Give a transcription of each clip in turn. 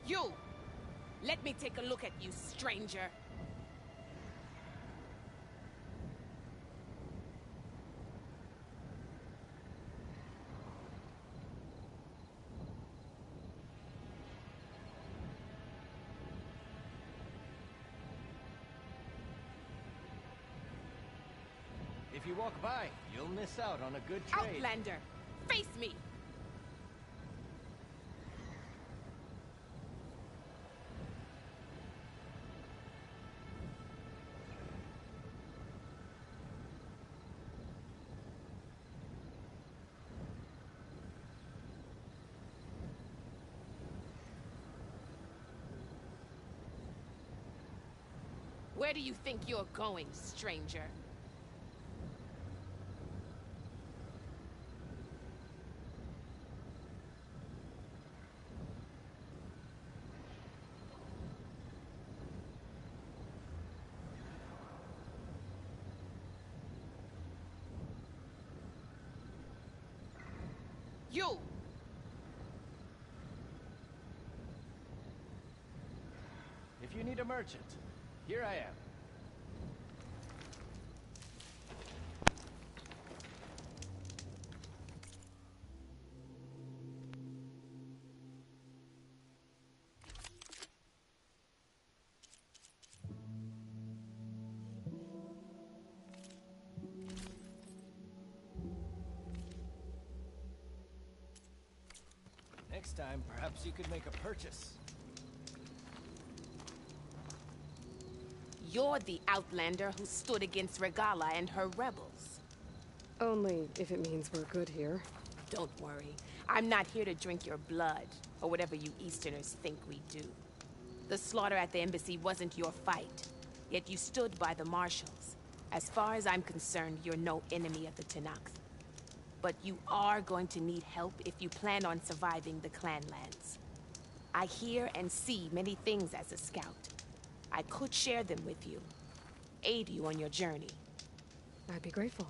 You! Let me take a look at you, stranger. If you walk by, you'll miss out on a good trade. Outlander! Face me! Where do you think you're going, stranger? You! If you need a merchant, here I am. Next time, perhaps you could make a purchase. You're the Outlander who stood against Regala and her rebels. Only if it means we're good here. Don't worry. I'm not here to drink your blood, or whatever you Easterners think we do. The slaughter at the embassy wasn't your fight, yet you stood by the marshals. As far as I'm concerned, you're no enemy of the Tenakth. But you are going to need help if you plan on surviving the Clanlands. I hear and see many things as a scout. I could share them with you, aid you on your journey. I'd be grateful.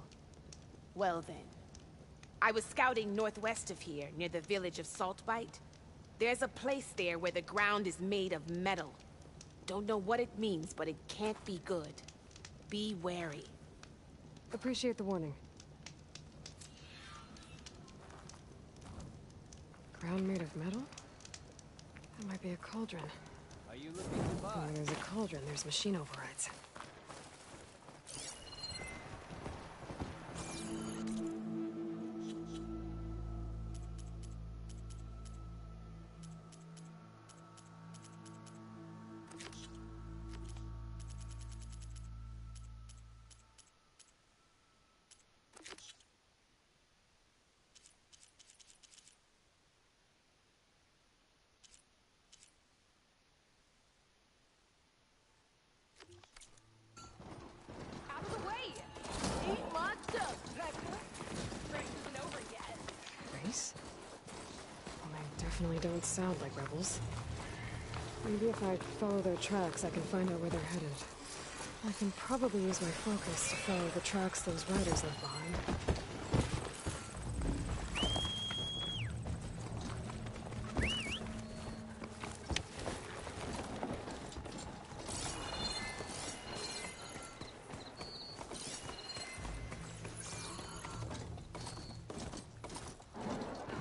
Well then. I was scouting northwest of here, near the village of Saltbite. There's a place there where the ground is made of metal. Don't know what it means, but it can't be good. Be wary. Appreciate the warning. Ground made of metal? That might be a cauldron. Are you looking to buy? Where there's a cauldron, there's machine overrides. Out of the way! Ain't locked up, Dracula. Race isn't over yet. Race? Well, they definitely don't sound like rebels. Maybe if I follow their tracks, I can find out where they're headed. I can probably use my focus to follow the tracks those riders left behind.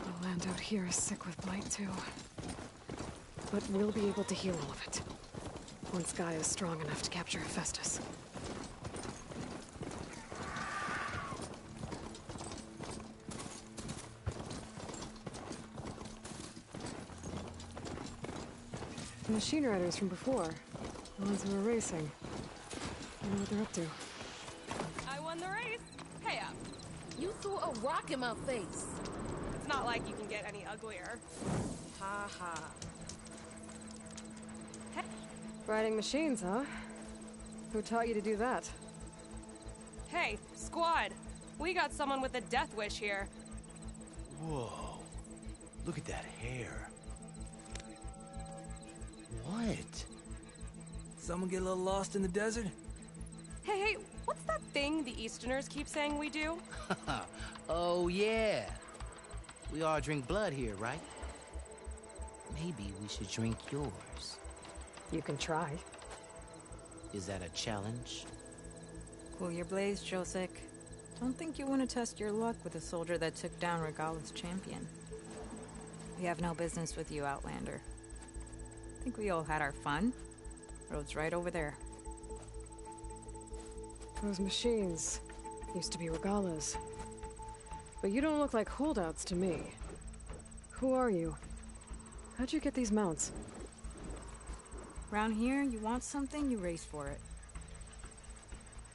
The land out here is sick with blight too. But we'll be able to heal all of it. Once Gaia is strong enough to capture Hephaestus. The machine riders from before. The ones who were racing. I know what they're up to. I won the race. Pay up. You threw a rock in my face. It's not like you can get any uglier. Ha ha. Hey, Riding machines, huh? Who taught you to do that? hey, squad. We got someone with a death wish here. Whoa. Look at that hair. What? Someone get a little lost in the desert? Hey, what's that thing the Easterners keep saying we do? Oh, yeah. We all drink blood here, right? Maybe we should drink yours. You can try. Is that a challenge? Cool your blaze, Josek. Don't think you want to test your luck with a soldier that took down Regala's champion. We have no business with you, Outlander. Think we all had our fun? Road's right over there. Those machines used to be Regala's. But you don't look like holdouts to me. Who are you? How'd you get these mounts? Around here, you want something, you race for it.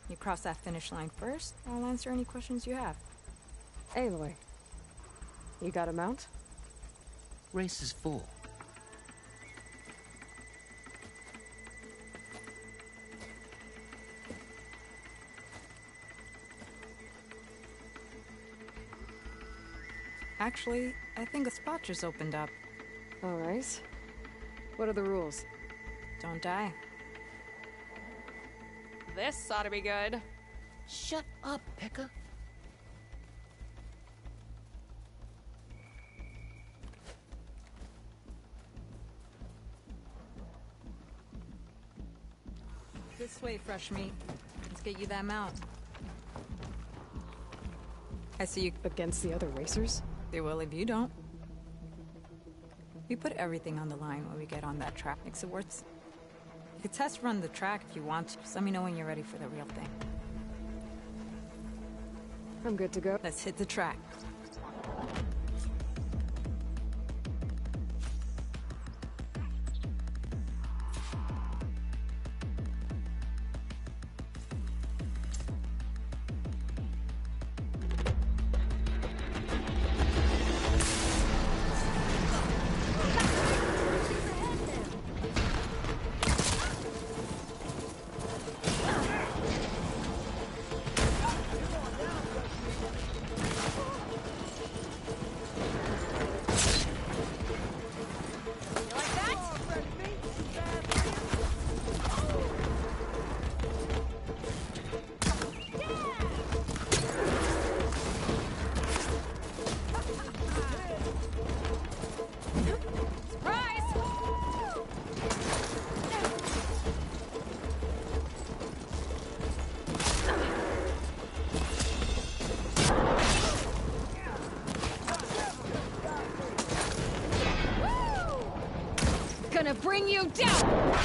You cross that finish line first, I'll answer any questions you have. Aloy, you got a mount? Race is full. Actually, I think a spot just opened up. All right. What are the rules? Don't die. This ought to be good. Shut up, Pekka. This way, fresh meat. Let's get you that mount. I see you. Against the other racers? They will if you don't. We put everything on the line when we get on that track. Makes it worth. You could test run the track if you want to. Just let me know when you're ready for the real thing. I'm good to go. Let's hit the track. Gonna bring you down!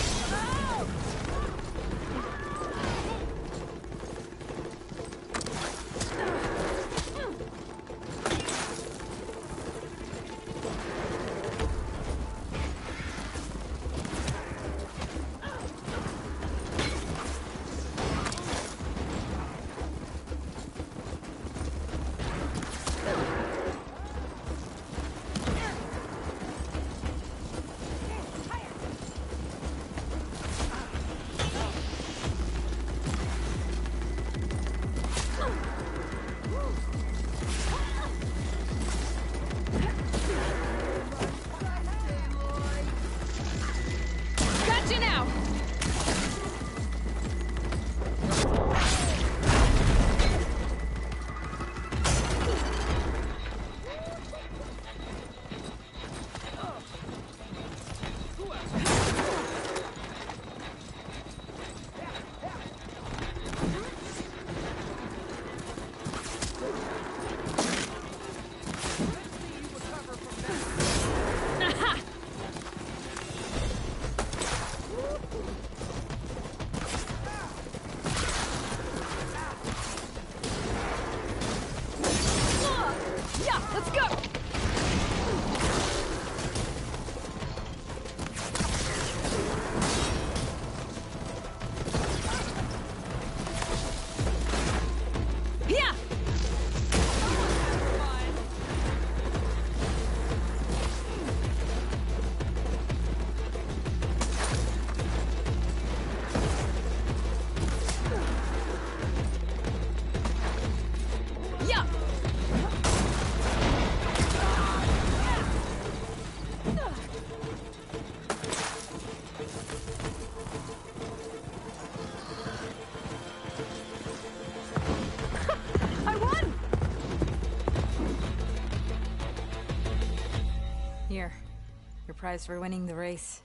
prize for winning the race.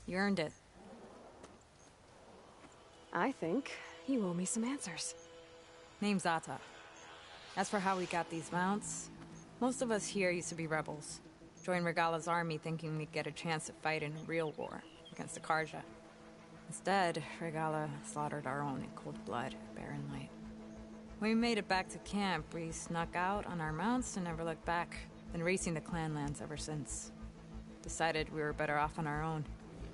You earned it. I think you owe me some answers. Name's Ata. As for how we got these mounts, most of us here used to be rebels. Joined Regala's army thinking we'd get a chance to fight in a real war against the Karja. Instead, Regala slaughtered our own in cold blood, Barren Light. When we made it back to camp, we snuck out on our mounts and never looked back. Been racing the clan lands ever since. Decided we were better off on our own.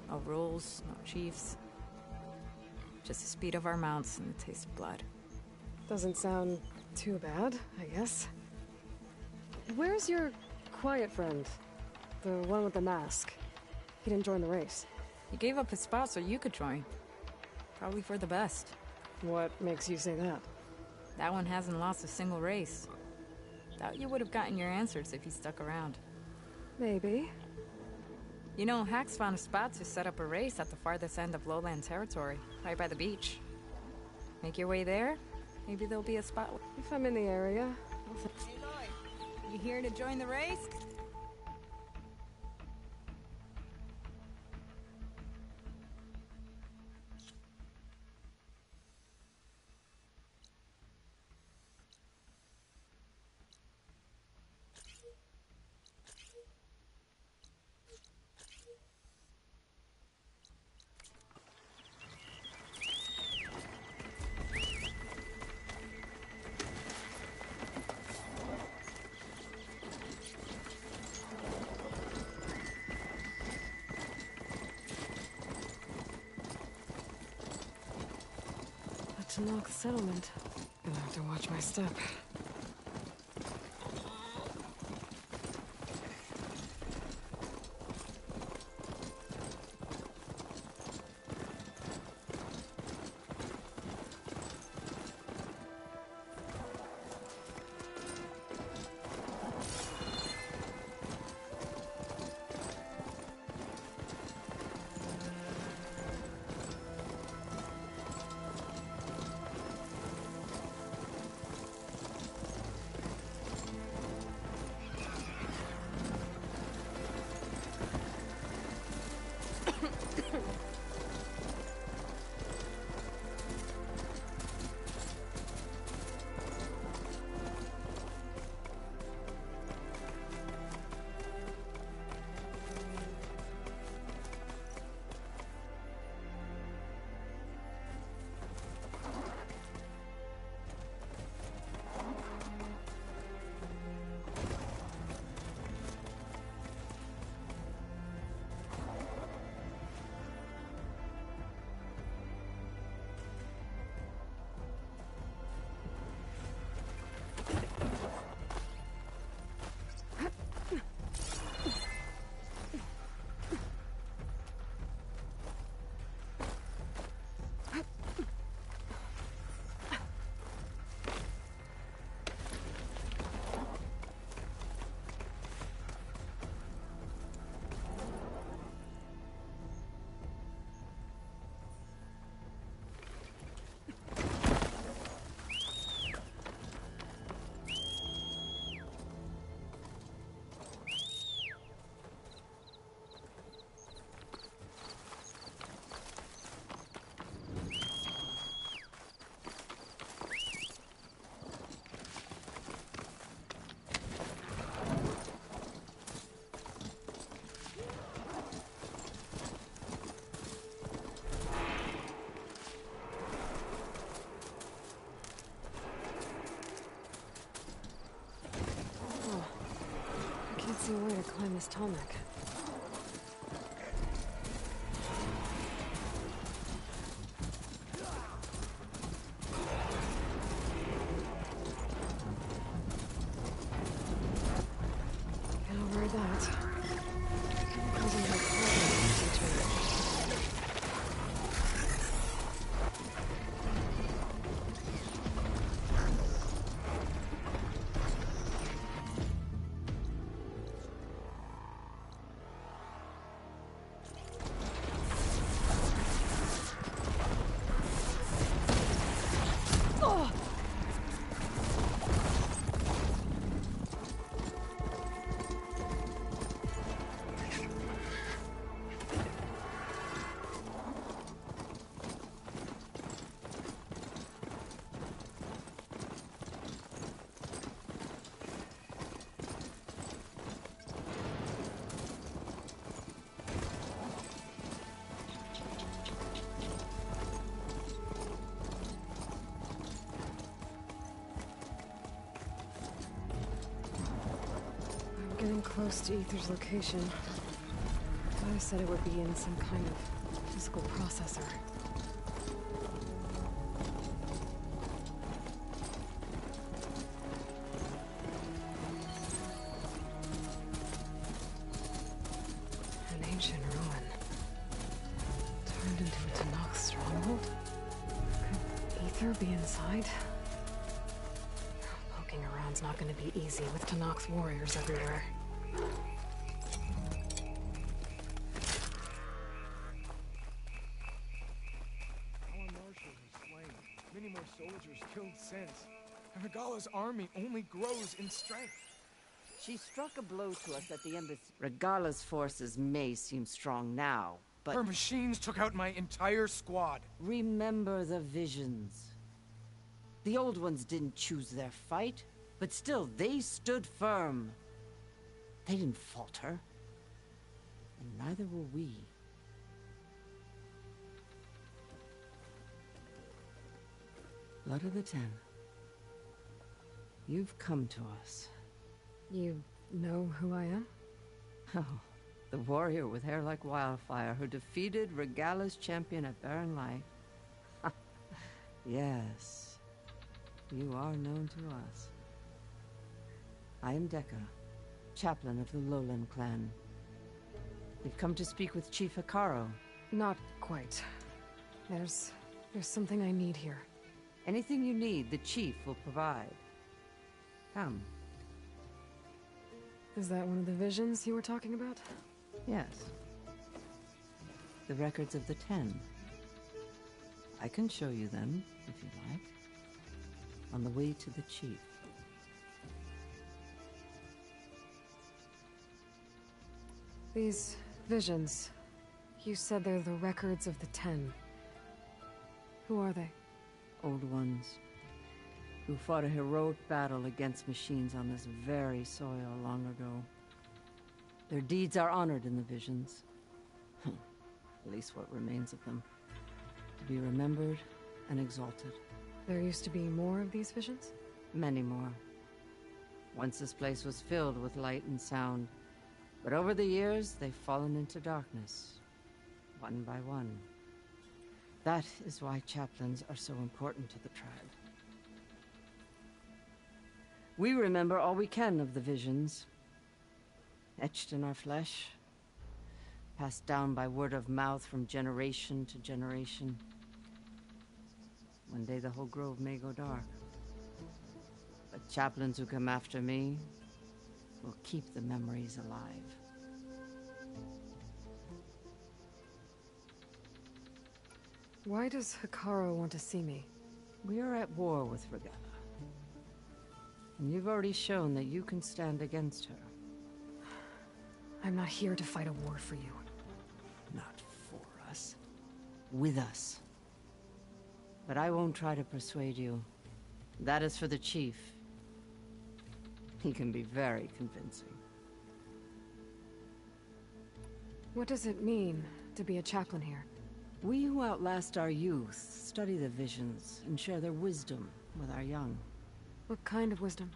No rules, no chiefs. Just the speed of our mounts and the taste of blood. Doesn't sound too bad, I guess. Where's your quiet friend? The one with the mask. He didn't join the race. He gave up his spot so you could join. Probably for the best. What makes you say that? That one hasn't lost a single race. Doubt you would have gotten your answers if he stuck around. Maybe. You know, Hax found a spot to set up a race at the farthest end of lowland territory, right by the beach. Make your way there, maybe there'll be a spot. If I'm in the area. Aloy, you here to join the race? To knock the settlement. Gonna have to watch my step. See a way to climb this tarmac. Can't override that. Causing my carbon to turn. I'm close to Ether's location. I said it would be in some kind of physical processor. An ancient ruin. Turned into a Tanakh stronghold? Could Ether be inside? Poking around's not gonna be easy with Tanakh's warriors everywhere. Our marshal was slain. Many more soldiers killed since. And Regala's army only grows in strength. She struck a blow to us at the embassy. Regala's forces may seem strong now, but... Her machines took out my entire squad. remember the visions. The old ones didn't choose their fight, but still, they stood firm. They didn't falter. And neither will we. Blood of the Ten. You've come to us. You know who I am? Oh, the warrior with hair like wildfire who defeated Regala's champion at Barren Light. Yes, you are known to us. I am Dekka, chaplain of the Lowland clan. We've come to speak with Chief Hekarro. Not quite. There's something I need here. Anything you need, the chief will provide. Come. Is that one of the visions you were talking about? Yes. The records of the Ten. I can show you them, if you like. On the way to the chief. These visions, you said they're the records of the Ten. Who are they? Old ones. Who fought a heroic battle against machines on this very soil long ago. Their deeds are honored in the visions. At least what remains of them. To be remembered and exalted. There used to be more of these visions? Many more. Once this place was filled with light and sound. But over the years, they've fallen into darkness. One by one. That is why chaplains are so important to the tribe. We remember all we can of the visions. Etched in our flesh. Passed down by word of mouth from generation to generation. One day the whole grove may go dark. But chaplains who come after me will keep the memories alive. Why does Hekarro want to see me? We are at war with Regala. And you've already shown that you can stand against her. I'm not here to fight a war for you. Not for us. With us. But I won't try to persuade you. That is for the chief. He can be very convincing. What does it mean to be a chaplain here? We who outlast our youth study the visions and share their wisdom with our young. What kind of wisdom?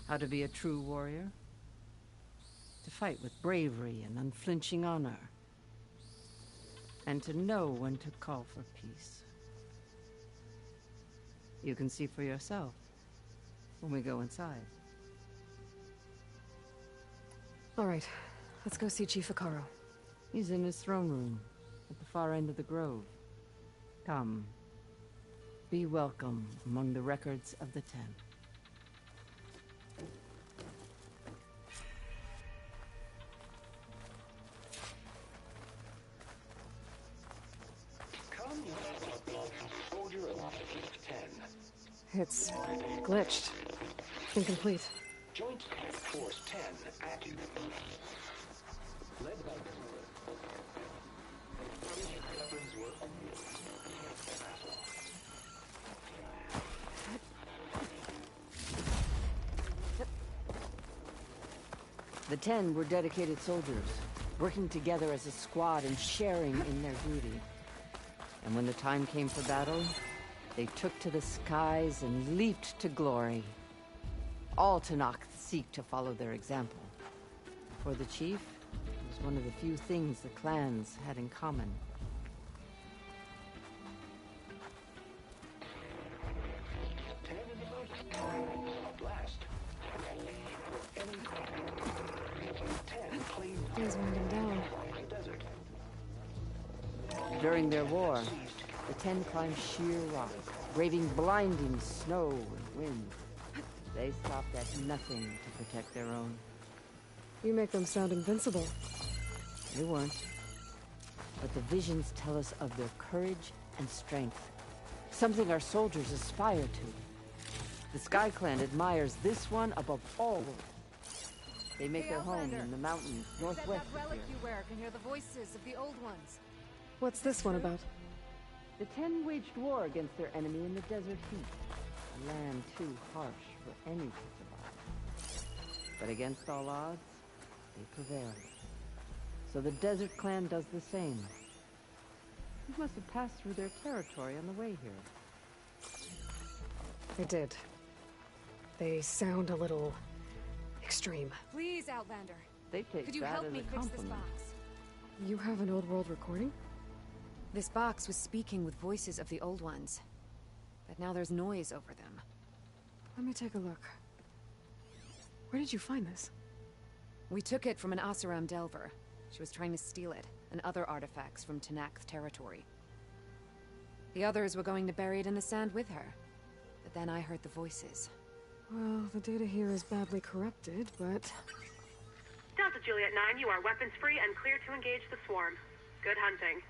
How to be a true warrior. To fight with bravery and unflinching honor. And to know when to call for peace. You can see for yourself when we go inside. All right, let's go see Chief Hekarro. He's in his throne room, at the far end of the grove. Come. Be welcome among the records of the Ten. Come, soldier of 10. It's glitched. Incomplete. Joint Force 10 active. Led by weapons work. The Ten were dedicated soldiers, working together as a squad and sharing in their duty. And when the time came for battle, they took to the skies and leaped to glory. All Tanakh seek to follow their example. For the chief, it was one of the few things the clans had in common. He's winding down. During their war, the Ten climbed sheer rock, braving blinding snow and wind. They stopped at nothing to protect their own. You make them sound invincible. They weren't. But the visions tell us of their courage and strength. Something our soldiers aspire to. The Sky Clan admires this one above all. They make their home in the mountains northwest of here. You wear can hear the voices of the old ones. What's this one about? The Ten waged war against their enemy in the desert heat. A land too harsh for any to survive. But against all odds, they prevailed. So the Desert Clan does the same. You must have passed through their territory on the way here. I did. They sound a little extreme. Please, Outlander. They take Could you that help as me a fix this compliment. box? You have an old world recording? This box was speaking with voices of the old ones. But now there's noise over them. Let me take a look. Where did you find this? We took it from an Oseram Delver. She was trying to steal it, and other artifacts from Tenakth territory. The others were going to bury it in the sand with her. But then I heard the voices. Well, the data here is badly corrupted, but... Delta Juliet 9, you are weapons-free and clear to engage the swarm. Good hunting.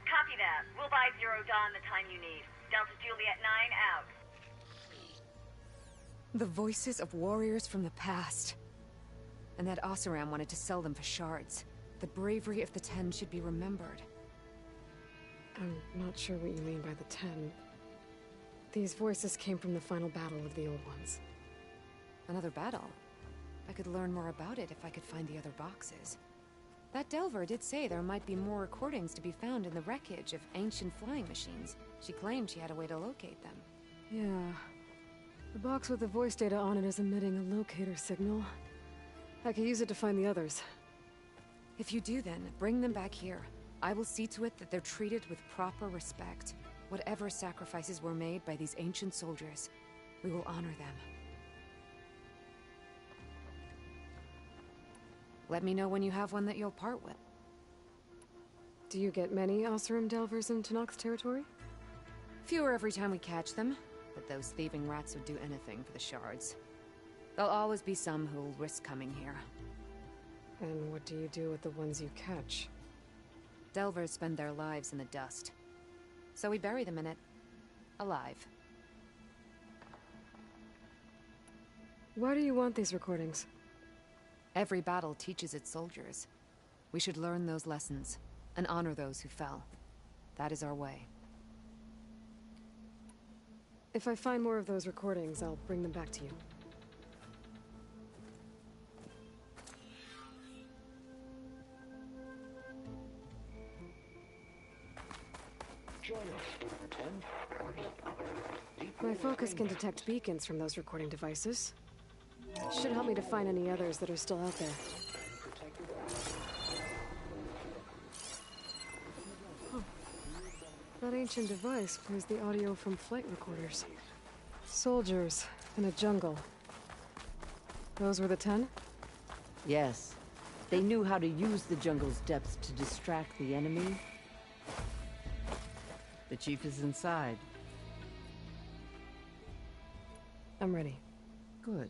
Copy that. We'll buy Zero Dawn the time you need. Delta Juliet 9 out. The voices of warriors from the past. And that Oseram wanted to sell them for shards. The bravery of the Ten should be remembered. I'm not sure what you mean by the Ten. These voices came from the final battle of the Old Ones. Another battle? I could learn more about it if I could find the other boxes. That Delver did say there might be more recordings to be found in the wreckage of ancient flying machines. She claimed she had a way to locate them. Yeah. The box with the voice data on it is emitting a locator signal. I could use it to find the others. If you do then, bring them back here. I will see to it that they're treated with proper respect. Whatever sacrifices were made by these ancient soldiers, we will honor them. Let me know when you have one that you'll part with. Do you get many Oseram Delvers in Tenakth territory? Fewer every time we catch them, but those thieving rats would do anything for the shards. There'll always be some who'll risk coming here. And what do you do with the ones you catch? Delvers spend their lives in the dust. So we bury them in it, alive. Why do you want these recordings? Every battle teaches its soldiers. We should learn those lessons, and honor those who fell. That is our way. If I find more of those recordings, I'll bring them back to you. My focus can detect beacons from those recording devices. Should help me to find any others that are still out there. Oh. That ancient device plays the audio from flight recorders. Soldiers in a jungle. Those were the 10? Yes. They knew how to use the jungle's depths to distract the enemy. The chief is inside. I'm ready. Good.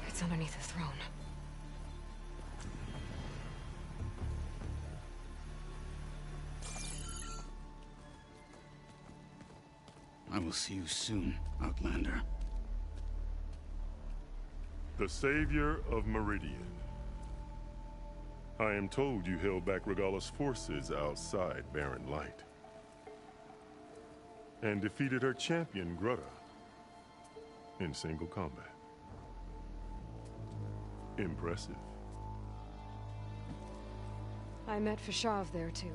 It's underneath the throne. I will see you soon, Outlander. The Savior of Meridian. I am told you held back Regalla's forces outside Barren Light. And defeated her champion, Grutta, in single combat. Impressive. I met Fashav there, too.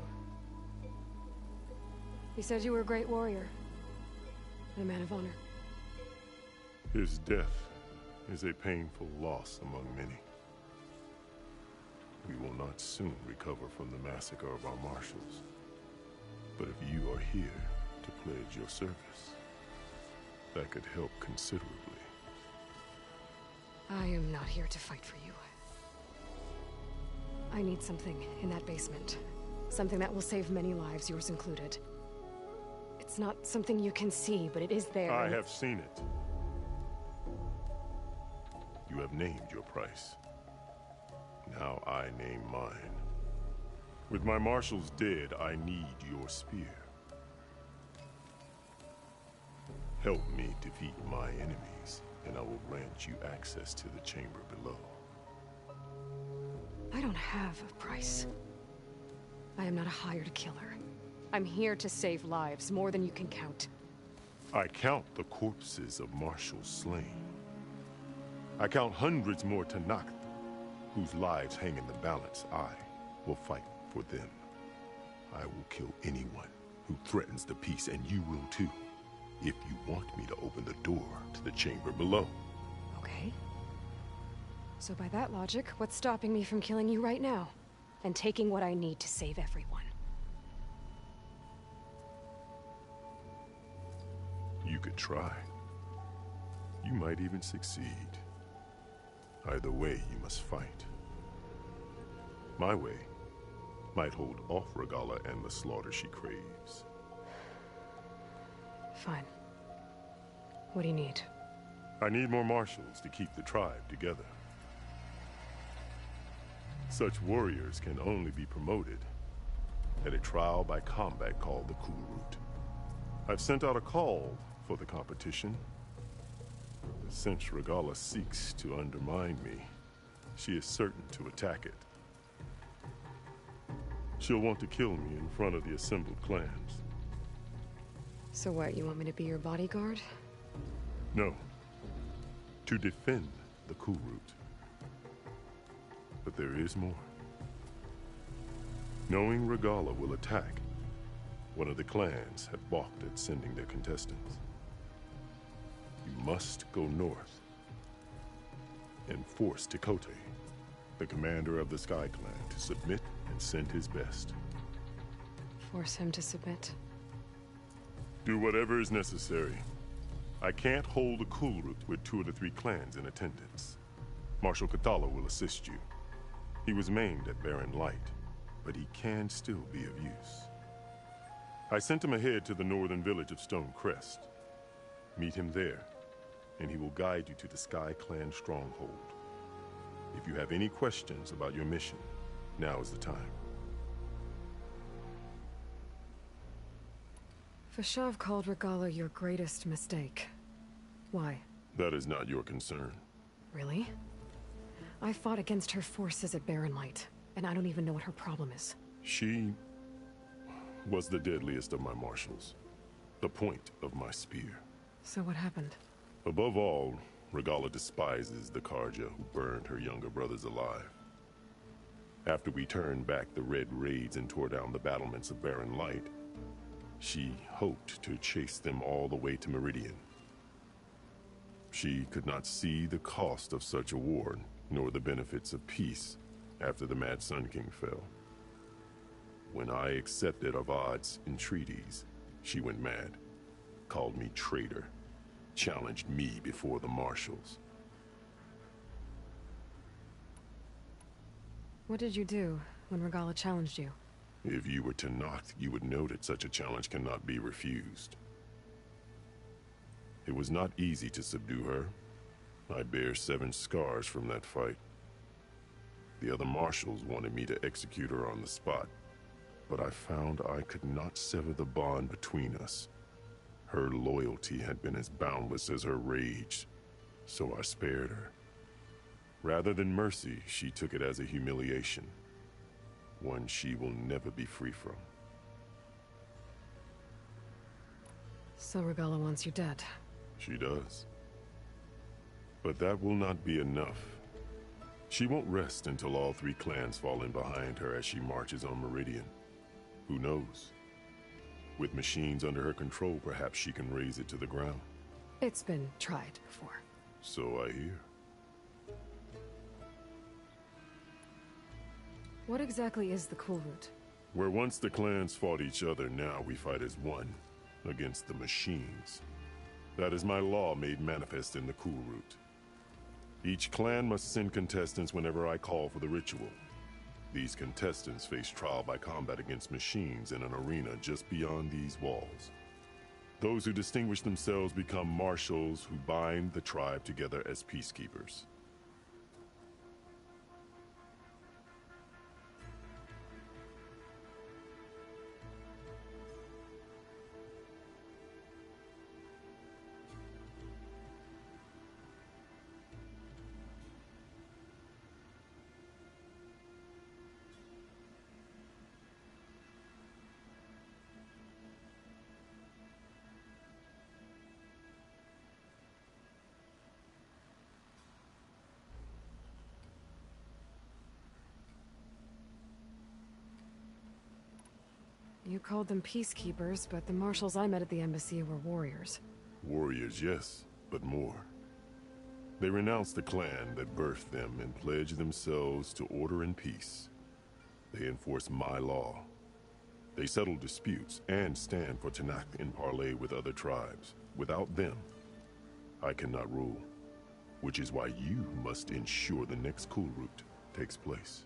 He said you were a great warrior. And a man of honor. His death is a painful loss among many. We will not soon recover from the massacre of our marshals. But if you are here to pledge your service, that could help considerably. I am not here to fight for you. I need something in that basement. Something that will save many lives, yours included. It's not something you can see, but it is there. I have seen it. You have named your price. Now I name mine. With my marshals dead, I need your spear. Help me defeat my enemies, and I will grant you access to the chamber below. I don't have a price. I am not a hired killer. I'm here to save lives, more than you can count. I count the corpses of marshals slain. I count hundreds more Tenakth, whose lives hang in the balance. I will fight for them. I will kill anyone who threatens the peace, and you will too, if you want me to open the door to the chamber below. Okay. So by that logic, what's stopping me from killing you right now? And taking what I need to save everyone? You could try. You might even succeed. Either way, you must fight. My way might hold off Regalla and the slaughter she craves. Fine. What do you need? I need more marshals to keep the tribe together. Such warriors can only be promoted at a trial by combat called the Kulrut. I've sent out a call for the competition. But since Regalla seeks to undermine me, she is certain to attack it. She'll want to kill me in front of the assembled clans. So what, you want me to be your bodyguard? No. To defend the Kulrut. But there is more. Knowing Regalla will attack, one of the clans have balked at sending their contestants. You must go north and force Tekotteh, the commander of the Sky Clan, to submit and send his best. Force him to submit? Do whatever is necessary. I can't hold a Kulrut with 2 of the 3 clans in attendance. Marshal Kotallo will assist you. He was maimed at Barren Light, but he can still be of use. I sent him ahead to the northern village of Stone Crest. Meet him there, and he will guide you to the Sky Clan stronghold. If you have any questions about your mission, now is the time. Fashav called Regalla your greatest mistake. Why? That is not your concern. Really? I fought against her forces at Barren Light, and I don't even know what her problem is. She was the deadliest of my marshals. The point of my spear. So what happened? Above all, Regalla despises the Carja who burned her younger brothers alive. After we turned back the Red Raids and tore down the battlements of Barren Light, she hoped to chase them all the way to Meridian. She could not see the cost of such a war, nor the benefits of peace after the Mad Sun King fell. When I accepted Avad's entreaties, she went mad, called me traitor, challenged me before the marshals. What did you do when Regalla challenged you? If you were Tenakth, you would know that such a challenge cannot be refused. It was not easy to subdue her. I bear 7 scars from that fight. The other marshals wanted me to execute her on the spot, but I found I could not sever the bond between us. Her loyalty had been as boundless as her rage, so I spared her. Rather than mercy, she took it as a humiliation, One she will never be free from. So Regalla wants you dead. She does. But that will not be enough. She won't rest until all 3 clans fall in behind her as she marches on Meridian. Who knows? With machines under her control, perhaps she can raise it to the ground. It's been tried before. So I hear. What exactly is the Cool Route? Where once the clans fought each other, now we fight as one, against the machines. That is my law made manifest in the Cool Route. Each clan must send contestants whenever I call for the ritual. These contestants face trial by combat against machines in an arena just beyond these walls. Those who distinguish themselves become marshals who bind the tribe together as peacekeepers. You called them peacekeepers, but the marshals I met at the embassy were warriors. Warriors, yes, but more. They renounce the clan that birthed them and pledge themselves to order and peace. They enforce my law. They settle disputes and stand for Tenakth in parley with other tribes. Without them, I cannot rule. Which is why you must ensure the next Cool Route takes place.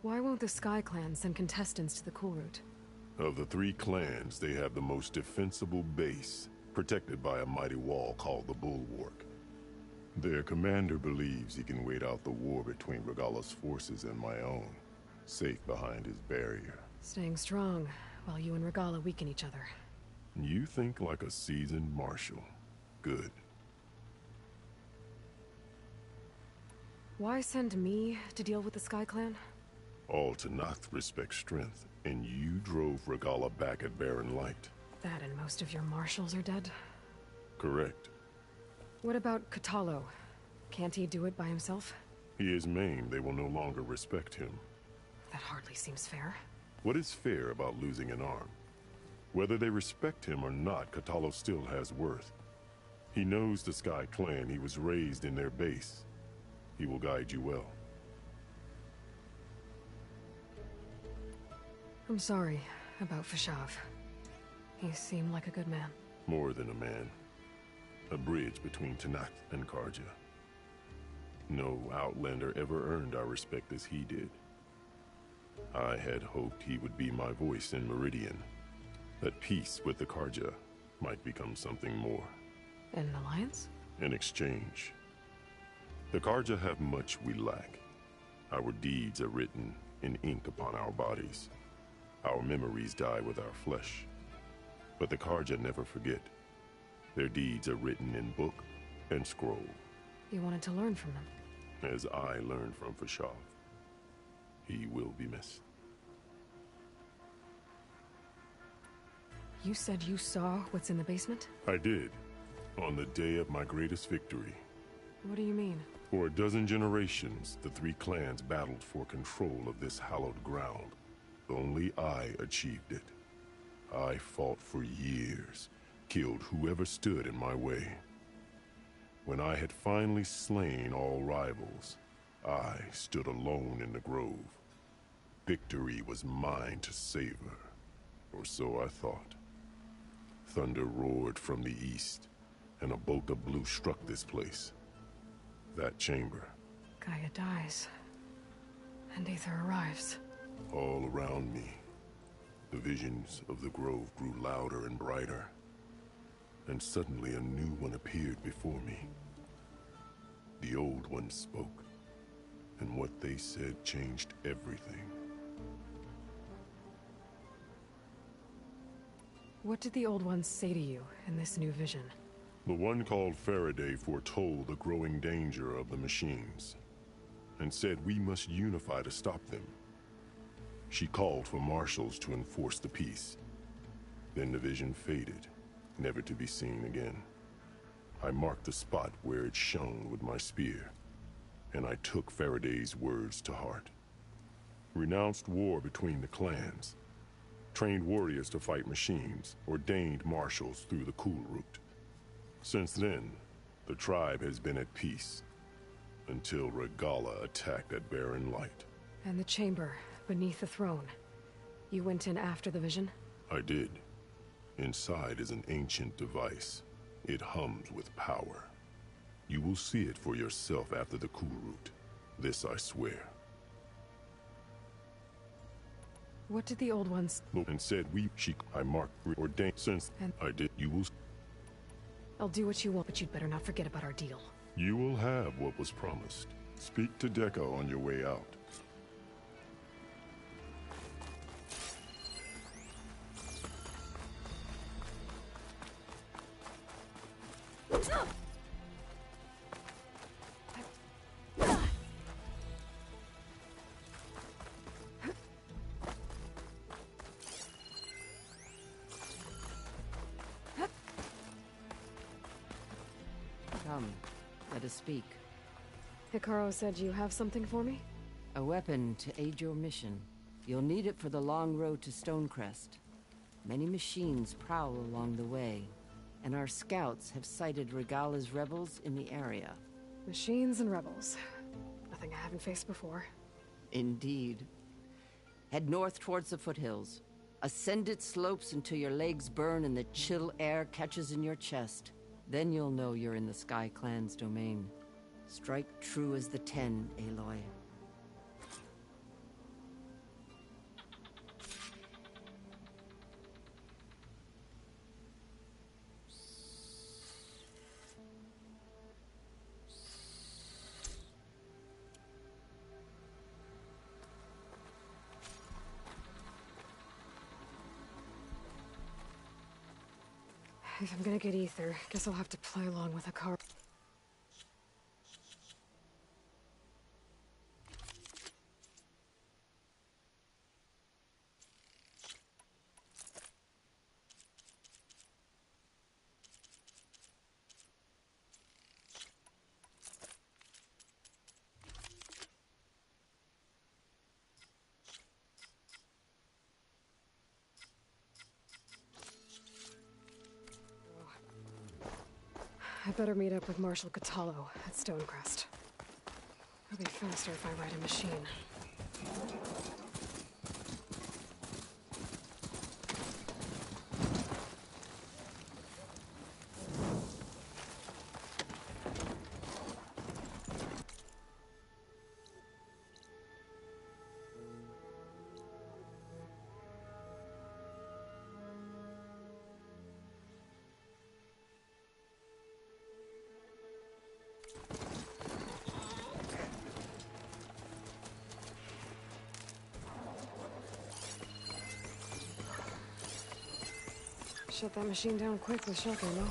Why won't the Sky Clan send contestants to the Cool Route? Of the 3 clans, they have the most defensible base, protected by a mighty wall called the Bulwark. Their commander believes he can wait out the war between Regalla's forces and my own, safe behind his barrier. Staying strong, while you and Regalla weaken each other. You think like a seasoned marshal. Good. Why send me to deal with the Sky Clan? All Tenakth respect strength, and you drove Regalla back at Barren Light. That and most of your marshals are dead? Correct. What about Kotallo? Can't he do it by himself? He is maimed. They will no longer respect him. That hardly seems fair. What is fair about losing an arm? Whether they respect him or not, Kotallo still has worth. He knows the Sky Clan. He was raised in their base. He will guide you well. I'm sorry about Fashav. He seemed like a good man. More than a man. A bridge between Tenakth and Carja. No Outlander ever earned our respect as he did. I had hoped he would be my voice in Meridian. That peace with the Carja might become something more. An alliance? In exchange. The Carja have much we lack. Our deeds are written in ink upon our bodies. Our memories die with our flesh. But the Carja never forget. Their deeds are written in book and scroll. You wanted to learn from them? As I learned from Fashav. He will be missed. You said you saw what's in the basement? I did. On the day of my greatest victory. What do you mean? For a dozen generations, the 3 clans battled for control of this hallowed ground. Only I achieved it. I fought for years, killed whoever stood in my way. When I had finally slain all rivals, I stood alone in the grove. Victory was mine to savor, or so I thought. Thunder roared from the east, and a bolt of blue struck this place. That chamber. Gaia dies, and Aether arrives. All around me, the visions of the grove grew louder and brighter, and suddenly a new one appeared before me. The old one spoke, and what they said changed everything. What did the old ones say to you in this new vision? The one called Faraday foretold the growing danger of the machines. and said we must unify to stop them. She called for marshals to enforce the peace. Then the vision faded, never to be seen again. I marked the spot where it shone with my spear, and I took Faraday's words to heart. Renounced war between the clans, trained warriors to fight machines, ordained marshals through the Cool Route. Since then, the tribe has been at peace, until Regalla attacked at Barren Light. And the chamber, beneath the throne. You went in after the vision? I did. Inside is an ancient device. It hums with power. You will see it for yourself after the Cool Route. This I swear. What did the old ones... And said I marked, ordained, since I did, you will... I'll do what you want, but you'd better not forget about our deal. You will have what was promised. Speak to Deco on your way out. Come, let us speak. Hikaru said you have something for me? A weapon to aid your mission. You'll need it for the long road to Stonecrest. Many machines prowl along the way, and our scouts have sighted Regalla's rebels in the area. Machines and rebels. Nothing I haven't faced before. Indeed. Head north towards the foothills. Ascend its slopes until your legs burn and the chill air catches in your chest. Then you'll know you're in the Sky Clan's domain. Strike true as the 10, Aloy. If I'm gonna get ether, guess I'll have to play along with Hikaru. I better meet up with Marshal Kotallo at Stonecrest. It'll be faster if I ride a machine. Shut that machine down quick with shock ammo.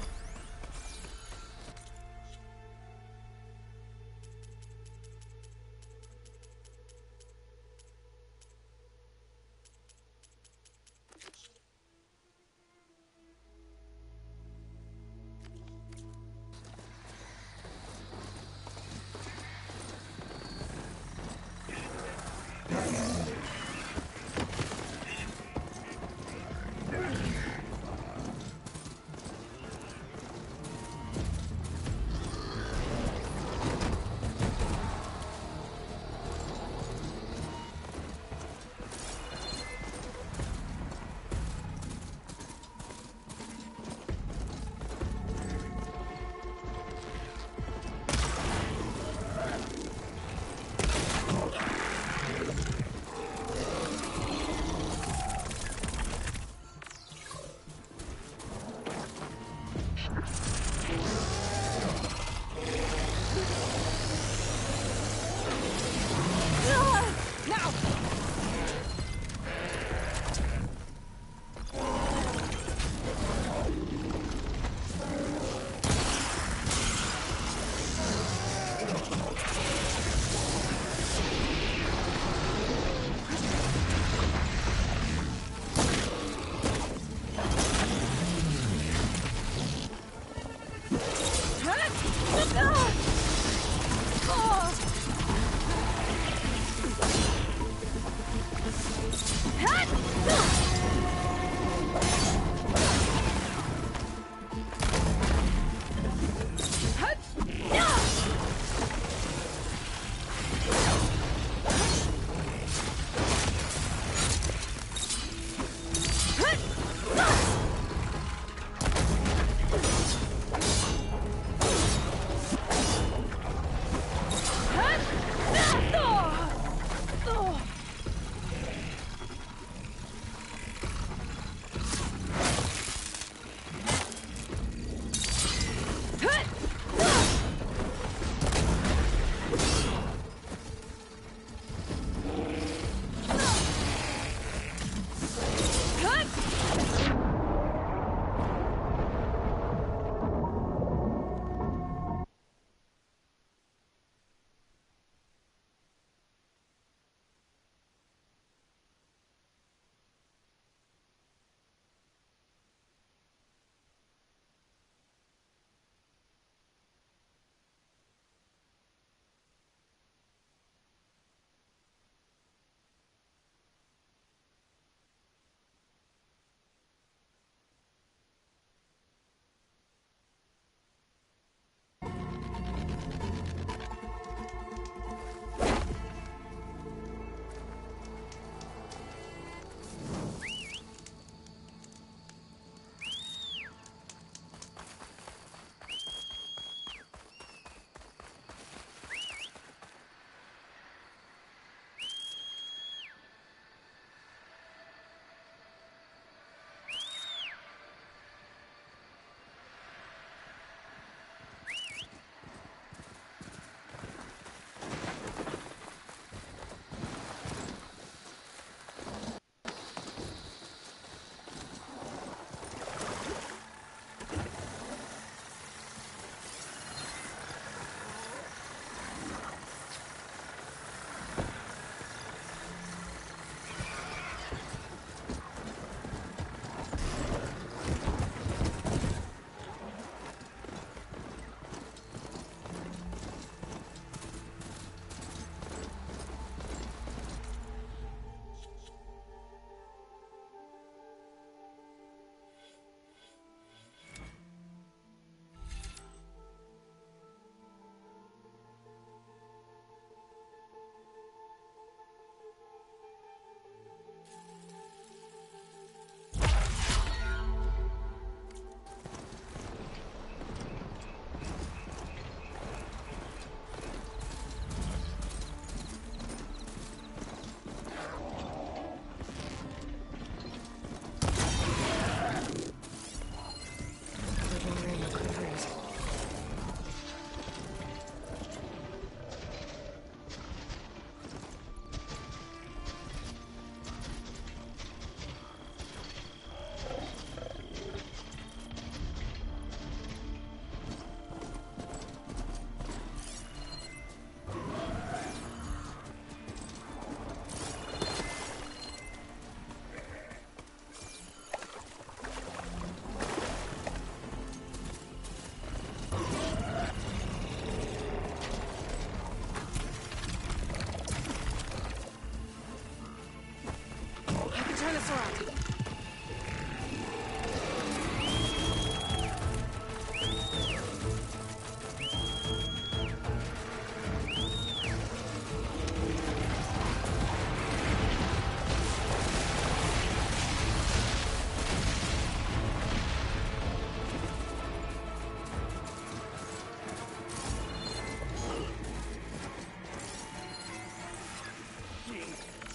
Close around.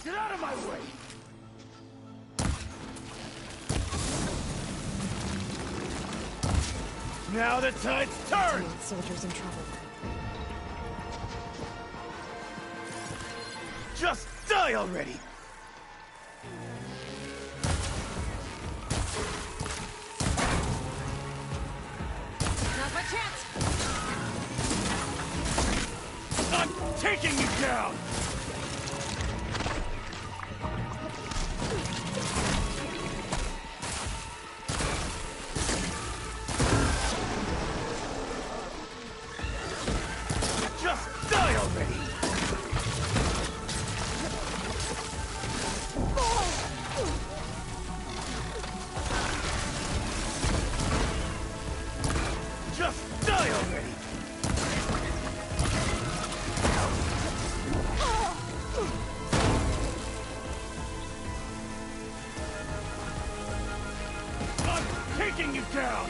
Get out of my way! Now the tide's turned! Soldiers in trouble. Just die already! Now's my chance! I'm taking you down! Just die already! Just die already! I'm taking you down!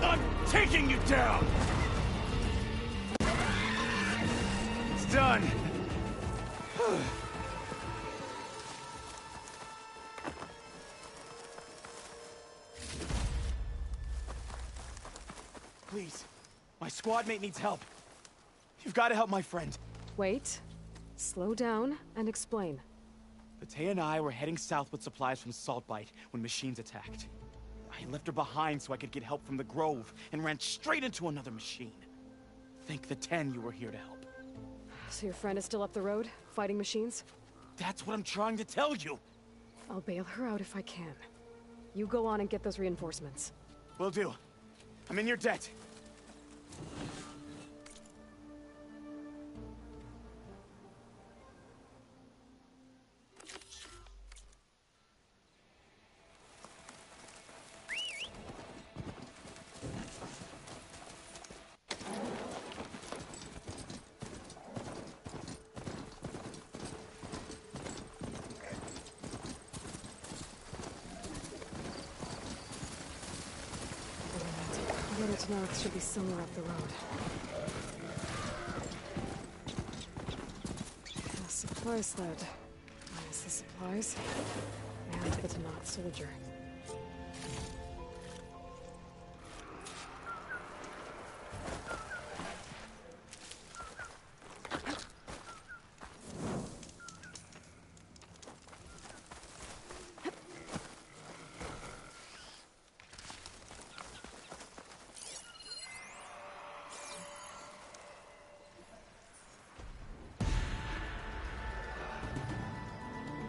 I'm taking you down! It's done! Please, my squad mate needs help. You've got to help my friend. Wait. Slow down and explain. Batea and I were heading south with supplies from Saltbite when machines attacked. I left her behind so I could get help from the Grove and ran straight into another machine. Thank the 10 you were here to help. So your friend is still up the road, fighting machines? That's what I'm trying to tell you. I'll bail her out if I can. You go on and get those reinforcements. Will do. I'm in your debt. The other Tanakh should be somewhere up the road. A supply sled. Minus the supplies. And the Tanakh soldier.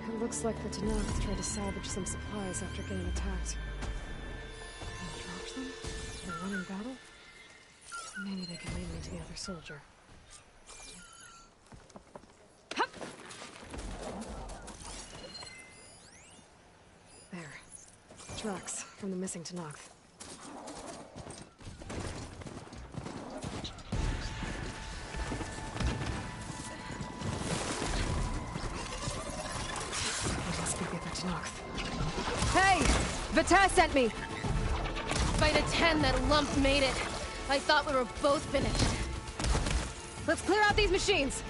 It looks like the Tanakh tried to salvage some supplies after getting attacked. And dropped them? Did they win in battle? Maybe they can lead me to the other soldier. There. Tracks from the missing Tanakh. Hey! Batea sent me! By the 10, that lump made it. I thought we were both finished. Let's clear out these machines!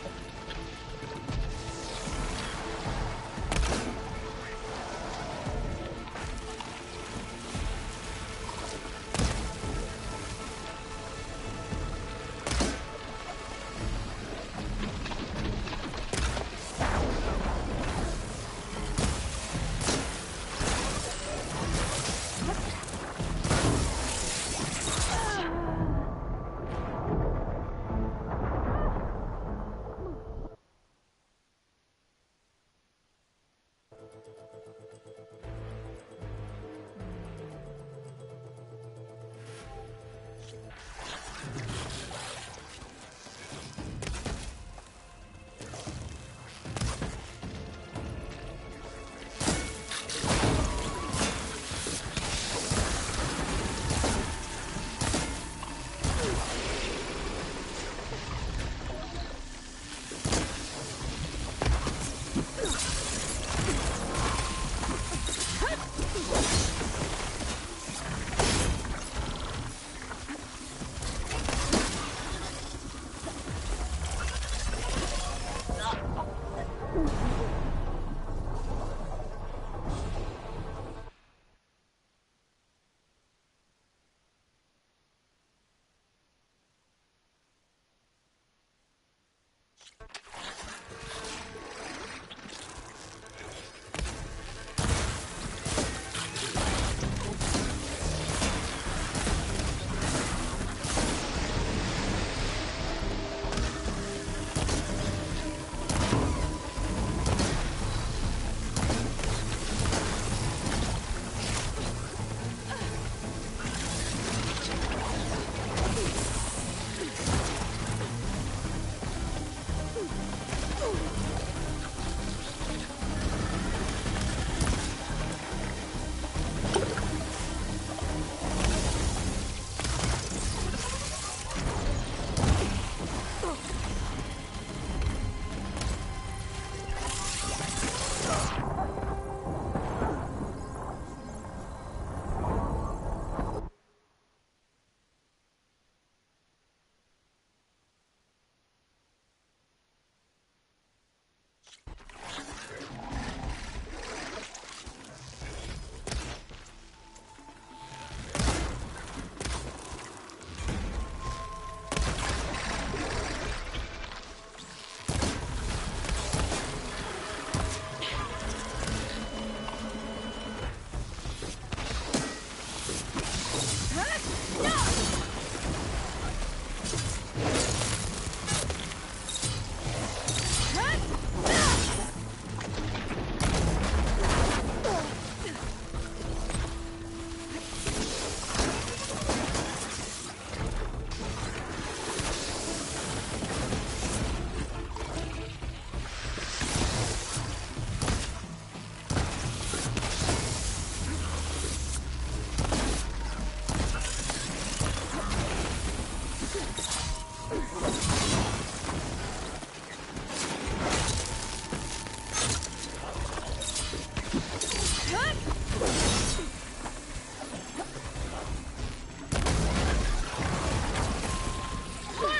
More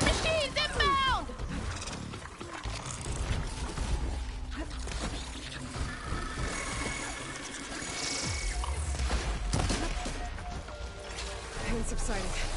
machines inbound! Pain subsiding.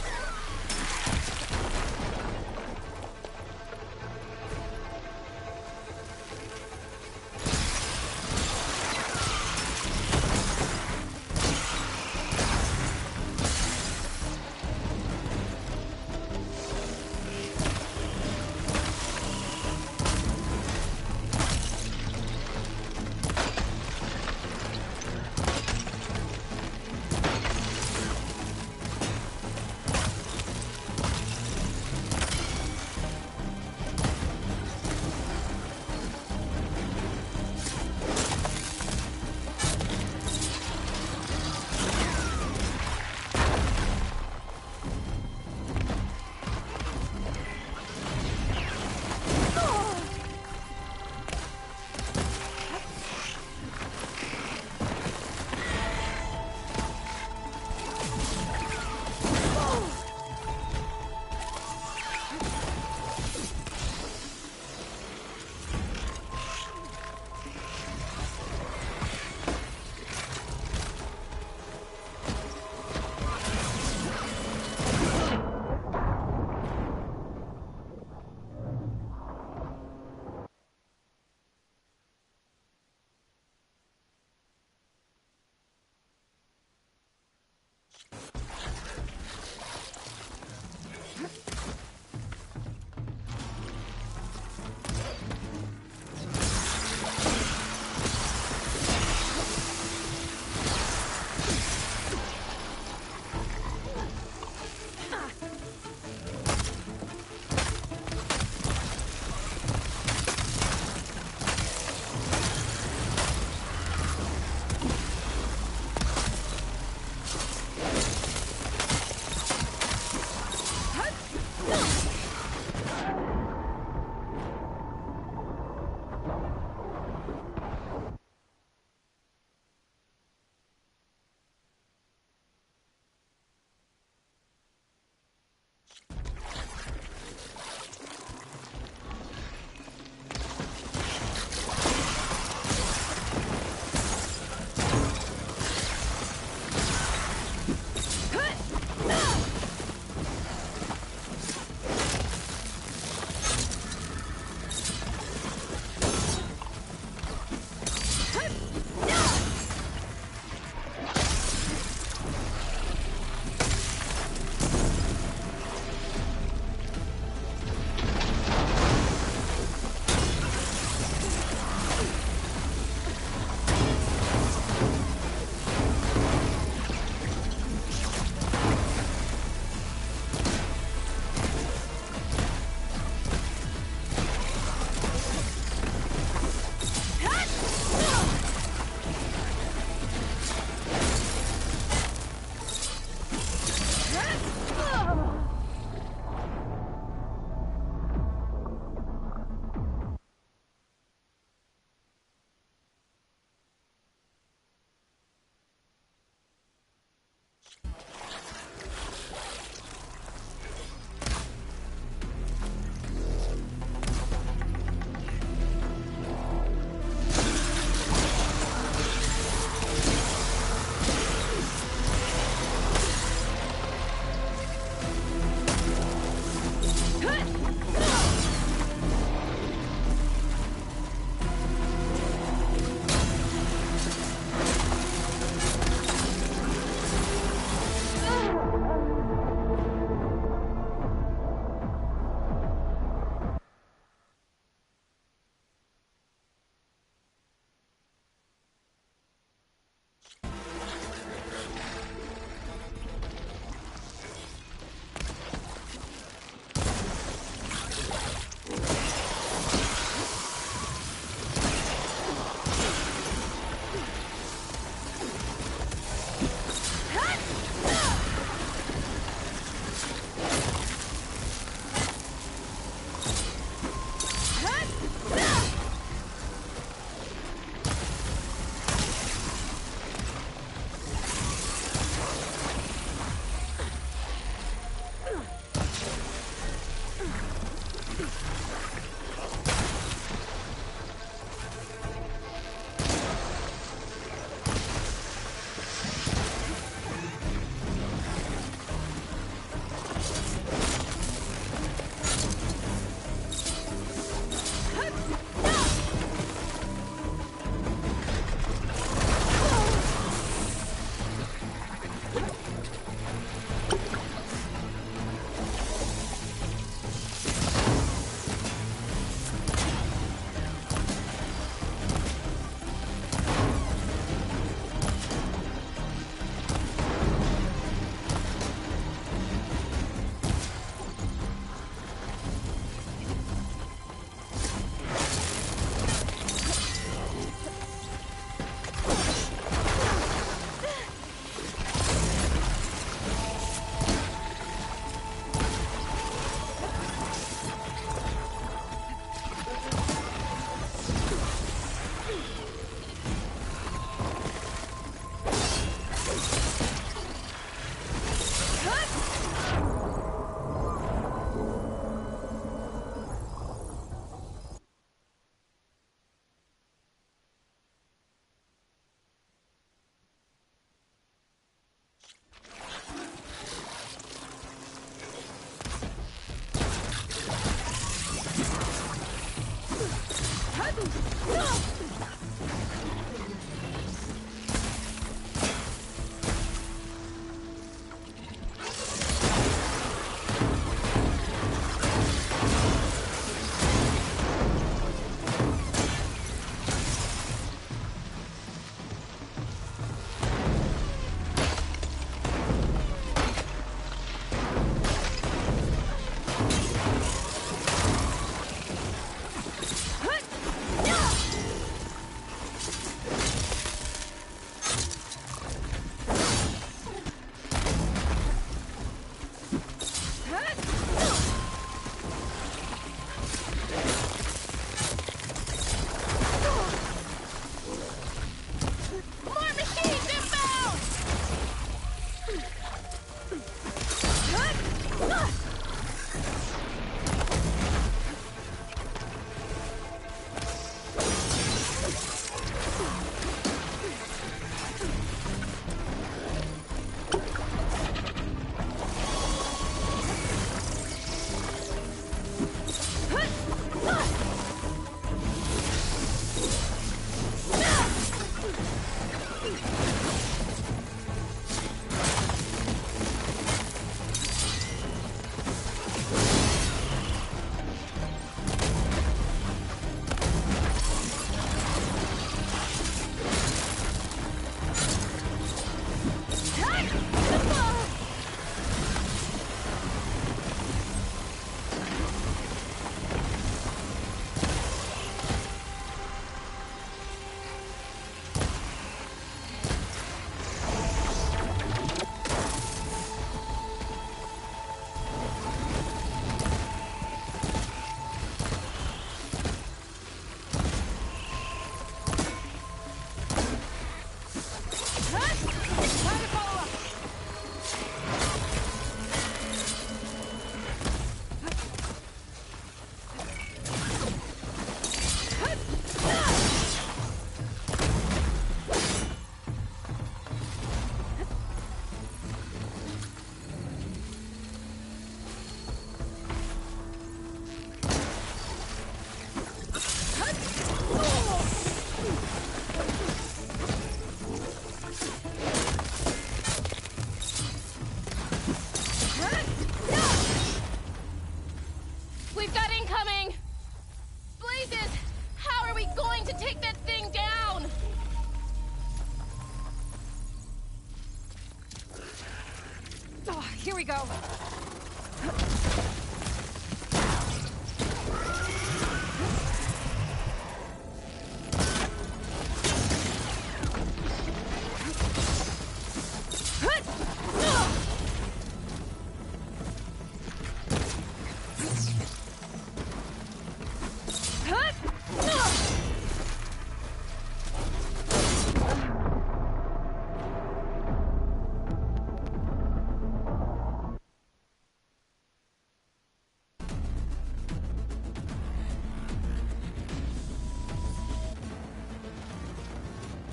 we go.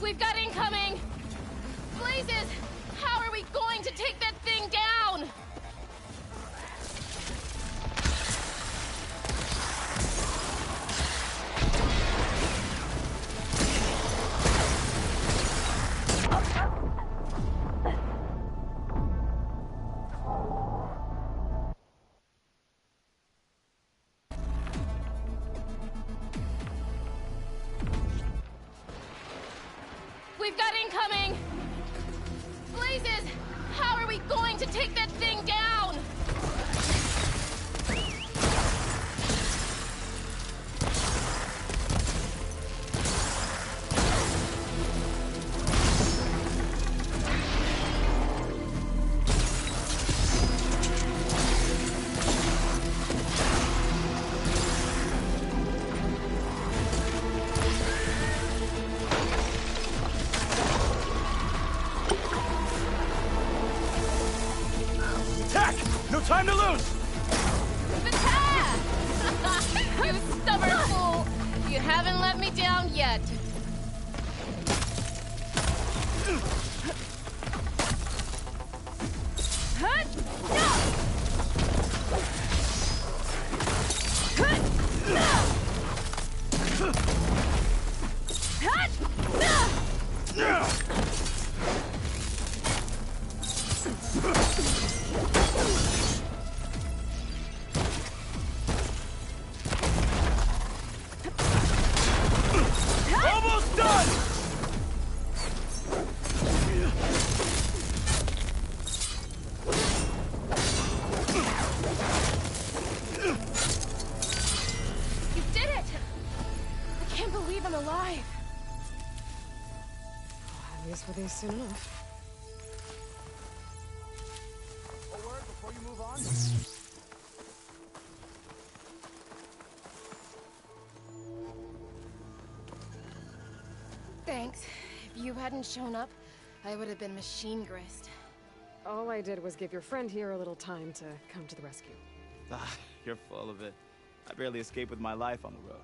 We've got incoming! Blazes! How are we going to take that thing down? We've got incoming! Blazes! How are we going to take that thing down? No time to lose! You stubborn fool! You haven't let me down yet. Almost done! You did it! I can't believe I'm alive. At least we'll be soon enough. A word before you move on? Thanks. If you hadn't shown up, I would have been machine grist. All I did was give your friend here a little time to come to the rescue. Ah, you're full of it. I barely escaped with my life on the road.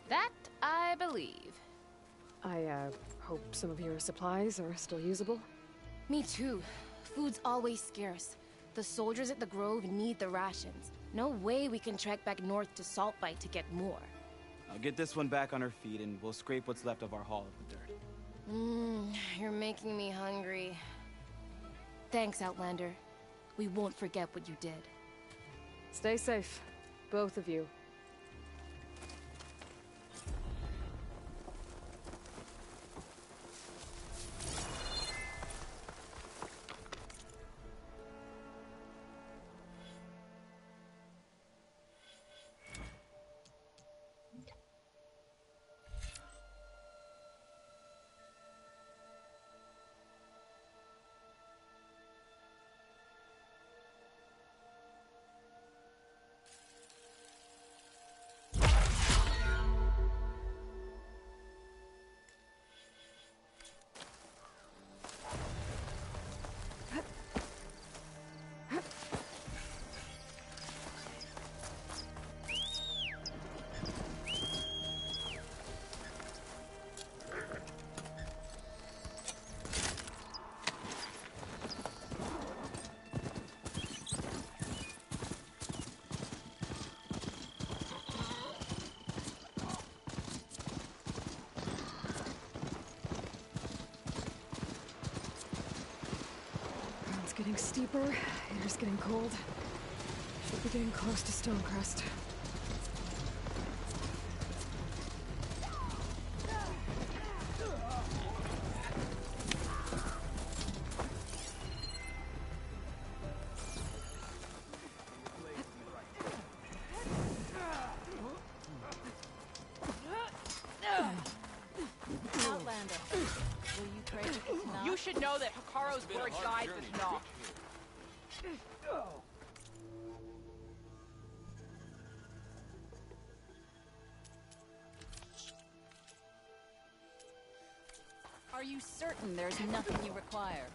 That I believe. I, hope some of your supplies are still usable. Me too. Food's always scarce. The soldiers at the Grove need the rations. No way we can trek back north to Saltbite to get more. I'll get this one back on her feet and we'll scrape what's left of our haul of the dirt. You're making me hungry. Thanks, Outlander. We won't forget what you did. Stay safe, both of you. Getting steeper, air's getting cold. Should be getting close to Stonecrest. Hekarro's bird died with Noct. Are you certain there's nothing you require?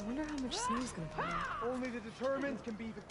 I wonder how much snow's gonna fall. Only the determined can be the...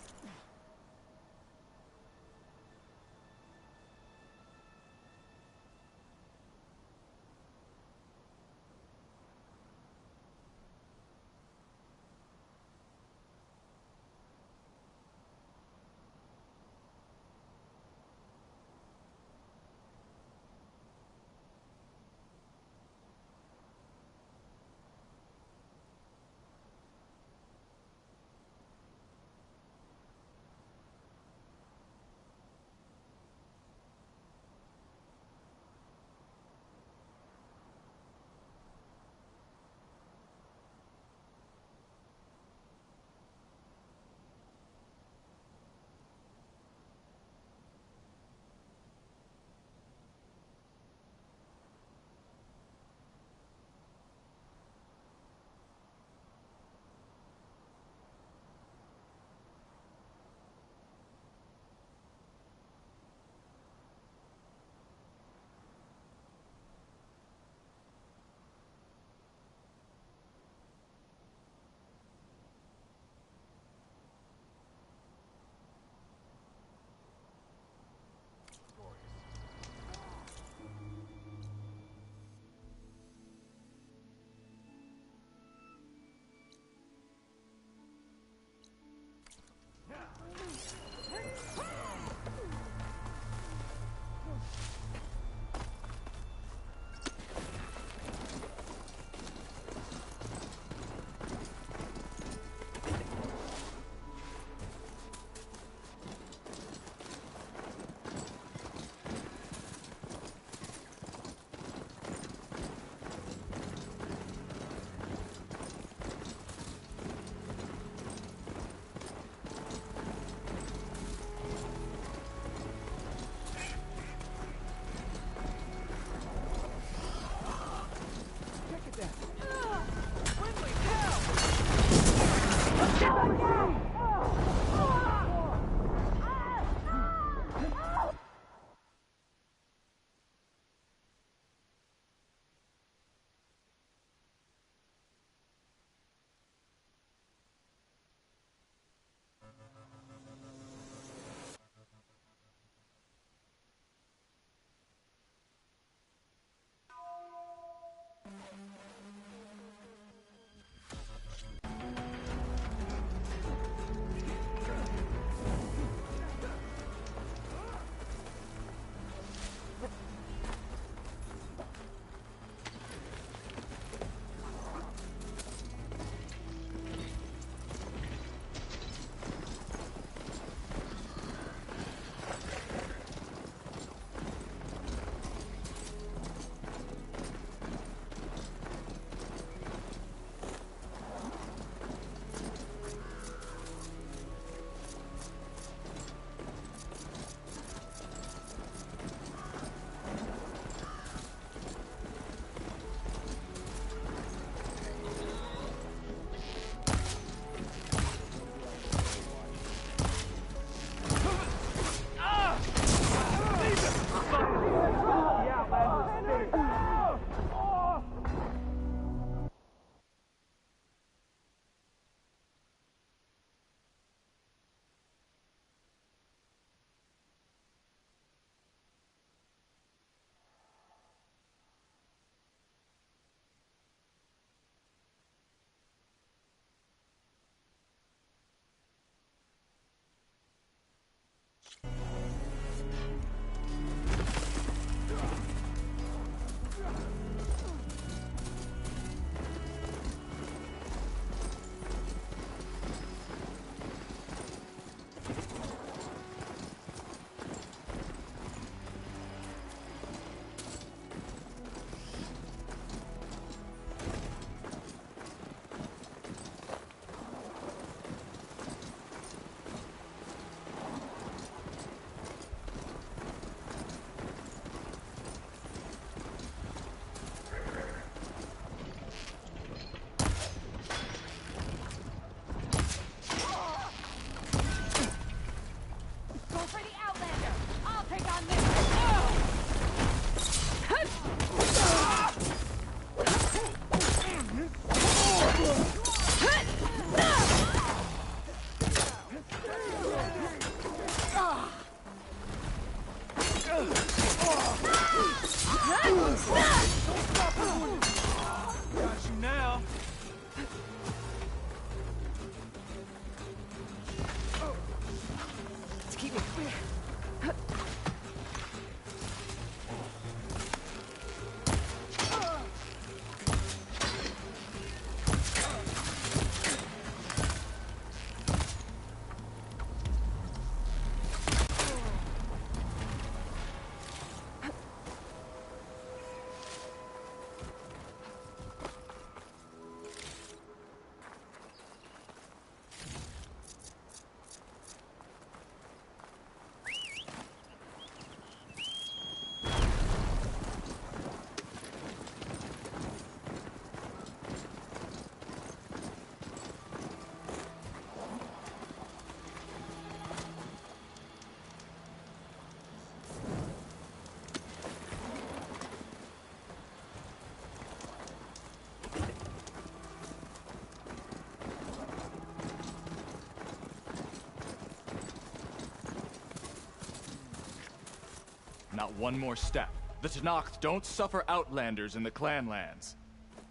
Not one more step. The Tenakth don't suffer outlanders in the clan lands.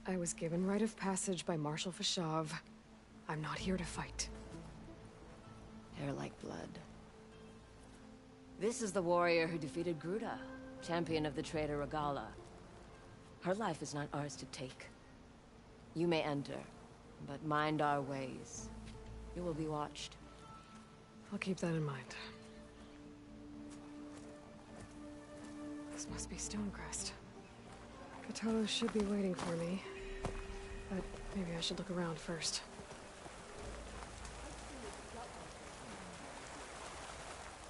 I was given rite of passage by Marshal Fashav. I'm not here to fight. Hair like blood. This is the warrior who defeated Gruda, champion of the traitor Regala. Her life is not ours to take. You may enter, but mind our ways. You will be watched. I'll keep that in mind. This must be Stonecrest. Cthulhu should be waiting for me, but maybe I should look around first.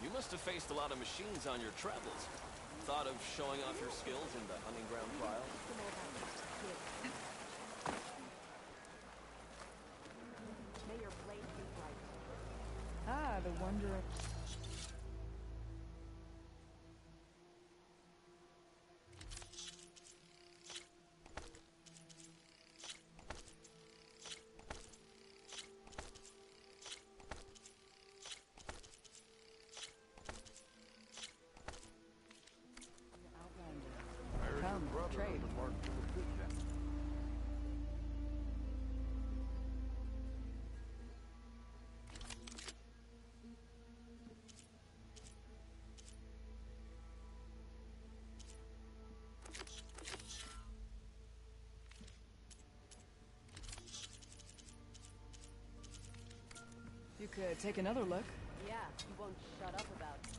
You must have faced a lot of machines on your travels. Thought of showing off your skills in the hunting ground trial? Ah, the wonder of... You could take another look. Yeah, you won't shut up about it.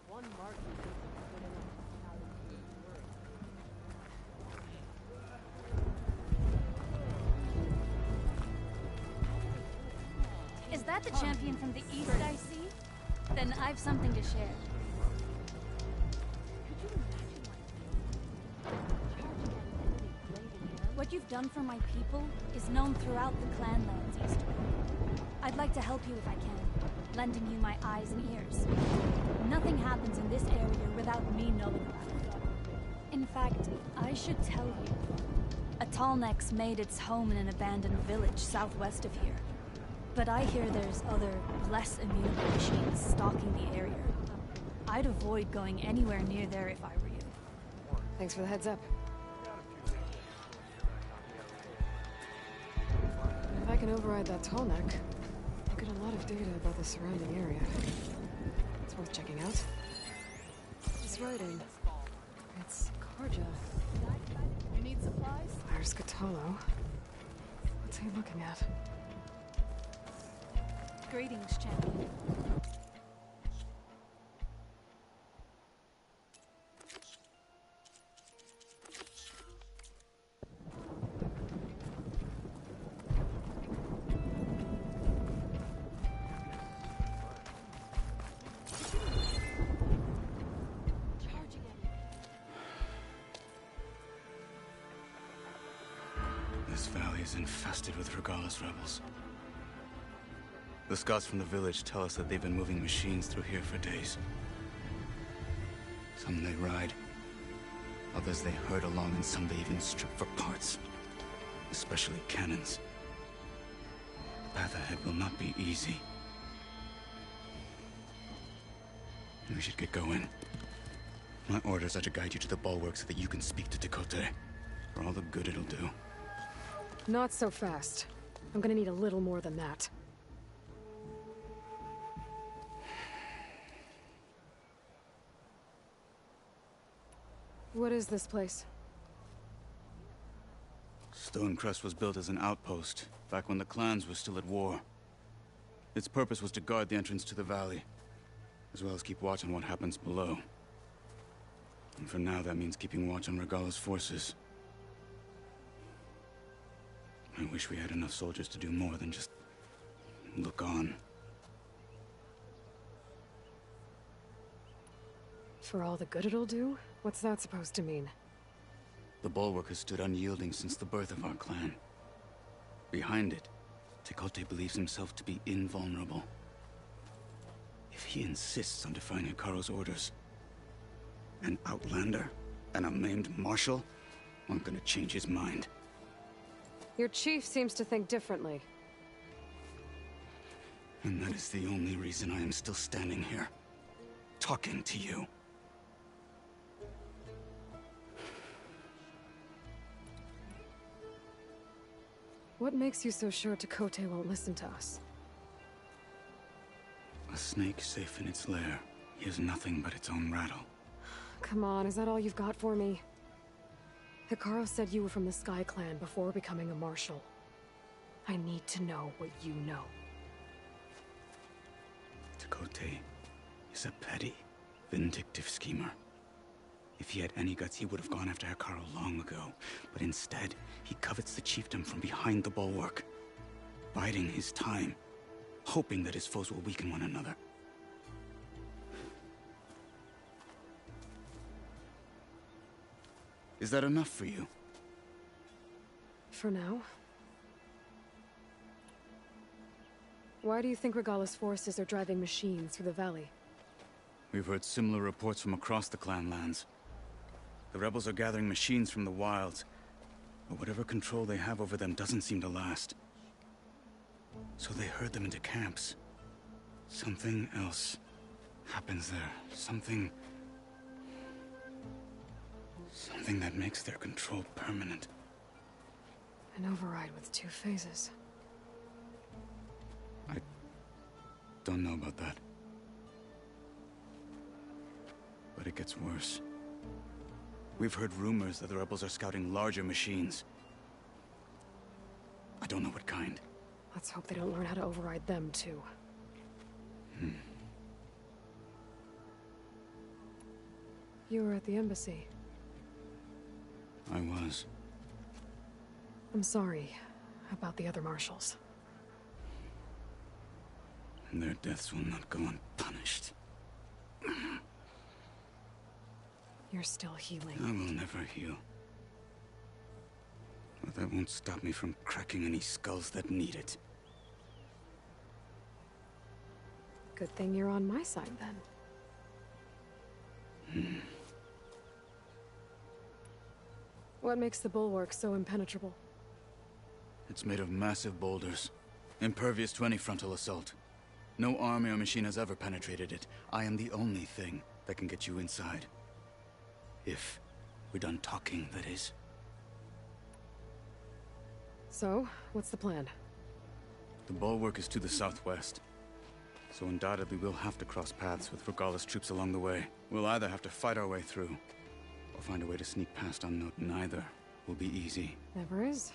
One mark is good enough to Is that the champion from the east I see? Then I've something to share. What you've done for my people is known throughout the clan lands eastward. I'd like to help you if I can, lending you my eyes and ears. Nothing happens in this area without me knowing about it. In fact, I should tell you. A Tallneck's made its home in an abandoned village southwest of here. But I hear there's other, less immune machines stalking the area. I'd avoid going anywhere near there if I were you. Thanks for the heads up. If I can override that Tallneck, I'll get a lot of data about the surrounding area. It's worth checking out. This writing. It's Karja. You need supplies? There's Cthulhu. What's he looking at? Greetings, champion. This valley is infested with Regala's rebels. The scouts from the village tell us that they've been moving machines through here for days. Some they ride, others they herd along, and some they even strip for parts. Especially cannons. The path ahead will not be easy. We should get going. My orders are to guide you to the bulwark so that you can speak to Tekotteh. For all the good it'll do. Not so fast. I'm gonna need a little more than that. What is this place? Stonecrest was built as an outpost, back when the clans were still at war. Its purpose was to guard the entrance to the valley, as well as keep watch on what happens below. And for now, that means keeping watch on Regala's forces. I wish we had enough soldiers to do more than just look on. For all the good it'll do? What's that supposed to mean? The Bulwark has stood unyielding since the birth of our clan. Behind it, Tekote believes himself to be invulnerable. If he insists on defying Hekarro's orders, an outlander and a maimed marshal aren't gonna change his mind. Your chief seems to think differently. And that is the only reason I am still standing here, talking to you. What makes you so sure Tekote won't listen to us? A snake safe in its lair hears nothing but its own rattle. Come on, is that all you've got for me? Hekarro said you were from the Sky Clan before becoming a marshal. I need to know what you know. Tekote is a petty, vindictive schemer. If he had any guts, he would have gone after Hekarro long ago. But instead, he covets the chiefdom from behind the Bulwark, biding his time, hoping that his foes will weaken one another. Is that enough for you? For now. Why do you think Regalla's forces are driving machines through the valley? We've heard similar reports from across the clan lands. The rebels are gathering machines from the wilds, but whatever control they have over them doesn't seem to last. So they herd them into camps. Something else happens there. Something that makes their control permanent. An override with 2 phases. I don't know about that. But it gets worse. We've heard rumors that the rebels are scouting larger machines. I don't know what kind. Let's hope they don't learn how to override them, too. You were at the embassy. I was. I'm sorry about the other marshals. Their deaths will not go unpunished. You're still healing. I will never heal. But that won't stop me from cracking any skulls that need it. Good thing you're on my side, then. What makes the Bulwark so impenetrable? It's made of massive boulders, impervious to any frontal assault. No army or machine has ever penetrated it. I am the only thing that can get you inside. If we're done talking, that is. So, what's the plan? The Bulwark is to the southwest. So undoubtedly we'll have to cross paths with Regalla's troops along the way. We'll either have to fight our way through, or find a way to sneak past unknown. Neither will be easy. Never is.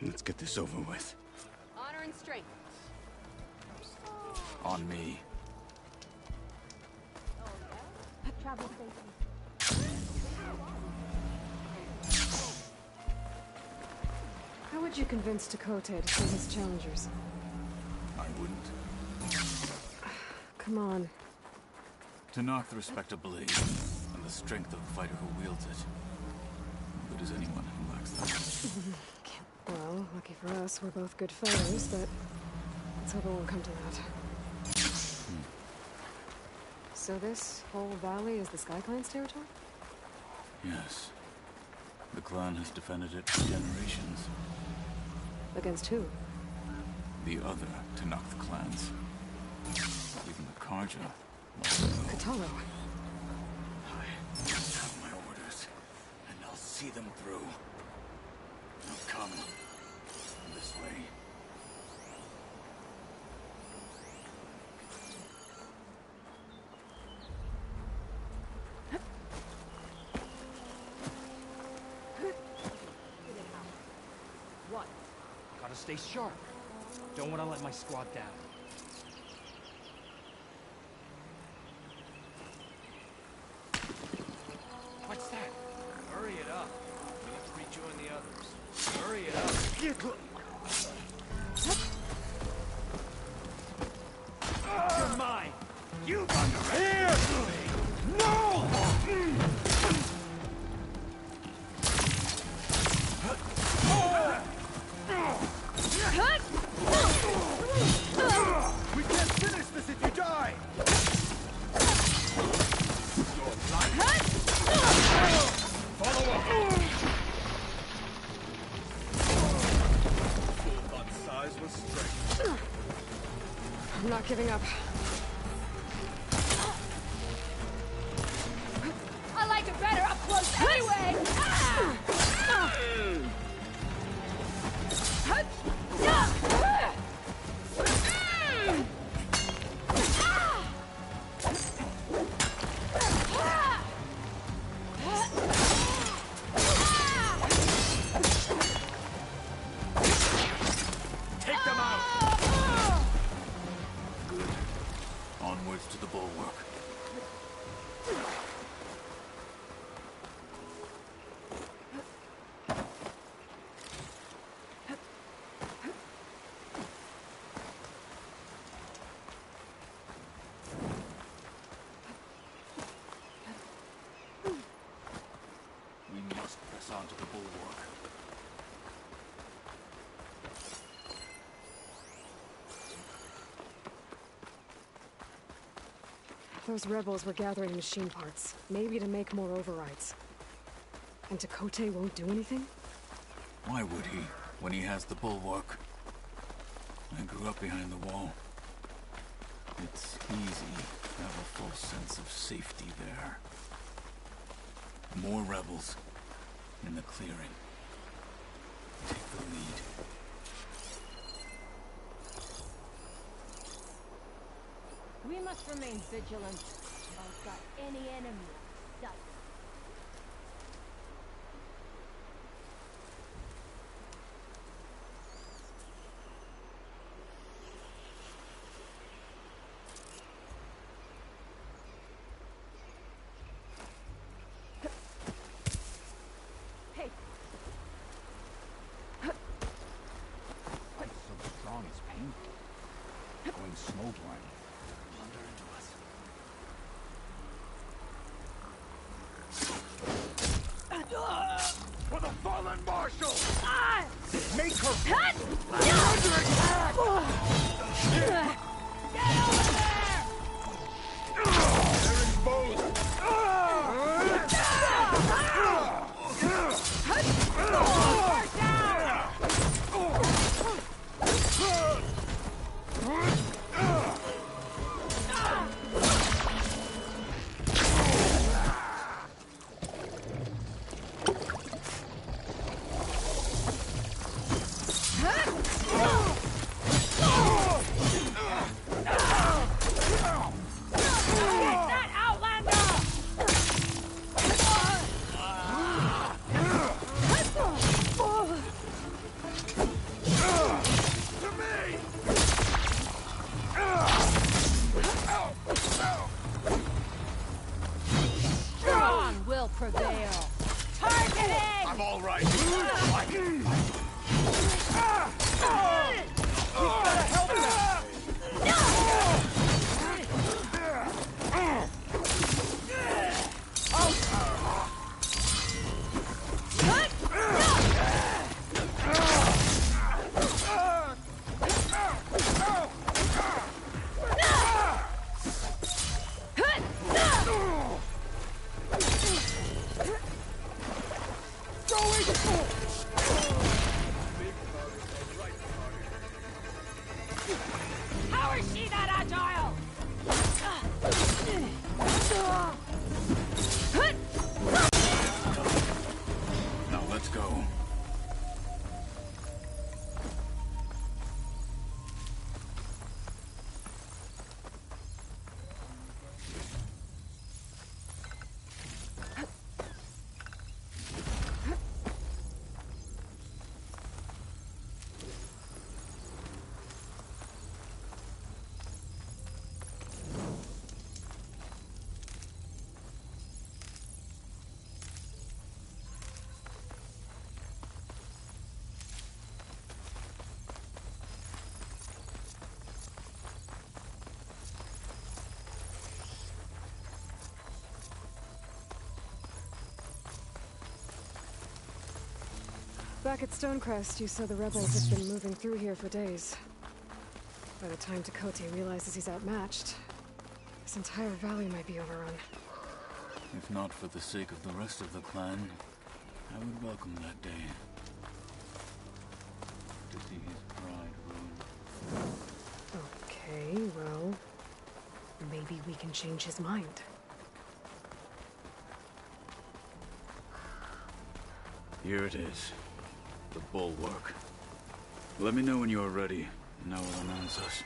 Let's get this over with. Honor and strength. On me. Travel safely. How would you convince Tekote to send his challengers? I wouldn't. Come on. To knock the respect of blade, and the strength of the fighter who wields it. Good as anyone who lacks that. Well, lucky for us, we're both good fighters, but let's hope it won't come to that. So this whole valley is the Sky Clan's territory? Yes. The clan has defended it for generations. Against who? The other to knock the clans. Even the Carja. Kotallo. I have my orders, and I'll see them through. Now come. This way. What? Gotta stay sharp. Don't want to let my squad down. What's that? Hurry it up. We have to rejoin the You're mine! You've underestimated me! No! We can't finish this if you die! Follow up! Full on size with strength. I'm not giving up. I like it better up close anyway! Take them out! Onwards to the bulwark. We must press on to the bulwark. Those rebels were gathering machine parts, maybe to make more overrides. And Tekote won't do anything? Why would he, when he has the bulwark? I grew up behind the wall. It's easy to have a full sense of safety there. More rebels in the clearing. Take the lead. We must remain vigilant about any enemy in sight. Hey! It's so strong it's painful. Going smoldering. Plunder into us. For the fallen marshal! Make her under attack! Get over there! They're exposed! That Outlander! To me! Strong will prevail. Targeting! I'm all right. How is she that agile? Now let's go. Back at Stonecrest, you saw the rebels have been moving through here for days. By the time Tekotteh realizes he's outmatched, this entire valley might be overrun. If not for the sake of the rest of the clan, I would welcome that day. To see his pride ruined. Okay, well, maybe we can change his mind. Here it is. The bulwark. Let me know when you are ready, and I will announce us.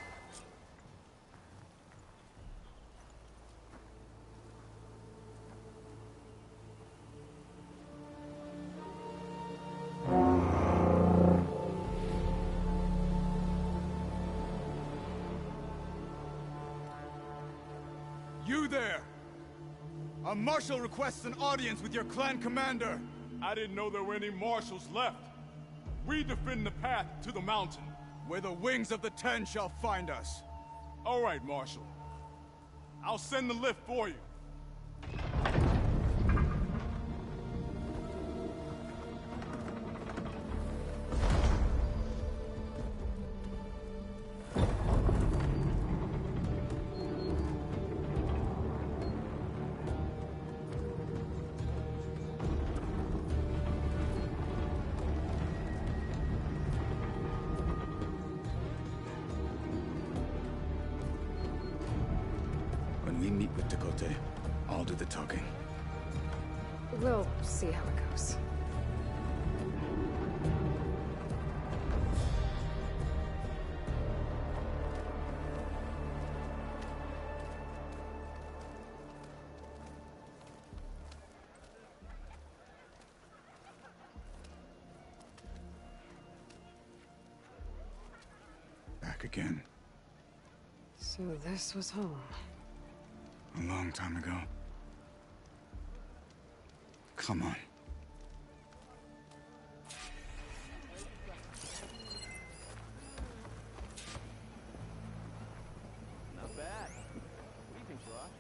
You there! A marshal requests an audience with your clan commander. I didn't know there were any marshals left. We defend the path to the mountain. Where the wings of the Ten shall find us. All right, Marshal. I'll send the lift for you. When we meet with Tekotteh, I'll do the talking. We'll see how it goes. Back again. So this was home. A long time ago. Come on. Not bad. What do you think, Rod?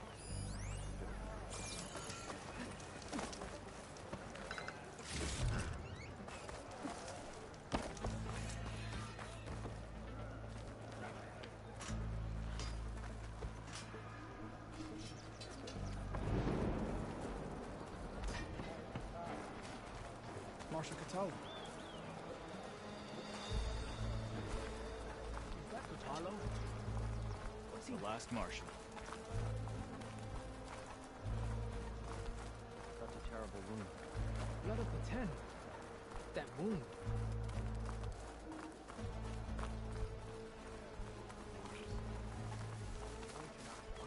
Marshal Kotallo. Is that Kotallo? What's he last marshal? Such a terrible wound. Blood of the Ten. That wound.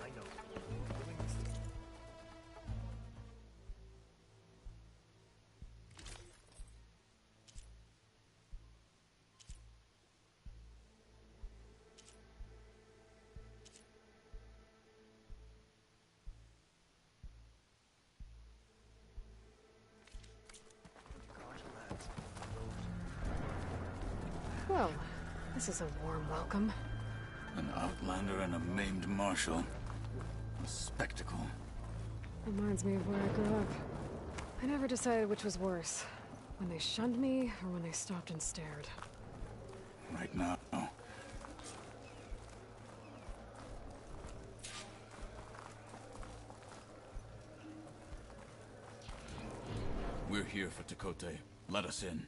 I know. Doing this. Well, this is a warm welcome. An outlander and a maimed marshal. A spectacle. Reminds me of where I grew up. I never decided which was worse. When they shunned me, or when they stopped and stared. Right now. We're here for Tekotteh. Let us in.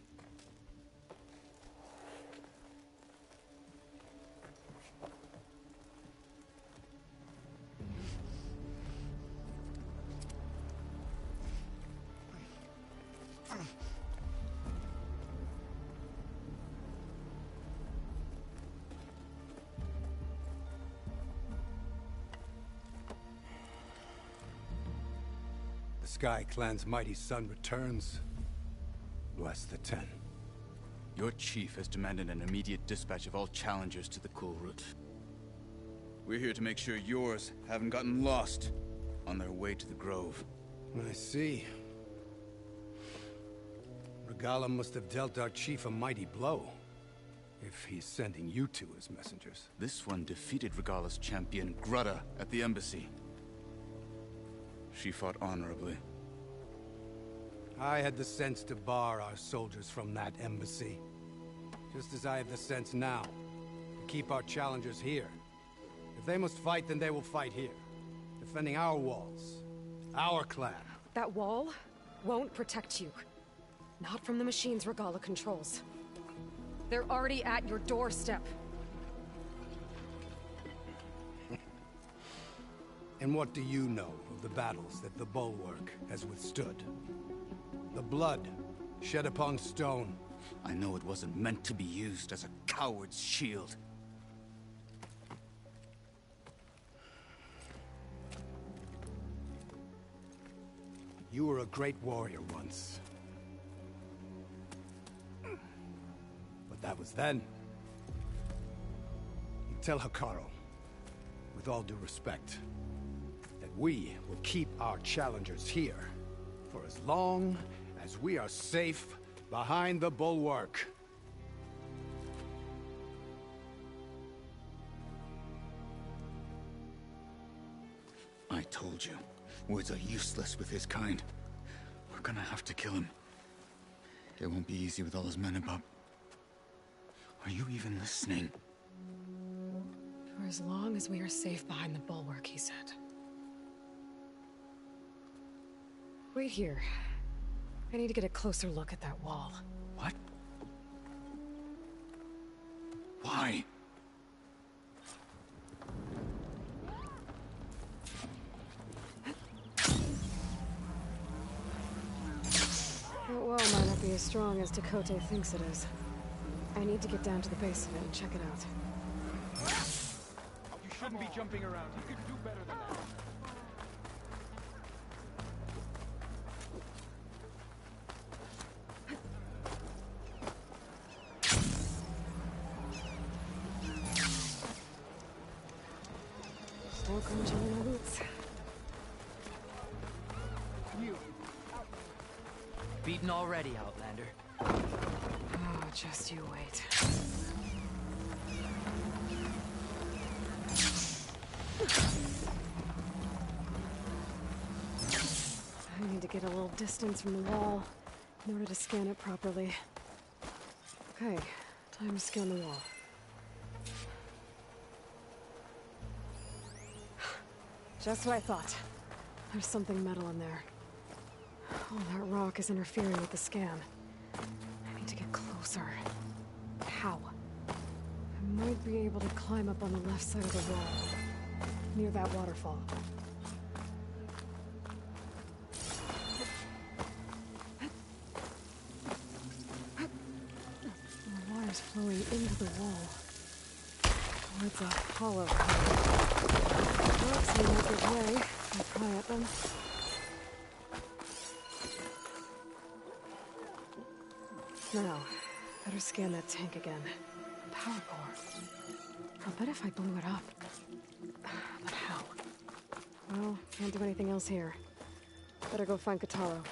The Sky Clan's mighty son returns. Bless the Ten. Your chief has demanded an immediate dispatch of all challengers to the Kulrut. We're here to make sure yours haven't gotten lost on their way to the Grove. I see. Regalla must have dealt our chief a mighty blow, if he's sending you two as messengers. This one defeated Regalla's champion, Grudda, at the embassy. She fought honorably. I had the sense to bar our soldiers from that embassy. Just as I have the sense now to keep our challengers here. If they must fight, then they will fight here. Defending our walls. Our clan. That wall won't protect you. Not from the machines Regalla controls. They're already at your doorstep. And what do you know of the battles that the Bulwark has withstood? The blood shed upon stone. I know it wasn't meant to be used as a coward's shield. You were a great warrior once. But that was then. You tell Hekarro, with all due respect, that we will keep our challengers here for as long as we are safe behind the Bulwark. I told you, words are useless with his kind. We're gonna have to kill him. It won't be easy with all his men about. Are you even listening? For as long as we are safe behind the Bulwark, he said. Wait here. I need to get a closer look at that wall. What? Why? That wall might not be as strong as Tekotteh thinks it is. I need to get down to the base of it and check it out. You shouldn't be jumping around. You could do better than that. Still crunching in my boots. You. Beaten already, Outlander. Oh, just you wait. I need to get a little distance from the wall in order to scan it properly. Okay, time to scan the wall. Just what I thought. There's something metal in there. Oh, that rock is interfering with the scan. I need to get closer. How? I might be able to climb up on the left side of the wall, near that waterfall. The water's flowing into the wall, towards a hollow cave. Rocks may not give way if I pry at them. Now, better scan that tank again. Power core. I'll bet if I blew it up. But how? Well, can't do anything else here. Better go find Kataro.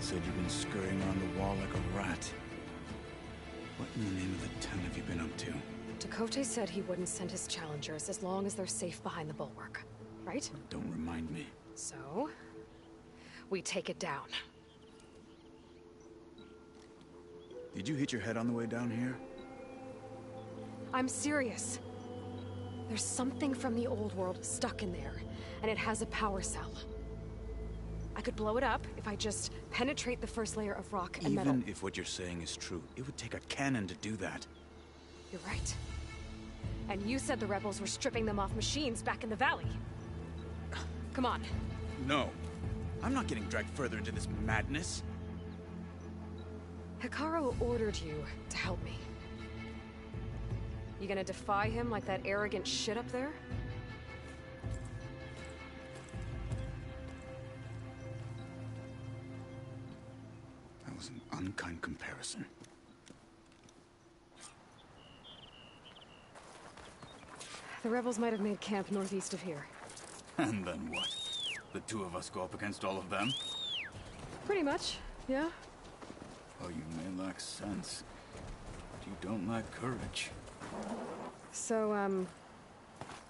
Said you've been scurrying around the wall like a rat. What in the name of the Ten have you been up to? Tekotteh said he wouldn't send his challengers as long as they're safe behind the Bulwark, right? Don't remind me. So, we take it down. Did you hit your head on the way down here? I'm serious. There's something from the old world stuck in there, and it has a power cell. I could blow it up if I just penetrate the first layer of rock and metal. Even if what you're saying is true, it would take a cannon to do that. You're right. And you said the rebels were stripping them off machines back in the valley. Come on. No. I'm not getting dragged further into this madness. Hekarro ordered you to help me. You gonna defy him like that arrogant shit up there? That was an unkind comparison. The rebels might have made camp northeast of here. And then what? The two of us go up against all of them? Pretty much, yeah. Oh, you may lack sense, but you don't lack courage. So,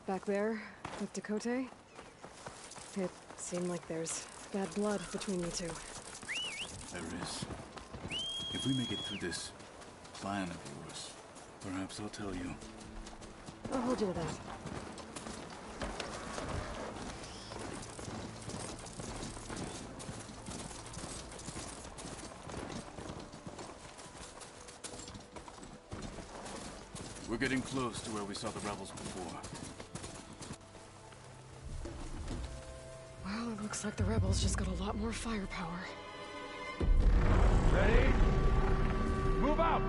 back there, with Dakota, it seemed like there's bad blood between you two. There is. If we make it through this plan of yours, perhaps I'll tell you. I'll hold you to that. We're getting close to where we saw the rebels before. Well, it looks like the rebels just got a lot more firepower. Ready? Move out!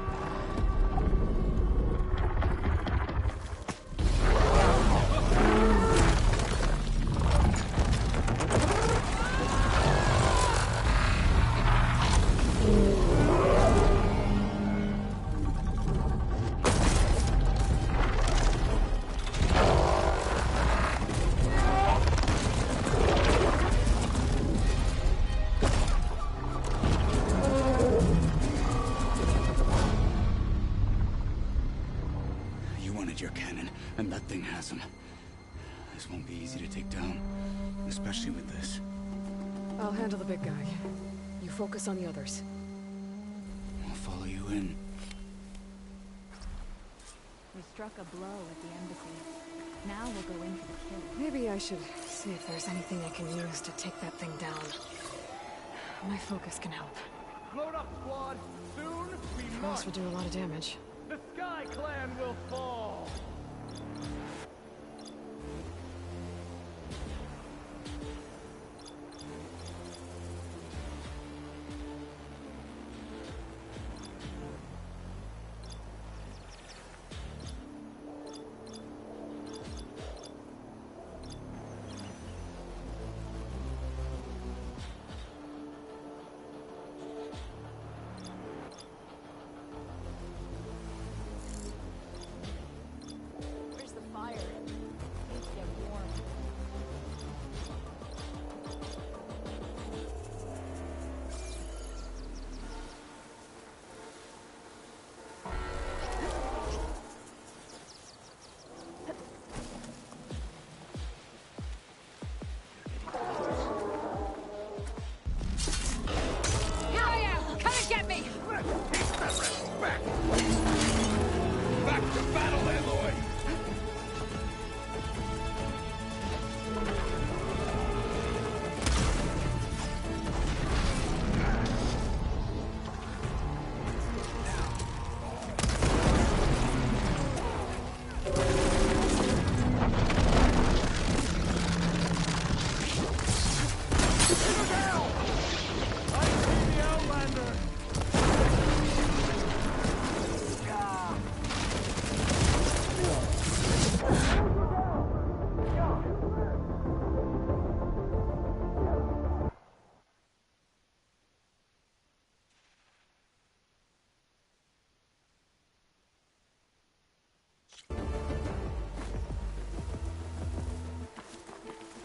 Your cannon, and that thing has him. This won't be easy to take down, especially with this. I'll handle the big guy. You focus on the others. I'll follow you in. We struck a blow at the embassy. Now we'll go in for the kill. Maybe I should see if there's anything I can use to take that thing down. My focus can help. Load up, squad! Soon we march! This will do a lot of damage. The Sky Clan will fall!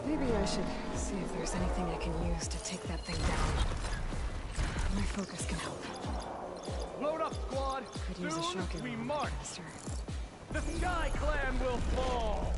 Maybe I should see if there's anything I can use to take that thing down. My focus can help. Load up, squad! Could use a Soon shocking we one march! faster. The Sky Clan will fall!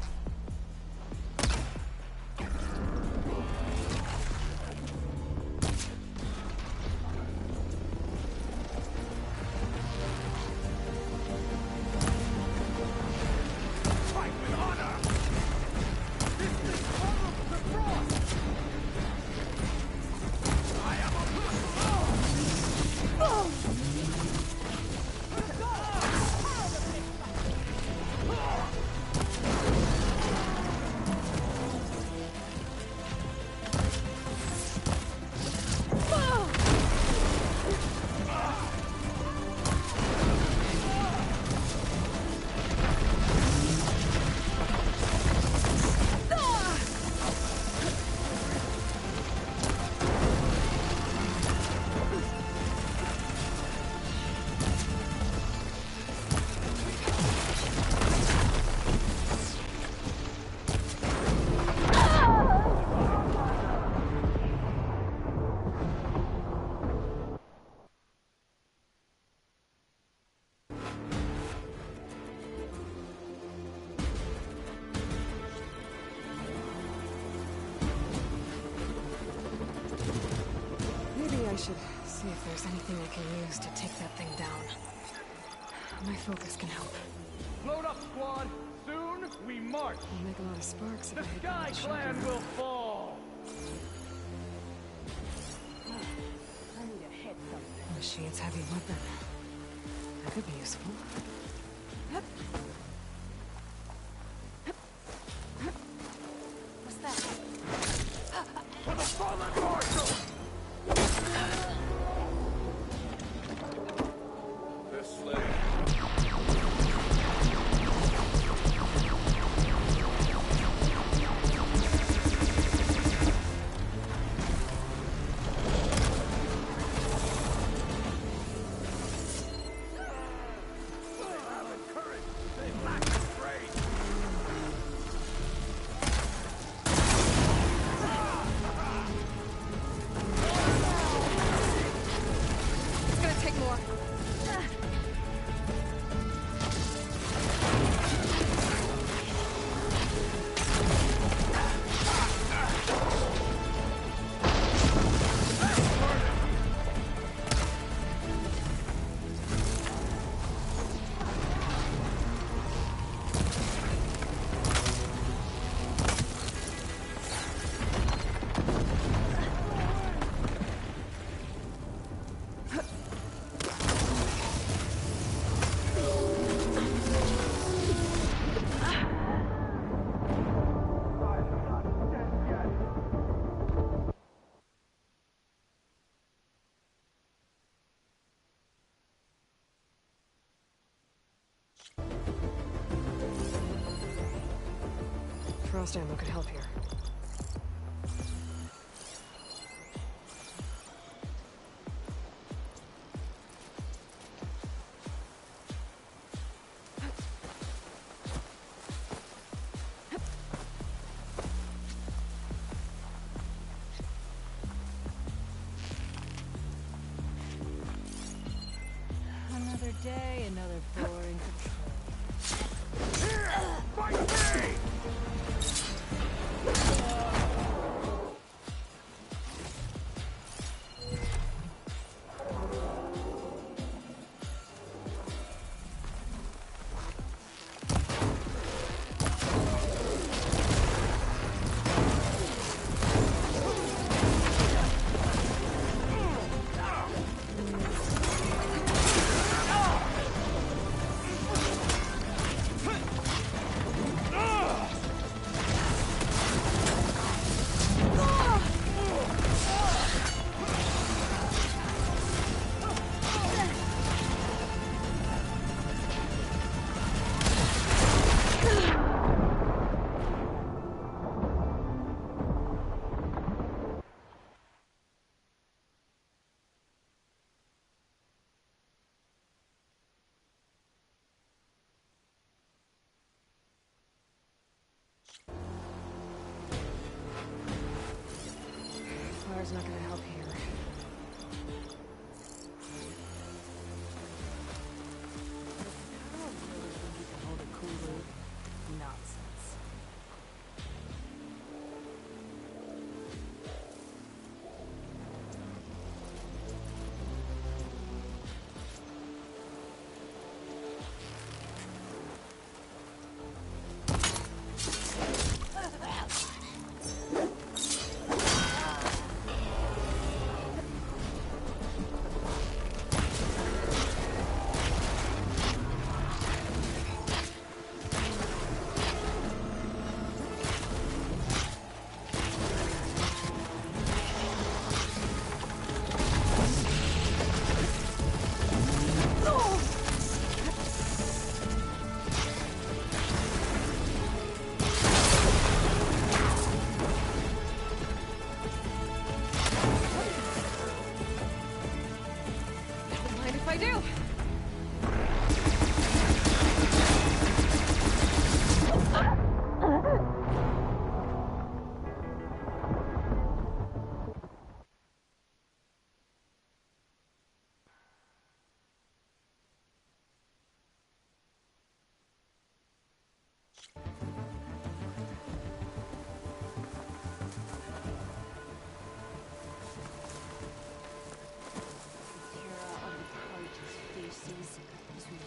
I should see if there's anything I can use to take that thing down. My focus can help. Load up, squad! Soon we march! I'll make a lot of sparks if The I hit Sky that Clan shotgun. will fall! I need a head something. Machine's heavy weapon. That could be useful. What's that? For the fallen marshal! This sled. It's gonna take more. Frost ammo could help here. Another day, another boring Fight me! Fire's not gonna help here. Hold a cool nonsense. Mind if I do?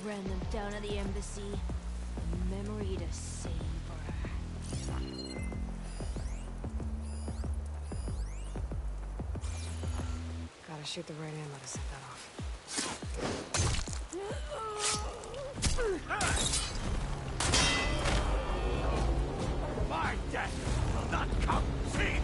ran them down at the embassy. A memory to savor. Gotta shoot the right ammo to set that off. My death will not come cheap!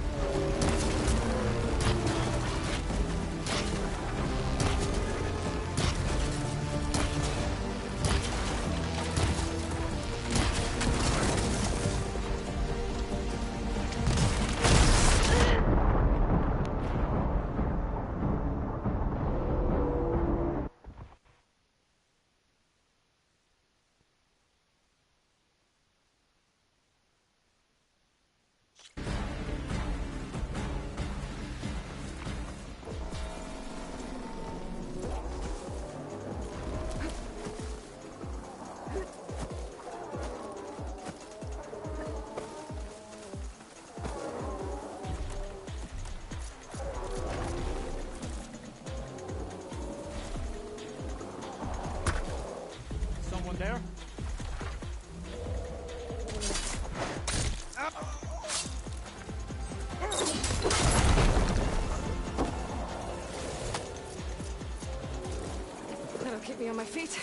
There? That'll keep me on my feet.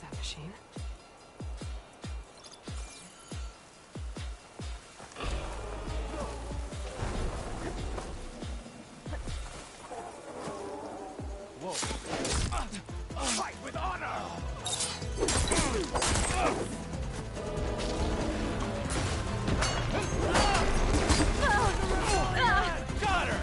That machine. Whoa. Fight with honor! Got her!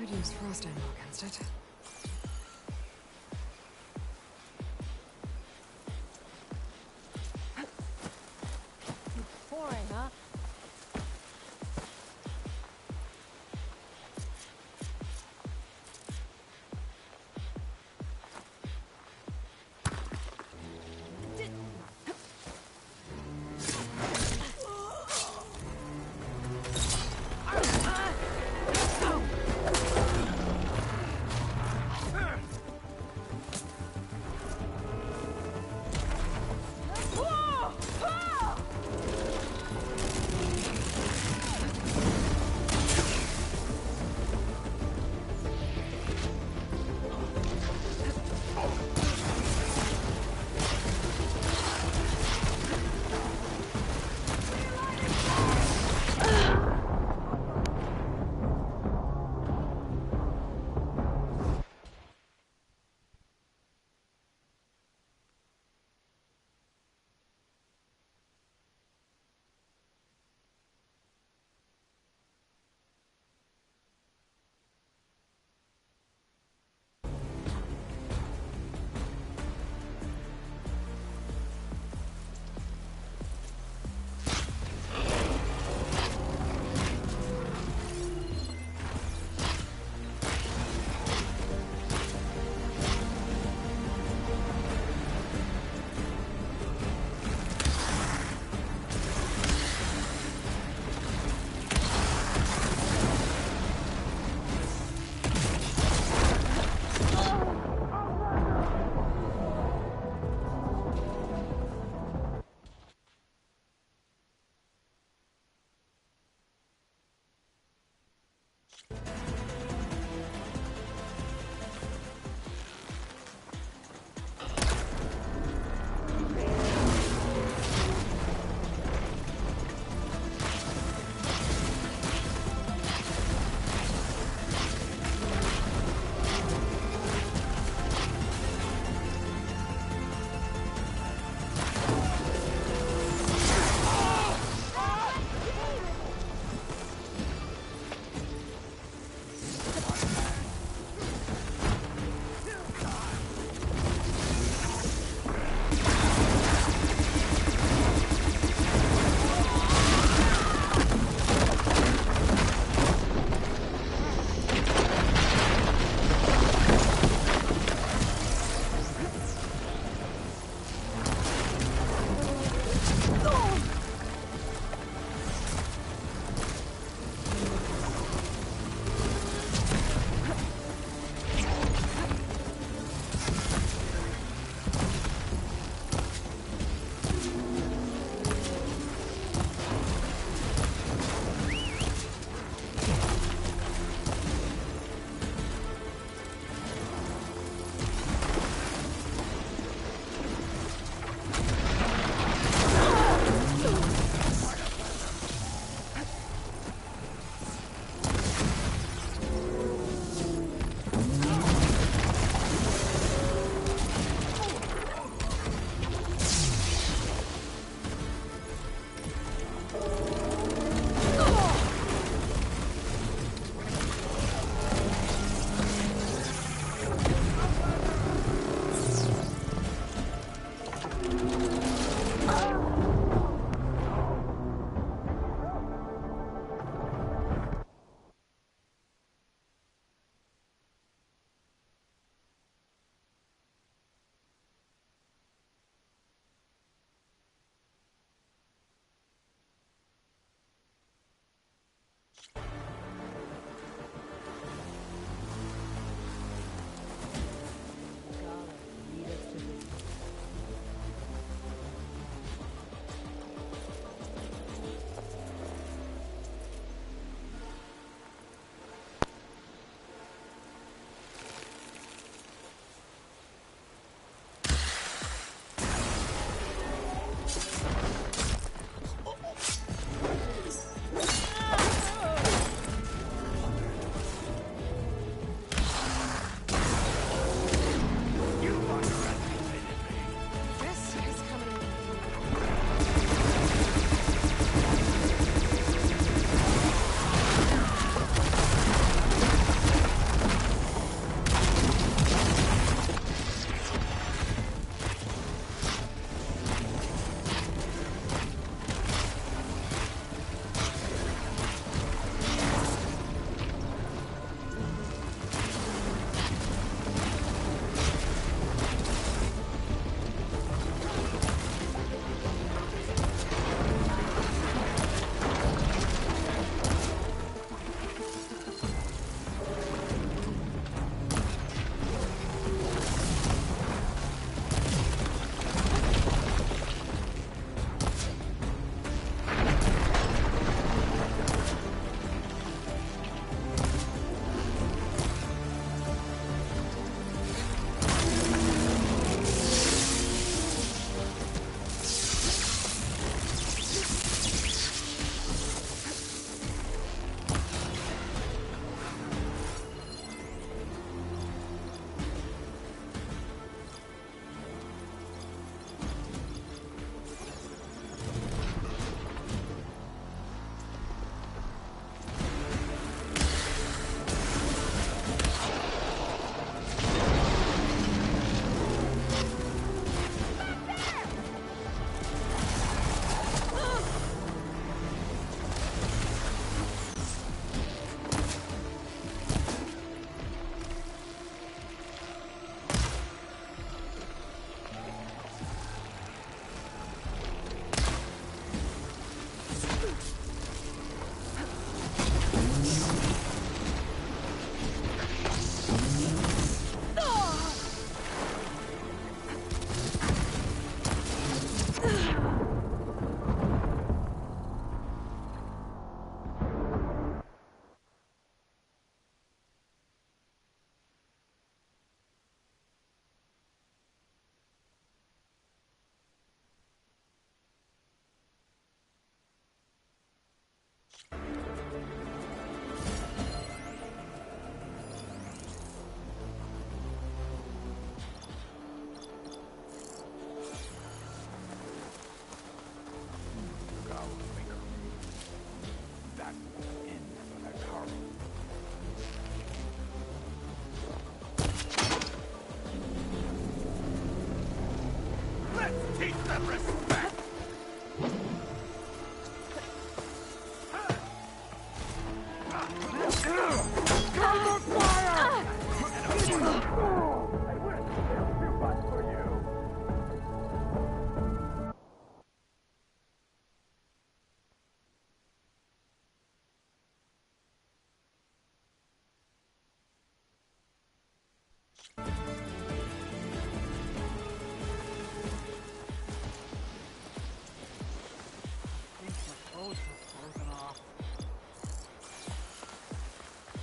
Could use frost ammo against it. Boring, huh?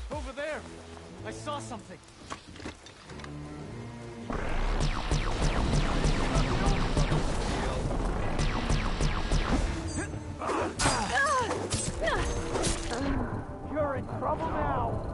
Over there! I saw something! You're in trouble now!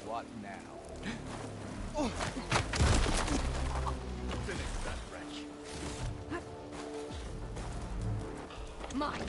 What now? Finish that wretch. Mine.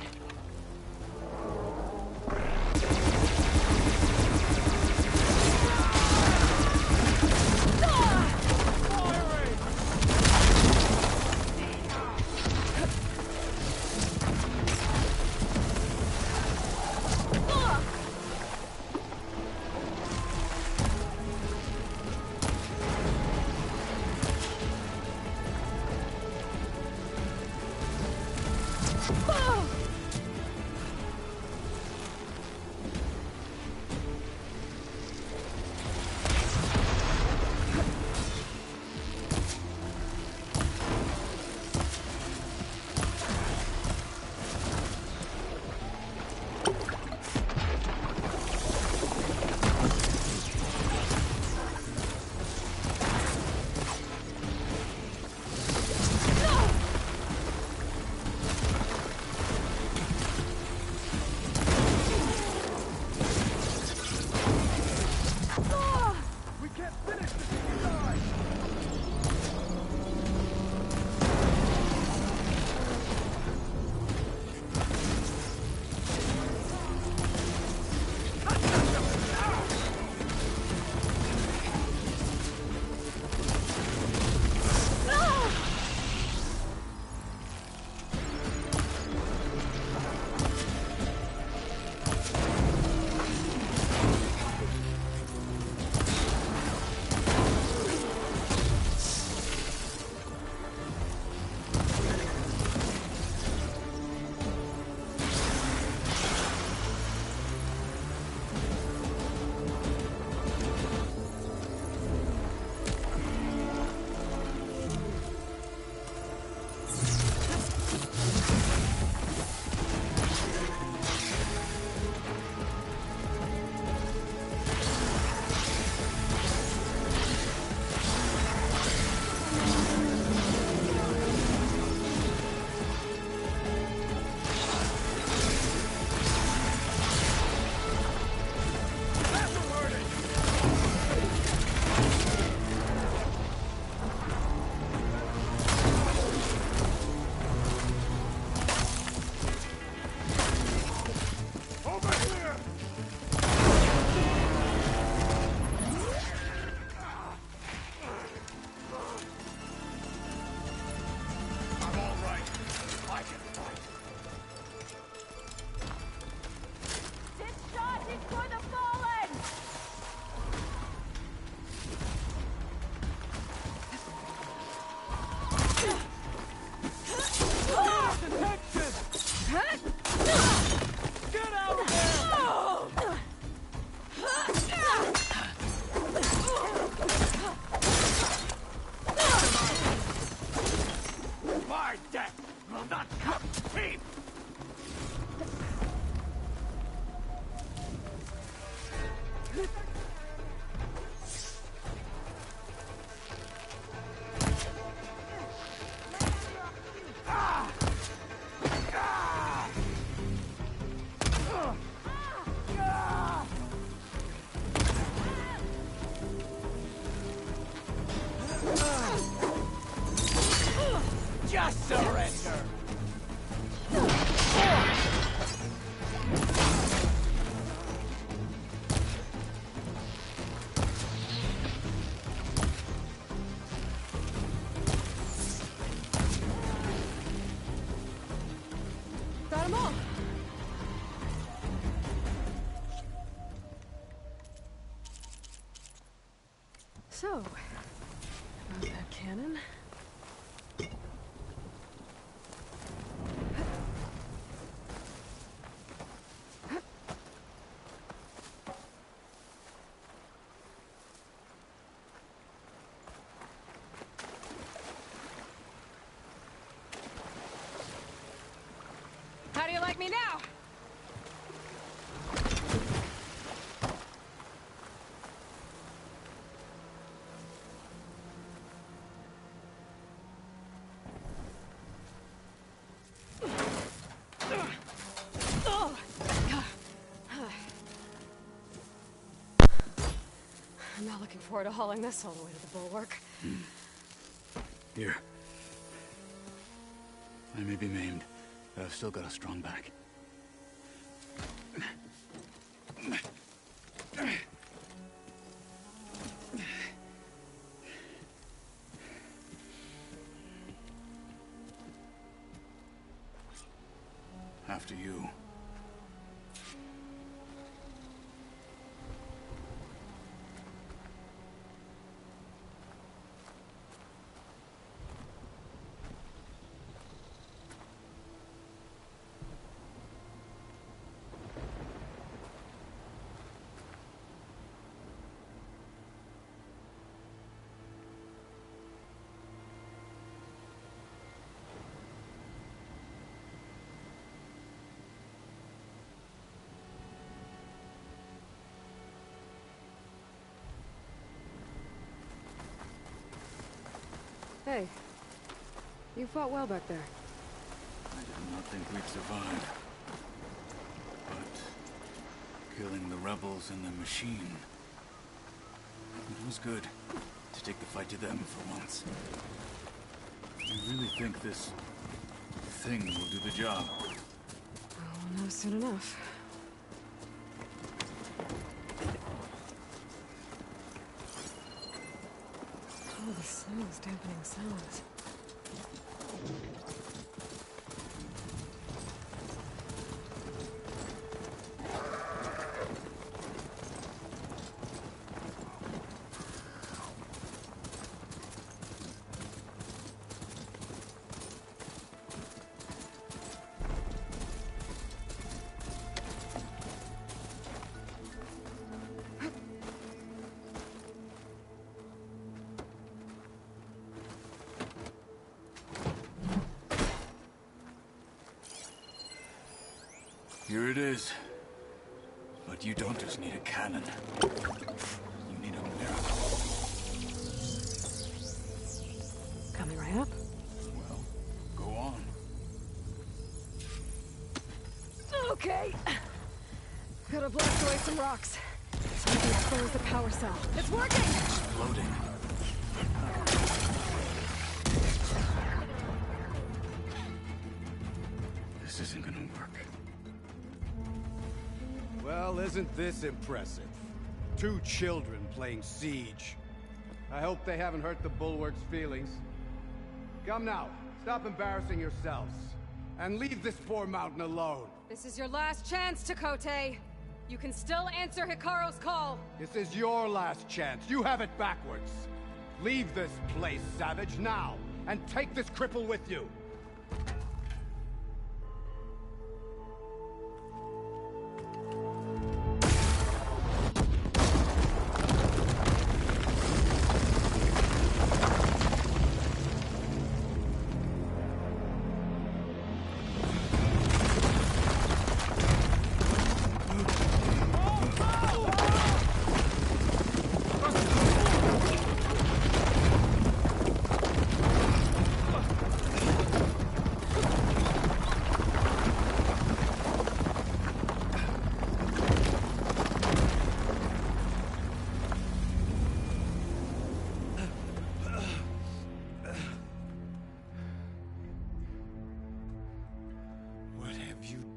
Maman! So, about that cannon. How do you like me now? I'm not looking forward to hauling this all the way to the bulwark. Here. I may be maimed, but I've still got a strong back. After you. Hey, you fought well back there. I did not think we'd survive. But killing the rebels and the machine, it was good to take the fight to them for once. You really think this thing will do the job? We'll know soon enough. Oh, the snow is dampening sounds. Here it is. But you don't just need a cannon. You need a miracle. Coming right up? Well, go on. Okay. Gotta blast away some rocks, so we can expose the power cell. It's working! Exploding. This isn't gonna work. Well, isn't this impressive? 2 children playing siege. I hope they haven't hurt the Bulwark's feelings. Come now, stop embarrassing yourselves. And leave this poor mountain alone. This is your last chance, Tekotteh. You can still answer Hikaru's call. This is your last chance. You have it backwards. Leave this place, Savage, now. And take this cripple with you.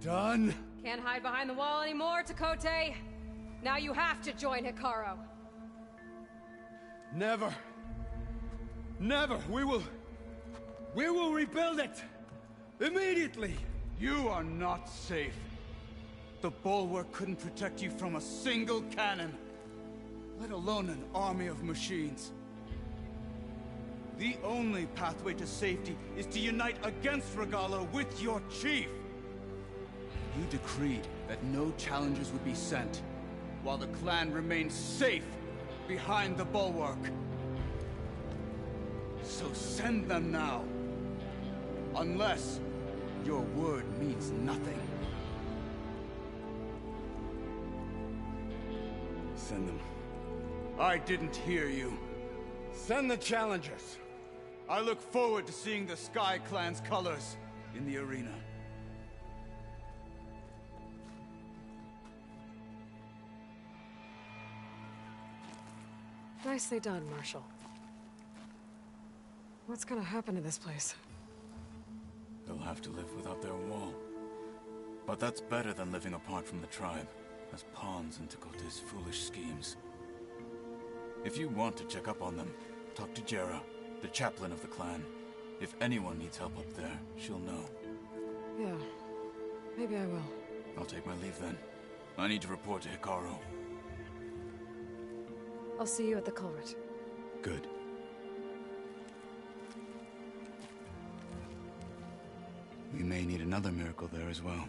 Done? Can't hide behind the wall anymore, Tekotteh. Now you have to join Hikaru. Never. Never. We will rebuild it. Immediately. You are not safe. The bulwark couldn't protect you from a single cannon, let alone an army of machines. The only pathway to safety is to unite against Regalla with your chief. You decreed that no challengers would be sent, while the clan remained safe behind the bulwark. So send them now. Unless your word means nothing. Send them. I didn't hear you. Send the challengers. I look forward to seeing the Sky Clan's colors in the arena. Nicely done, Marshal. What's gonna happen to this place? They'll have to live without their wall. But that's better than living apart from the tribe, as pawns in Tekotta's foolish schemes. If you want to check up on them, talk to Jera, the chaplain of the clan. If anyone needs help up there, she'll know. Yeah, maybe I will. I'll take my leave then. I need to report to Hekarro. I'll see you at the culvert. Good. We may need another miracle there as well.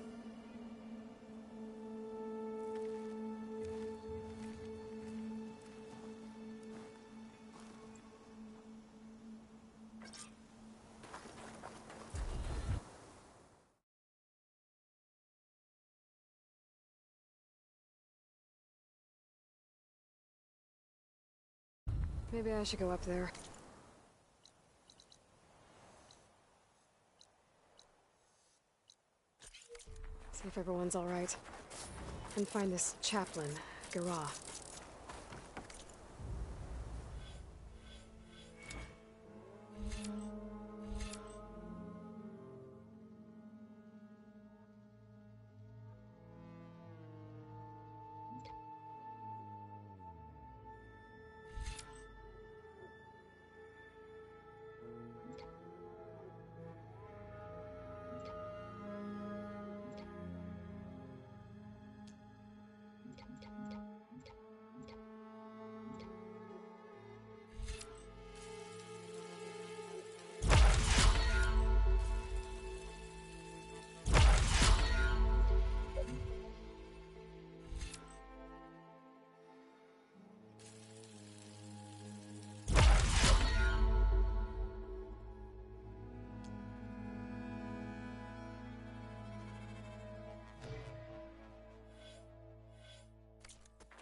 Maybe I should go up there. See if everyone's all right. And find this chaplain, Garah.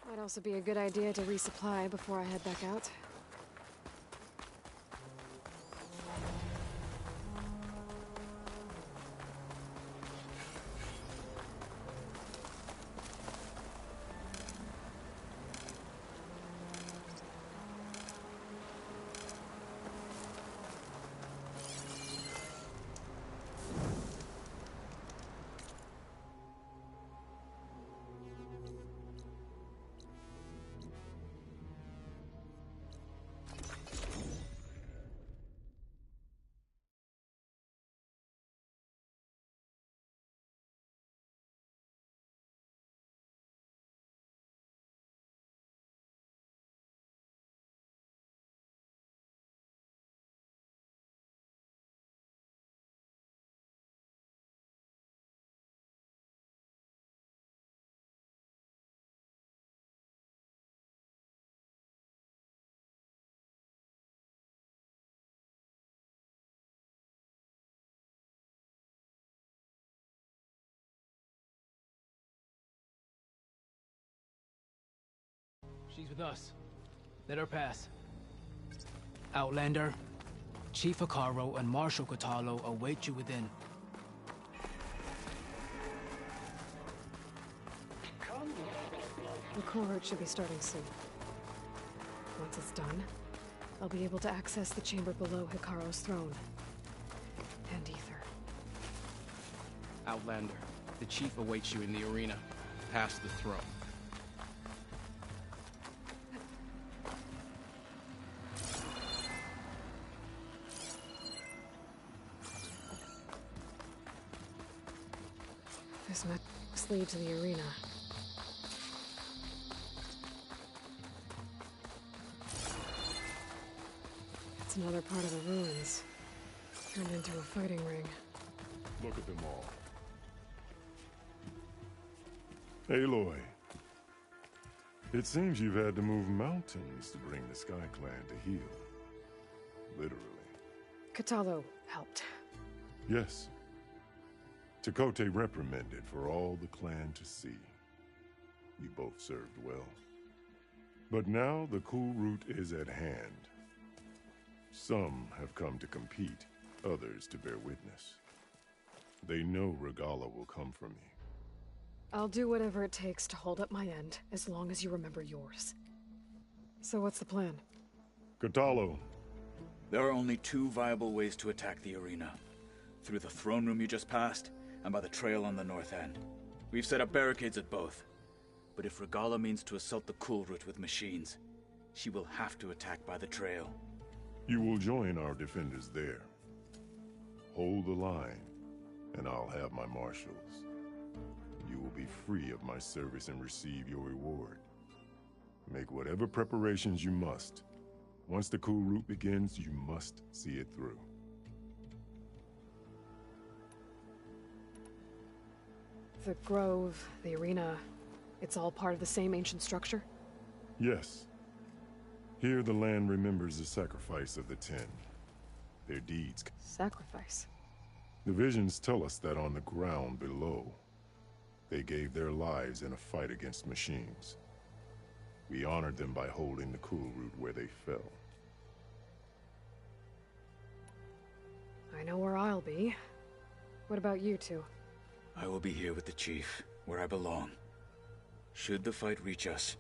Might also be a good idea to resupply before I head back out. She's with us. Let her pass. Outlander, Chief Hekarro and Marshal Kotallo await you within. The culvert should be starting soon. Once it's done, I'll be able to access the chamber below Hekarro's throne. And Ether. Outlander, the chief awaits you in the arena, past the throne. This must lead to the arena. It's another part of the ruins. Turned into a fighting ring. Look at them all. Aloy. It seems you've had to move mountains to bring the Sky Clan to heel. Literally. Kotallo helped. Yes. Tekotteh reprimanded for all the clan to see. You both served well. But now the cool route is at hand. Some have come to compete, others to bear witness. They know Regalla will come for me. I'll do whatever it takes to hold up my end, as long as you remember yours. So what's the plan? Kotallo. There are only two viable ways to attack the arena. Through the throne room you just passed, and by the trail on the north end. We've set up barricades at both. But if Regalla means to assault the cool route with machines, she will have to attack by the trail. You will join our defenders there. Hold the line, and I'll have my marshals. You will be free of my service and receive your reward. Make whatever preparations you must. Once the cool route begins, you must see it through. The grove, the arena, it's all part of the same ancient structure? Yes. Here the land remembers the sacrifice of the Ten. Their deeds. Sacrifice? The visions tell us that on the ground below, they gave their lives in a fight against machines. We honored them by holding the cool route where they fell. I know where I'll be. What about you two? I will be here with the chief, where I belong. Should the fight reach us,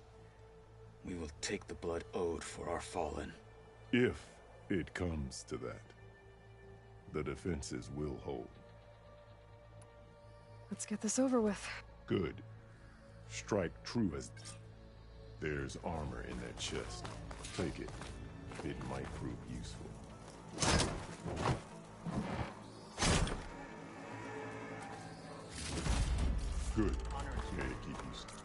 we will take the blood owed for our fallen. If it comes to that, the defenses will hold. Let's get this over with. Good. Strike true as... There's armor in that chest. Take it. It might prove useful. Good. May it keep you still.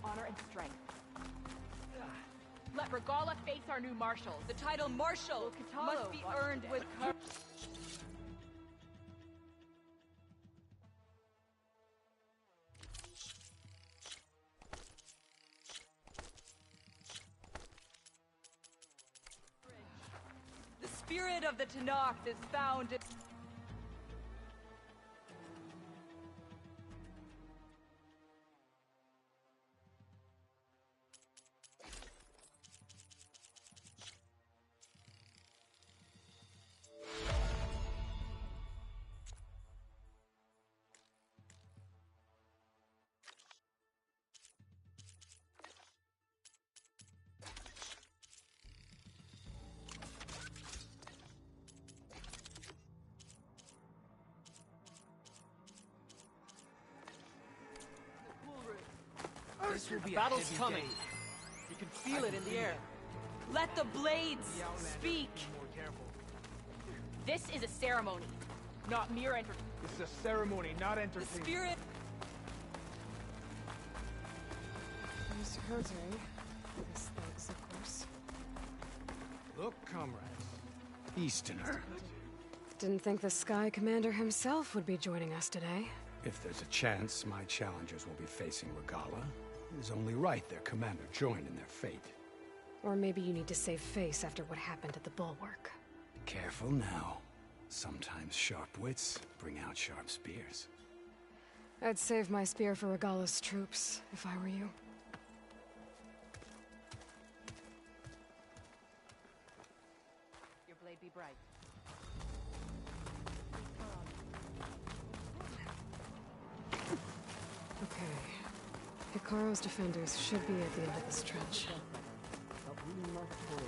Honor and strength. Let Regalla face our new marshals. The title Marshal must be earned with courage. The spirit of the Tenakth is found in... This will be Battle's a coming. Day. You can feel it in the air. Let the blades speak. This is a ceremony, not mere entertainment. This is a ceremony, not entertainment. The spirit. Mr. Herze. His thanks, of course. Look, comrades. Easterner. Didn't think the Sky Commander himself would be joining us today. If there's a chance my challengers will be facing Regalla, it is only right their commander join in their fate. Or maybe you need to save face after what happened at the Bulwark. Careful now. Sometimes sharp wits bring out sharp spears. I'd save my spear for Regalla's troops, if I were you. Your blade be bright. Okay. Hekarro's defenders should be at the end of this trench. But we must hold.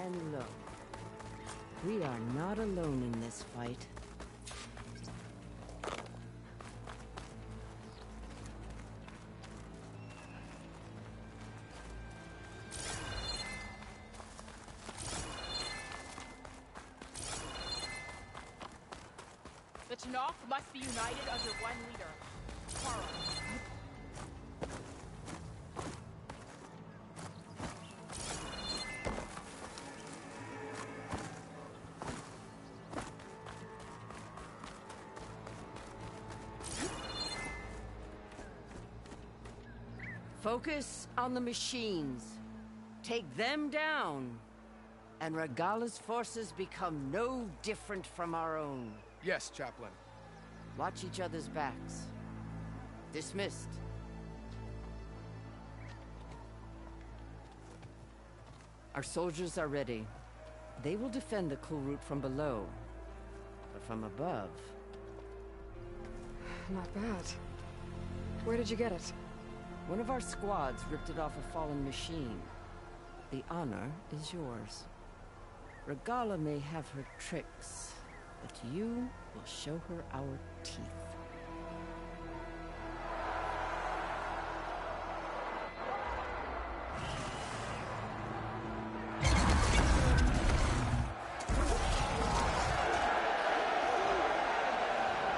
And lo, we are not alone in this fight. The Tenakth must be united under one leader, Hekarro. Focus on the machines. Take them down. And Regalla's forces become no different from our own. Yes, Chaplain. Watch each other's backs. Dismissed. Our soldiers are ready. They will defend the Kulrut from below. But from above... Not bad. Where did you get it? One of our squads ripped it off a fallen machine. The honor is yours. Regalla may have her tricks, but you will show her our teeth.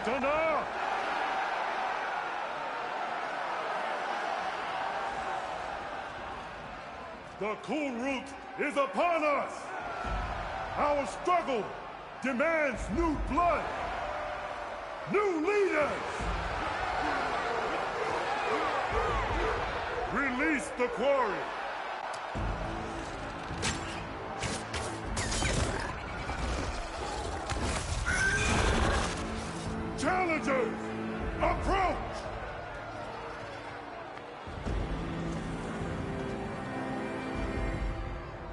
Dana! The Kulrut is upon us! Our struggle demands new blood! New leaders! Release the quarry! Challengers, approach!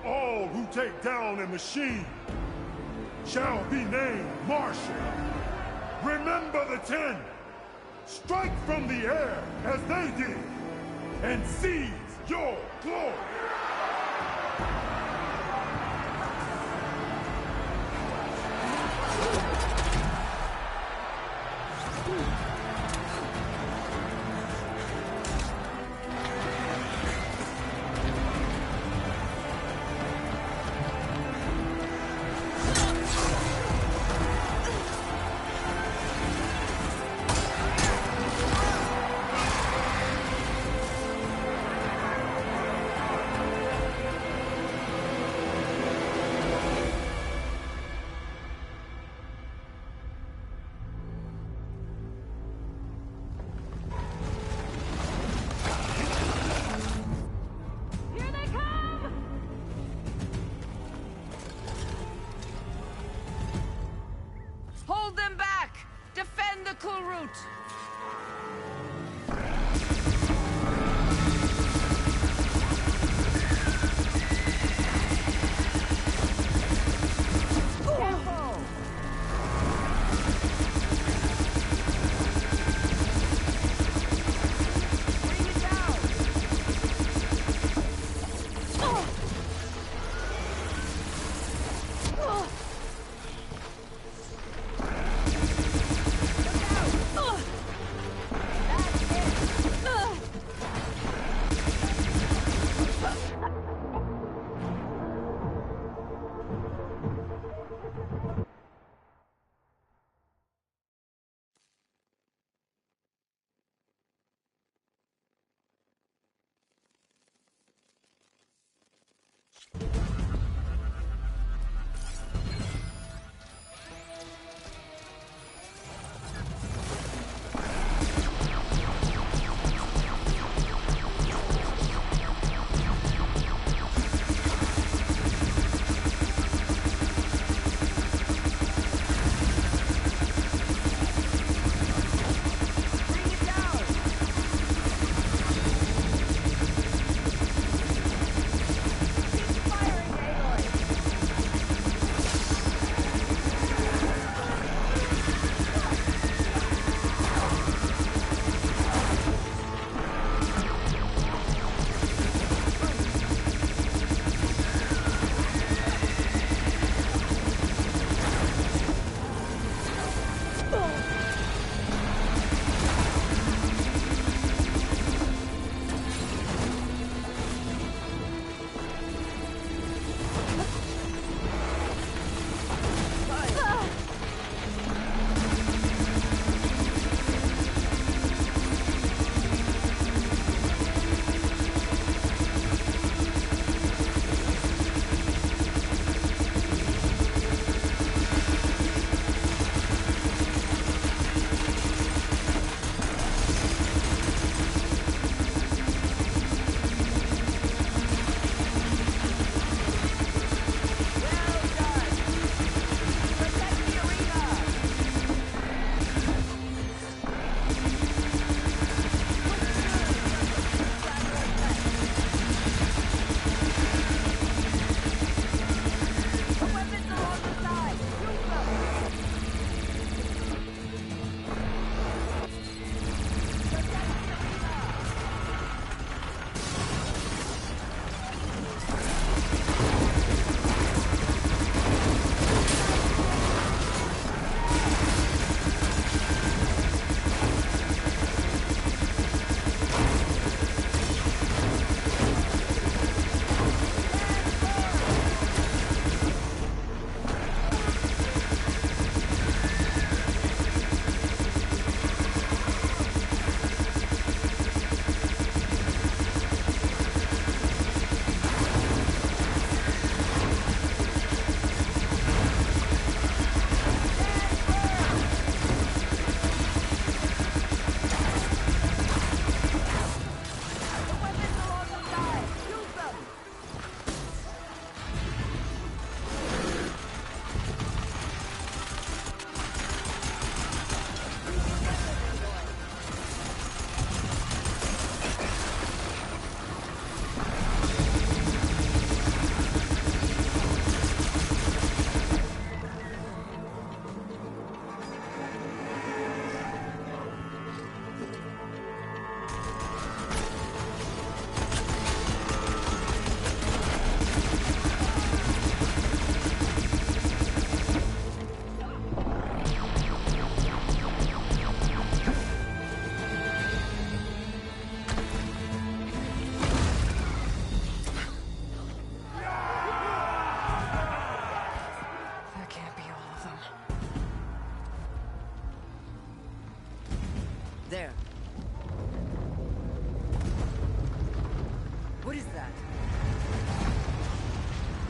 All who take down a machine shall be named Marshal. Remember the 10. Strike from the air as they did, and seize your glory.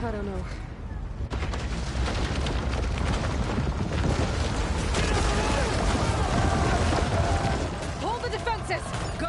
I don't know. Hold the defenses! Go!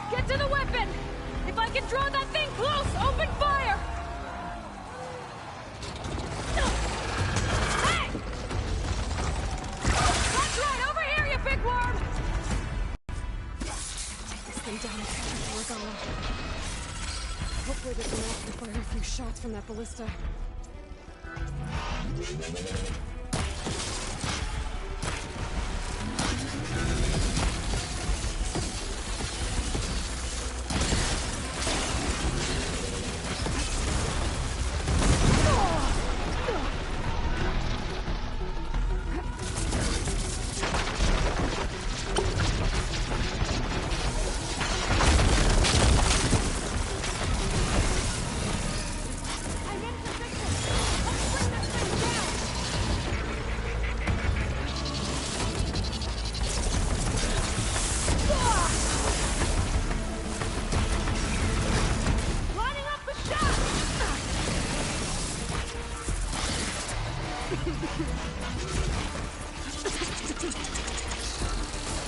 Get to the weapon! If I can draw that thing close, open fire! Hey! That's right, over here, you big worm! Take this thing down and catch it, Regala. Hopefully this enough to fire a few shots from that ballista.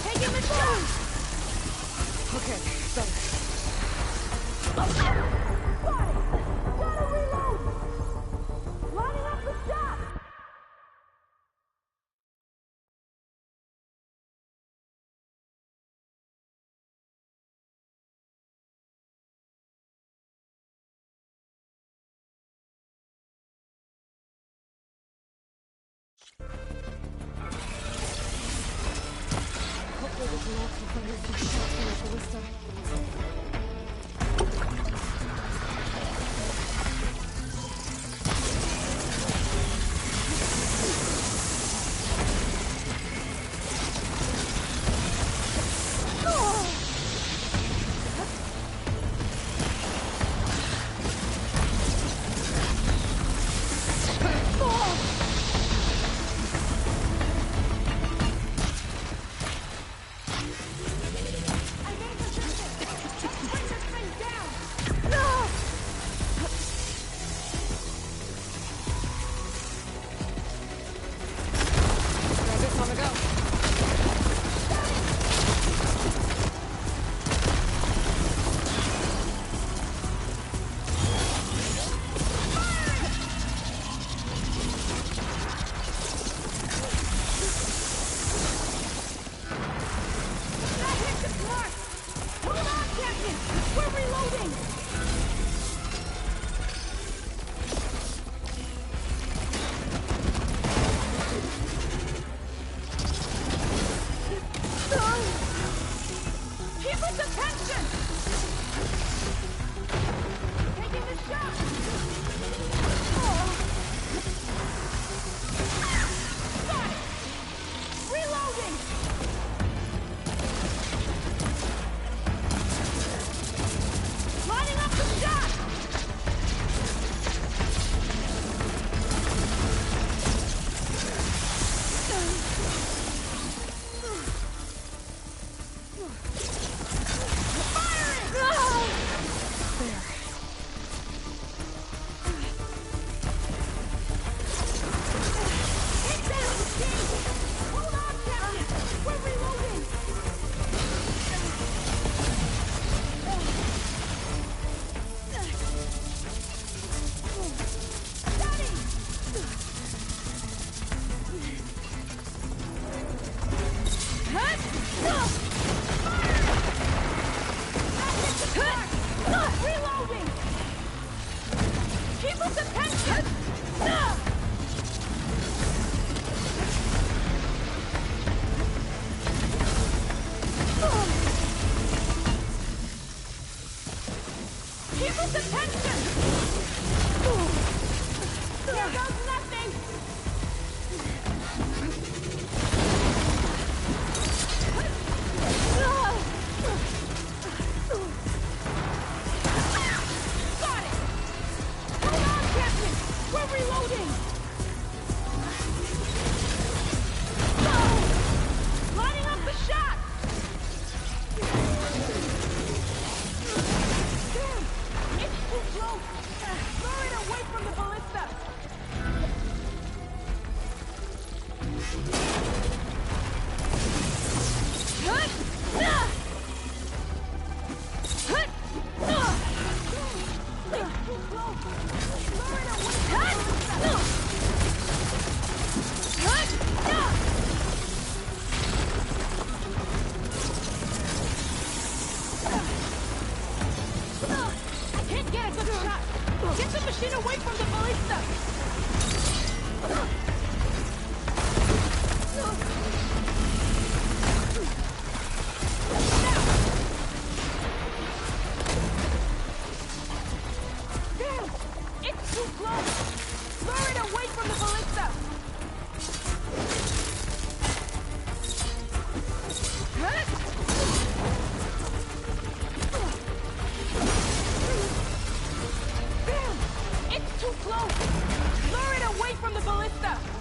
Take him and go! Okay, better. Gotta reload! Lining up the shot! Hopefully this enough to fire a few shots from that ballista. People's attention! People's attention! Here goes nothing! Got it! Hold on, Captain! We're reloading! Lining up the shot! Damn! It's too close! Throw it away from the ballista! I can't get a good shot! Get the machine away from the ballista! Damn! It's too close! Lure it away from the ballista! Damn! It's too close! Lure it away from the ballista!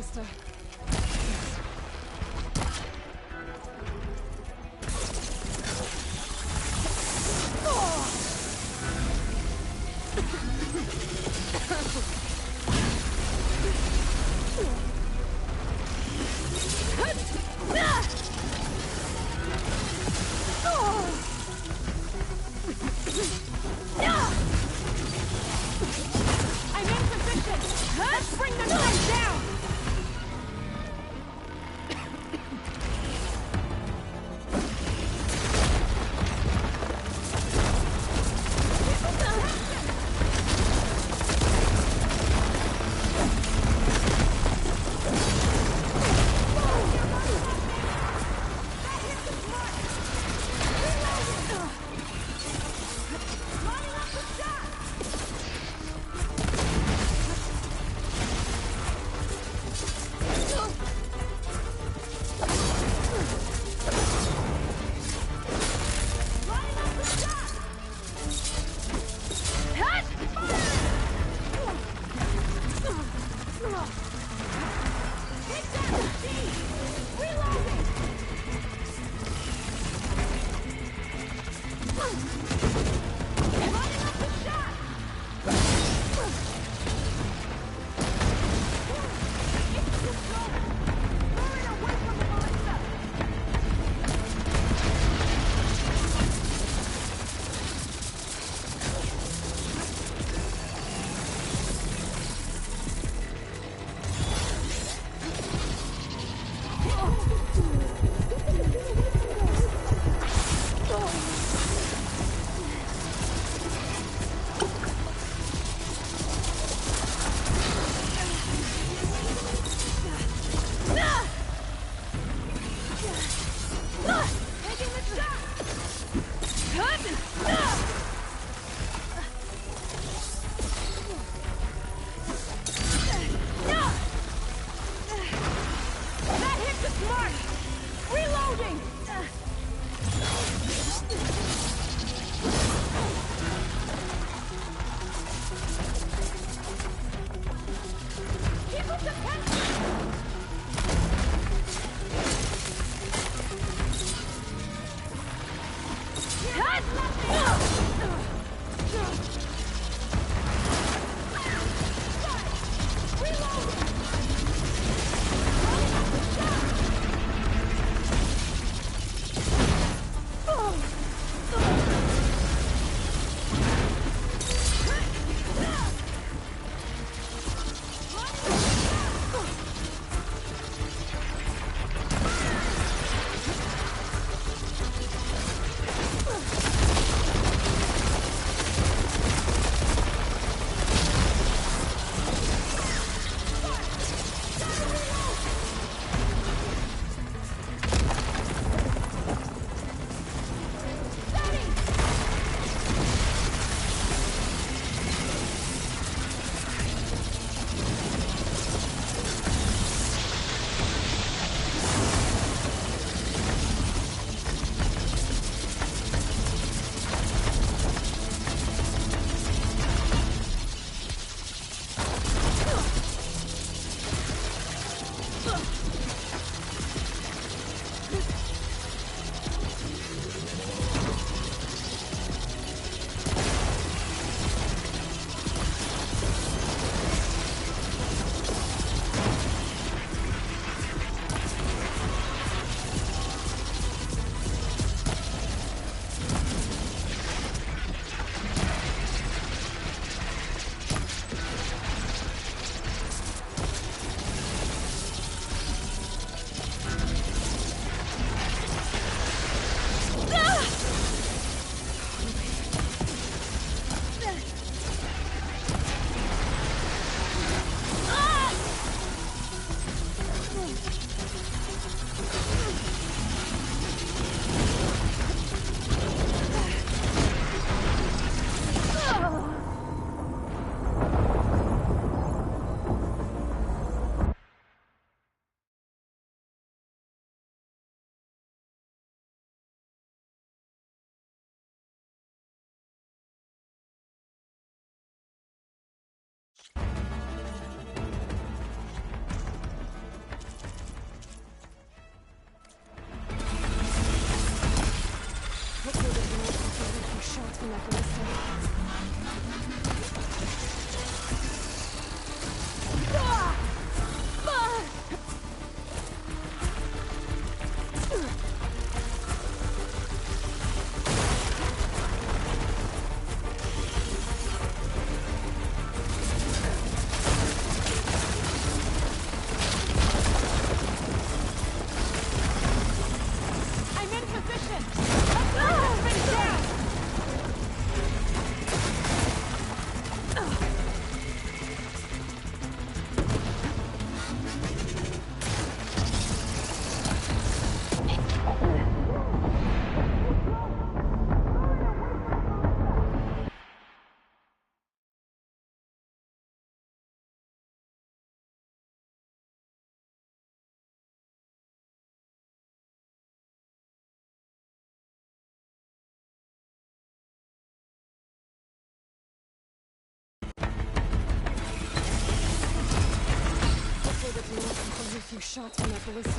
Callista. I'm in position! Let's bring the knife down! shots from that ballista.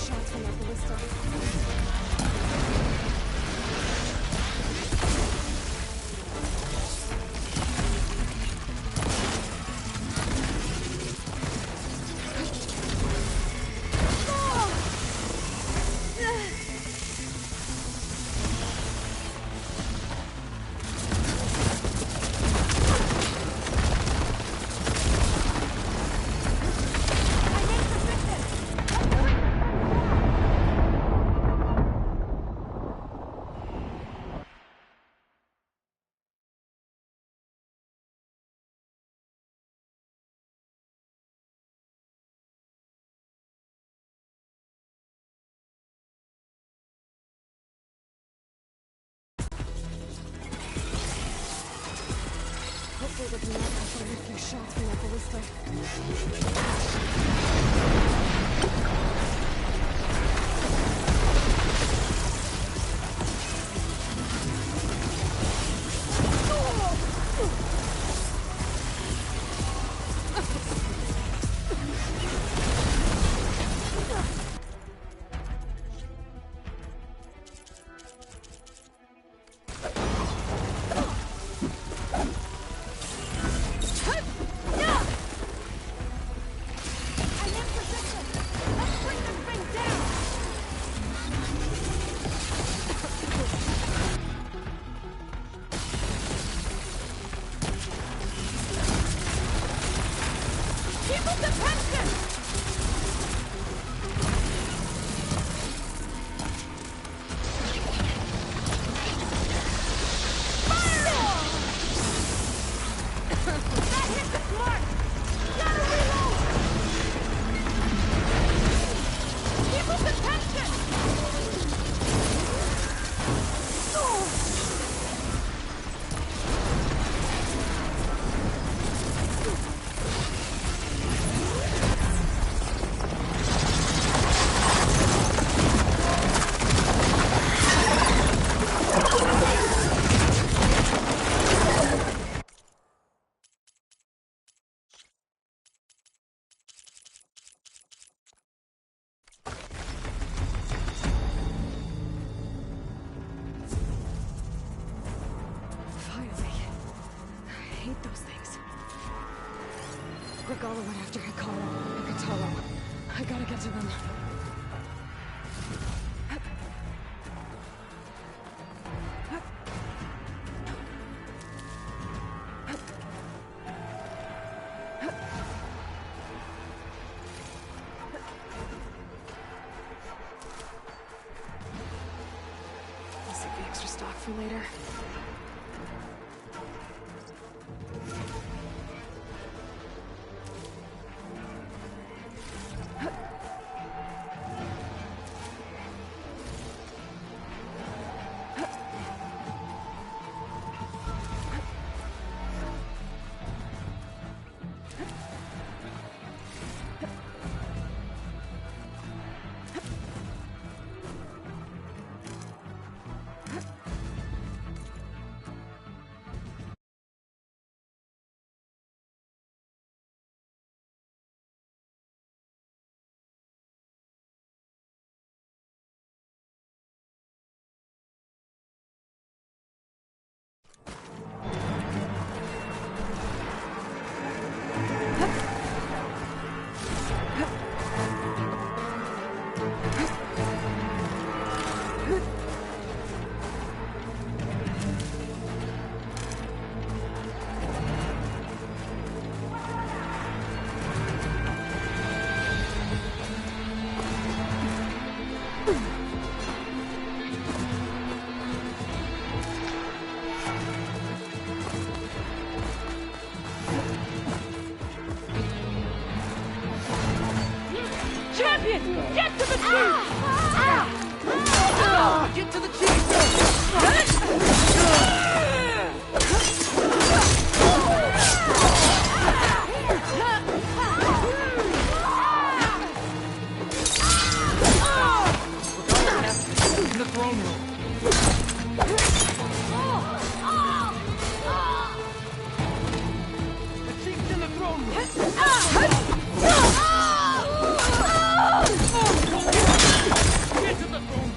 Shots from that ballista. Hopefully with the knife I'll find a few shots from that ballista. Regalla went after Hikaru and Kotallo. I gotta get to them. I'll save the extra stock for later. Get to the chief! In the throne room. The chief's in the throne room. Get to the throne room.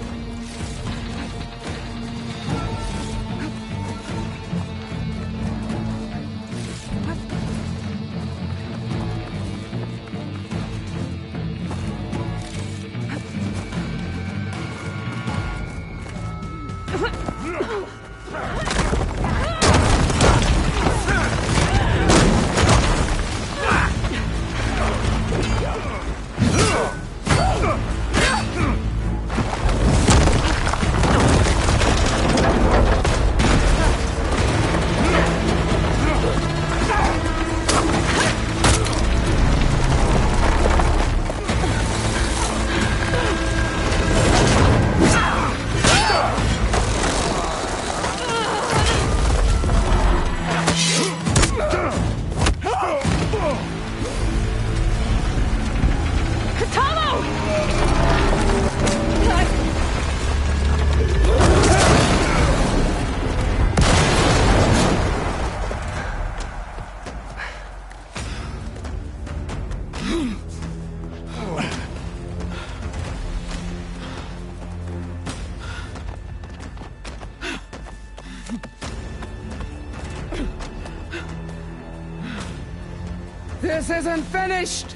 This isn't finished!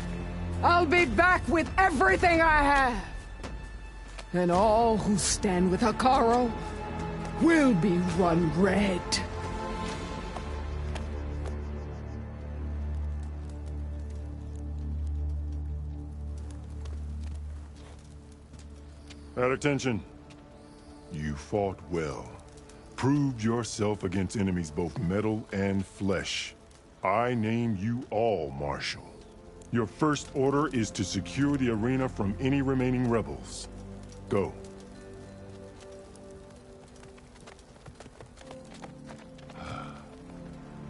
I'll be back with everything I have! And all who stand with Hekarro will be run red. At attention. You fought well. Proved yourself against enemies both metal and flesh. I name you all Marshal. Your first order is to secure the arena from any remaining rebels. Go.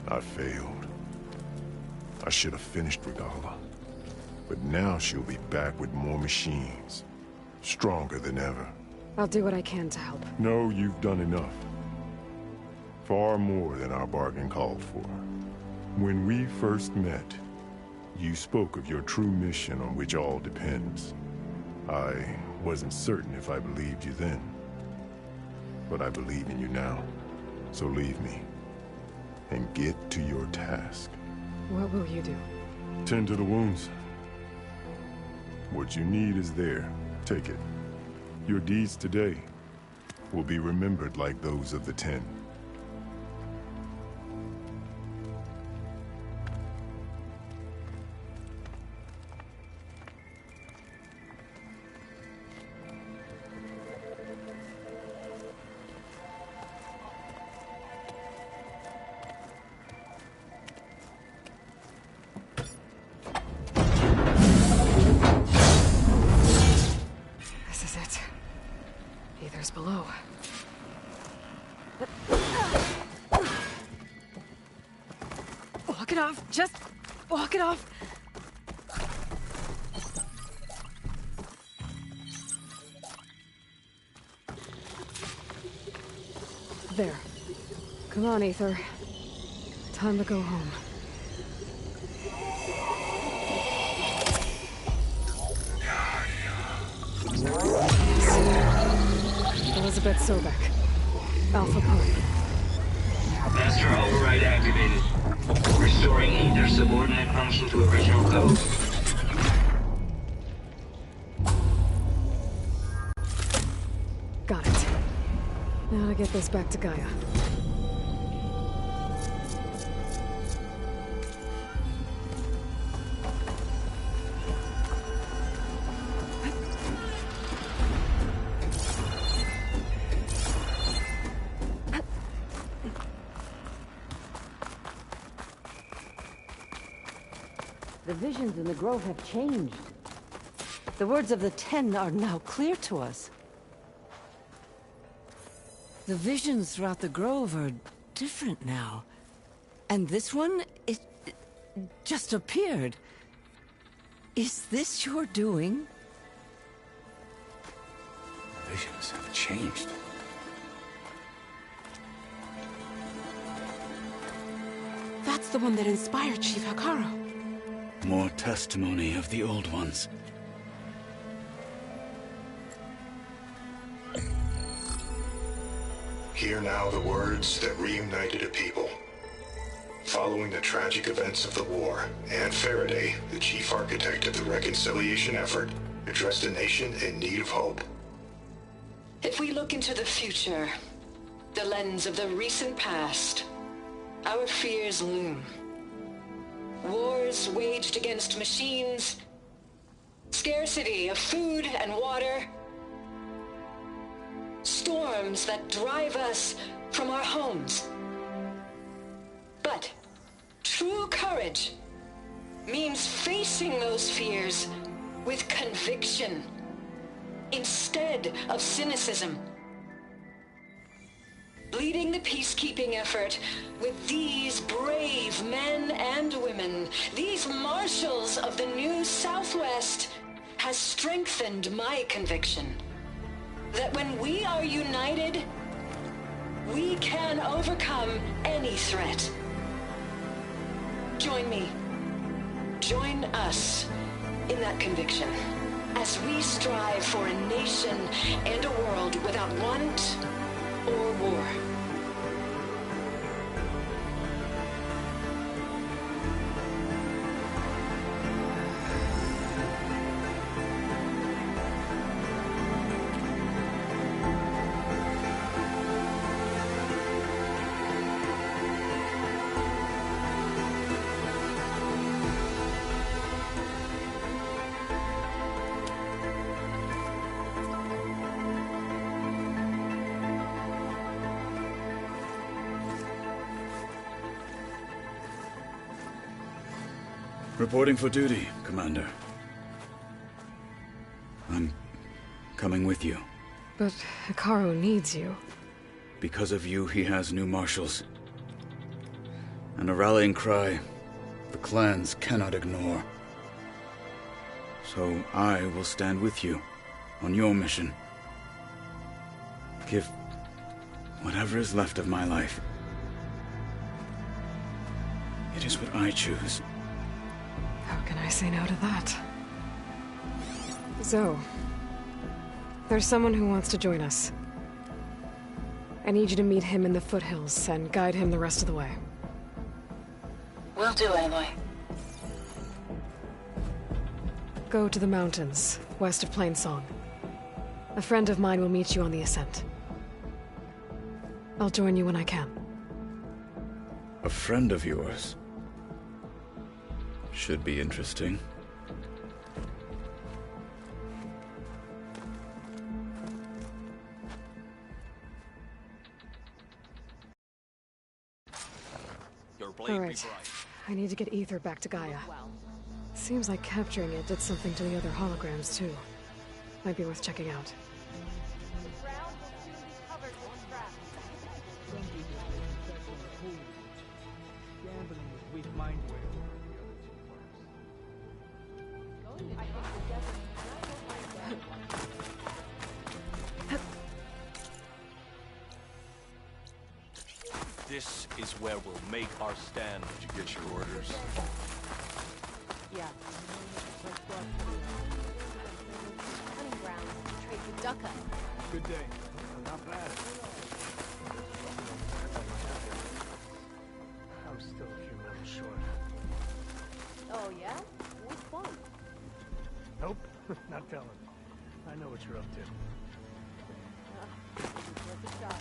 I failed. I should have finished Regalla. But now she'll be back with more machines. Stronger than ever. I'll do what I can to help. No, you've done enough. Far more than our bargain called for. When we first met, you spoke of your true mission on which all depends. I wasn't certain if I believed you then. But I believe in you now. So leave me. And get to your task. What will you do? Tend to the wounds. What you need is there. Take it. Your deeds today will be remembered like those of the 10. Below. Walk it off. Just walk it off. There. Come on, Aether. Time to go home. Elizabeth Sobek. Alpha Prime. Master override activated. Restoring Aether subordinate function to original code. Got it. Now to get this back to Gaia. The visions in the Grove have changed. The words of the Ten are now clear to us. The visions throughout the grove are different now. And this one, it just appeared. Is this your doing? Visions have changed. That's the one that inspired Chief Hekarro. More testimony of the old ones. Hear now the words that reunited a people. Following the tragic events of the war, Anne Faraday, the chief architect of the reconciliation effort, addressed a nation in need of hope. If we look into the future, the lens of the recent past, our fears loom. Wars waged against machines, scarcity of food and water, storms that drive us from our homes. But true courage means facing those fears with conviction instead of cynicism. Leading the peacekeeping effort with these brave men and women, these marshals of the new Southwest, has strengthened my conviction that when we are united, we can overcome any threat. Join me. Join us in that conviction as we strive for a nation and a world without want or war. Reporting for duty, Commander. I'm coming with you. But Hekarro needs you. Because of you, he has new marshals. And a rallying cry the clans cannot ignore. So I will stand with you on your mission. Give whatever is left of my life. It is what I choose. How can I say no to that? Zoe, there's someone who wants to join us. I need you to meet him in the foothills and guide him the rest of the way. Will do, Aloy. Go to the mountains, west of Plainsong. A friend of mine will meet you on the ascent. I'll join you when I can. A friend of yours? Should be interesting. Your blade All be right. bright. I need to get Ether back to Gaia. Seems like capturing it did something to the other holograms, too. Might be worth checking out. Gambling with weak mind way over the other two This is where we'll make our stand. Did you get your orders? Yeah. Hunting ground. Trade for Ducka. Good day. Not bad. I'm still a few medals short. Oh, yeah? Which one? Nope, not telling. I know what you're up to. Worth a shot.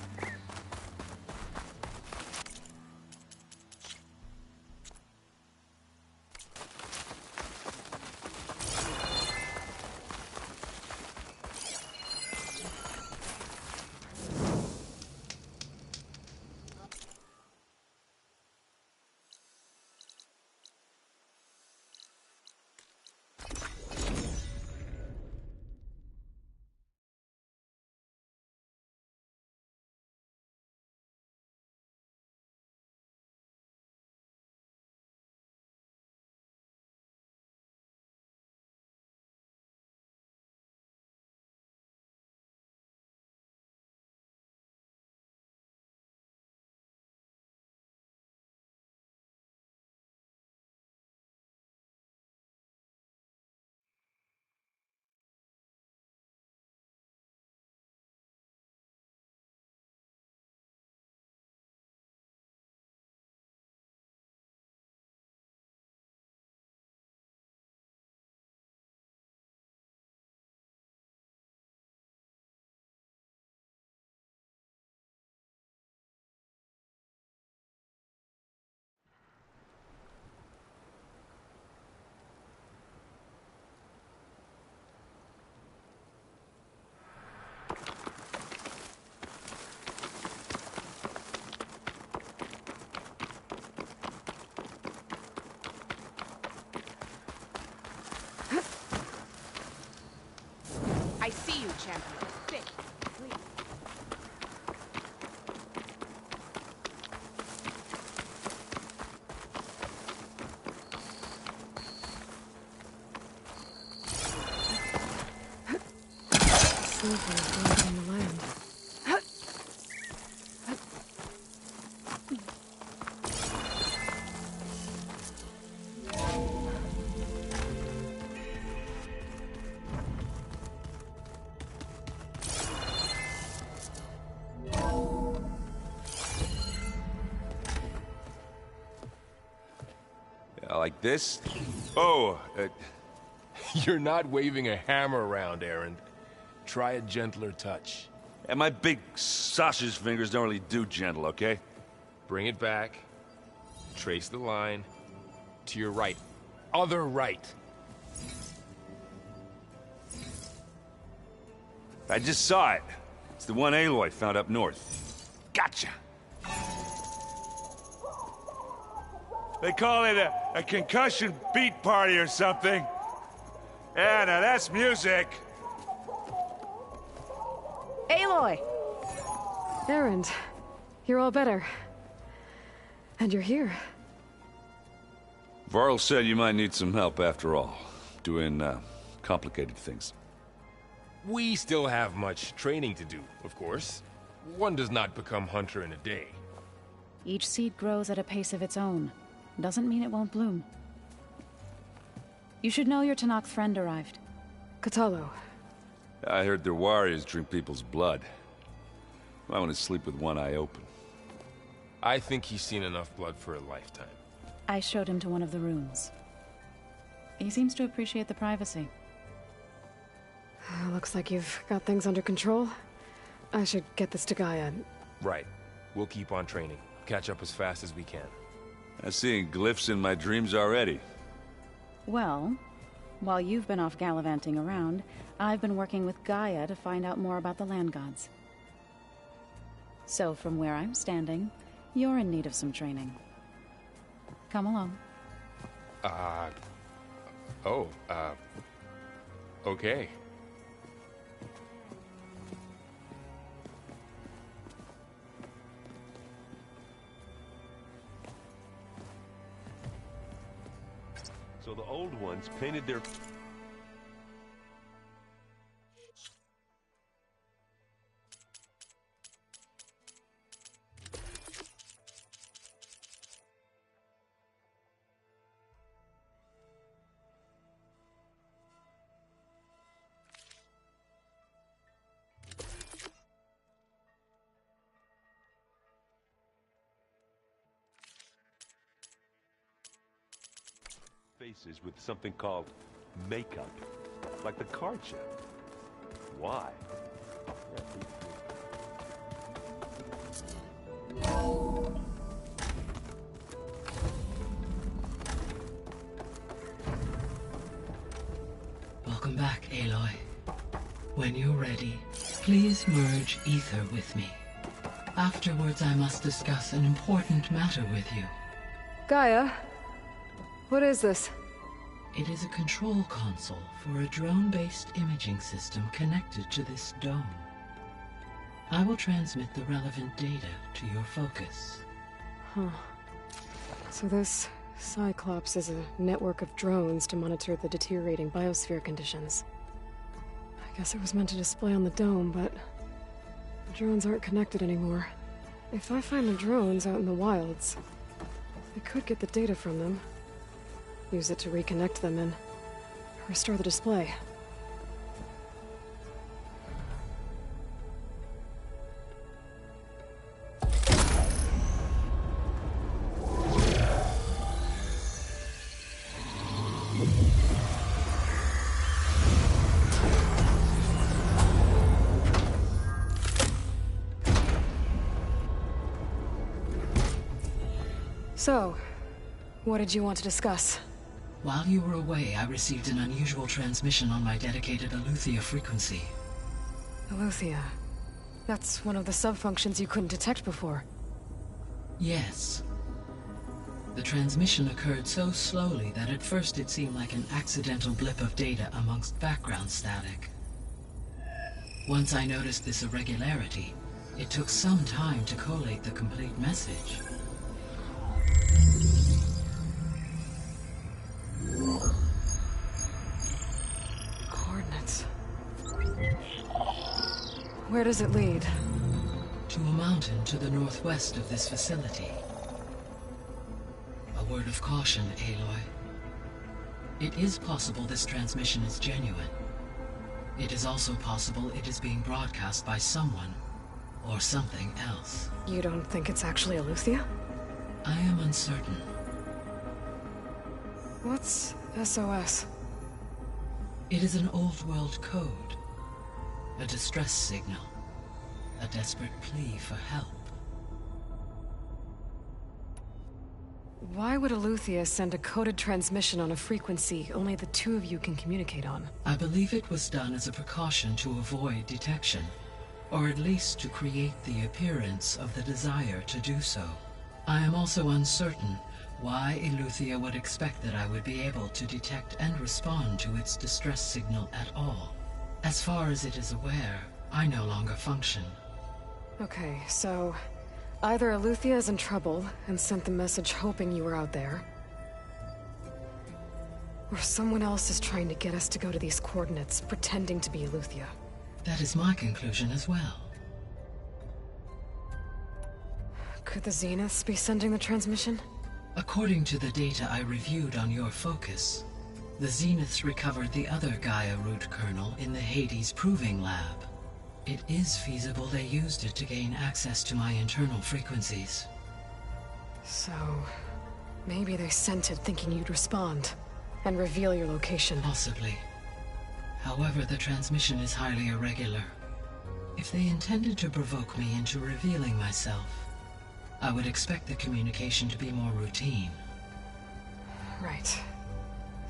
Delver is on the land. Like this? Oh, you're not waving a hammer around, Erend. Try a gentler touch. And my big sausage fingers don't really do gentle, okay? Bring it back. Trace the line. To your right. Other right. I just saw it. It's the one Aloy found up north. Gotcha! They call it a concussion beat party or something. Yeah, now that's music. Aloy! Erend, you're all better. And you're here. Varl said you might need some help after all. Doing, complicated things. We still have much training to do, of course. One does not become hunter in a day. Each seed grows at a pace of its own. Doesn't mean it won't bloom. You should know your Tenakth friend arrived. Kotallo. I heard their warriors drink people's blood. I want to sleep with one eye open. I think he's seen enough blood for a lifetime. I showed him to one of the rooms. He seems to appreciate the privacy. Looks like you've got things under control. I should get this to Gaia. Right. We'll keep on training. Catch up as fast as we can. I'm seeing glyphs in my dreams already. Well, while you've been off gallivanting around, I've been working with Gaia to find out more about the land gods. So from where I'm standing, you're in need of some training. Come along. Okay. So the old ones painted their... faces with something called makeup, like the card show. Why? Welcome back, Aloy. When you're ready, please merge ether with me. Afterwards, I must discuss an important matter with you. Gaia? What is this? It is a control console for a drone-based imaging system connected to this dome. I will transmit the relevant data to your focus. Huh. So this Cyclops is a network of drones to monitor the deteriorating biosphere conditions. I guess it was meant to display on the dome, but the drones aren't connected anymore. If I find the drones out in the wilds, I could get the data from them. Use it to reconnect them and restore the display. So, what did you want to discuss? While you were away, I received an unusual transmission on my dedicated Eleuthia frequency. Eleuthia? That's one of the sub-functions you couldn't detect before. Yes. The transmission occurred so slowly that at first it seemed like an accidental blip of data amongst background static. Once I noticed this irregularity, it took some time to collate the complete message. Coordinates. Where does it lead? To a mountain to the northwest of this facility. A word of caution, Aloy. It is possible this transmission is genuine. It is also possible it is being broadcast by someone or something else. You don't think it's actually Eleuthia? I am uncertain. What's SOS? It is an old-world code. A distress signal. A desperate plea for help. Why would Eleuthia send a coded transmission on a frequency only the two of you can communicate on? I believe it was done as a precaution to avoid detection, or at least to create the appearance of the desire to do so. I am also uncertain why Eleuthia would expect that I would be able to detect and respond to its distress signal at all. As far as it is aware, I no longer function. Okay, so either Eleuthia is in trouble and sent the message hoping you were out there, or someone else is trying to get us to go to these coordinates, pretending to be Eleuthia. That is my conclusion as well. Could the Zeniths be sending the transmission? According to the data I reviewed on your focus, the Zeniths recovered the other Gaia root kernel in the Hades Proving Lab. It is feasible they used it to gain access to my internal frequencies. So, maybe they sent it thinking you'd respond and reveal your location. Possibly. However, the transmission is highly irregular. If they intended to provoke me into revealing myself, I would expect the communication to be more routine. Right.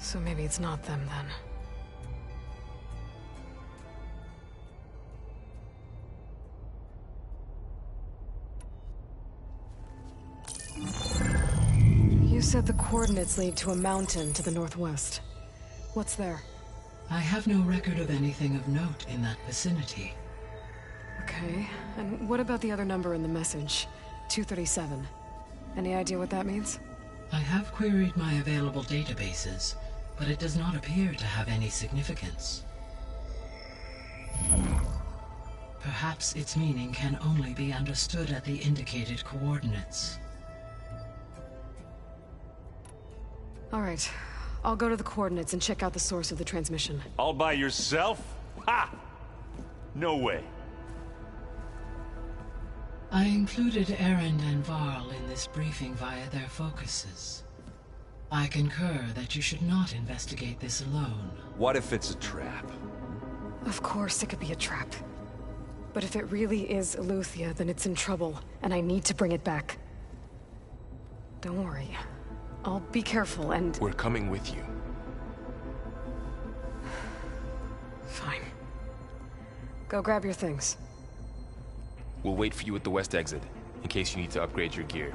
So maybe it's not them then. You said the coordinates lead to a mountain to the northwest. What's there? I have no record of anything of note in that vicinity. Okay, and what about the other number in the message? 237. Any idea what that means? I have queried my available databases, but it does not appear to have any significance. Perhaps its meaning can only be understood at the indicated coordinates. All right. I'll go to the coordinates and check out the source of the transmission. All by yourself? Ha! No way. I included Erend and Varl in this briefing via their focuses. I concur that you should not investigate this alone. What if it's a trap? Of course it could be a trap. But if it really is Eleuthia, then it's in trouble, and I need to bring it back. Don't worry. I'll be careful and... We're coming with you. Fine. Go grab your things. We'll wait for you at the west exit, in case you need to upgrade your gear.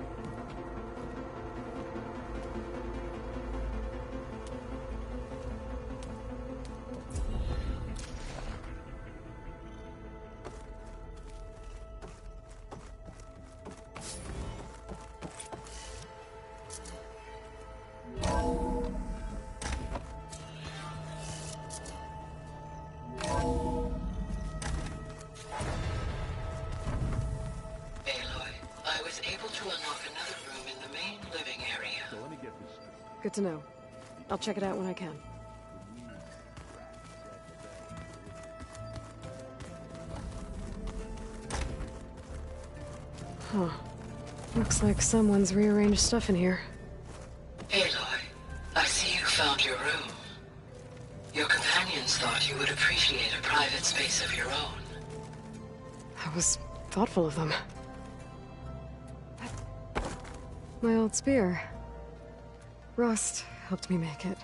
Good to know. I'll check it out when I can. Huh. Looks like someone's rearranged stuff in here. Aloy, I see you found your room. Your companions thought you would appreciate a private space of your own. That was thoughtful of them. My old spear. Rust helped me make it.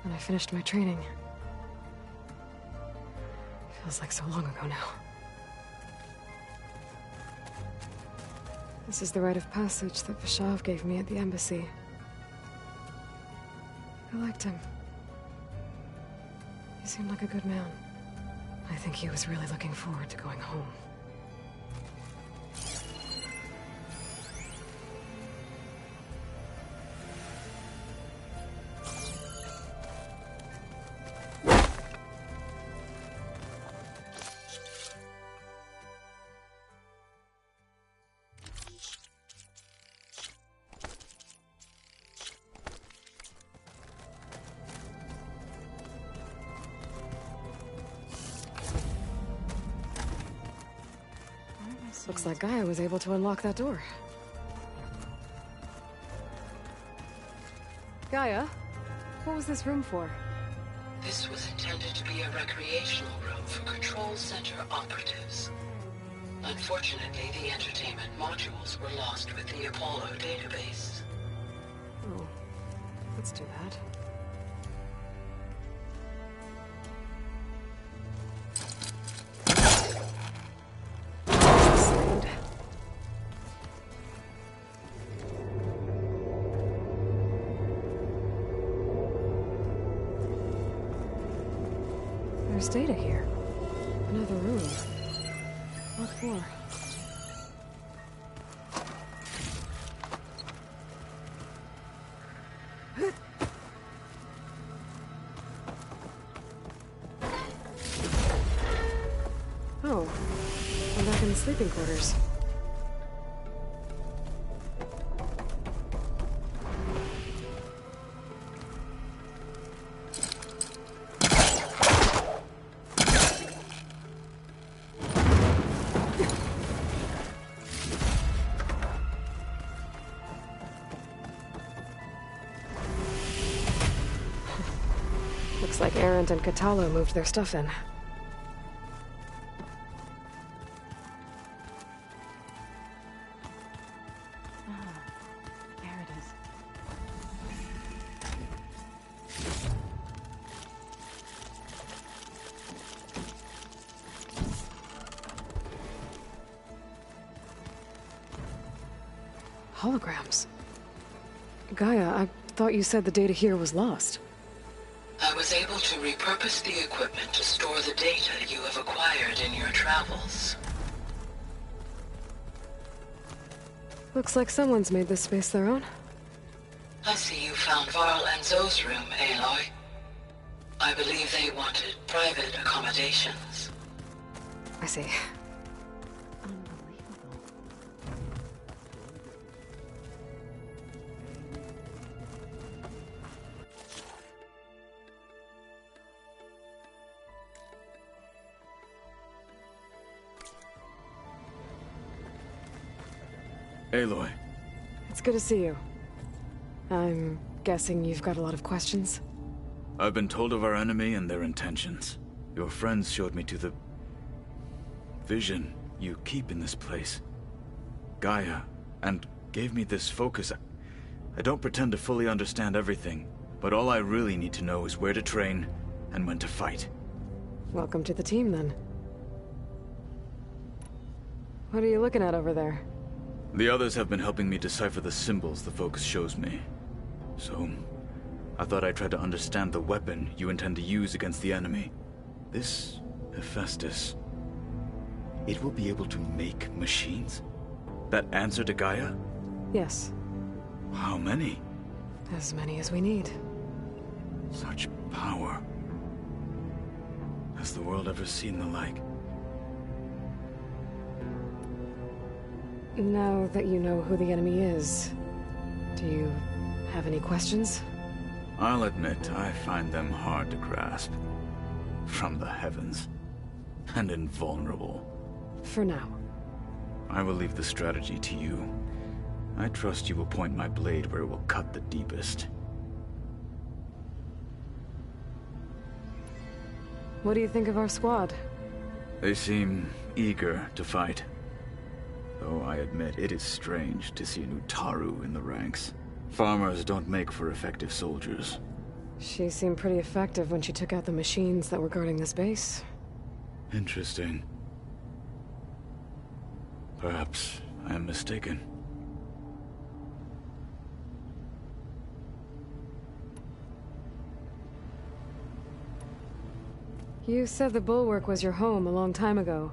And I finished my training. Feels like so long ago now. This is the rite of passage that Vashav gave me at the embassy. I liked him. He seemed like a good man. I think he was really looking forward to going home. Looks like Gaia was able to unlock that door. Gaia, what was this room for? This was intended to be a recreational room for Control Center operatives. Unfortunately, the entertainment modules were lost with the Apollo database. Oh, that's too bad. There's data here. Another room. What for? Oh, I'm back in the sleeping quarters. Looks like Erend and Kotallo moved their stuff in. There it is. Holograms. Gaia, I thought you said the data here was lost. I was able to repurpose the equipment to store the data you have acquired in your travels. Looks like someone's made this space their own. I see you found Varl and Zoe's room, Aloy. I believe they wanted private accommodations. I see. Aloy. It's good to see you. I'm guessing you've got a lot of questions? I've been told of our enemy and their intentions. Your friends showed me to the vision you keep in this place, Gaia, and gave me this focus. I don't pretend to fully understand everything, but all I really need to know is where to train and when to fight. Welcome to the team, then. What are you looking at over there? The others have been helping me decipher the symbols the focus shows me. So, I thought I'd try to understand the weapon you intend to use against the enemy. This Hephaestus, it will be able to make machines? That answer to Gaia? Yes. How many? As many as we need. Such power. Has the world ever seen the like? Now that you know who the enemy is, do you have any questions? I'll admit, I find them hard to grasp. From the heavens. And invulnerable. For now. I will leave the strategy to you. I trust you will point my blade where it will cut the deepest. What do you think of our squad? They seem eager to fight. Though I admit it is strange to see an Utaru in the ranks. Farmers don't make for effective soldiers. She seemed pretty effective when she took out the machines that were guarding this base. Interesting. Perhaps I am mistaken. You said the Bulwark was your home a long time ago.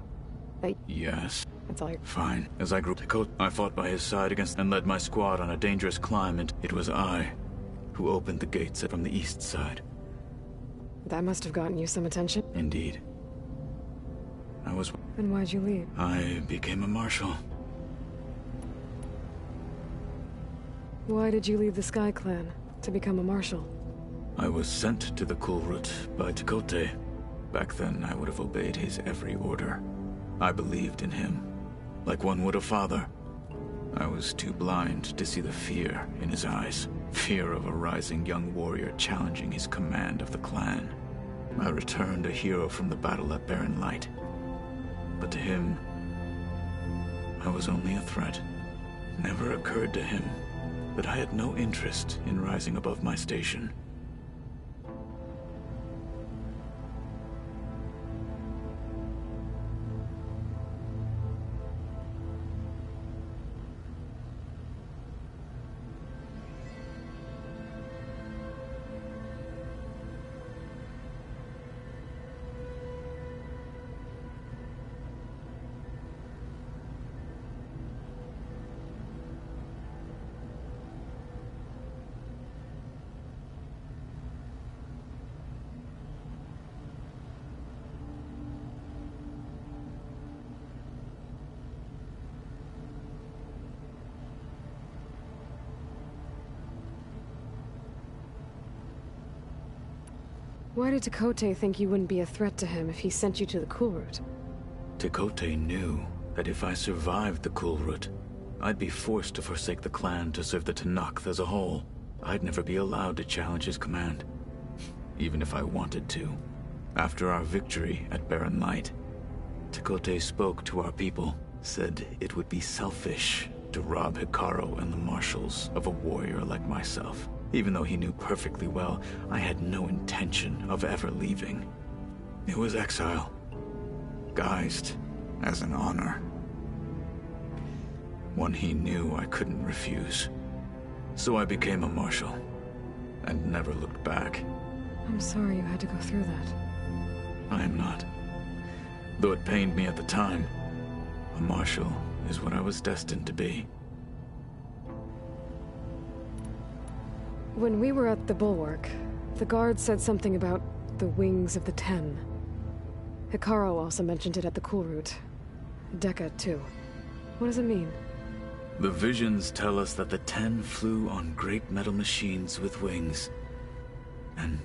Yes. It's like... Fine. As I grew to I fought by his side against and led my squad on a dangerous climb, and it was I who opened the gates from the east side. That must have gotten you some attention. Indeed. Then why'd you leave? I became a marshal. Why did you leave the Sky Clan to become a marshal? I was sent to the Kulrut by Tekotteh. Back then, I would have obeyed his every order. I believed in him. like one would a father. I was too blind to see the fear in his eyes. Fear of a rising young warrior challenging his command of the clan. I returned a hero from the battle at Barren Light. But to him, I was only a threat. Never occurred to him that I had no interest in rising above my station. Why did Tekotteh think you wouldn't be a threat to him if he sent you to the Kulrut? Tekotteh knew that if I survived the Kulrut, I'd be forced to forsake the clan to serve the Tenakth as a whole. I'd never be allowed to challenge his command, even if I wanted to. After our victory at Barren Light, Tekotteh spoke to our people, said it would be selfish to rob Hekarro and the Marshals of a warrior like myself. Even though he knew perfectly well I had no intention of ever leaving. It was exile, guised as an honor. One he knew I couldn't refuse. So I became a marshal, and never looked back. I'm sorry you had to go through that. I am not. Though it pained me at the time, a marshal is what I was destined to be. When we were at the Bulwark, the guard said something about the Wings of the Ten. Hekarro also mentioned it at the Kulrut. Dekka, too. What does it mean? The visions tell us that the Ten flew on great metal machines with wings, and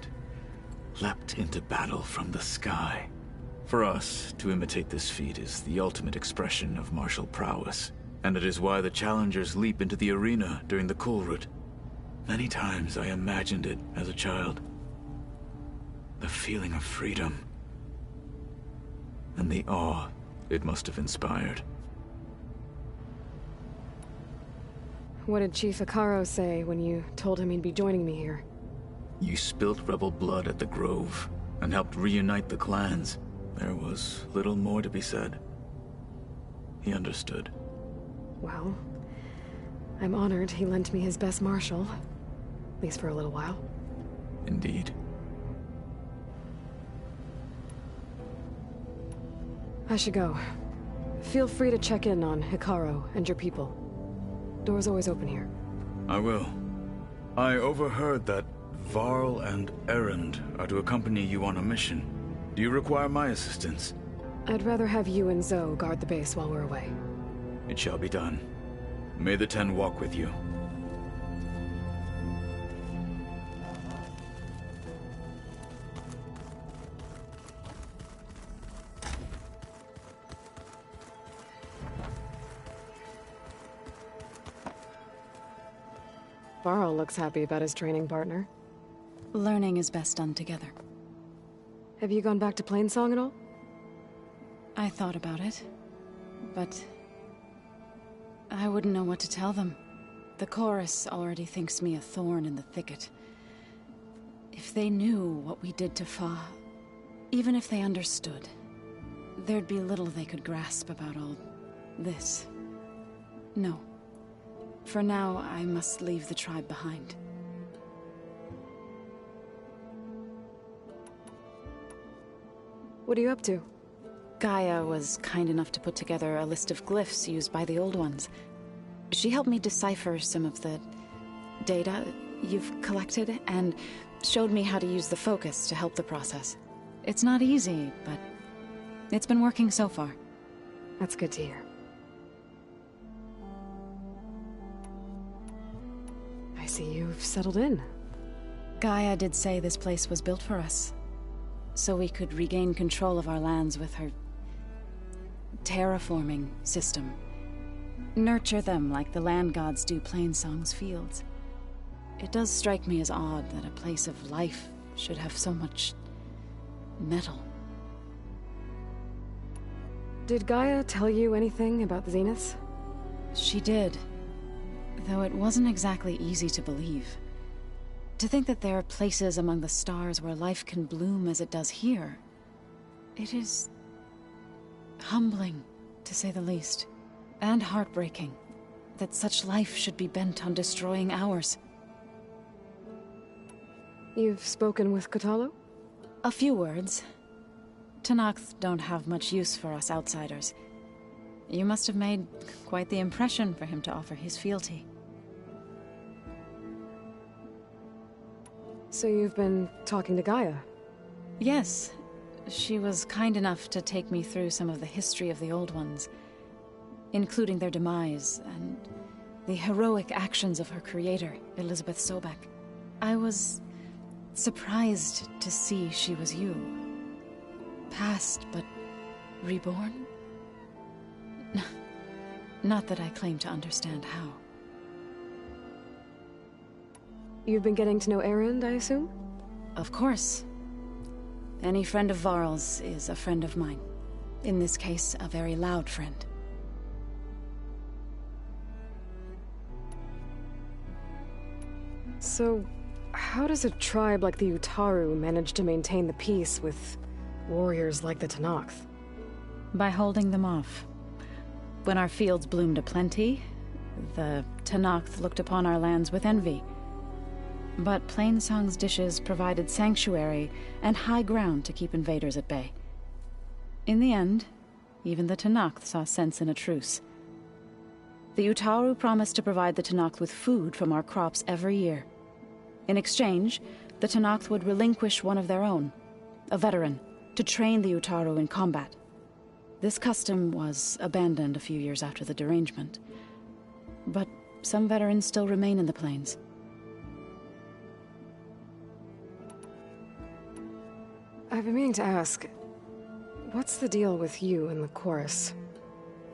leapt into battle from the sky. For us, to imitate this feat is the ultimate expression of martial prowess, and it is why the challengers leap into the arena during the Kulrut. Many times I imagined it as a child. The feeling of freedom. And the awe it must have inspired. What did Chief Hekarro say when you told him he'd be joining me here? You spilt rebel blood at the Grove, and helped reunite the clans. There was little more to be said. He understood. Well, I'm honored he lent me his best marshal. At least for a little while. Indeed. I should go. Feel free to check in on Hekarro and your people. Door's always open here. I will. I overheard that Varl and Erend are to accompany you on a mission. Do you require my assistance? I'd rather have you and Zoe guard the base while we're away. It shall be done. May the Ten walk with you. Varl looks happy about his training partner. Learning is best done together. Have you gone back to Plainsong at all? I thought about it, but I wouldn't know what to tell them. The chorus already thinks me a thorn in the thicket. If they knew what we did to Fa, even if they understood, there'd be little they could grasp about all this. No. For now, I must leave the tribe behind. What are you up to? Gaia was kind enough to put together a list of glyphs used by the Old Ones. She helped me decipher some of the data you've collected, and showed me how to use the focus to help the process. It's not easy, but it's been working so far. That's good to hear. I see you've settled in. Gaia did say this place was built for us, so we could regain control of our lands with her terraforming system. Nurture them like the land gods do Plainsong's fields. It does strike me as odd that a place of life should have so much metal. Did Gaia tell you anything about the Zeniths? She did, though it wasn't exactly easy to believe. To think that there are places among the stars where life can bloom as it does here, it is humbling, to say the least, and heartbreaking that such life should be bent on destroying ours. You've spoken with Kotallo? A few words. Tenakth don't have much use for us outsiders. You must have made quite the impression for him to offer his fealty. So you've been talking to Gaia? Yes. She was kind enough to take me through some of the history of the Old Ones, including their demise and the heroic actions of her creator, Elizabeth Sobek. I was surprised to see she was you. Past, but reborn? Not that I claim to understand how. You've been getting to know Erend, I assume? Of course. Any friend of Varl's is a friend of mine. In this case, a very loud friend. So, how does a tribe like the Utaru manage to maintain the peace with warriors like the Tenakth? By holding them off. When our fields bloomed aplenty, the Tenakth looked upon our lands with envy. But Plainsong's dishes provided sanctuary and high ground to keep invaders at bay. In the end, even the Tenakth saw sense in a truce. The Utaru promised to provide the Tenakth with food from our crops every year. In exchange, the Tenakth would relinquish one of their own, a veteran, to train the Utaru in combat. This custom was abandoned a few years after the derangement. But some veterans still remain in the plains. I've been meaning to ask, what's the deal with you and the chorus?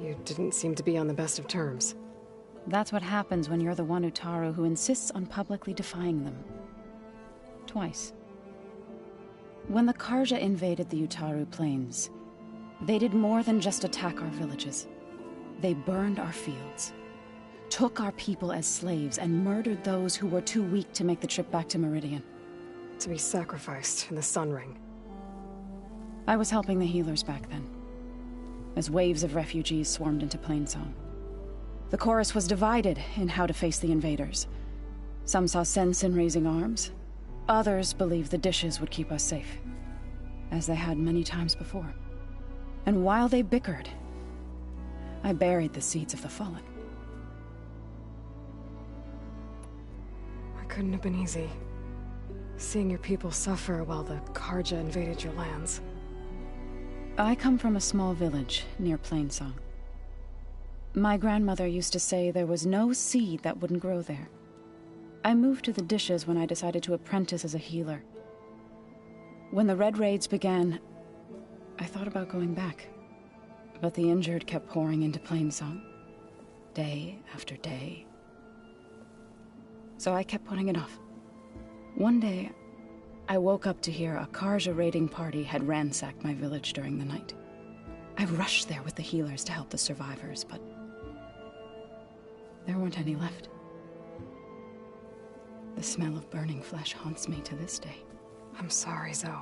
You didn't seem to be on the best of terms. That's what happens when you're the one Utaru who insists on publicly defying them. Twice. When the Carja invaded the Utaru plains, they did more than just attack our villages. They burned our fields, took our people as slaves, and murdered those who were too weak to make the trip back to Meridian. To be sacrificed in the Sun Ring. I was helping the healers back then, as waves of refugees swarmed into Plainsong. The chorus was divided in how to face the invaders. Some saw sense in raising arms. Others believed the dishes would keep us safe, as they had many times before. And while they bickered, I buried the seeds of the fallen. It couldn't have been easy. Seeing your people suffer while the Carja invaded your lands. I come from a small village near Plainsong. My grandmother used to say there was no seed that wouldn't grow there. I moved to the dishes when I decided to apprentice as a healer. When the Red Raids began, I thought about going back. But the injured kept pouring into Plainsong, day after day. So I kept putting it off. One day, I woke up to hear a Carja raiding party had ransacked my village during the night. I rushed there with the healers to help the survivors, but there weren't any left. The smell of burning flesh haunts me to this day. I'm sorry, Zoe.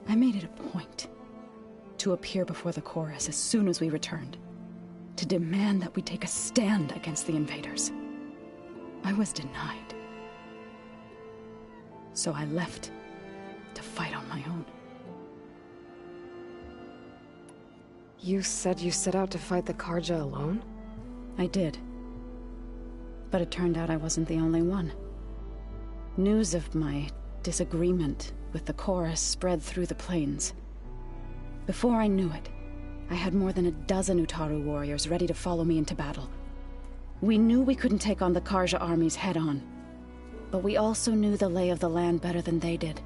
I made it a point to appear before the chorus as soon as we returned, to demand that we take a stand against the invaders. I was denied. So I left to fight on my own. You said you set out to fight the Carja alone? I did. But it turned out I wasn't the only one. News of my disagreement with the chorus spread through the plains. Before I knew it, I had more than a dozen Utaru warriors ready to follow me into battle. We knew we couldn't take on the Carja armies head-on, but we also knew the lay of the land better than they did.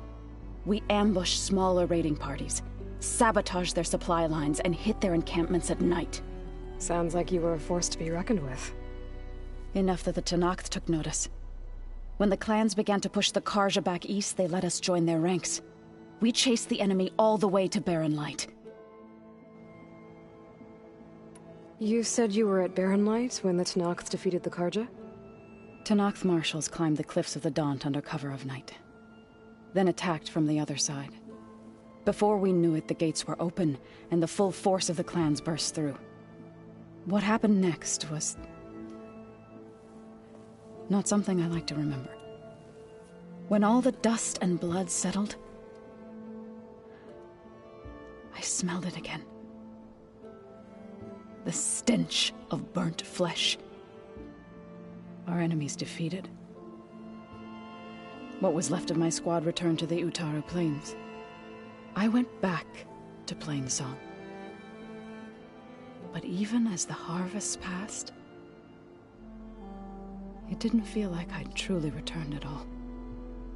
We ambushed smaller raiding parties, sabotaged their supply lines, and hit their encampments at night. Sounds like you were a force to be reckoned with. Enough that the Tenakth took notice. When the clans began to push the Karja back east, they let us join their ranks. We chased the enemy all the way to Barren Light. You said you were at Barren Light when the Tenakth defeated the Karja? Tenakth marshals climbed the cliffs of the Daunt under cover of night. Then attacked from the other side. Before we knew it, the gates were open, and the full force of the clans burst through. What happened next was not something I like to remember. When all the dust and blood settled, I smelled it again. The stench of burnt flesh. Our enemies defeated. What was left of my squad returned to the Utaru Plains. I went back to Plainsong. But even as the harvest passed, it didn't feel like I'd truly returned at all.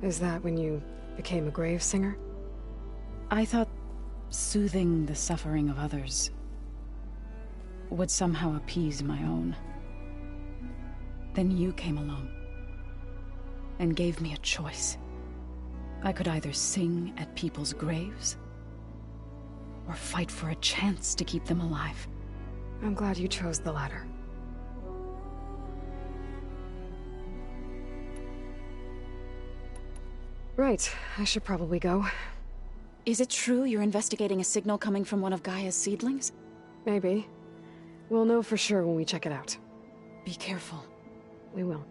Is that when you became a grave singer? I thought soothing the suffering of others would somehow appease my own. Then you came along and gave me a choice. I could either sing at people's graves or fight for a chance to keep them alive. I'm glad you chose the latter. Right, I should probably go. Is it true you're investigating a signal coming from one of Gaia's seedlings? Maybe. We'll know for sure when we check it out. Be careful. We will.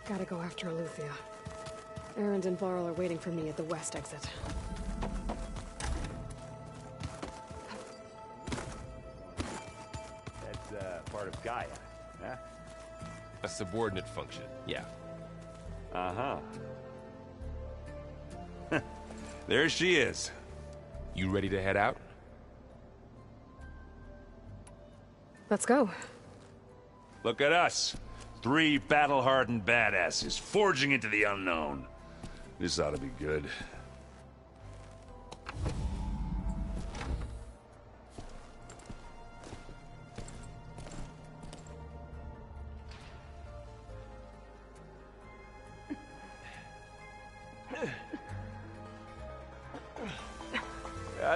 Gotta go after Eleuthia. Erend and Varl are waiting for me at the west exit. That's, part of Gaia, huh? A subordinate function, yeah. Uh-huh. There she is. You ready to head out? Let's go. Look at us. 3 battle-hardened badasses forging into the unknown. This ought to be good.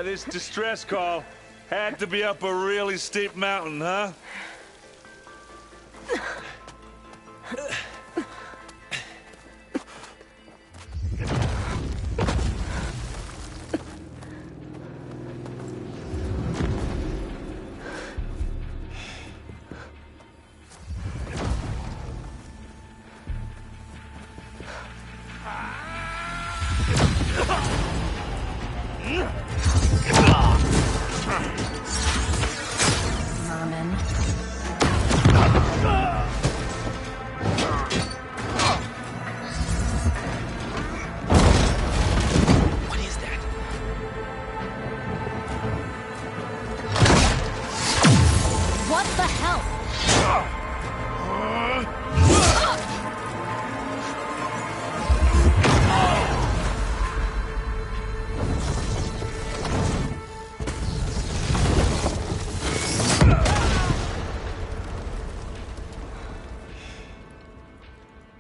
This distress call had to be up a really steep mountain, huh?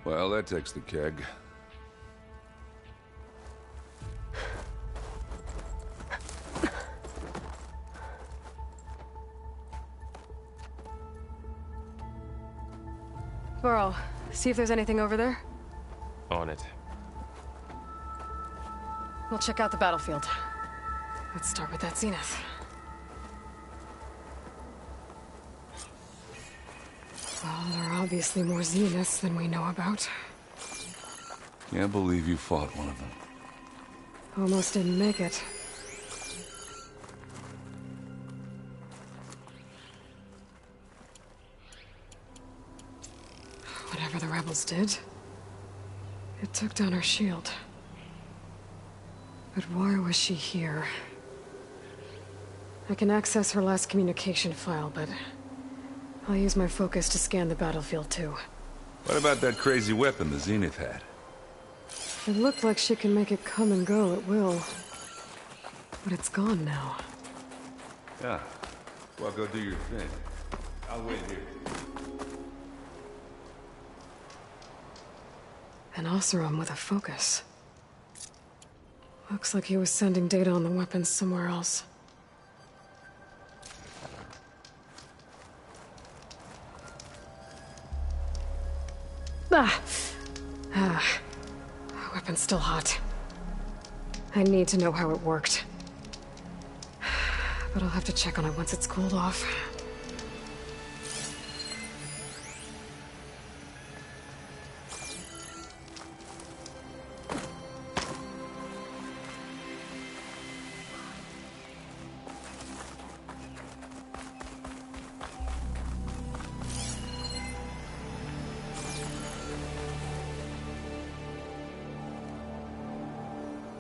Well, that takes the keg. Varl, see if there's anything over there. On it. We'll check out the battlefield. Let's start with that zenith. Well, there are obviously more zeniths than we know about. Can't believe you fought one of them. Almost didn't make it. Whatever the rebels did, it took down our shield. But why was she here? I can access her last communication file, but I'll use my focus to scan the battlefield too. What about that crazy weapon the Zenith had? It looked like she can make it come and go at will. But it's gone now. Yeah. Well, go do your thing. I'll wait here. An Oseram with a focus. Looks like he was sending data on the weapons somewhere else. Weapon's still hot. I need to know how it worked. But I'll have to check on it once it's cooled off.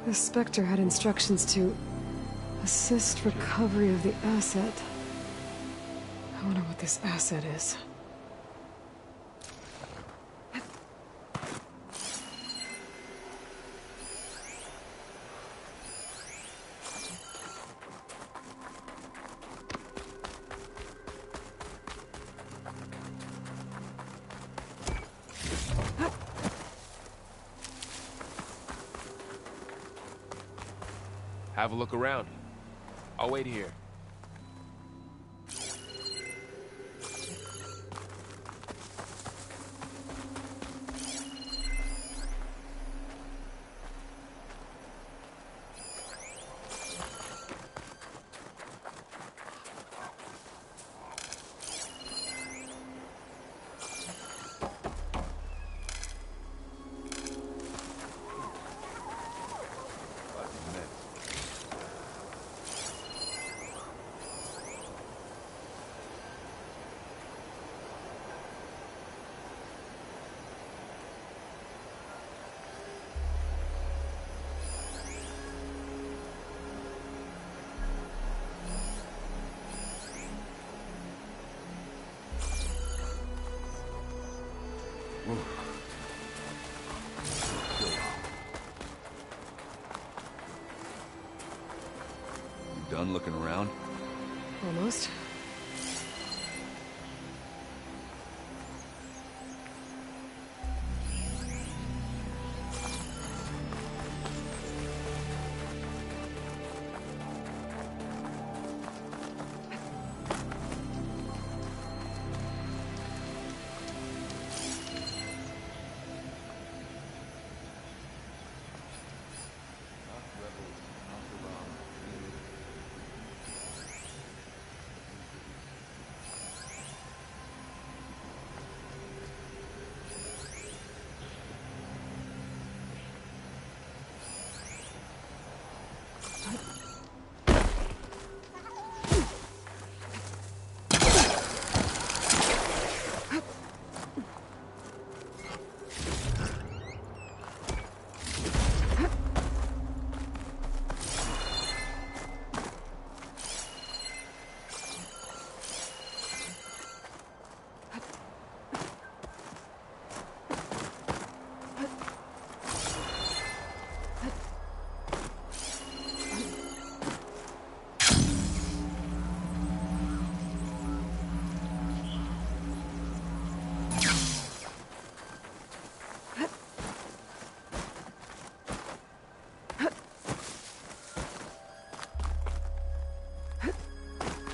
The Spectre had instructions to assist recovery of the asset. I wonder what this asset is. Have a look around. I'll wait here. You done looking around? Almost.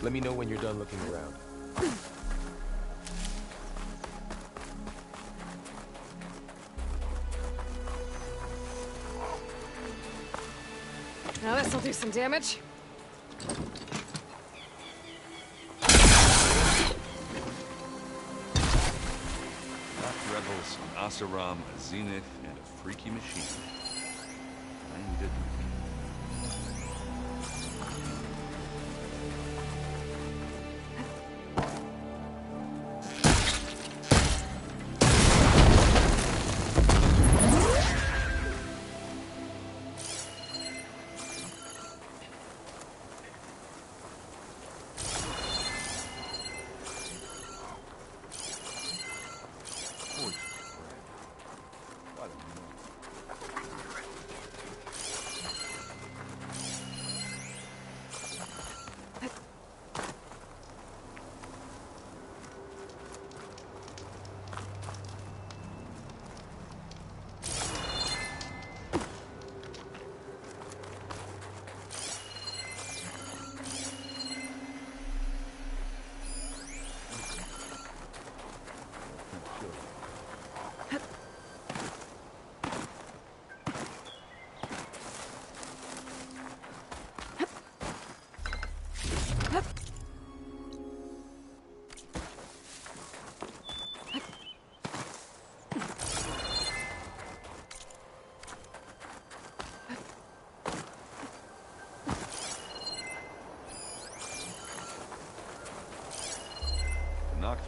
Let me know when you're done looking around. Now this'll do some damage. Rebels, an Oseram, a Zenith, and a freaky machine. I did.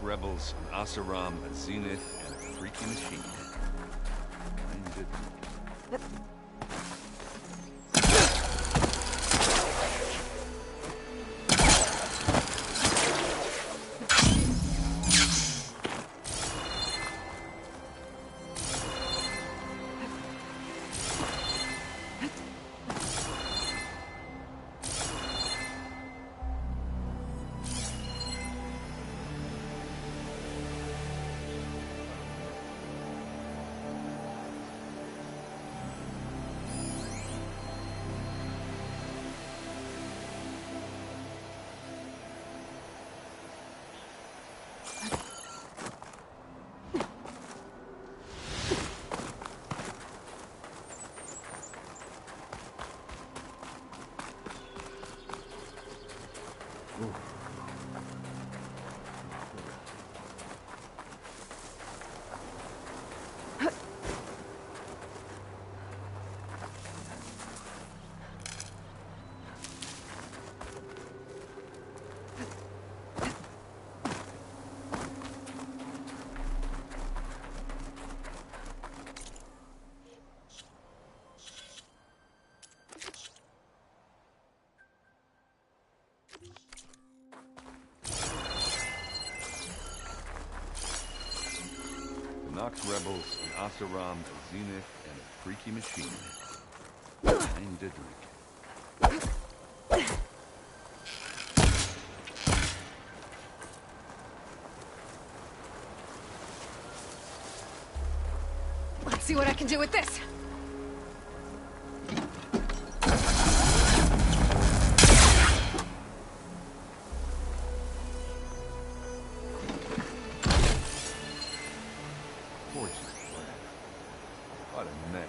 rebels, an Asaram, a Zenith, and a freaky machine. Nox rebels, an Asaram, a Zenith, and a freaky machine. Named Didrik. Let's see what I can do with this. What a mess.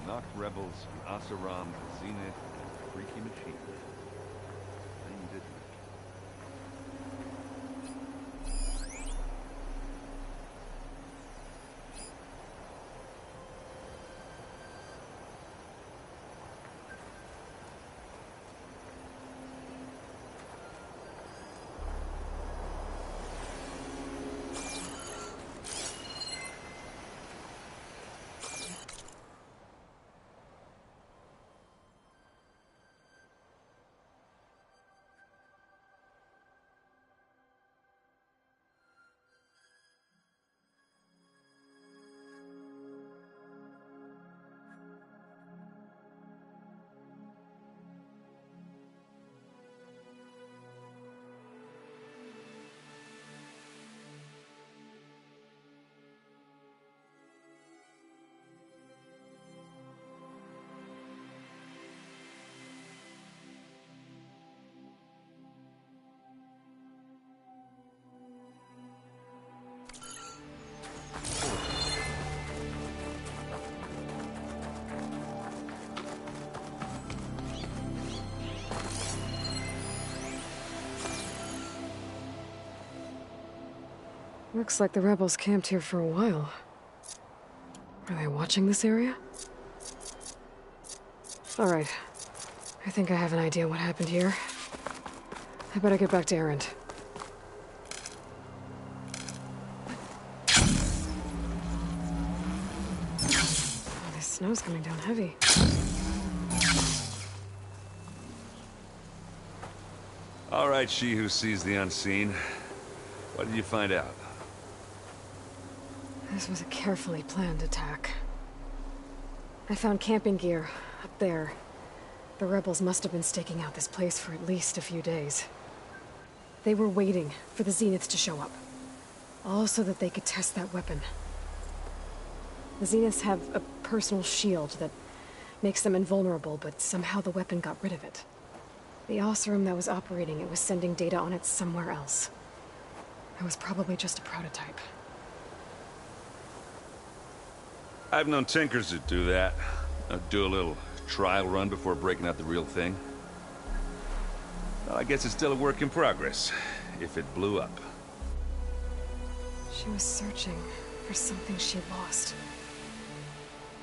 Nox rebels, an Asaram, a Zenith, and a freaky machine. Named Didrik. Looks like the rebels camped here for a while. Are they watching this area? Alright. I think I have an idea what happened here. I better get back to Erend. Oh, this snow's coming down heavy. All right, she who sees the unseen. What did you find out? This was a carefully planned attack. I found camping gear up there. The rebels must have been staking out this place for at least a few days. They were waiting for the Zeniths to show up. All so that they could test that weapon. The Zeniths have a personal shield that makes them invulnerable, but somehow the weapon got rid of it. The Oseram that was operating it was sending data on it somewhere else. It was probably just a prototype. I've known tinkers that do that. Do a little trial run before breaking out the real thing. Well, I guess it's still a work in progress, if it blew up. She was searching for something she lost.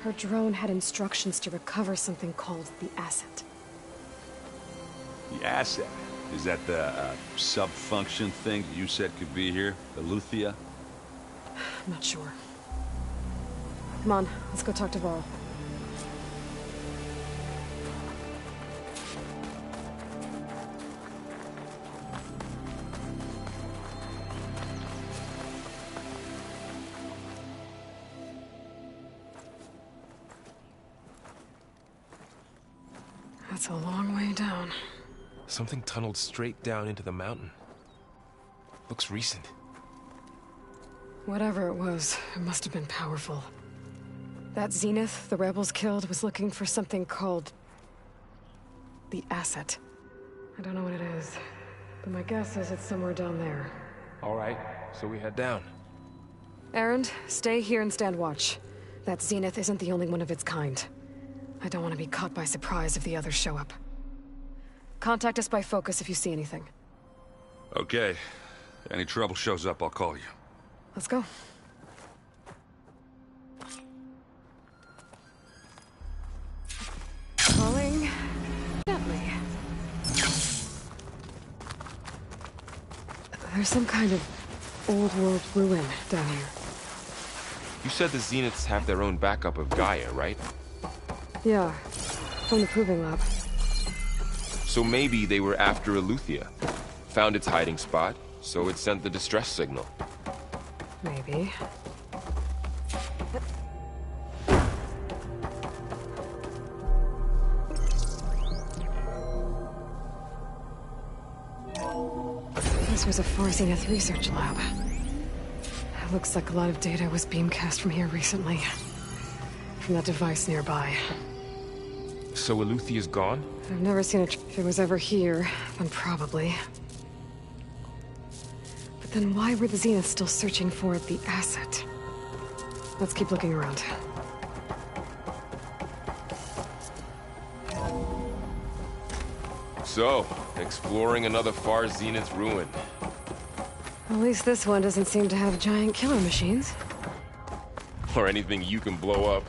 Her drone had instructions to recover something called the Asset. The Asset? Is that the sub-function thing you said could be here? Eleuthia? I'm not sure. Come on, let's go talk to Varl. That's a long way down. Something tunneled straight down into the mountain. Looks recent. Whatever it was, it must have been powerful. That Zenith the rebels killed was looking for something called the Asset. I don't know what it is, but my guess is it's somewhere down there. All right, so we head down. Erend, stay here and stand watch. That Zenith isn't the only one of its kind. I don't want to be caught by surprise if the others show up. Contact us by focus if you see anything. Okay. Any trouble shows up, I'll call you. Let's go. Calling gently. There's some kind of old-world ruin down here. You said the Zeniths have their own backup of Gaia, right? Yeah, from the Proving Lab. So maybe they were after Eleuthia. Found its hiding spot, so it sent the distress signal. Maybe. This was a Far Zenith research lab. It looks like a lot of data was beamcast from here recently. From that device nearby. So Eleuthia's gone? I've never seen it. If it was ever here, then probably. But then why were the Zeniths still searching for the Asset? Let's keep looking around. So, exploring another Far Zenith ruin. At least this one doesn't seem to have giant killer machines. Or anything you can blow up.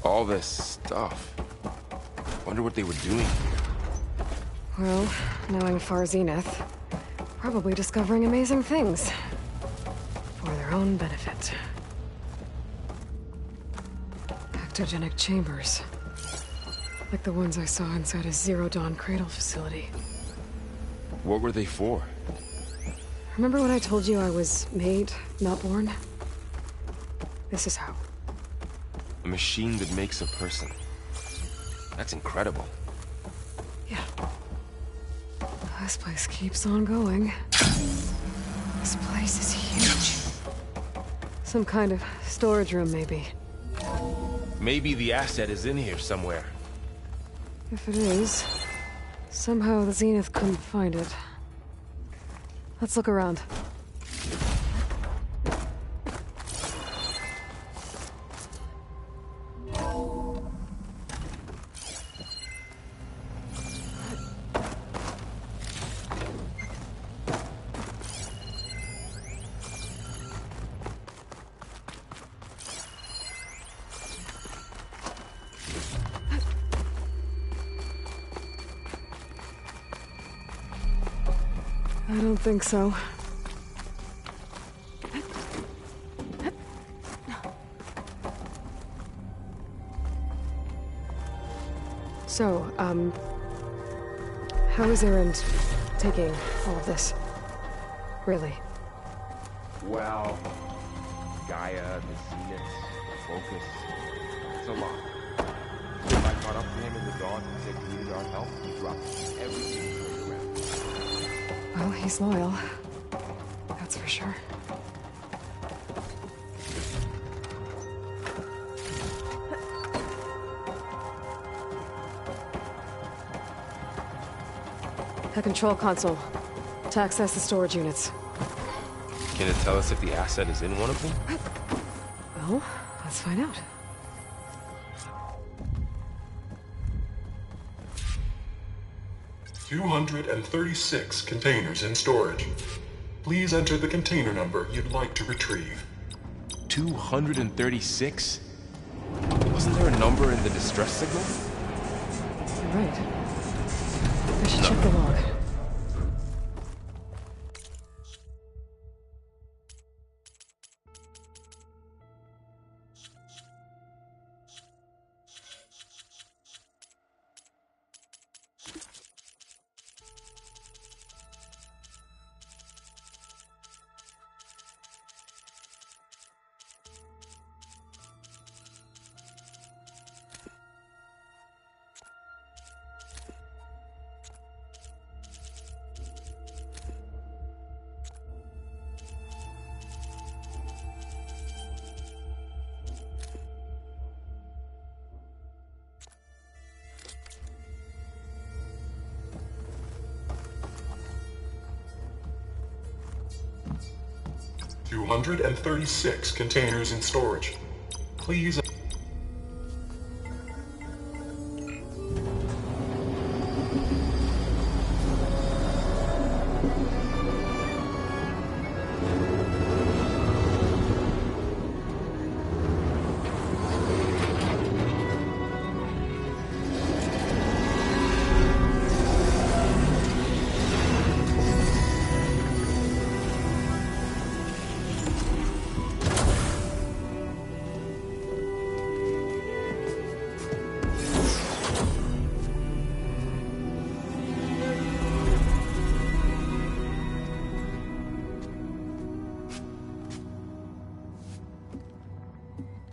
All this stuff. Wonder what they were doing here. Well, knowing Far Zenith, probably discovering amazing things. For their own benefit. Ectogenic chambers. Like the ones I saw inside a Zero Dawn cradle facility. What were they for? Remember when I told you I was made, not born? This is how. A machine that makes a person. That's incredible. Yeah. This place keeps on going. This place is huge. Some kind of storage room, maybe. Maybe the Asset is in here somewhere. If it is, somehow the Zenith couldn't find it. Let's look around. I don't think so. So, how is Erend taking all of this? Really? Well, Gaia, the Zeniths, the Focus, it's a lot. If I caught up to him in the dawn and said he needed our help, he dropped everything around. Well, he's loyal. That's for sure. A control console. To access the storage units. Can it tell us if the asset is in one of them? Well, let's find out. $236 containers in storage. Please enter the container number you'd like to retrieve. 236? Wasn't there a number in the distress signal? You're right. I should check the log. $236 containers in storage. Please.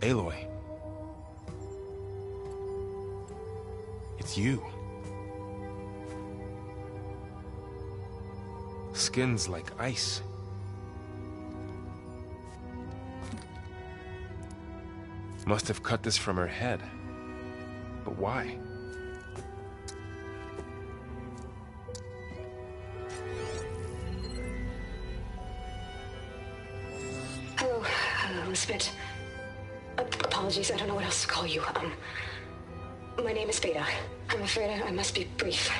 Aloy. It's you. Skin's like ice. Must have cut this from her head. But why? Hello, Elizabeth. Apologies, I don't know what else to call you. My name is Beta. I'm afraid I must be brief.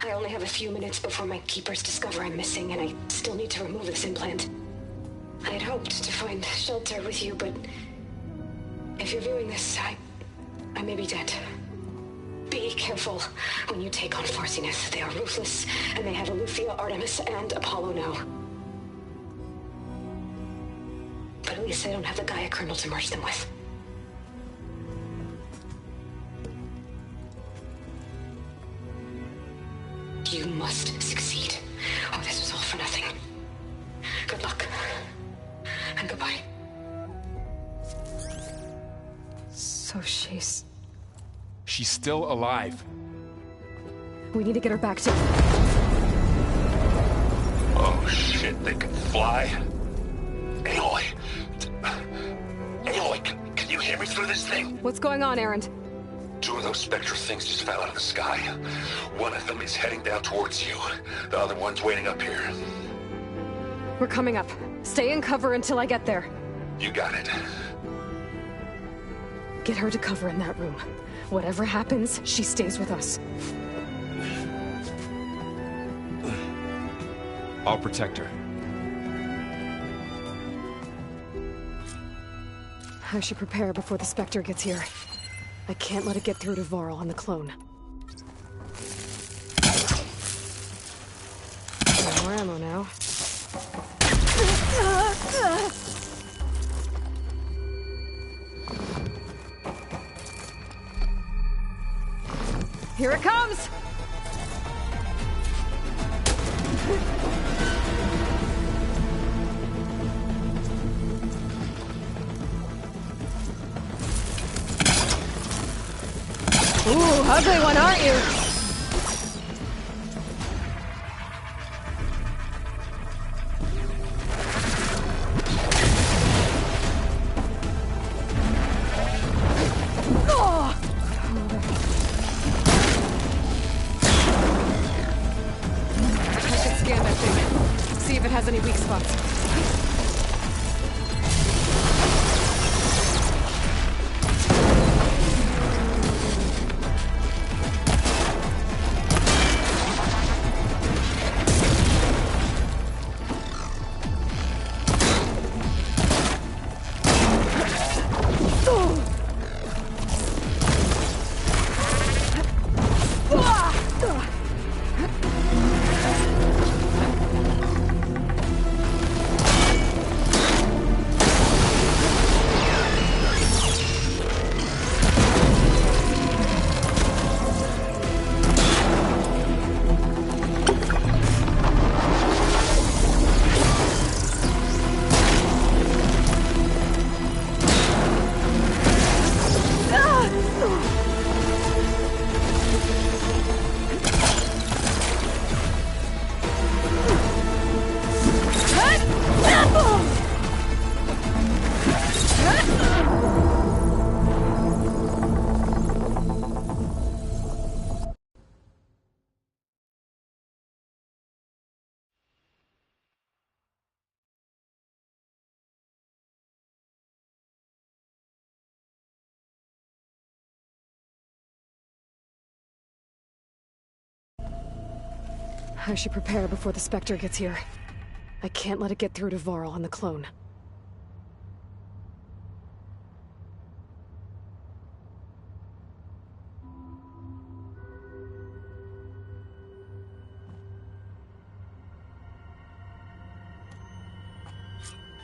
I only have a few minutes before my keepers discover I'm missing, and I still need to remove this implant. I had hoped to find shelter with you, but if you're viewing this, I may be dead. Be careful when you take on Far Zenith. They are ruthless, and they have Aletheia, Artemis, and Apollo now. But at least they don't have the Gaia kernel to merge them with. You must succeed, or this was all for nothing. Good luck. And goodbye. So she's still alive. We need to get her back to... Oh shit, they can fly? Aloy! Aloy, can you hear me through this thing? What's going on, Erend? Two of those Spectre things just fell out of the sky. One of them is heading down towards you. The other one's waiting up here. We're coming up. Stay in cover until I get there. You got it. Get her to cover in that room. Whatever happens, she stays with us. I'll protect her. I should prepare before the Spectre gets here. I can't let it get through to Varl on the clone. There ammo now. Here it comes! Ooh, ugly one, aren't you? Has any weak spots. I should prepare before the Spectre gets here. I can't let it get through to Varl and the clone.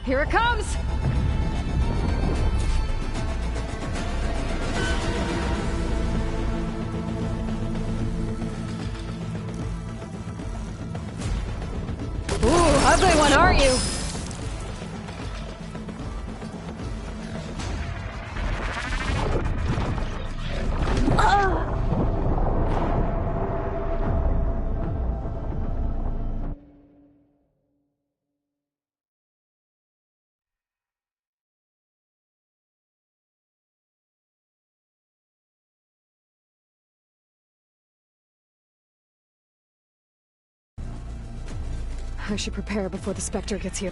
Here it comes! Ooh, ugly one, aren't you? I should prepare before the Spectre gets here.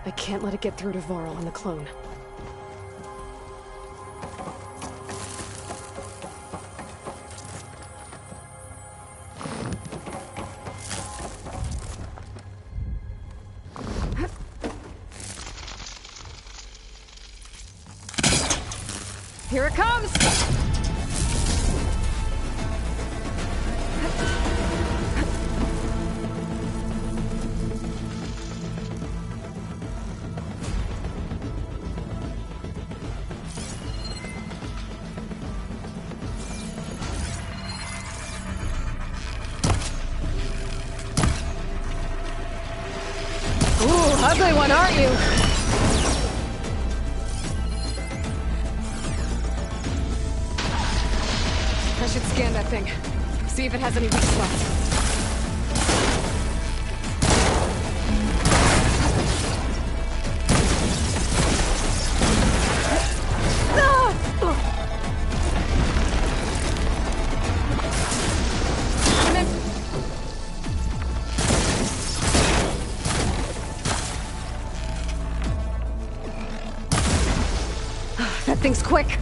I can't let it get through to Varl and the clone. Here it comes! ugly one, aren't you? I should scan that thing. See if it has any weak spots. That thing's quick.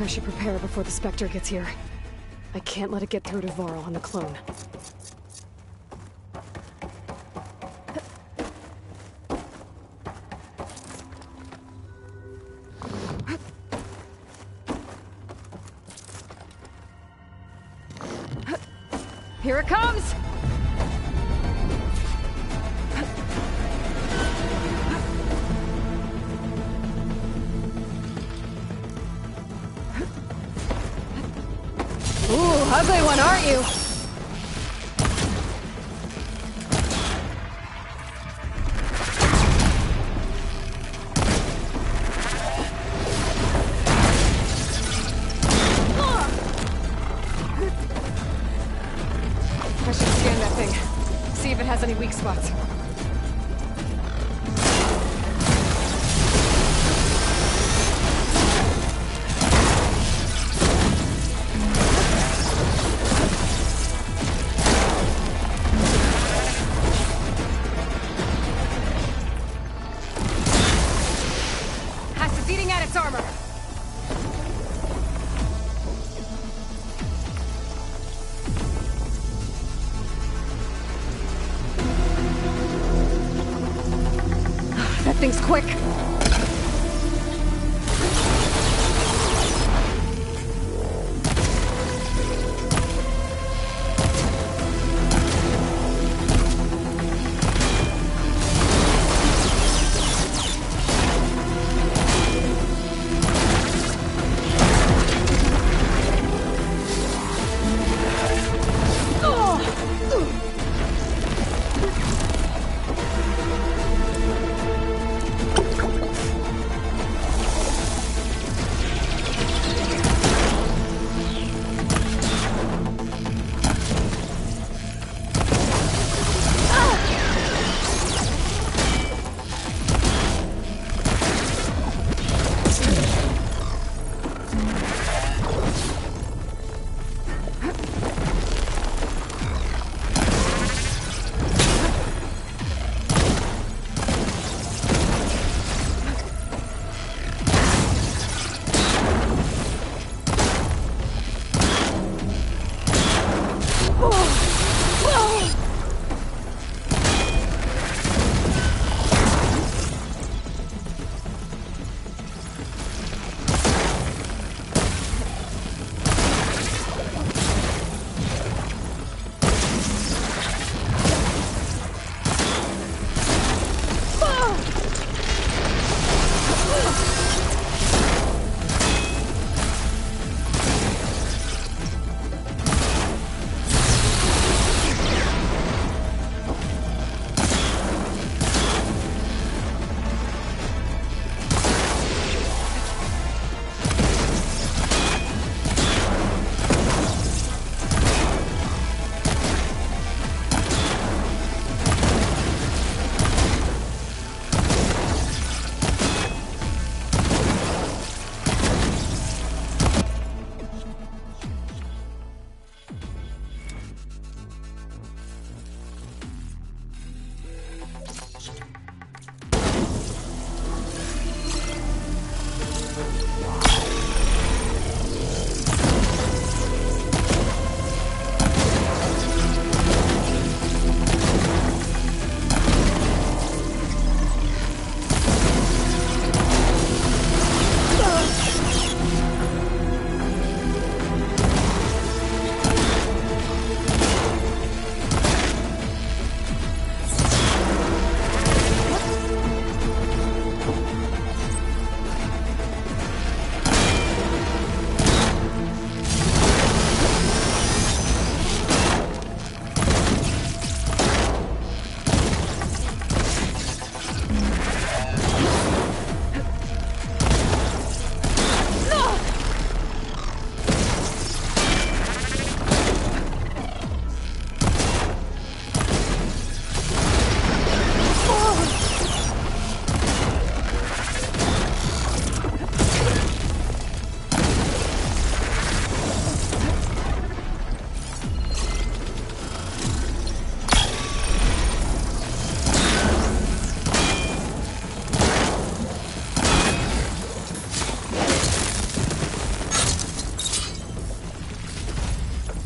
I should prepare before the Spectre gets here. I can't let it get through to Varl on the clone. Here it comes! Ooh, ugly one, aren't you? I should scan that thing. See if it has any weak spots. things quick!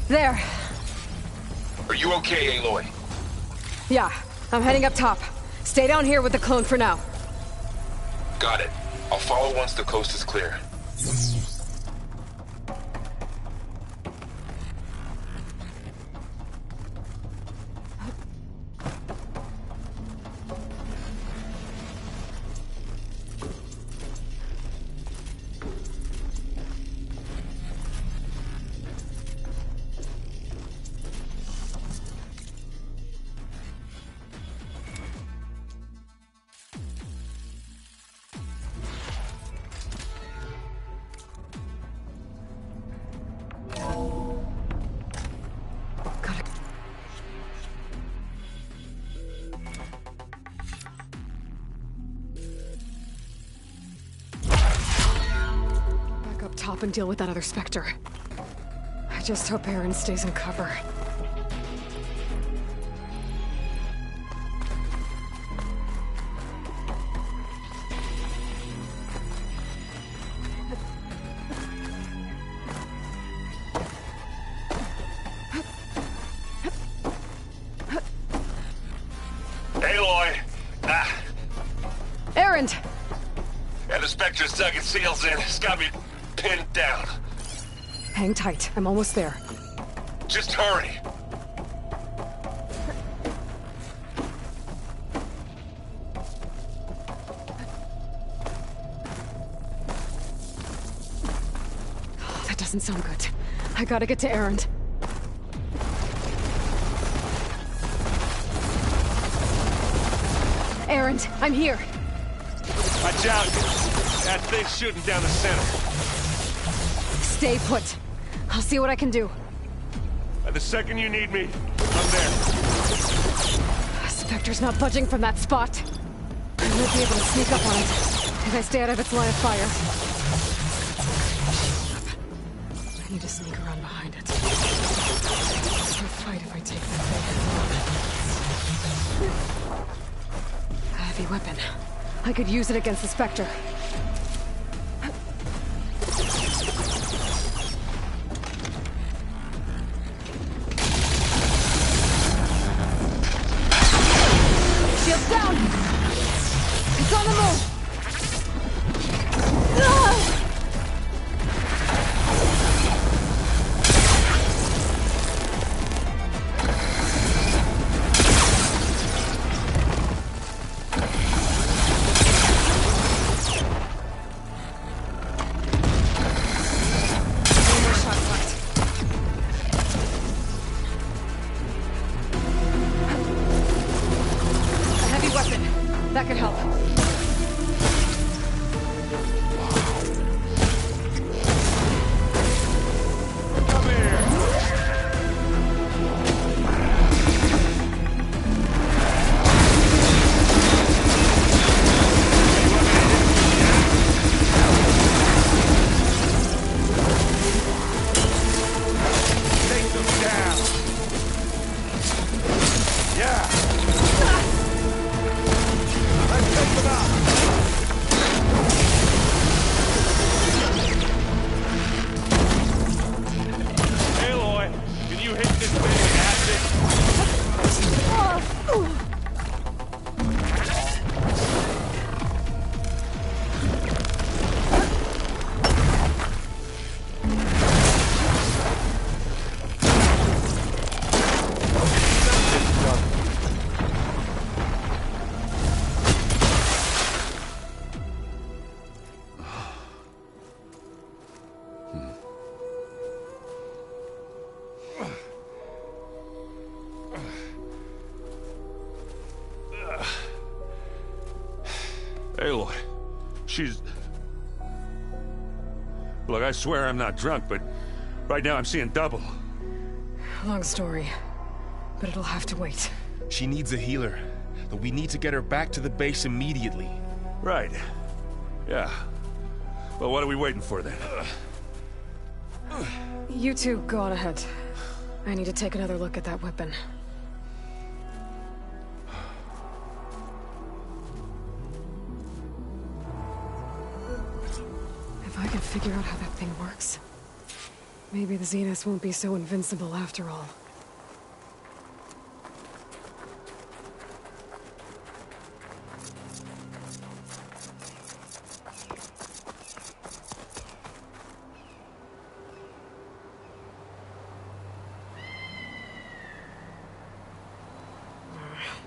There. Are you okay, Aloy? Yeah, I'm heading up top. Stay down here with the clone for now. Got it. I'll follow once the coast is clear. Top and deal with that other Spectre. I just hope Aaron stays in cover. Erend! And the Spectre's dug its heels in. It's got me pinned down. Hang tight. I'm almost there. Just hurry. Oh, that doesn't sound good. I gotta get to Erend. Erend, I'm here. Watch out. That thing's shooting down the center. Stay put. I'll see what I can do. The second you need me, I'm there. Spectre's not budging from that spot. I might be able to sneak up on it if I stay out of its line of fire. I need to sneak around behind it. It's a fight if I take that thing. A heavy weapon. I could use it against the Spectre. Shields down! It's on the move! Ah! That could help. Take them down. Yeah. Let's take them out. Aloy, can you hit this thing with acid? Aloy, she's... Look, I swear I'm not drunk, but right now I'm seeing double. Long story, but it'll have to wait. She needs a healer, but we need to get her back to the base immediately. Right. Yeah. Well, what are we waiting for then? You two go on ahead. I need to take another look at that weapon. If I can figure out how that thing works, maybe the Zeniths won't be so invincible after all.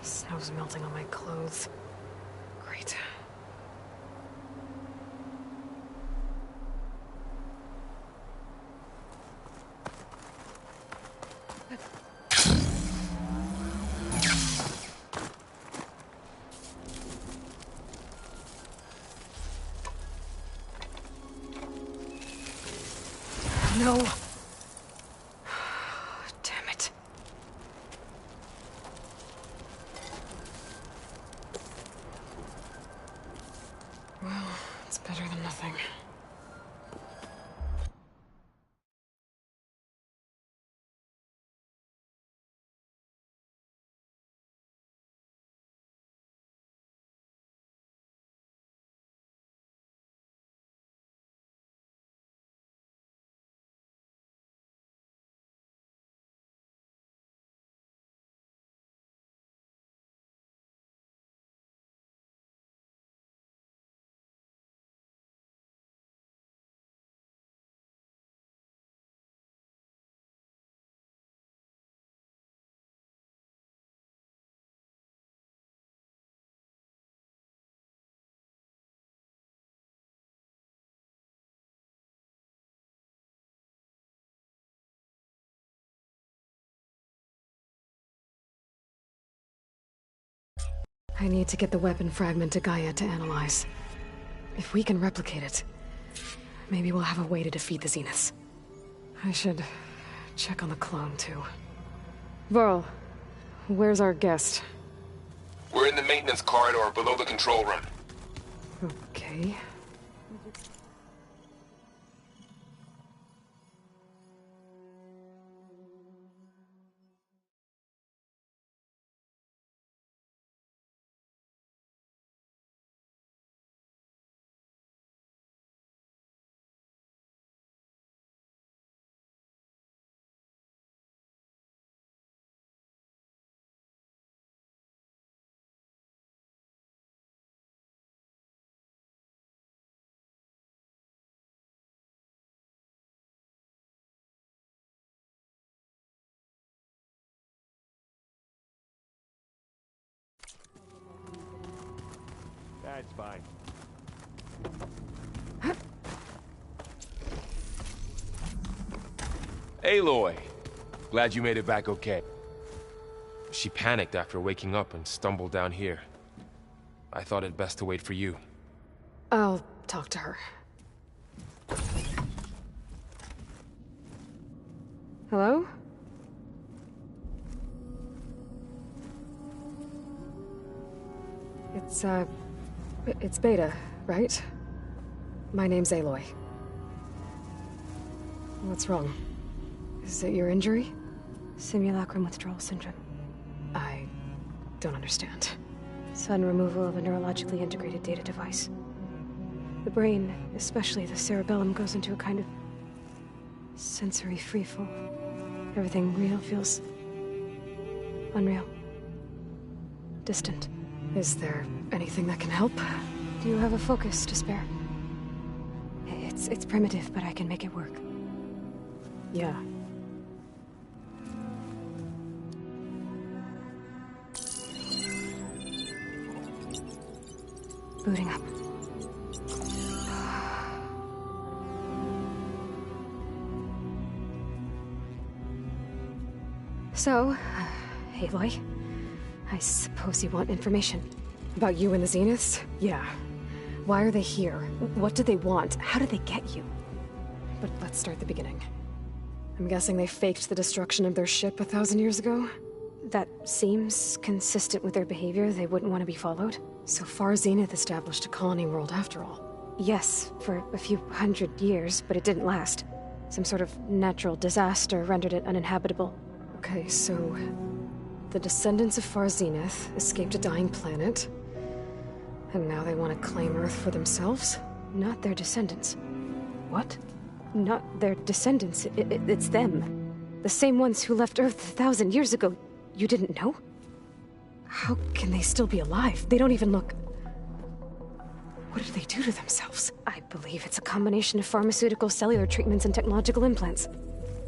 Snow's melting on my clothes. Great. No. Damn it. Well, it's better than nothing. I need to get the weapon fragment to Gaia to analyze. If we can replicate it, maybe we'll have a way to defeat the Zeniths. I should check on the clone, too. Varl, where's our guest? We're in the maintenance corridor below the control room. Okay. That's fine. Aloy! Glad you made it back okay. She panicked after waking up and stumbled down here. I thought it best to wait for you. I'll talk to her. Hello? It's Beta, right? My name's Aloy. What's wrong? Is it your injury? Simulacrum withdrawal syndrome. I don't understand. Sudden removal of a neurologically integrated data device. The brain, especially the cerebellum, goes into a kind of sensory freefall. Everything real feels unreal. Distant. Is there anything that can help? Do you have a focus to spare? It's primitive, but I can make it work. Yeah. Booting up. So, Aloy, I suppose you want information. About you and the Zeniths? Yeah. Why are they here? What do they want? How did they get you? But let's start at the beginning. I'm guessing they faked the destruction of their ship 1,000 years ago? That seems consistent with their behavior. They wouldn't want to be followed. So Far Zenith established a colony world after all. Yes, for a few hundred years, but it didn't last. Some sort of natural disaster rendered it uninhabitable. Okay, so the descendants of Far Zenith escaped a dying planet, and now they want to claim Earth for themselves? Not their descendants. What? Not their descendants. It's them. The same ones who left Earth 1,000 years ago. You didn't know? How can they still be alive? They don't even look... What did they do to themselves? I believe it's a combination of pharmaceutical, cellular treatments, and technological implants.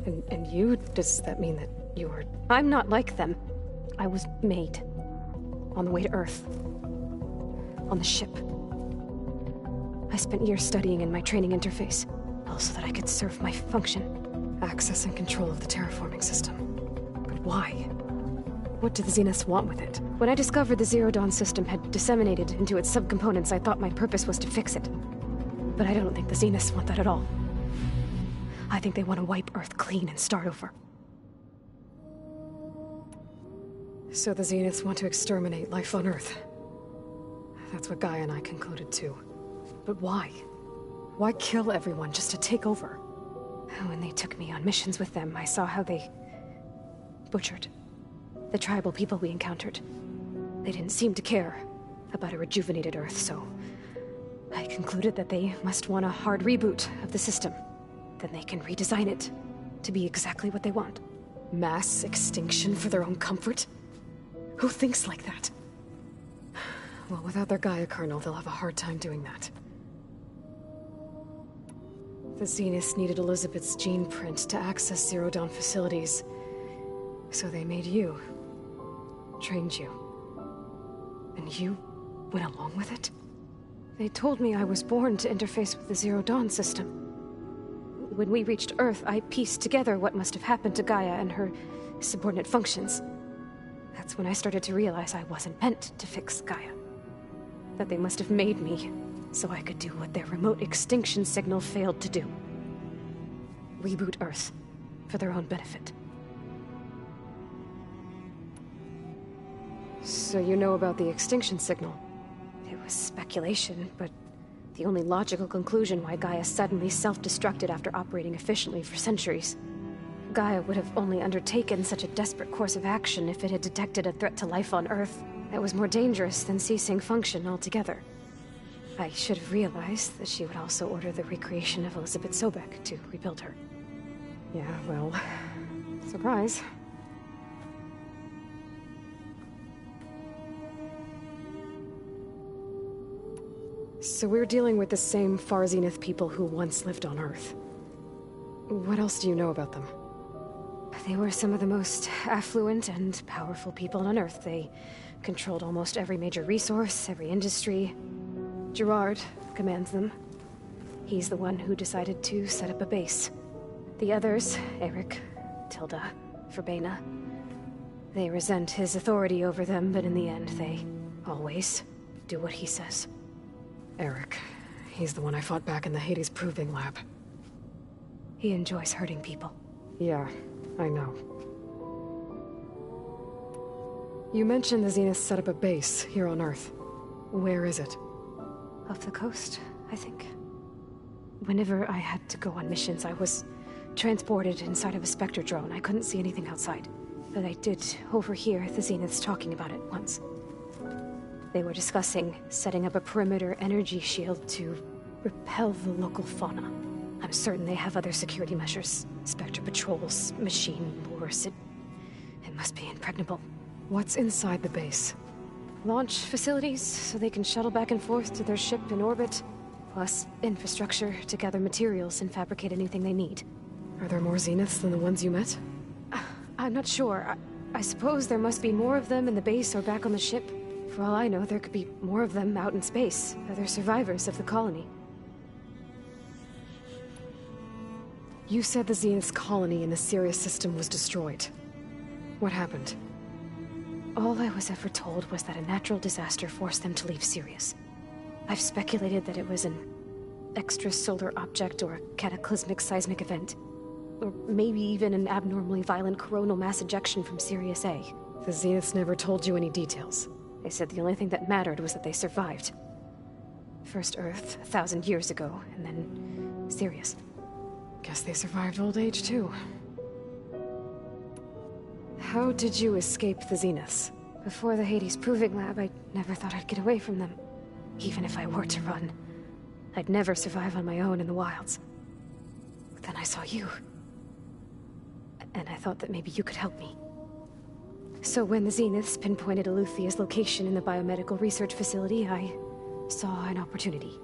And you? Does that mean that you were... I'm not like them. I was made. On the way to Earth. On the ship. I spent years studying in my training interface, all so that I could serve my function. Access and control of the terraforming system. But why? What do the Zeniths want with it? When I discovered the Zero Dawn system had disseminated into its subcomponents, I thought my purpose was to fix it. But I don't think the Zeniths want that at all. I think they want to wipe Earth clean and start over. So the Zeniths want to exterminate life on Earth. That's what Gaia and I concluded too. But why? Why kill everyone just to take over? When they took me on missions with them, I saw how they butchered the tribal people we encountered. They didn't seem to care about a rejuvenated Earth, so I concluded that they must want a hard reboot of the system. Then they can redesign it to be exactly what they want. Mass extinction for their own comfort? Who thinks like that? Well, without their Gaia kernel, they'll have a hard time doing that. The Zeniths needed Elizabeth's gene print to access Zero Dawn facilities. So they made you. Trained you. And you went along with it? They told me I was born to interface with the Zero Dawn system. When we reached Earth, I pieced together what must have happened to Gaia and her subordinate functions. That's when I started to realize I wasn't meant to fix Gaia. That they must have made me so I could do what their remote extinction signal failed to do. Reboot Earth for their own benefit. So you know about the extinction signal? It was speculation, but the only logical conclusion why Gaia suddenly self-destructed after operating efficiently for centuries. Gaia would have only undertaken such a desperate course of action if it had detected a threat to life on Earth that was more dangerous than ceasing function altogether. I should have realized that she would also order the recreation of Elizabeth Sobek to rebuild her. Yeah, well, surprise. So we're dealing with the same Far Zenith people who once lived on Earth. What else do you know about them? They were some of the most affluent and powerful people on Earth. They controlled almost every major resource, every industry. Gerard commands them. He's the one who decided to set up a base. The others, Eric, Tilda, Verbena, they resent his authority over them, but in the end, they always do what he says. Eric. He's the one I fought back in the Hades Proving Lab. He enjoys hurting people. Yeah, I know. You mentioned the Zenith set up a base here on Earth. Where is it? Off the coast, I think. Whenever I had to go on missions, I was transported inside of a Spectre drone. I couldn't see anything outside. But I did overhear the Zeniths talking about it once. They were discussing setting up a perimeter energy shield to repel the local fauna. I'm certain they have other security measures. Spectre patrols, machine lures. It must be impregnable. What's inside the base? Launch facilities, so they can shuttle back and forth to their ship in orbit. Plus, infrastructure to gather materials and fabricate anything they need. Are there more Zeniths than the ones you met? I'm not sure. I suppose there must be more of them in the base or back on the ship. For all I know, there could be more of them out in space. Other survivors of the colony. You said the Zenith's colony in the Sirius system was destroyed. What happened? All I was ever told was that a natural disaster forced them to leave Sirius. I've speculated that it was an extrasolar object or a cataclysmic seismic event. Or maybe even an abnormally violent coronal mass ejection from Sirius A. The Zeniths never told you any details. They said the only thing that mattered was that they survived. First Earth, 1,000 years ago, and then Sirius. Guess they survived old age, too. How did you escape the Zeniths? Before the Hades Proving Lab, I never thought I'd get away from them. Even if I were to run. I'd never survive on my own in the wilds. But then I saw you. And I thought that maybe you could help me. So when the Zeniths pinpointed Eluthia's location in the biomedical research facility, I saw an opportunity.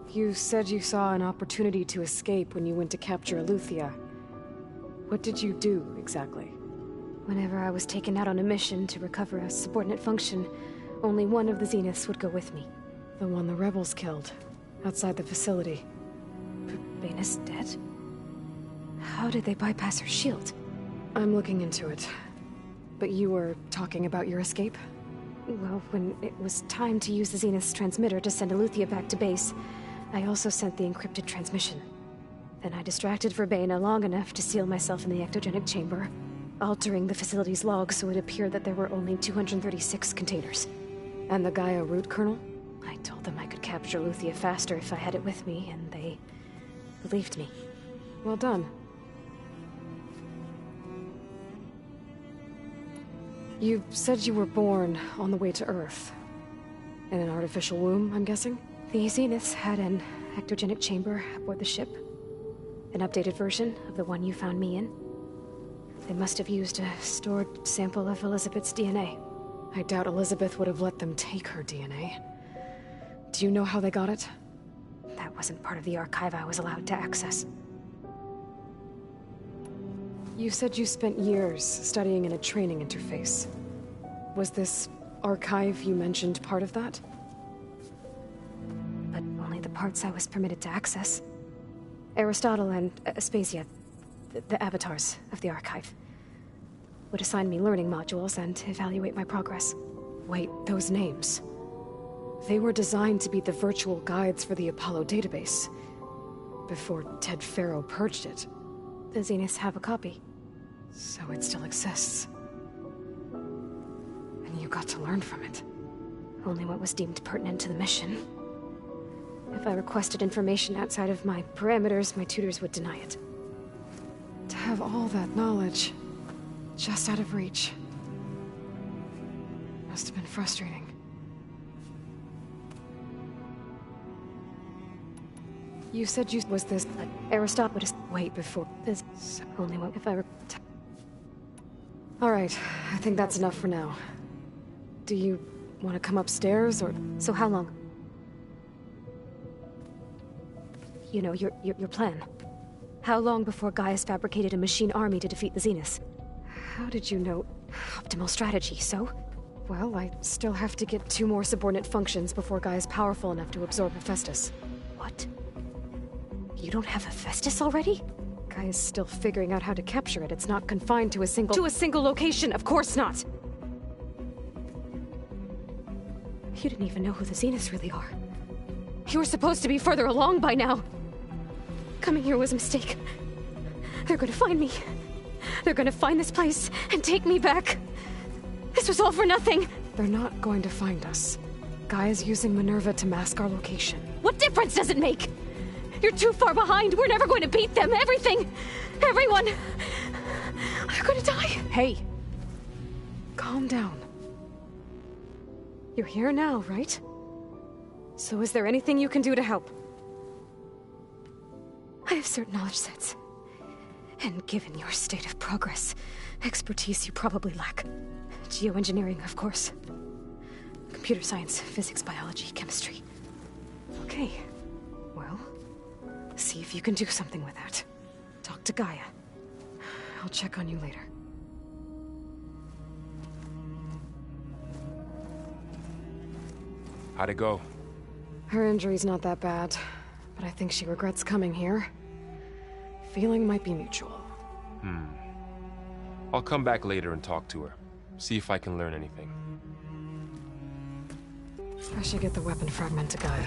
You said you saw an opportunity to escape when you went to capture Eluthia. What did you do, exactly? Whenever I was taken out on a mission to recover a subordinate function, only one of the Zeniths would go with me. The one the rebels killed, outside the facility. Verbena's dead? How did they bypass her shield? I'm looking into it. But you were talking about your escape? Well, when it was time to use the Zenith's transmitter to send Eluthia back to base, I also sent the encrypted transmission. Then I distracted Verbena long enough to seal myself in the ectogenic chamber, altering the facility's log so it appeared that there were only 236 containers. And the Gaia root kernel? I told them I could capture Eluthia faster if I had it with me, and they believed me. Well done. You said you were born on the way to Earth. In an artificial womb, I'm guessing? The Zeniths had an ectogenic chamber aboard the ship. An updated version of the one you found me in. They must have used a stored sample of Elizabeth's DNA. I doubt Elizabeth would have let them take her DNA. Do you know how they got it? That wasn't part of the archive I was allowed to access. You said you spent years studying in a training interface. Was this archive you mentioned part of that? But only the parts I was permitted to access. Aristotle and Aspasia, the avatars of the archive. would assign me learning modules and evaluate my progress. Wait, those names. They were designed to be the virtual guides for the Apollo database. Before Ted Faro purged it. The Zeniths have a copy. So it still exists. And you got to learn from it. Only what was deemed pertinent to the mission. If I requested information outside of my parameters, my tutors would deny it. To have all that knowledge, just out of reach. Must have been frustrating. You said you was this Aristobulus. Wait, before this only one if I were. All right, I think that's enough for now. Do you want to come upstairs or? So how long? You know, your plan. How long before Gaius fabricated a machine army to defeat the Zeniths? How did you know? Optimal strategy, so? Well, I still have to get 2 more subordinate functions before Gaia's powerful enough to absorb Hephaestus. What? You don't have Hephaestus already? Gaia's still figuring out how to capture it. It's not confined to a single location, of course not! You didn't even know who the Zeniths really are. You were supposed to be further along by now. Coming here was a mistake. They're gonna find me. They're gonna find this place and take me back. This was all for nothing. They're not going to find us. Gaia's using Minerva to mask our location. What difference does it make? You're too far behind. We're never going to beat them. Everything. Everyone. They're gonna die. Hey. Calm down. You're here now, right? So is there anything you can do to help? I have certain knowledge sets. And given your state of progress, expertise you probably lack. Geoengineering, of course. Computer science, physics, biology, chemistry. Okay. Well, see if you can do something with that. Talk to Gaia. I'll check on you later. How'd it go? Her injury's not that bad, but I think she regrets coming here. Feeling might be mutual. I'll come back later and talk to her. See if I can learn anything. I should get the weapon fragment to Gaia.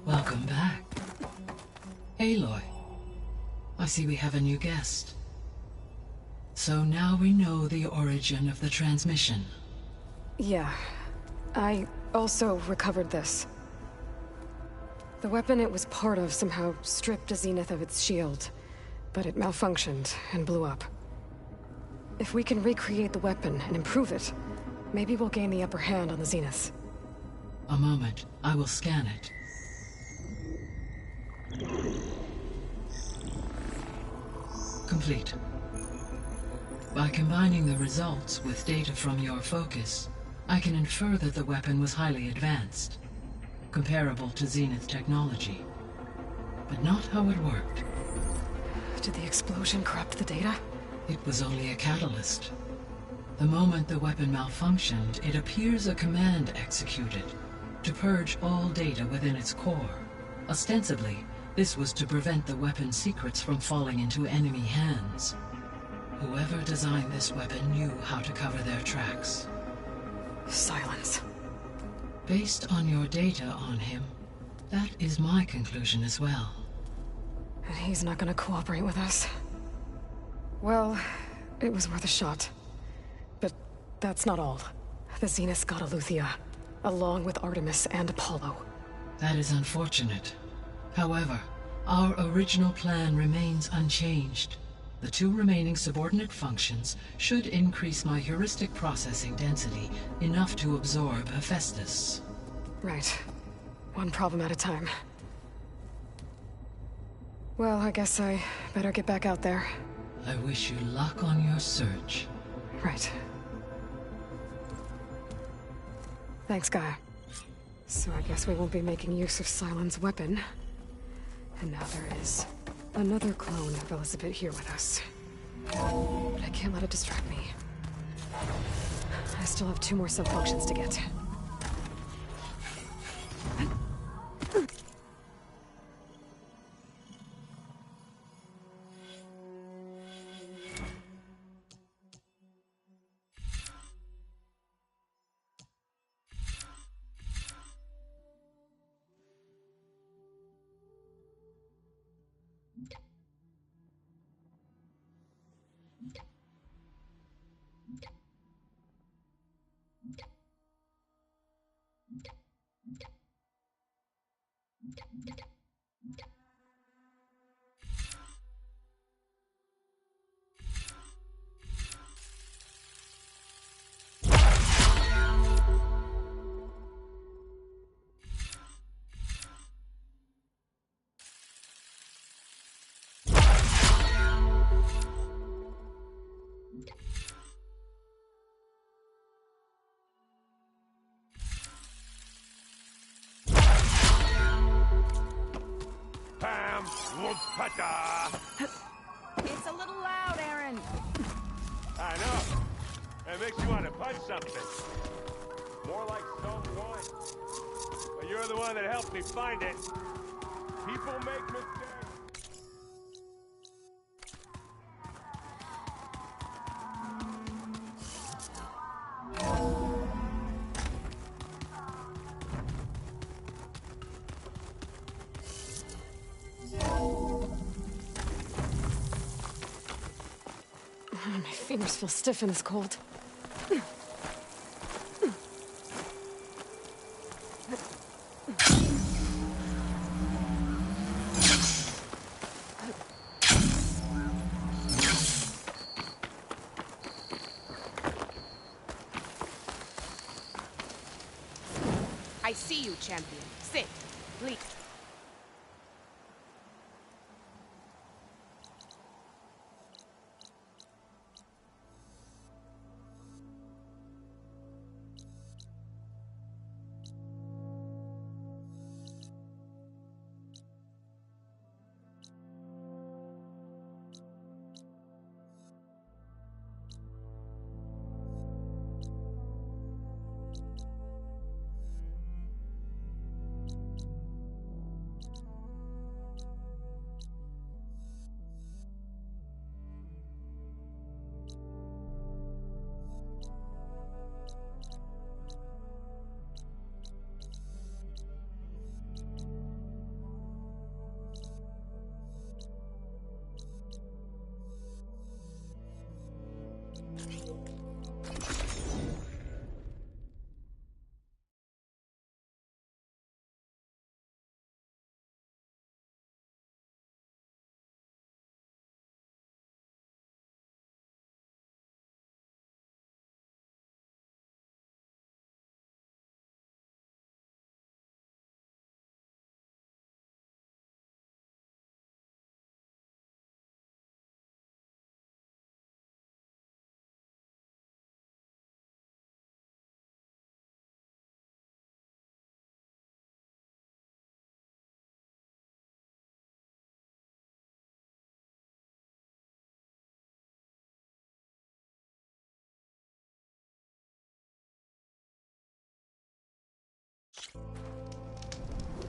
Welcome back. Aloy. I see we have a new guest. So now we know the origin of the transmission. Yeah. I also recovered this. The weapon it was part of somehow stripped a Zenith of its shield, but it malfunctioned and blew up. If we can recreate the weapon and improve it, maybe we'll gain the upper hand on the Zeniths. A moment. I will scan it. Complete. By combining the results with data from your focus, I can infer that the weapon was highly advanced, comparable to Zenith technology, but not how it worked. Did the explosion corrupt the data? It was only a catalyst. The moment the weapon malfunctioned, it appears a command executed to purge all data within its core. Ostensibly, this was to prevent the weapon's secrets from falling into enemy hands. Whoever designed this weapon knew how to cover their tracks. Silence. Based on your data on him, that is my conclusion as well. And he's not gonna cooperate with us. Well, it was worth a shot. But that's not all. The Zeniths got Eleuthia, along with Artemis and Apollo. That is unfortunate. However, our original plan remains unchanged. The 2 remaining subordinate functions should increase my heuristic processing density enough to absorb Hephaestus. Right. One problem at a time. Well, I guess I better get back out there. I wish you luck on your search. Right. Thanks, Gaia. So I guess we won't be making use of Sylens' weapon. And now there is another clone of Elizabeth here with us. But I can't let it distract me. I still have 2 more sub-functions to get. It's a little loud, Aaron. I know. It makes you want to punch something. More like someone. But you're the one that helped me find it. People make mistakes. My fingers feel stiff in this cold. I see you, champion. Sit, please.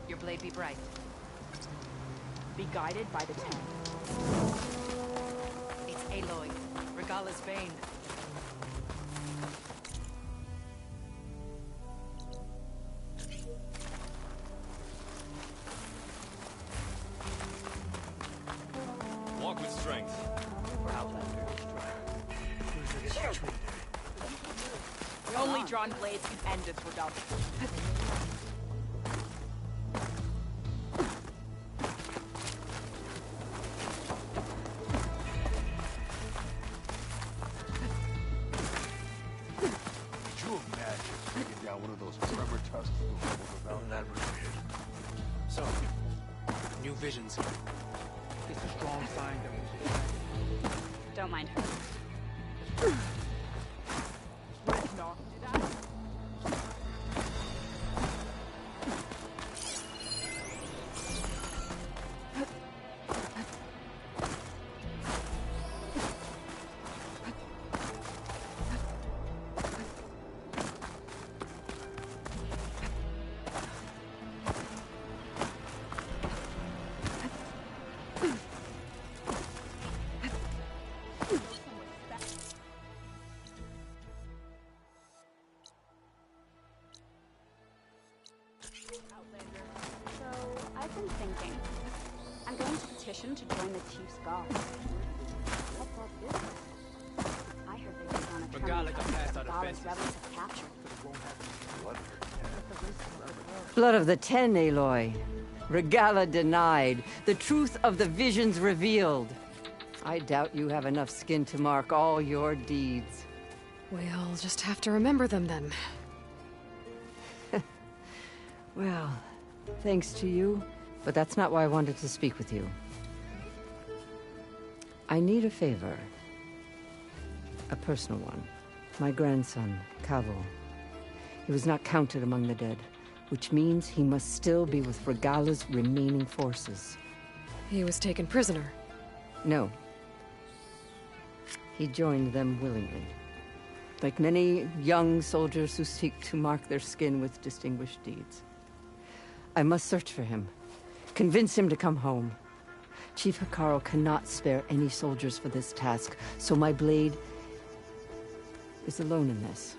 Your blade be bright. Be guided by the Ten. It's Aloy, Regala's bane. Walk with strength. For Outlander, Only drawn blades can end this rebellion. Visions. It's a strong sign that Don't mind her. permission to join the Chief's guard. What's our business? I heard they took on a Regala got past our Dallas defenses. rebels have captured. Blood of the Ten, Aloy. Regala denied. The truth of the visions revealed. I doubt you have enough skin to mark all your deeds. We'll just have to remember them then. Well, thanks to you, but that's not why I wanted to speak with you. I need a favor. A personal one. My grandson, Cavo. He was not counted among the dead, which means he must still be with Regala's remaining forces. He was taken prisoner. No. He joined them willingly. Like many young soldiers who seek to mark their skin with distinguished deeds. I must search for him. Convince him to come home. Chief Hekarro cannot spare any soldiers for this task, so my blade is alone in this.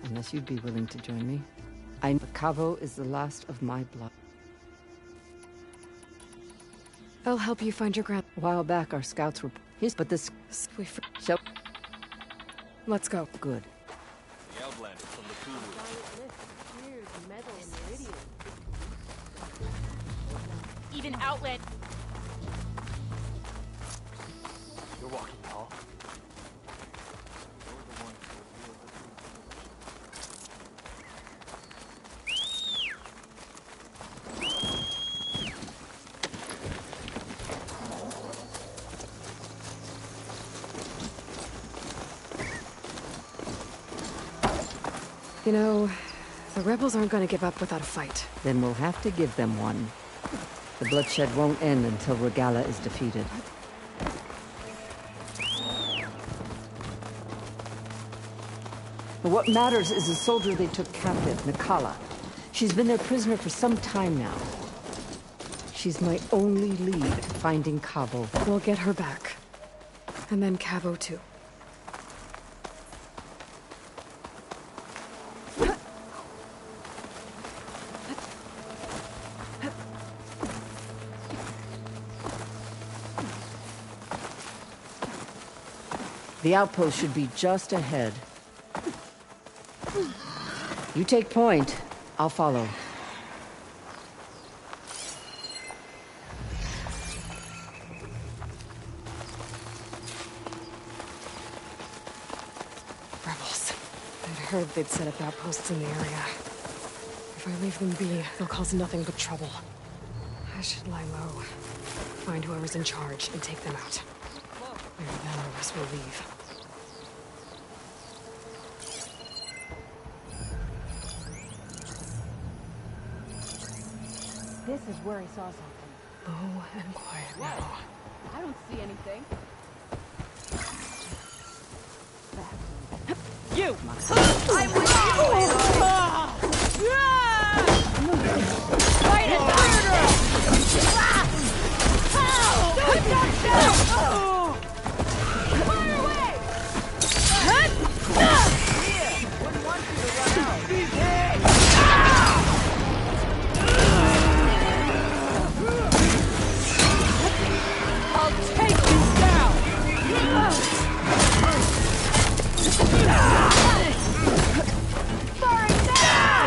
Unless you'd be willing to join me. Cavo is the last of my blood. I'll help you find your grand. A while back, our scouts were. But this. So. Let's go. Good. The Outlander from the Kulu. Even Outland. You're walking tall. You know, the rebels aren't going to give up without a fight. Then we'll have to give them one. The bloodshed won't end until Regala is defeated. But what matters is the soldier they took captive, Nikala. She's been their prisoner for some time now. She's my only lead finding Cavo. We'll get her back. And then Cavo too. The outpost should be just ahead. You take point. I'll follow. Rebels. I'd heard they'd set up outposts in the area. If I leave them be, they'll cause nothing but trouble. I should lie low. Find whoever's in charge and take them out. Maybe then the rest will leave. This is where he saw something. Low and quiet now. I don't see anything. You! I'm with you! Fight it! Fire away! Wouldn't want you to run out. I'll take you down! Firing now!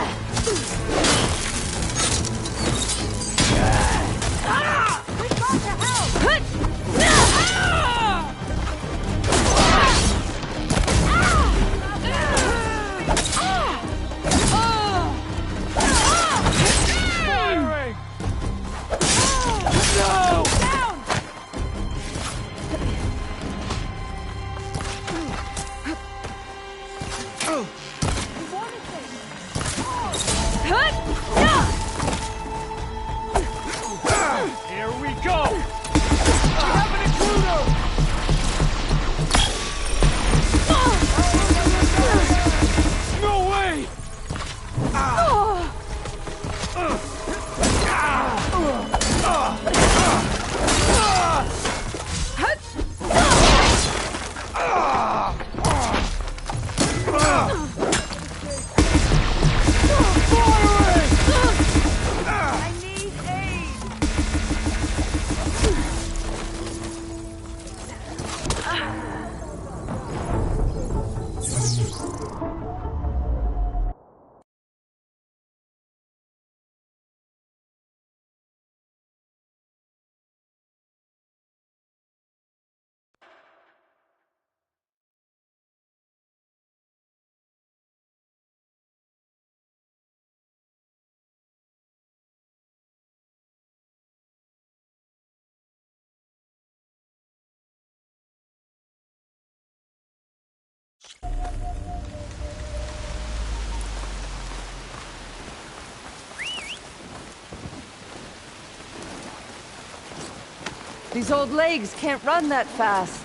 These old legs can't run that fast.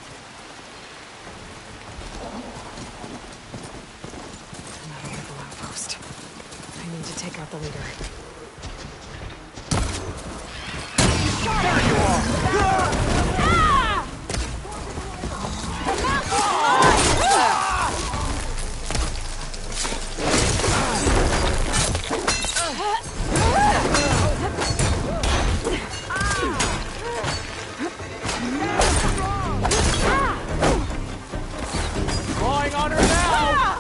Another rebel outpost. I need to take out the leader. There you are! Drawing on her now!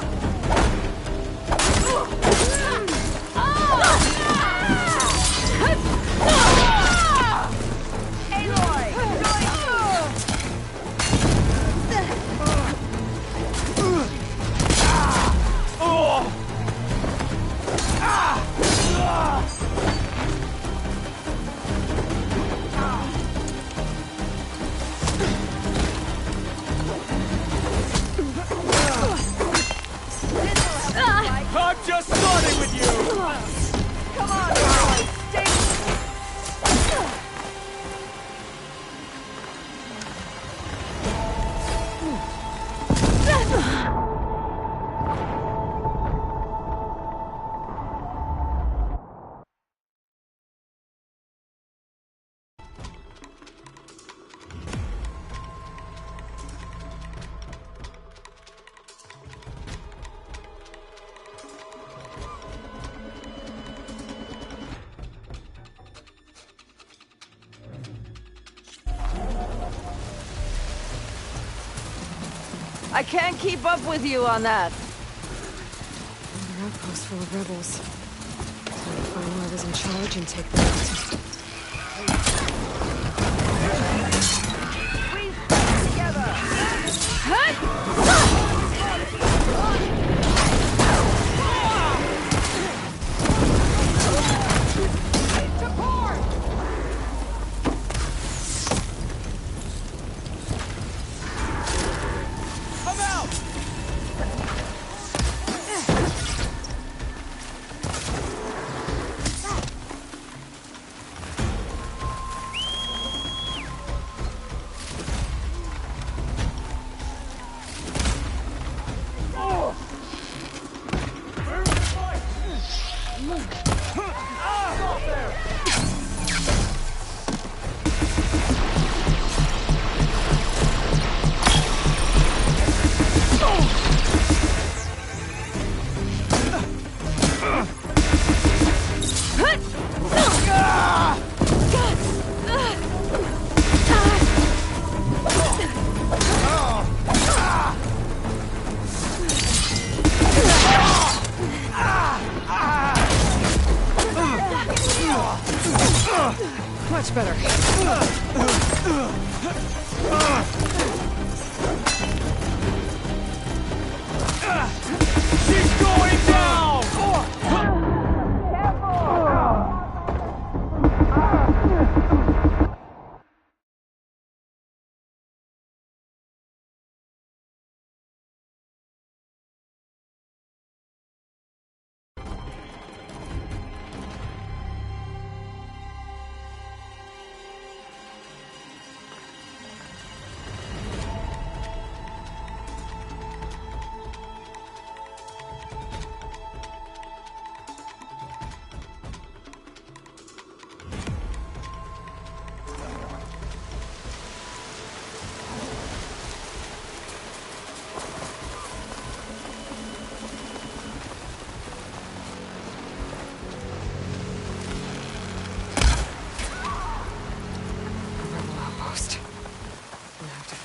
I'm just starting with you! Come on, boy! Stay... I can't keep up with you on that. Another outpost full of rebels. Time to find whoever's in charge and take them out. We stand together! Come out! Much better. She's going down!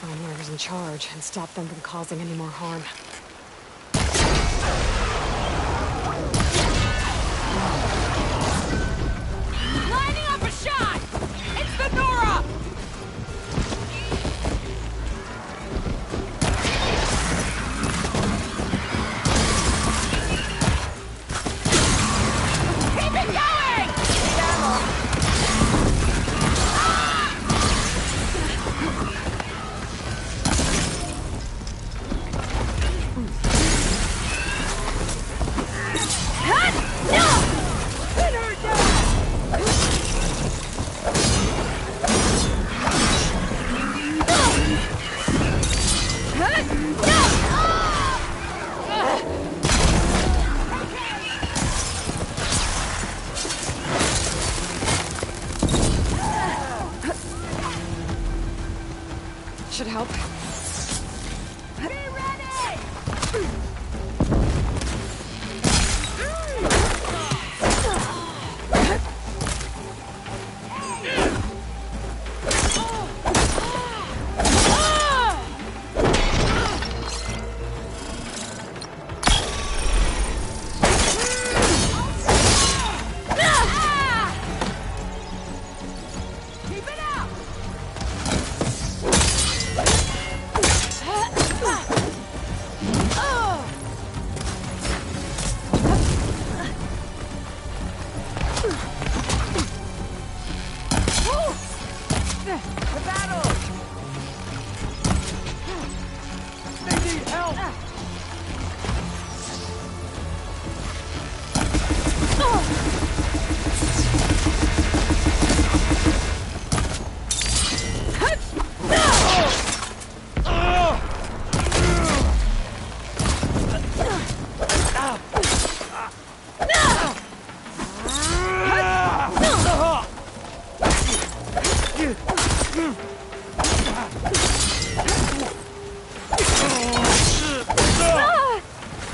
Whoever's in charge and stop them from causing any more harm. Lining up a shot! It's the Nora! Keep it going! Need ammo. should help. Be ready!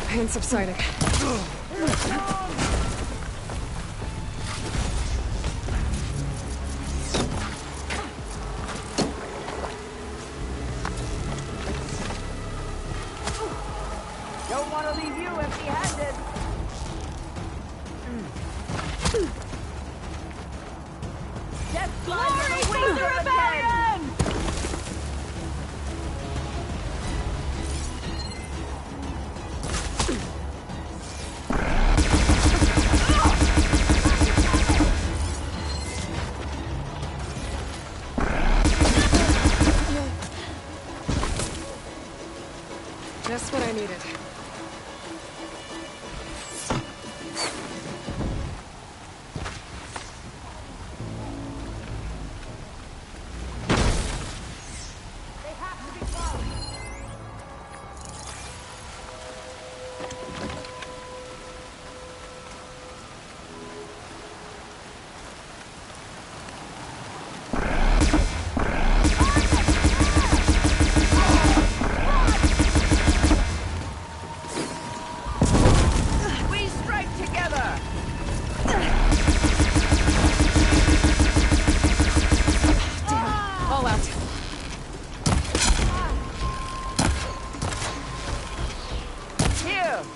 Pain subsiding. Don't want to leave you empty-handed. Death glory to the rebellion! Just what I needed.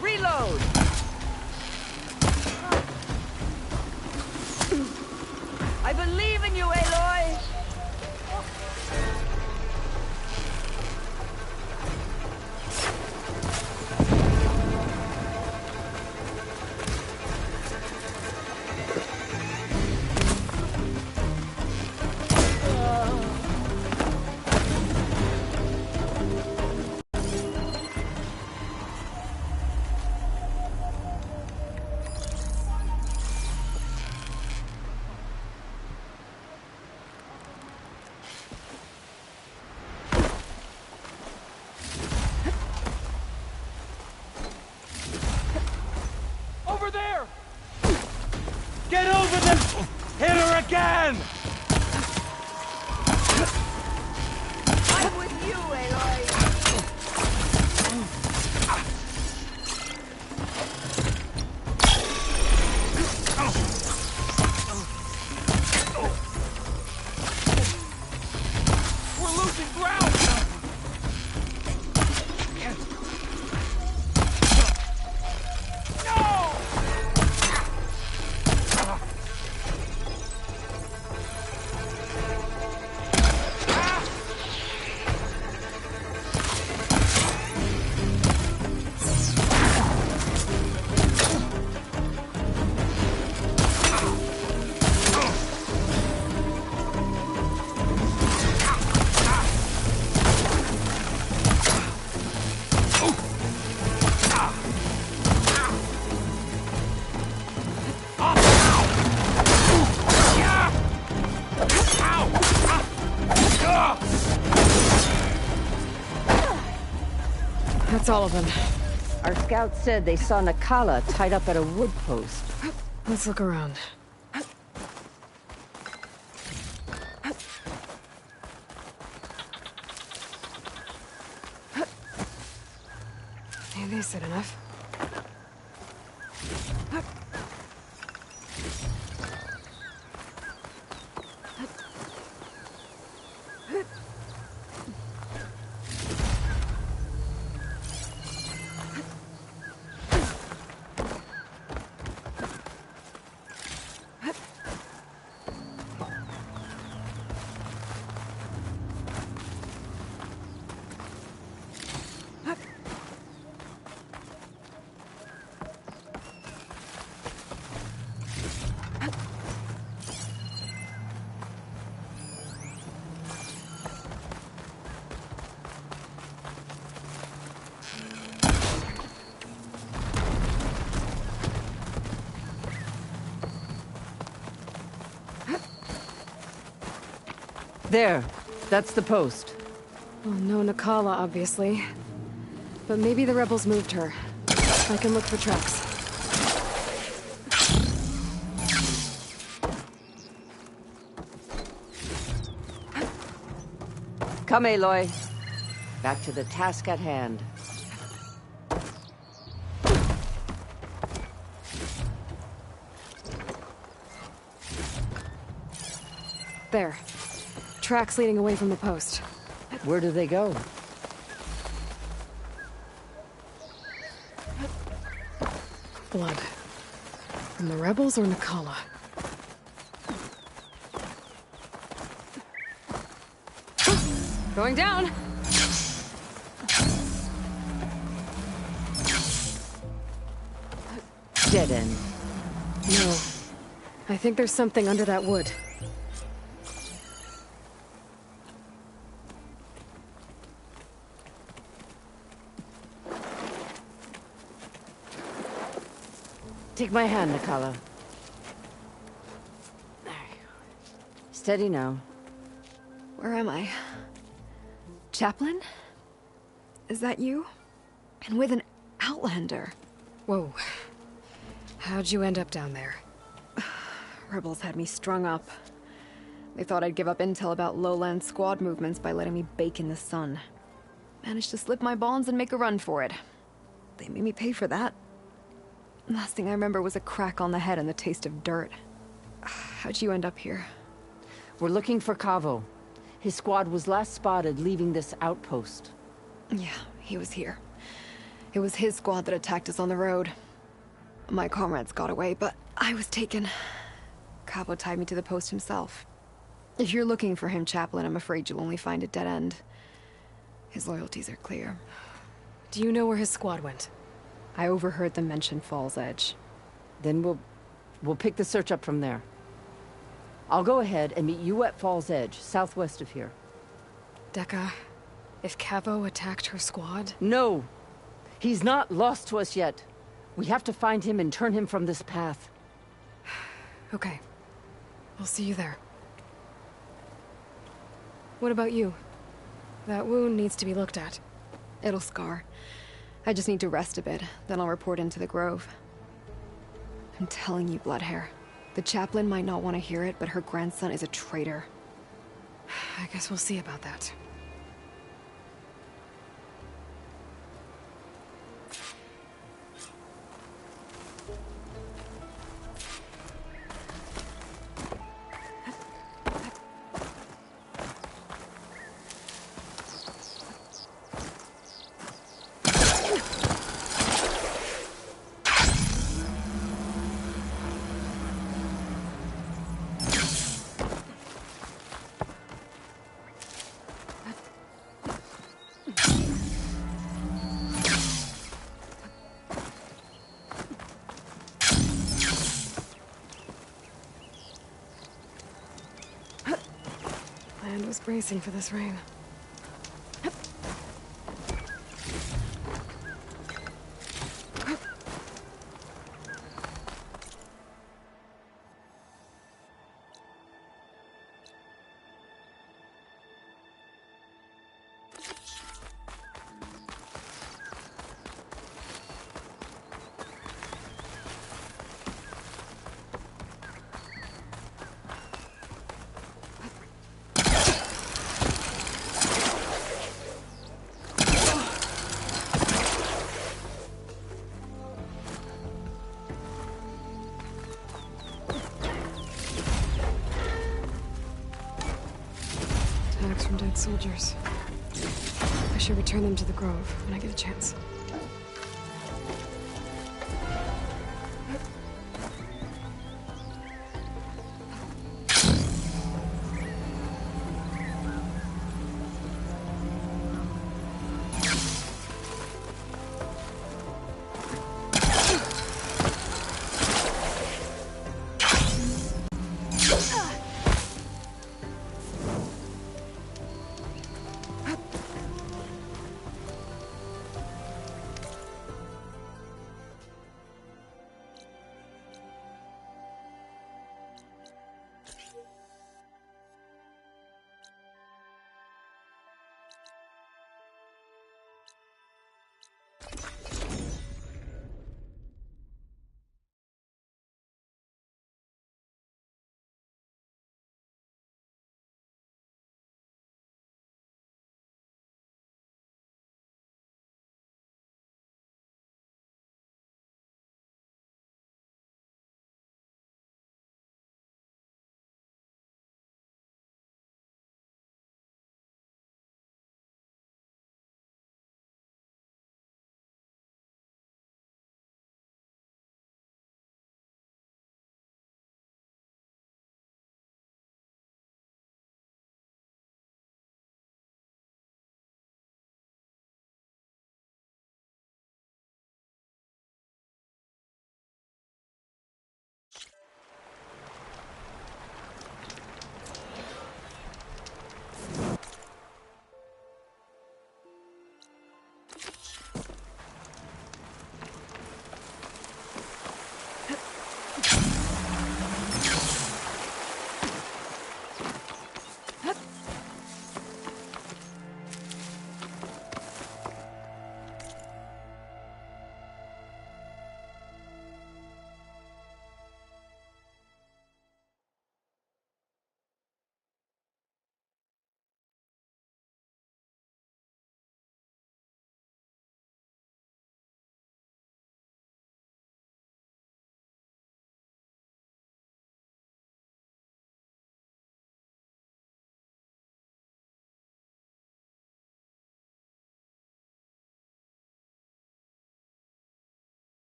Reload! I believe in you, Aloy! Over there! Get over them! Hit her again! I'm with you, Aloy! We're losing ground! That's all of them. Our scouts said they saw Nakala tied up at a wood post. Let's look around. they said enough. There. That's the post. Well, no Nakala, obviously. But maybe the rebels moved her. I can look for tracks. Come, Aloy. Back to the task at hand. There. Tracks leading away from the post. Where do they go? Blood. From the rebels or Nakala? Going down! Dead end. No. I think there's something under that wood. Take my hand, Nakala. Steady now. Where am I? Chaplain? Is that you? And with an Outlander. Whoa. How'd you end up down there? Rebels had me strung up. They thought I'd give up intel about lowland squad movements by letting me bake in the sun. Managed to slip my bonds and make a run for it. They made me pay for that. Last thing I remember was a crack on the head and the taste of dirt. How'd you end up here? We're looking for Kavo. His squad was last spotted leaving this outpost. Yeah, he was here. It was his squad that attacked us on the road. My comrades got away, but I was taken. Kavo tied me to the post himself. If you're looking for him, Chaplain, I'm afraid you'll only find a dead end. His loyalties are clear. Do you know where his squad went? I overheard them mention Fall's Edge. Then we'll pick the search up from there. I'll go ahead and meet you at Fall's Edge, southwest of here. Dekka, if Kavo attacked her squad? No! He's not lost to us yet. We have to find him and turn him from this path. Okay. I'll see you there. What about you? That wound needs to be looked at. It'll scar. I just need to rest a bit, then I'll report into the Grove. I'm telling you, Bloodhair. The chaplain might not want to hear it, but her grandson is a traitor. I guess we'll see about that. Land was bracing for this rain. marks from dead soldiers. I should return them to the Grove when I get a chance.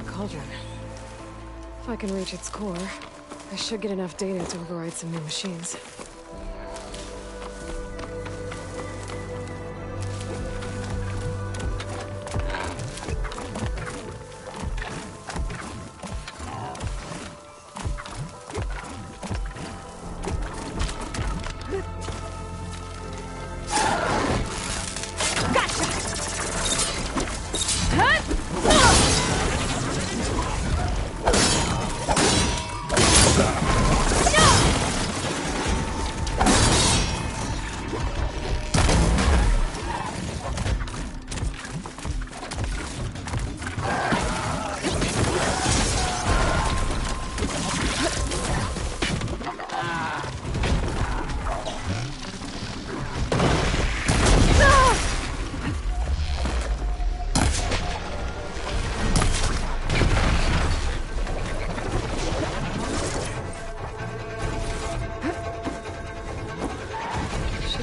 Cauldron. If I can reach its core, I should get enough data to override some new machines.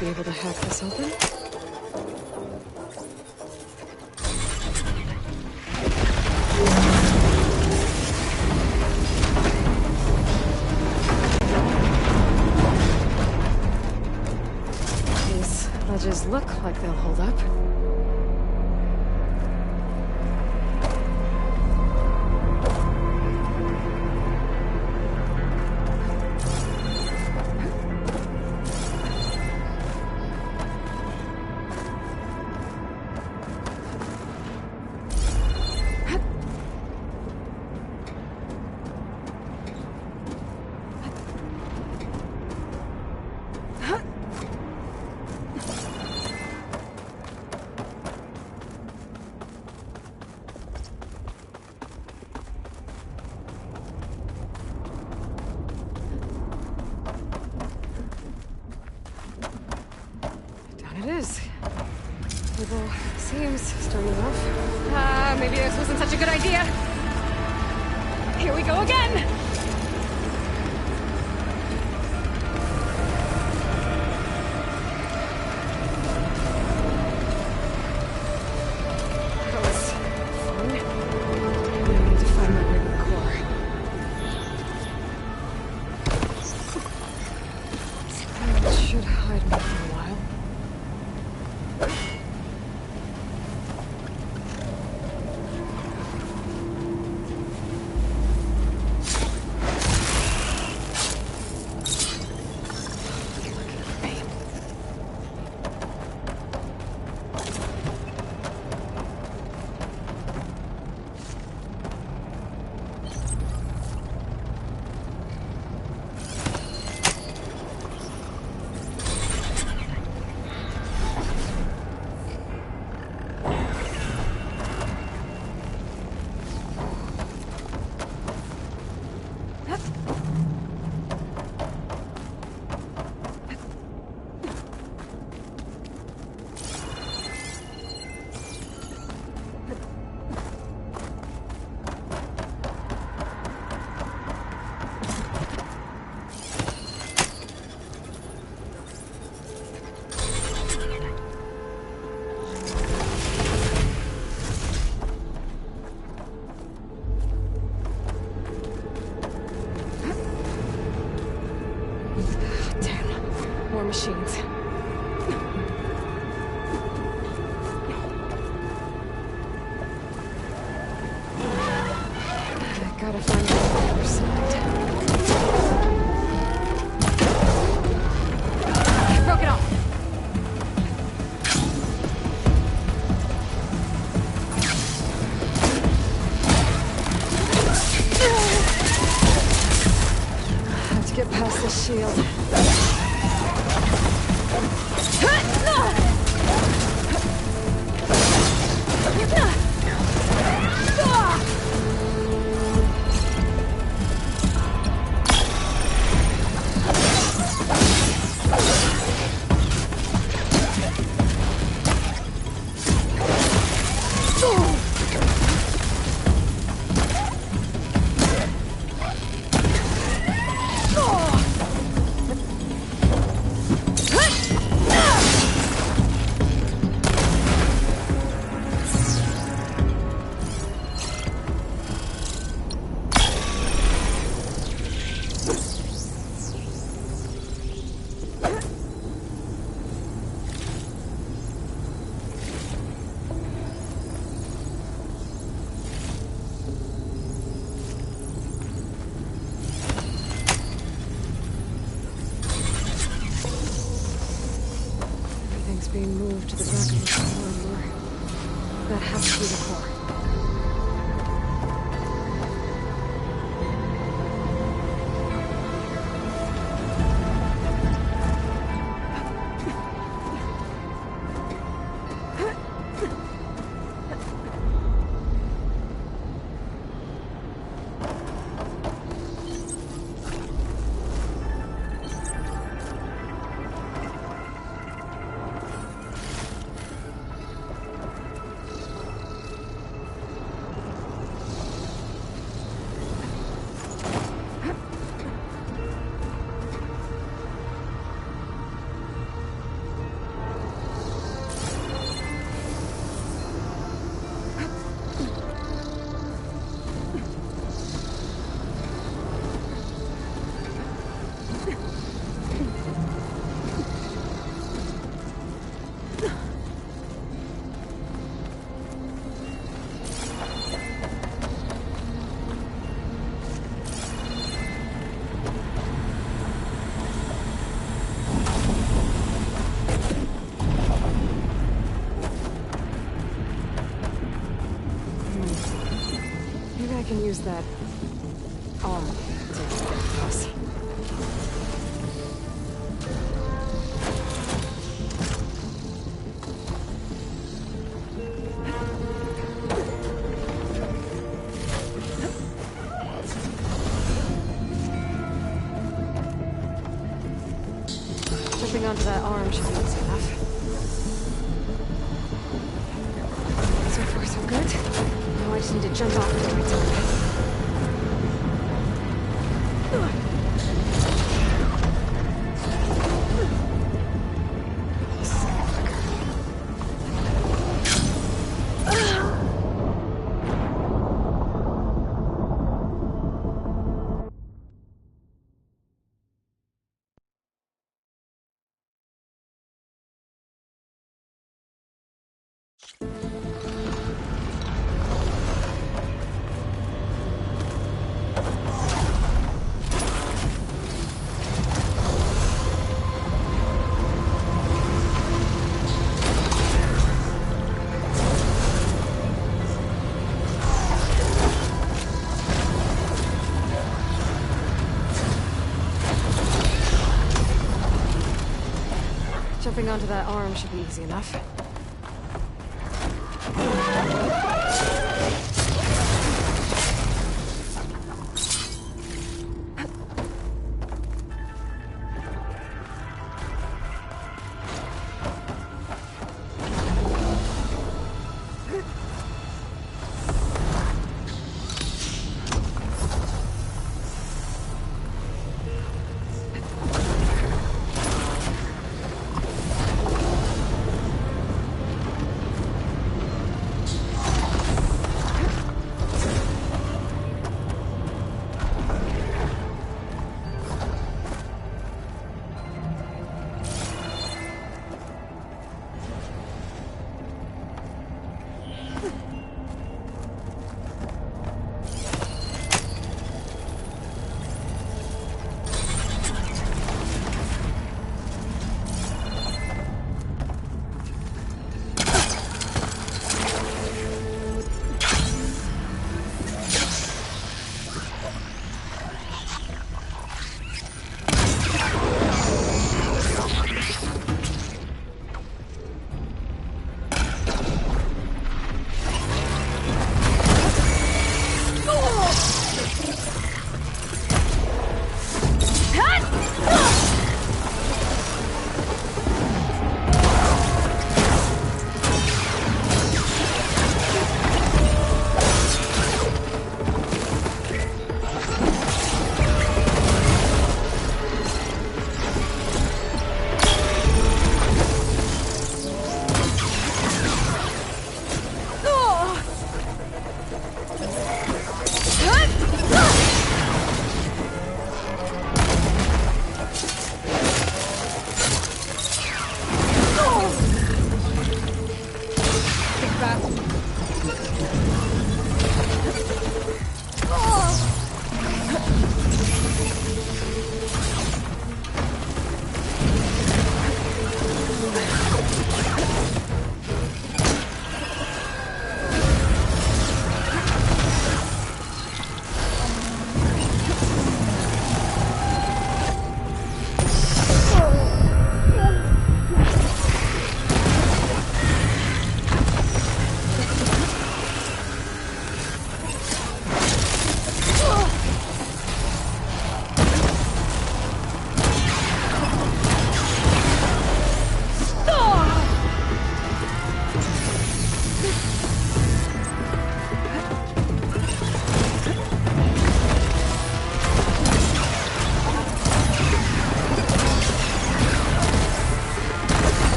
Be able to hack this open? These ledges look like they'll hold up. People seems sturdy enough. Maybe this wasn't such a good idea. Here we go again! That was fun. Now I need to find my way to the core. That should hide me for a while. Machines. I gotta find the other side. Broke it off. Have to get past the shield. Being moved to the back of the core. That has to be the core. I can use that arm to cross. Jumping onto that arm should be easy enough. good. Now I just need to jump off at the right time. Jumping onto that arm should be easy enough.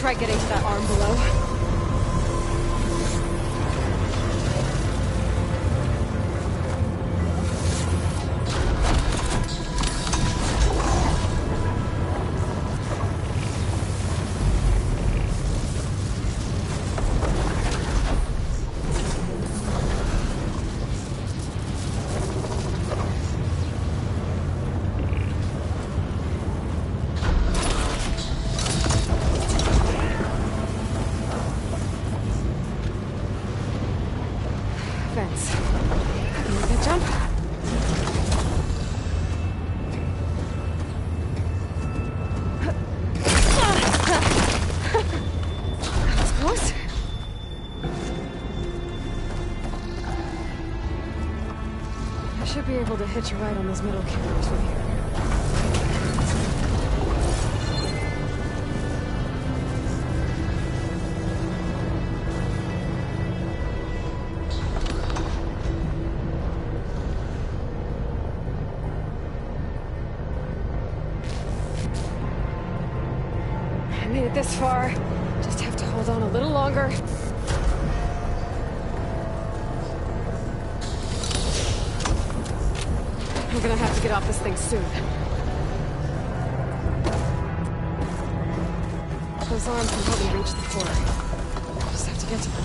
try getting to that arm below. Able to hitch a ride on those metal carriers from here. I made it this far. Just have to hold on a little longer. I'm gonna have to get off this thing soon. Those arms can help me reach the floor. I just have to get to them.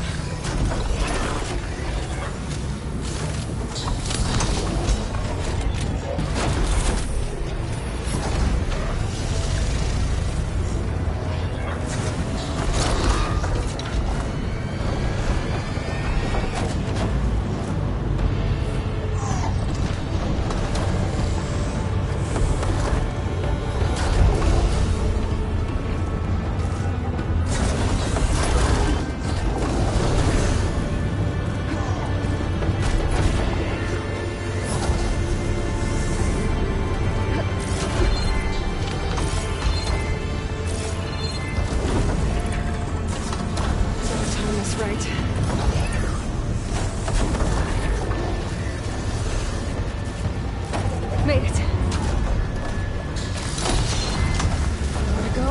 Made it. Nowhere to go.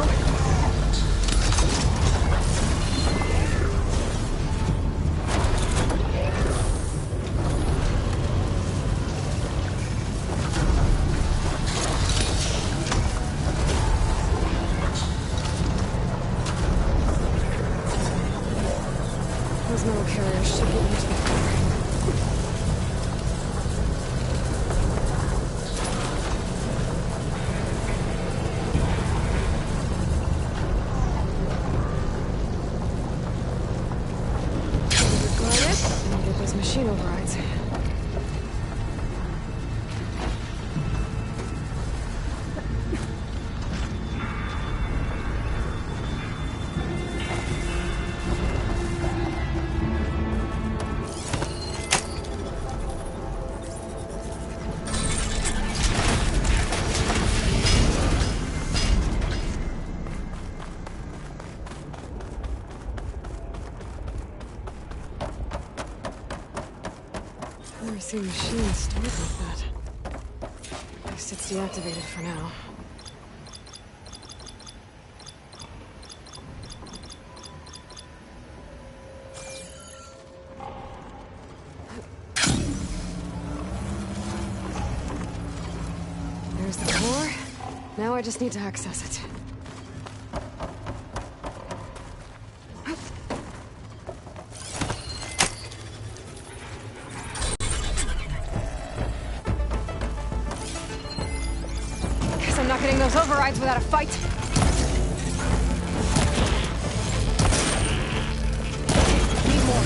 Those metal carriers should get me to the floor. Machine overrides. I've never seen machines stored like that. At least it's deactivated for now. There's the door. Now I just need to access it. I'm not getting those overrides without a fight. Need more.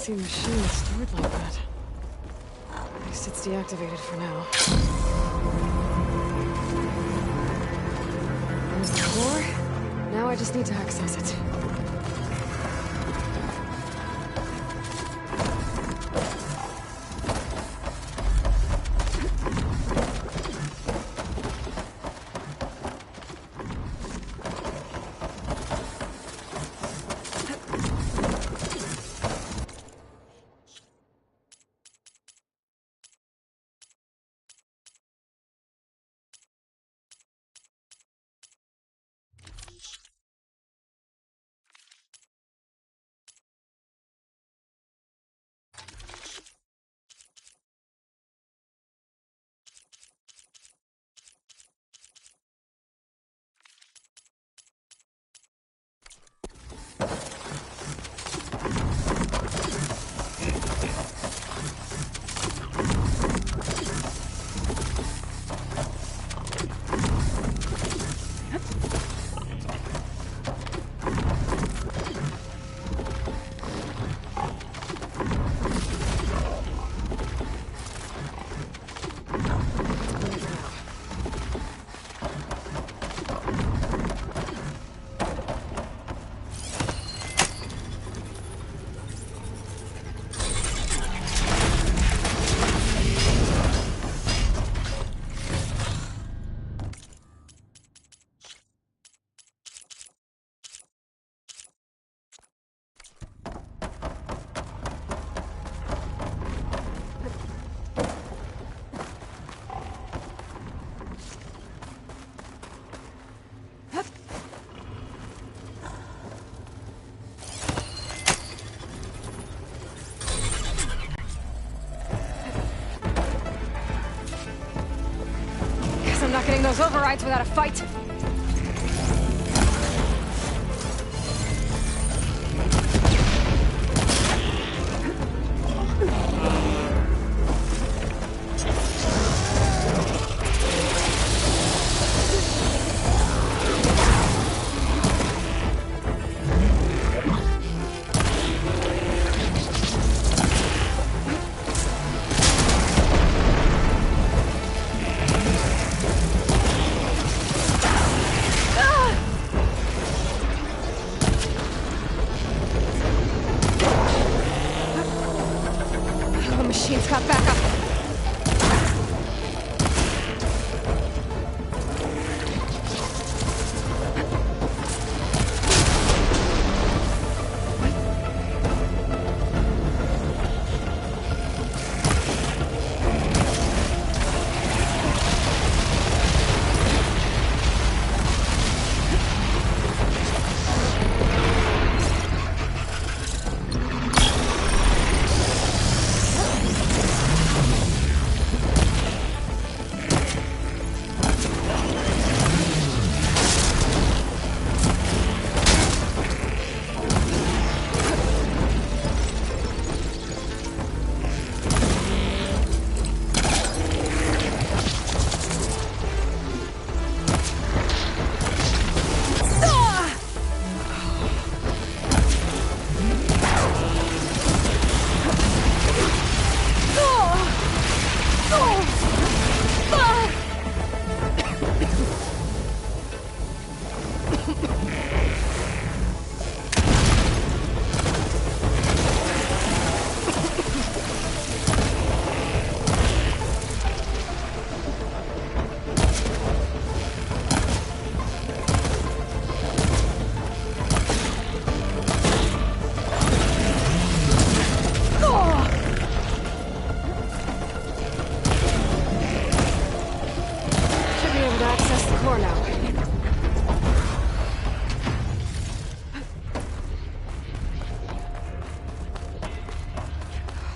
see a machine stored like that. At least it's deactivated for now. There's the core. Now I just need to access it. I'm not getting those overrides without a fight. Machine's got backup.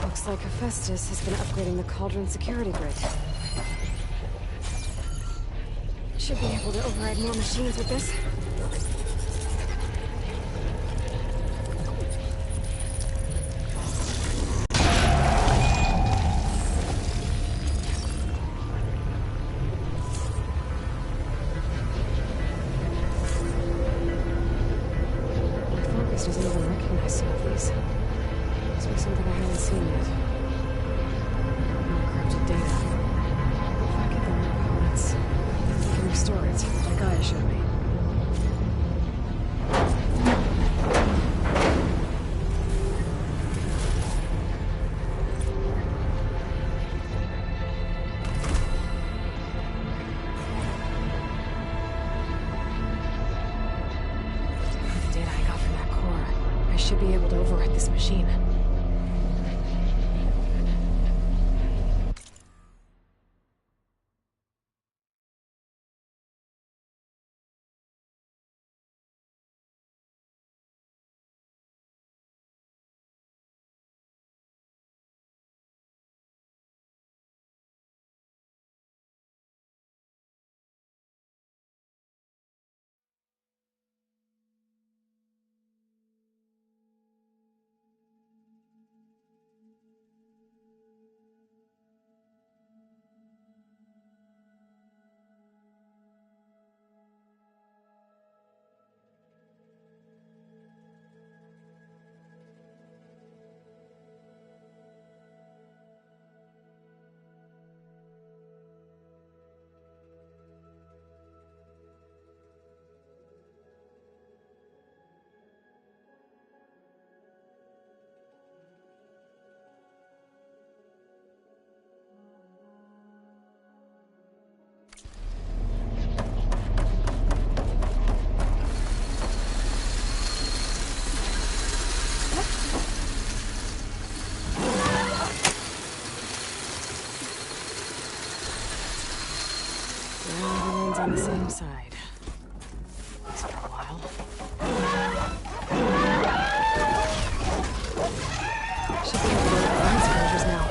Looks like Hephaestus has been upgrading the Cauldron security grid. Should be able to override more machines with this. My focus doesn't even recognize some of these. Must be something I haven't seen yet. More encrypted data. If I get the right coordinates, I can restore it, like Gaia showed me. The data I got from that core, I should be able to override this machine. Everyone's on the same side. At least for a while. Should be able to look at lens closures now.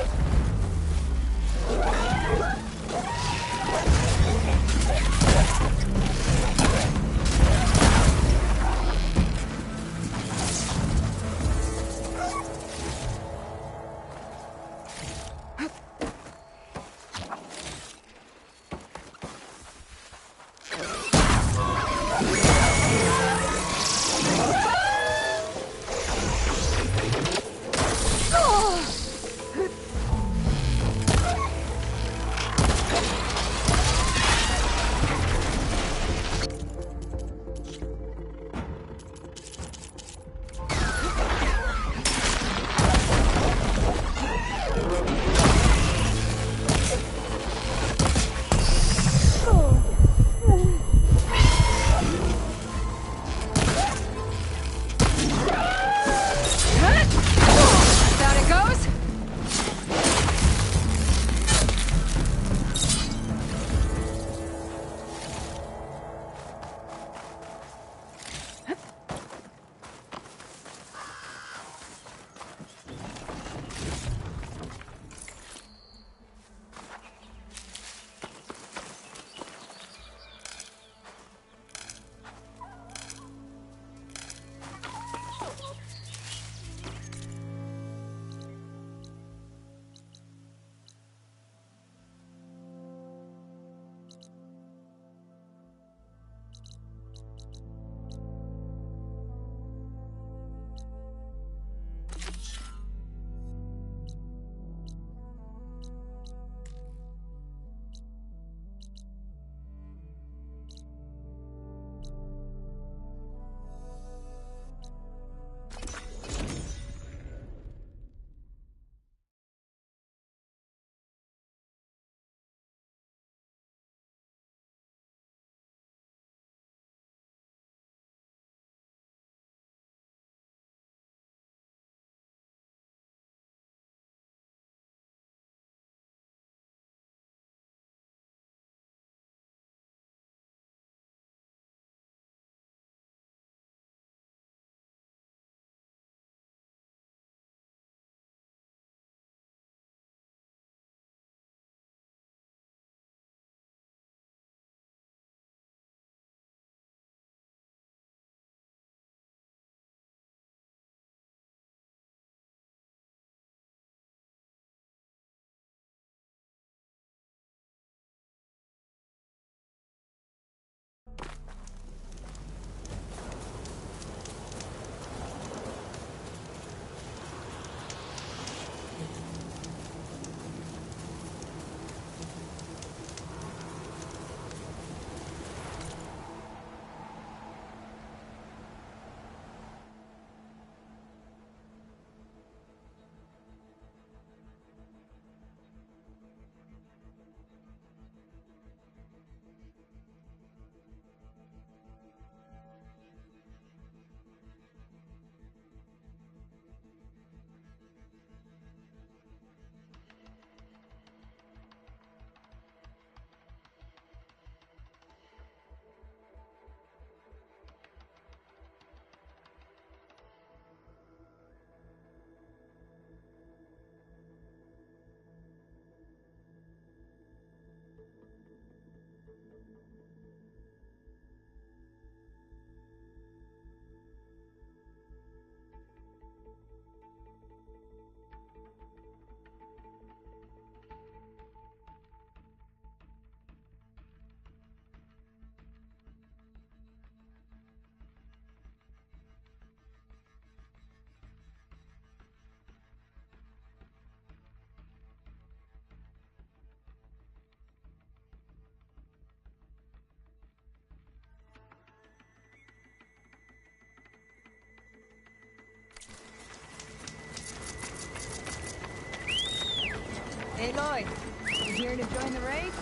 Hey, Lloyd. You here to join the race?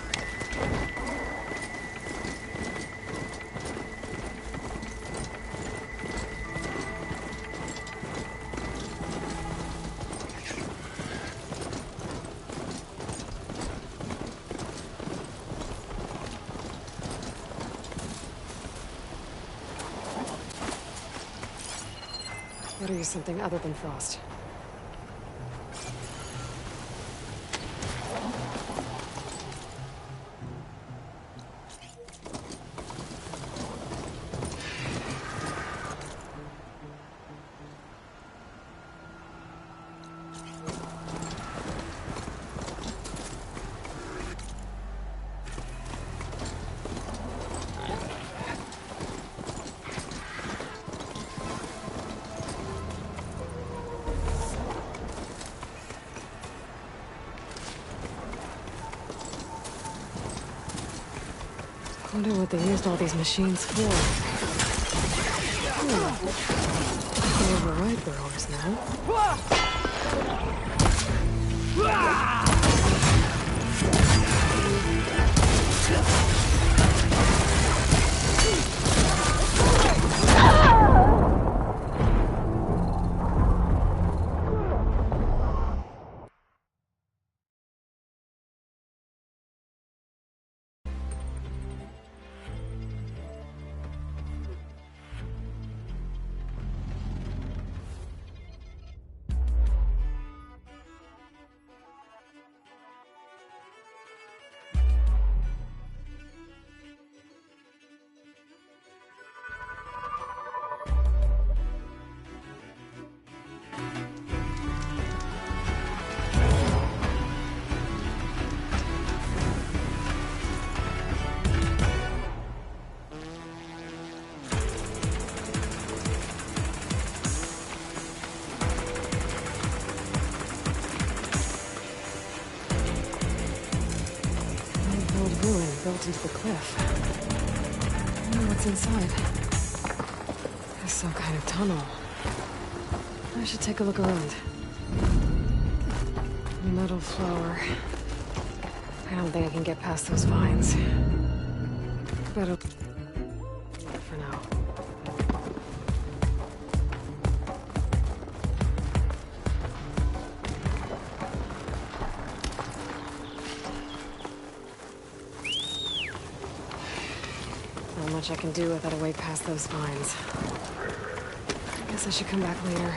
Better use something other than frost. I wonder what they used all these machines for. They override burrowers now. Built into the cliff. I wonder what's inside. There's some kind of tunnel. I should take a look around. Metal flower. I don't think I can get past those vines. Better for now. Not much I can do without a way past those vines. I guess I should come back later.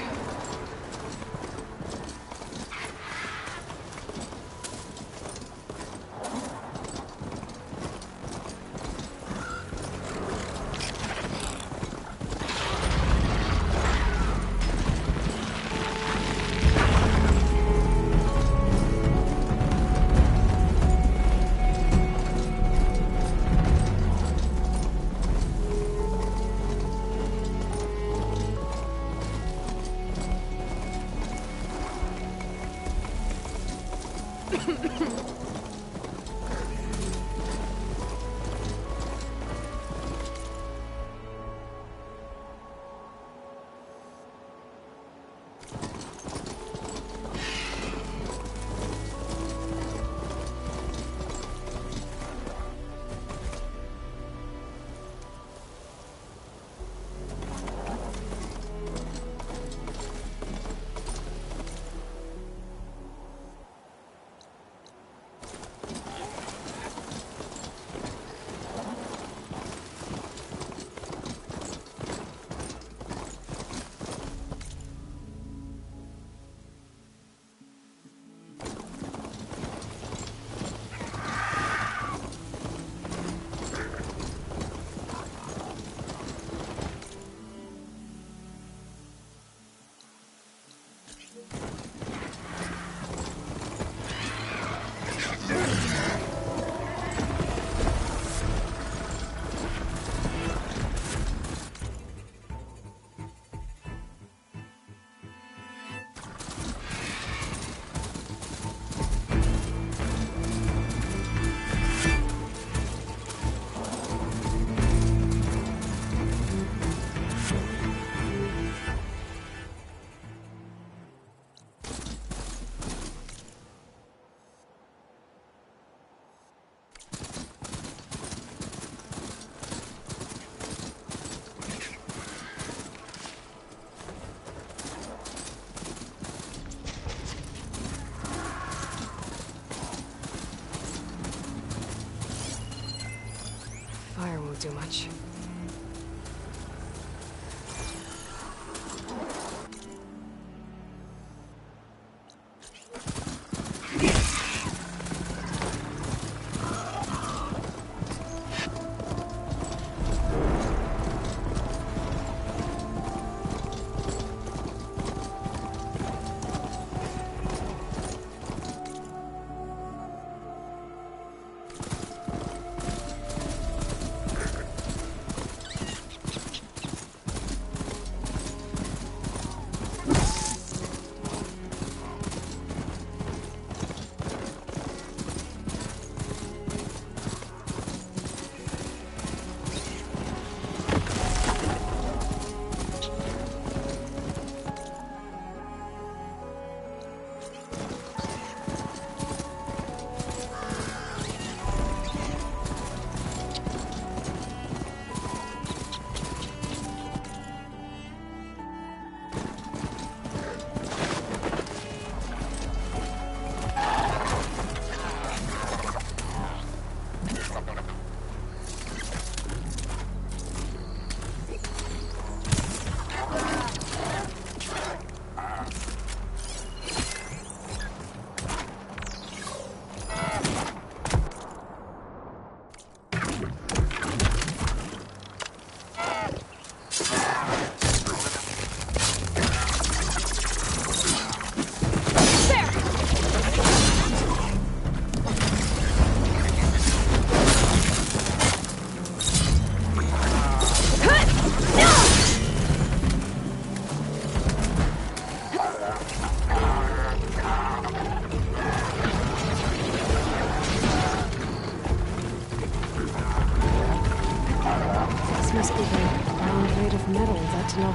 won't do much.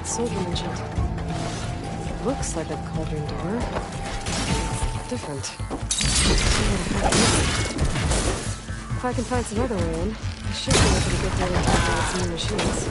Silver mentioned. It looks like a cauldron door. It's different. If I can find some other way in, I should be able to get there and talk some new machines.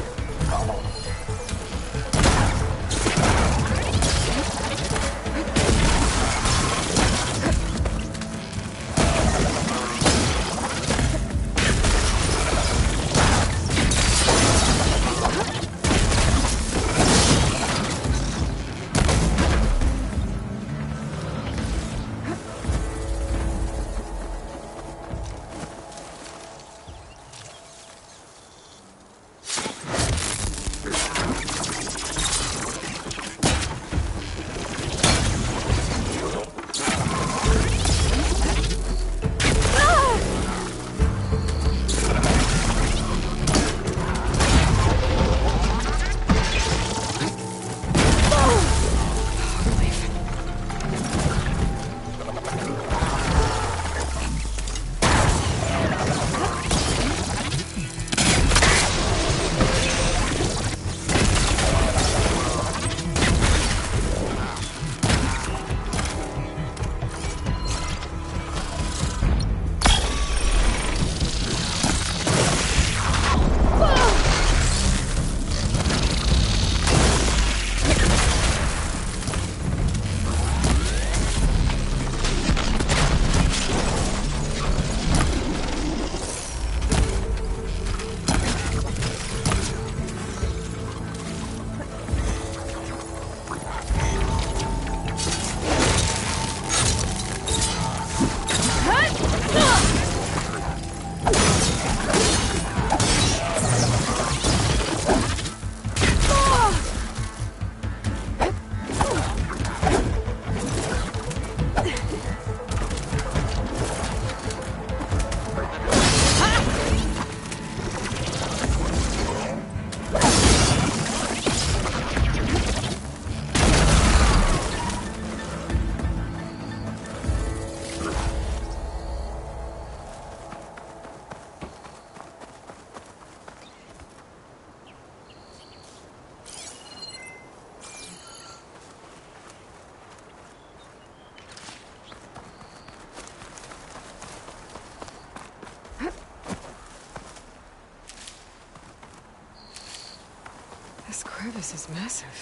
This crevice is massive.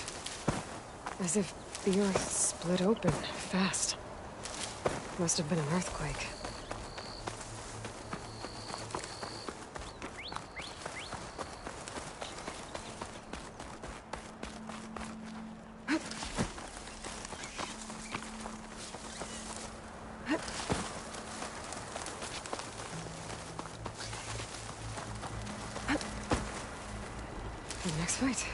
As if the earth split open fast. Must have been an earthquake. next fight.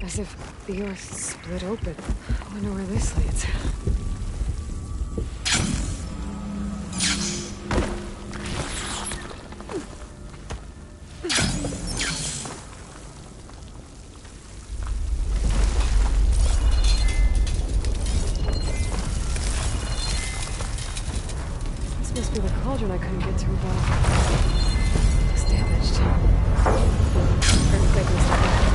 As if the earth split open. I wonder where this leads. This must be the cauldron I couldn't get to above. It's damaged. Earthquake must have happened.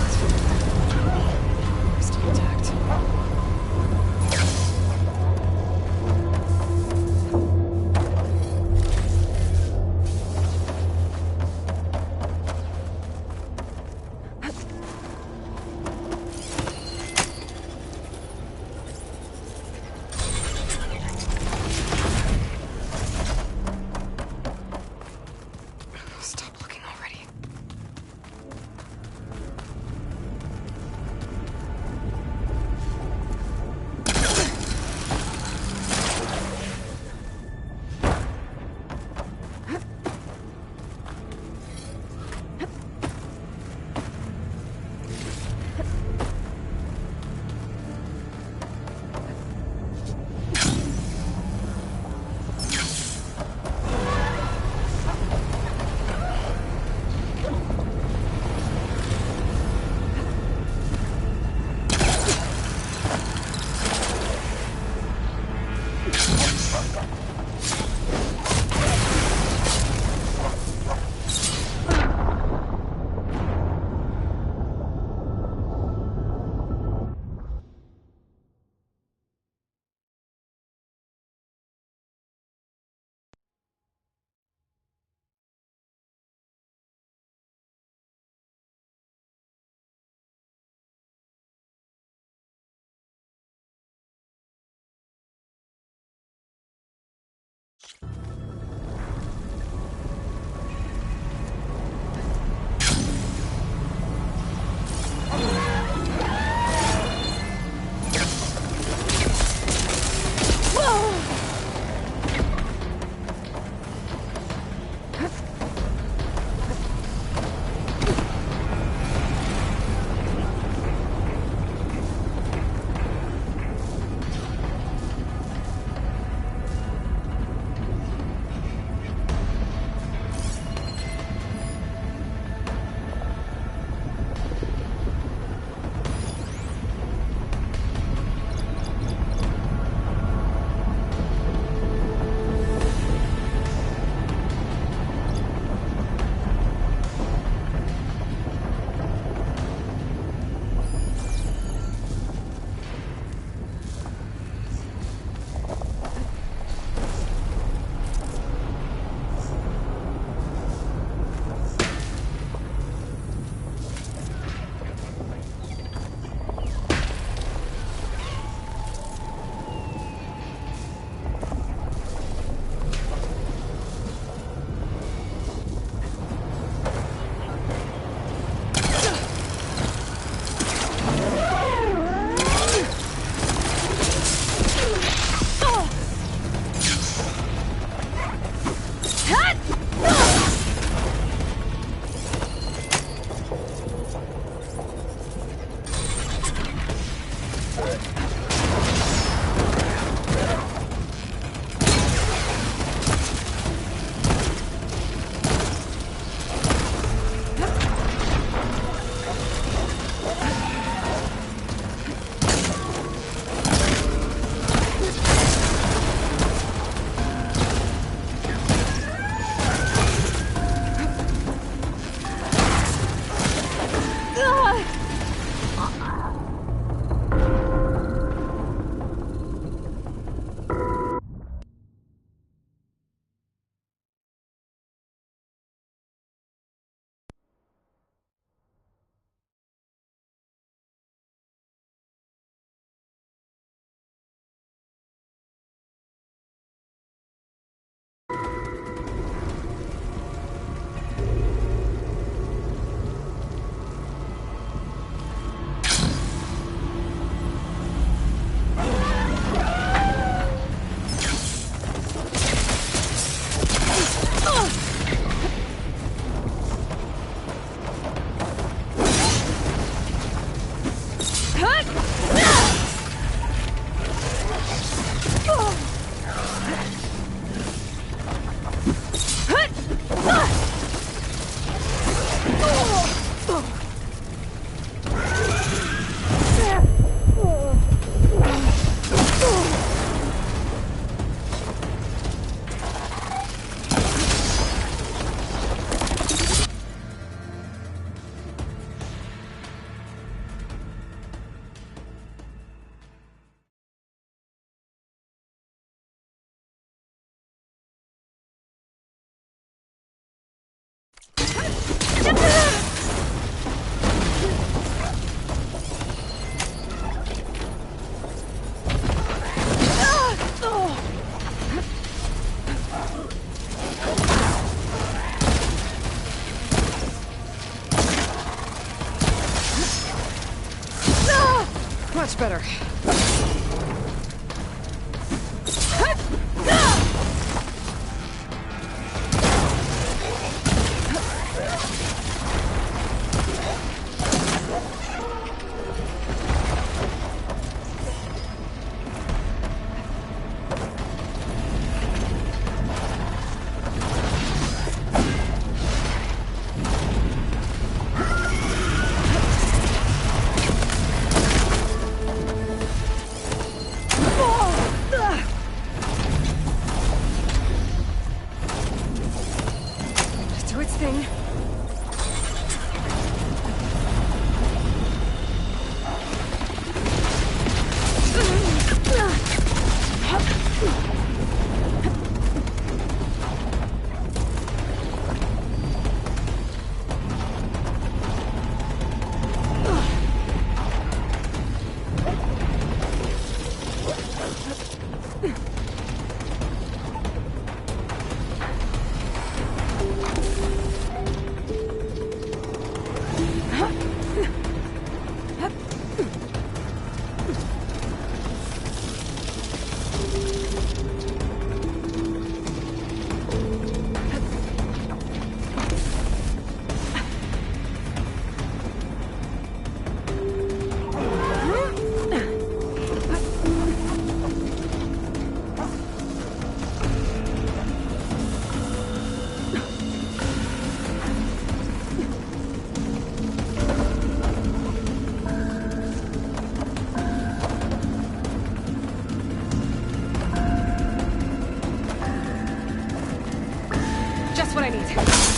We're still intact. better. Do its thing. Just what I need.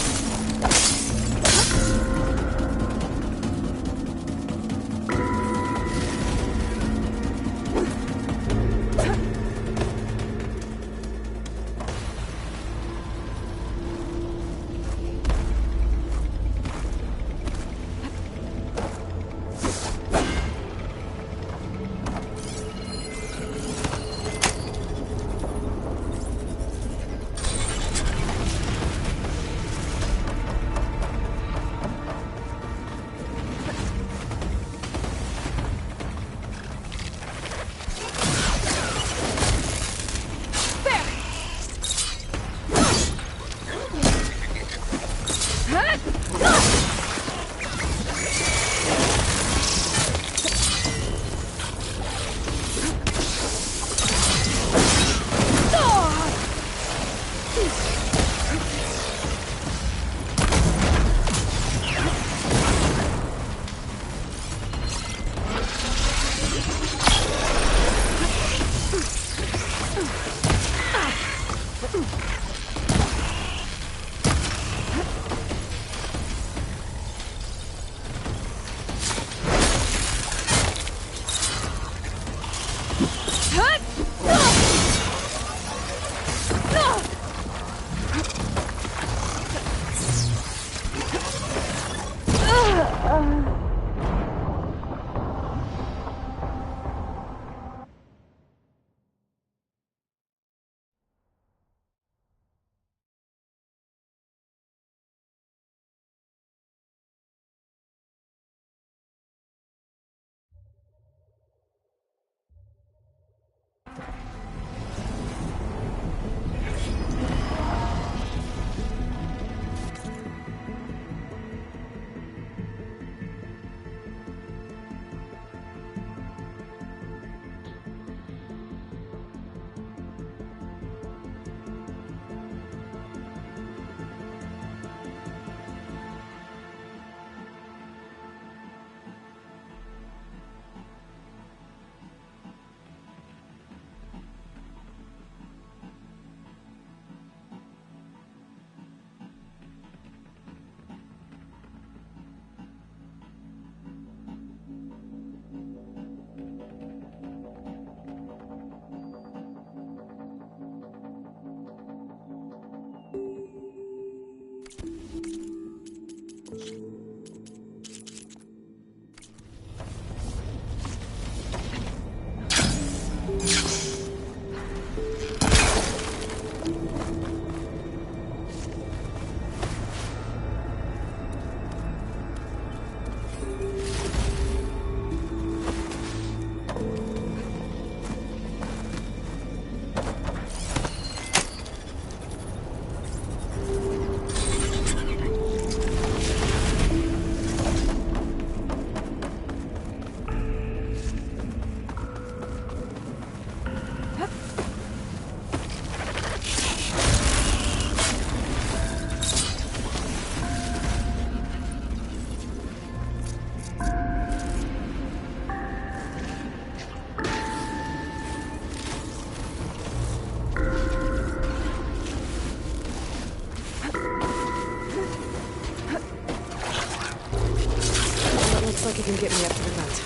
Looks like it can get me up to the vent.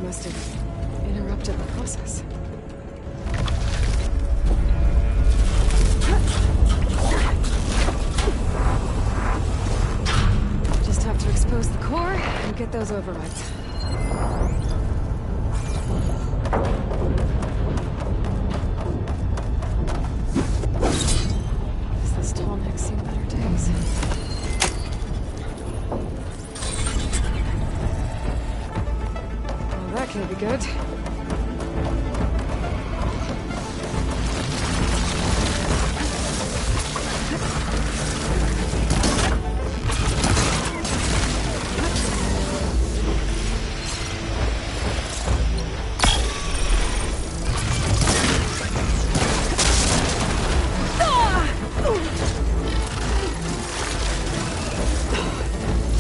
Must have interrupted the process. Just have to expose the core and get those overrides. Has this tall neck seen better days? That can't be good.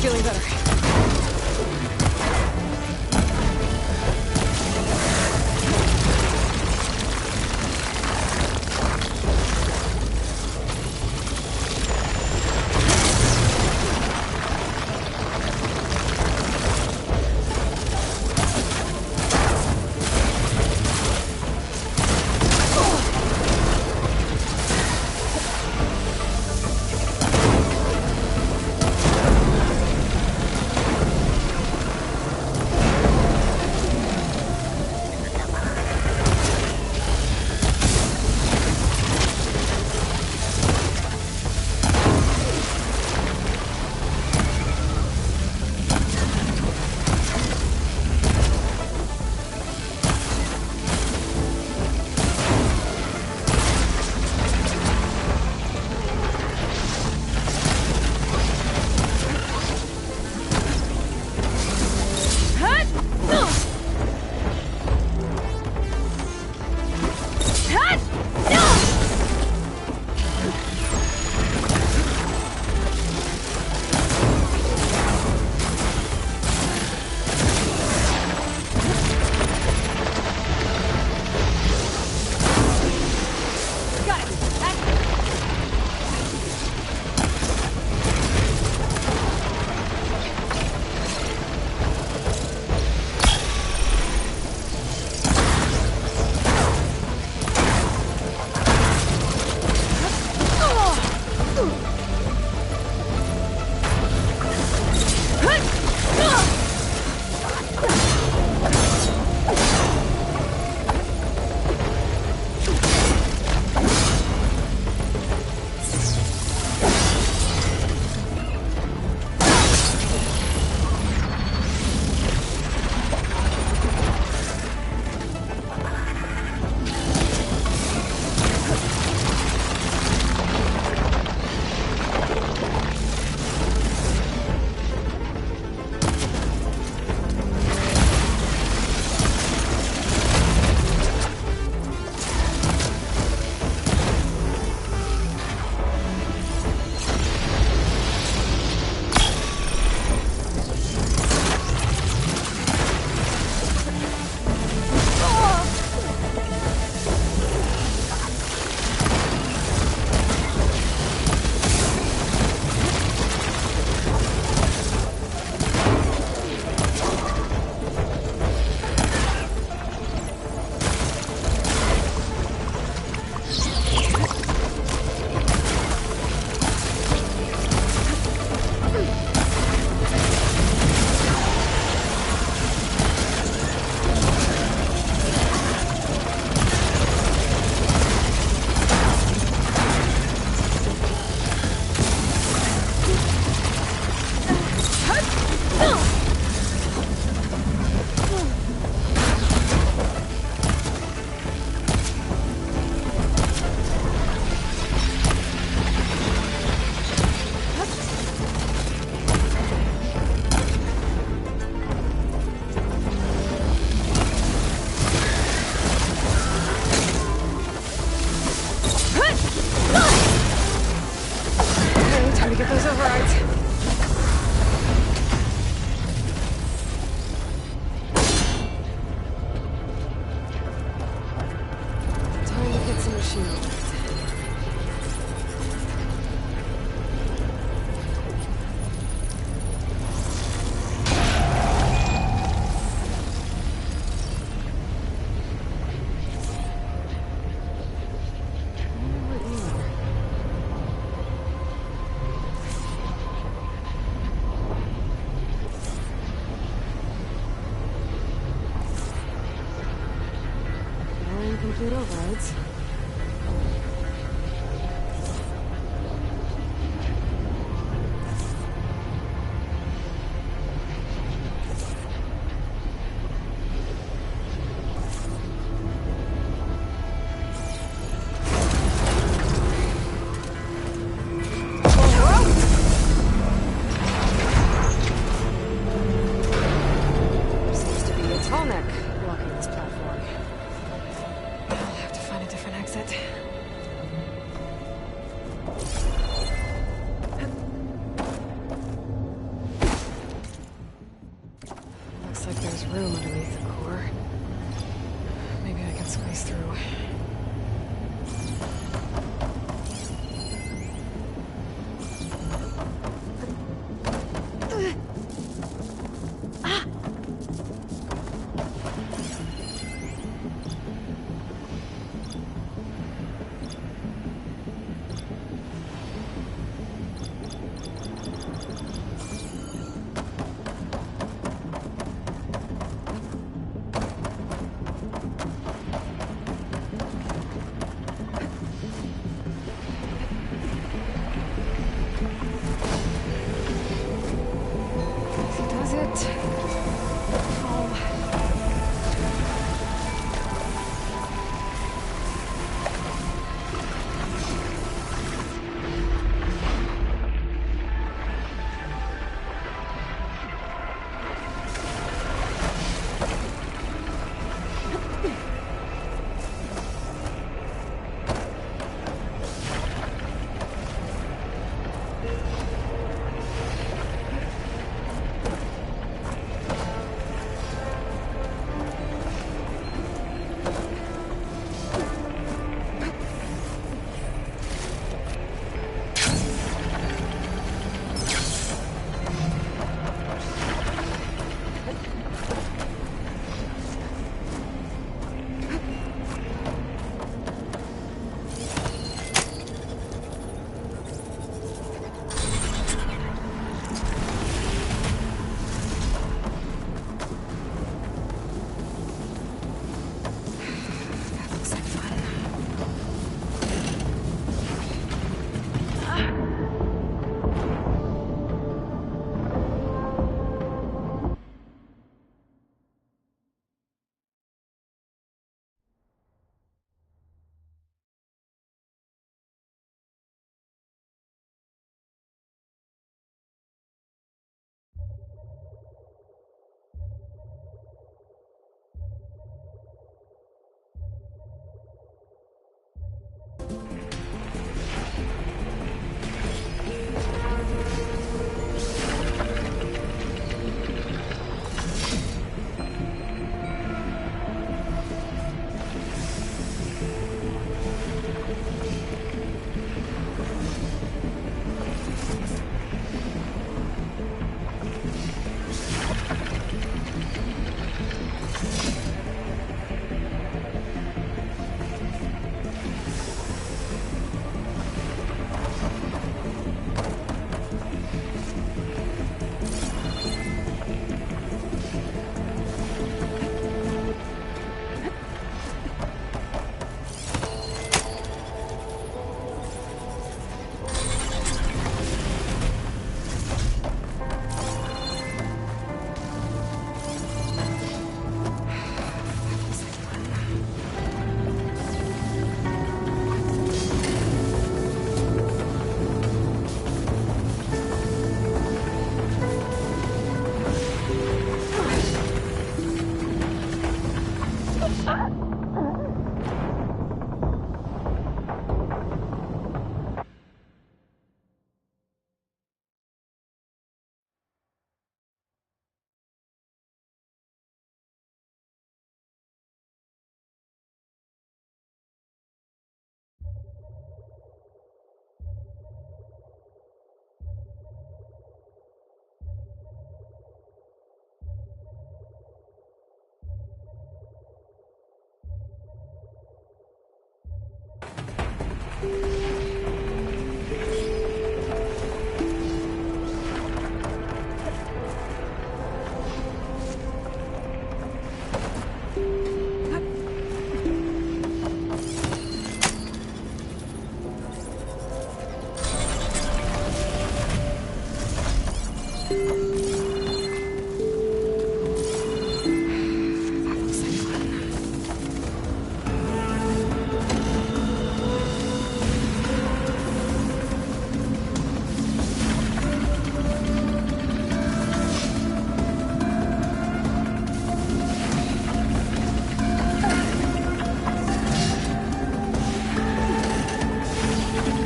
Feeling better. Gotta get those overrides. Time to get some machinery.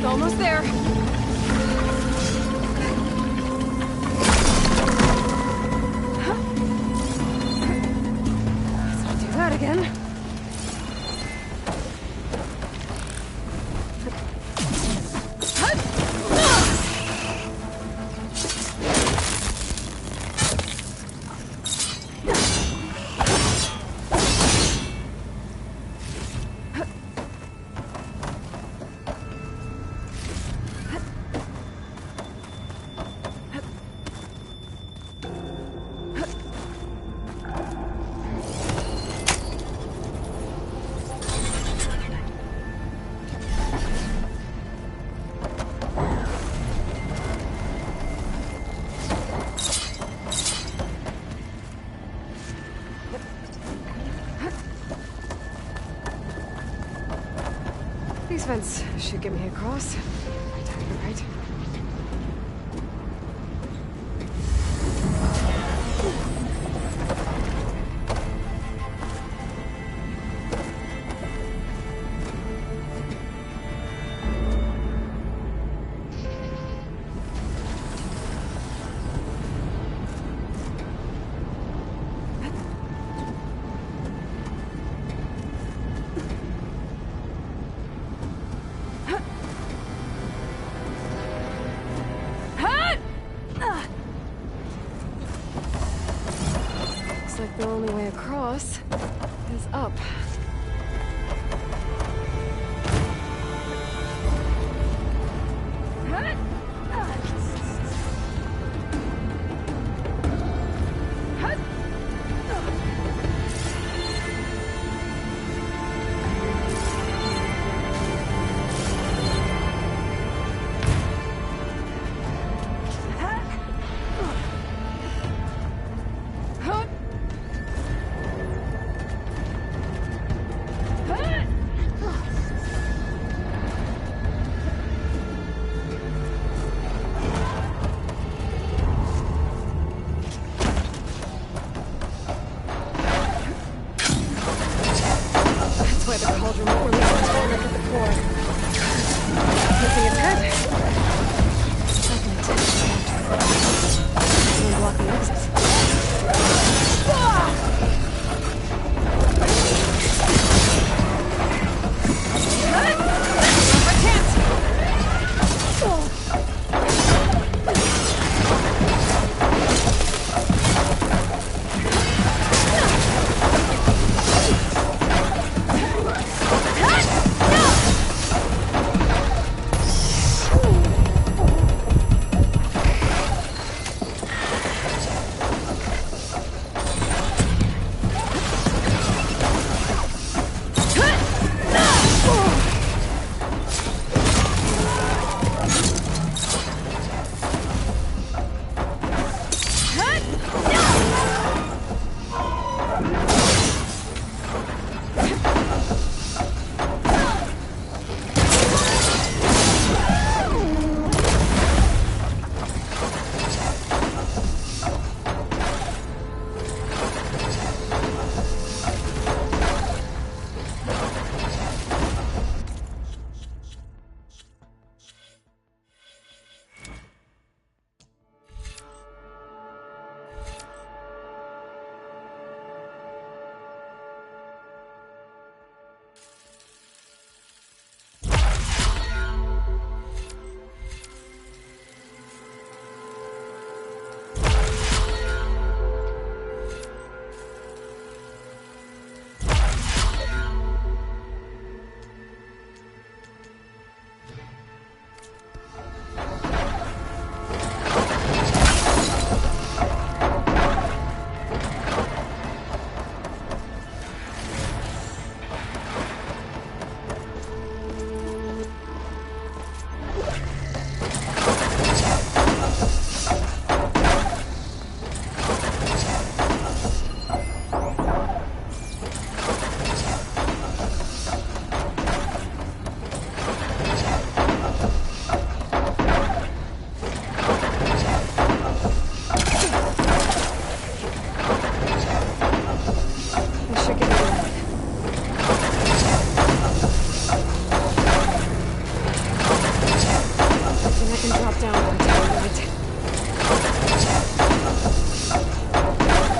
Almost there. Let's not do that again. These vents should get me across. Right. Looks like the only way across is up.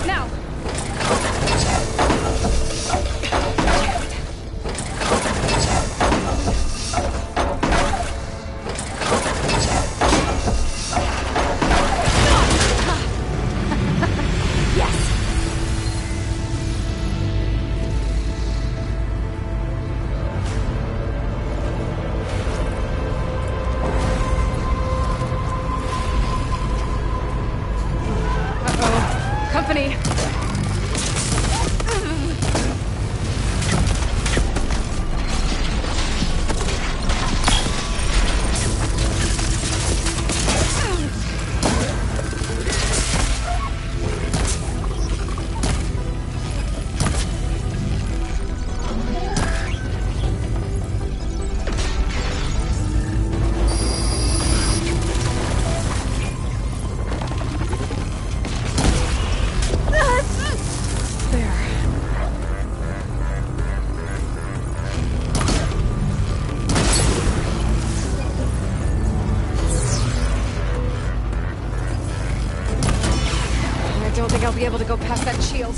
Now! Company. I don't think I'll be able to go past that shield.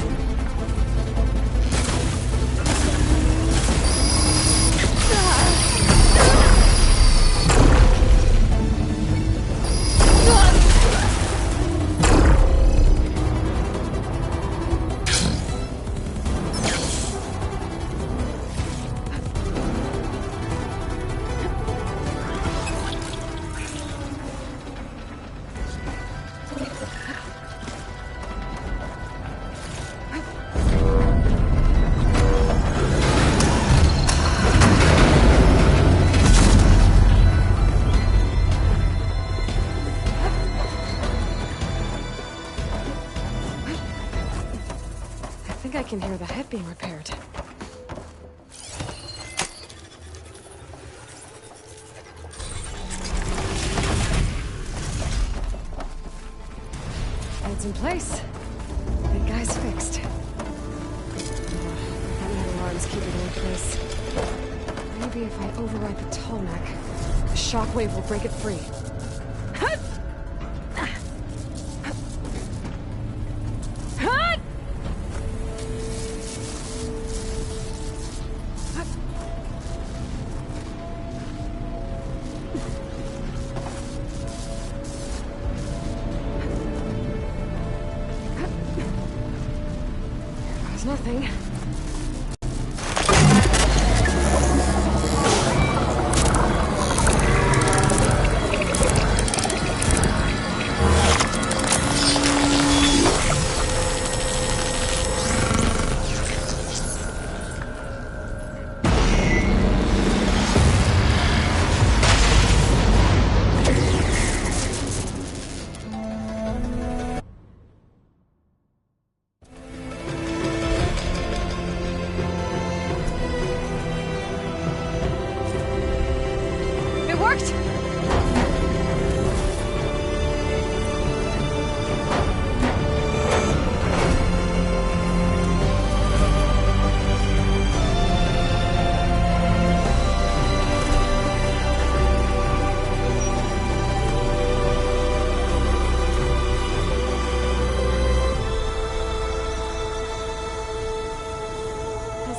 I can hear the head being repaired. Head's in place. Big guy's fixed. That metal arm's keeping it in place. Maybe if I override the Tallneck, the shockwave will break it free. Nothing.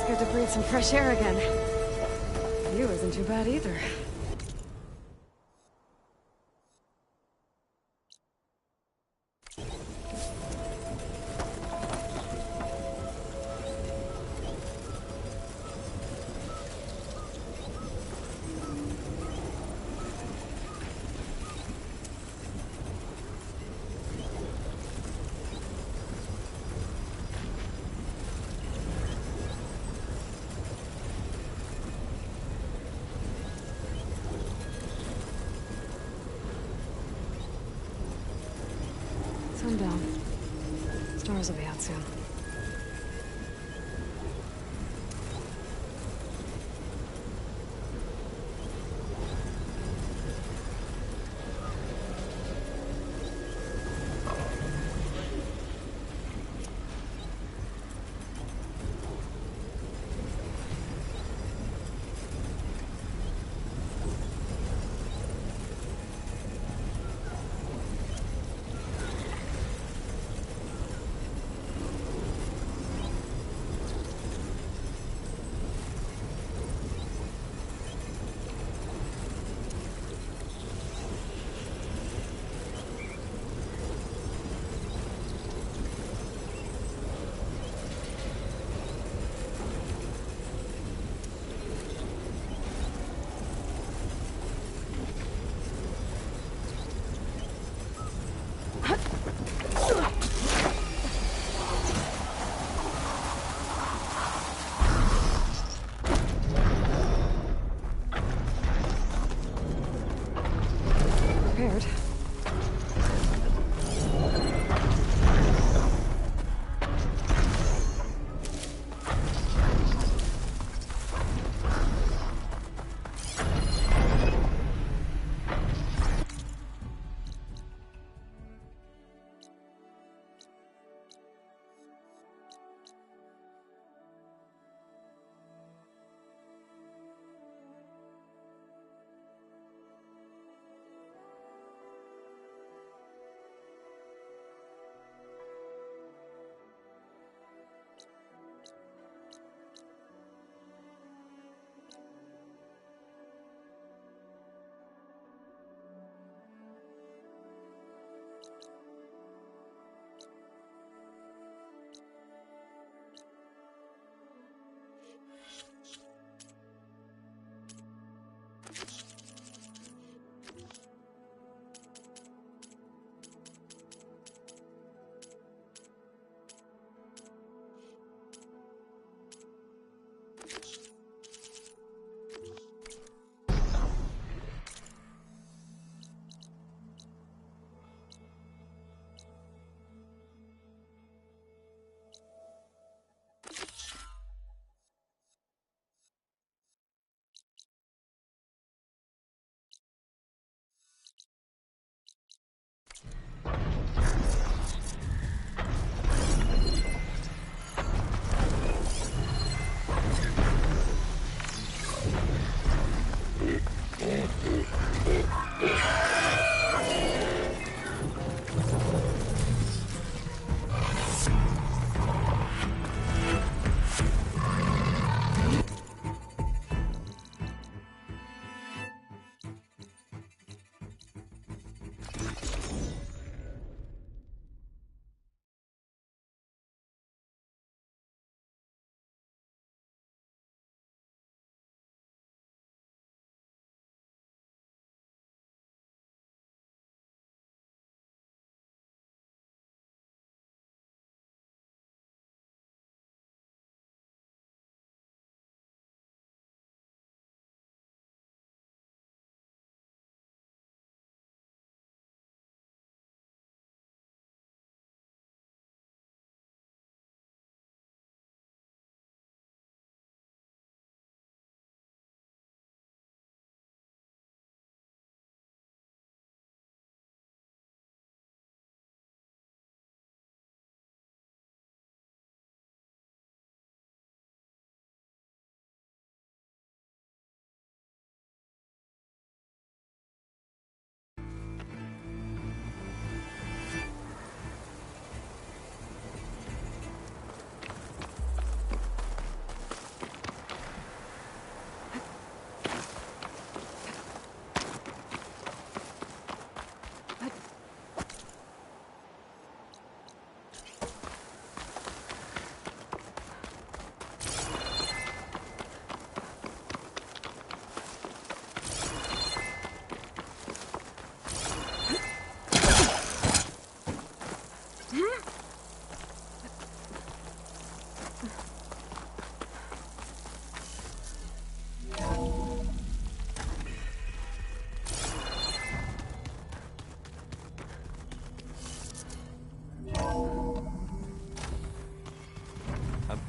Good to breathe some fresh air again. View isn't too bad either. Sundown. Stars will be out soon.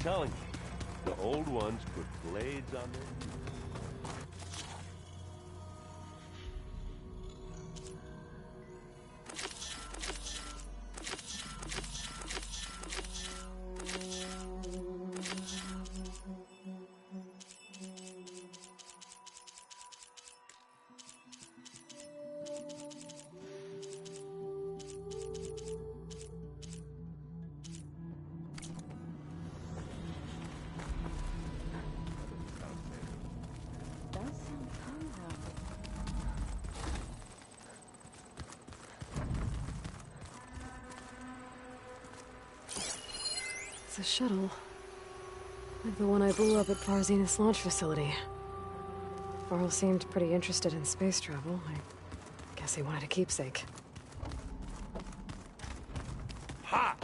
telling you, the old ones put blades on their feet. It's a shuttle. Like the one I blew up at Far Zenith's launch facility. Varl seemed pretty interested in space travel. I guess he wanted a keepsake. Ha!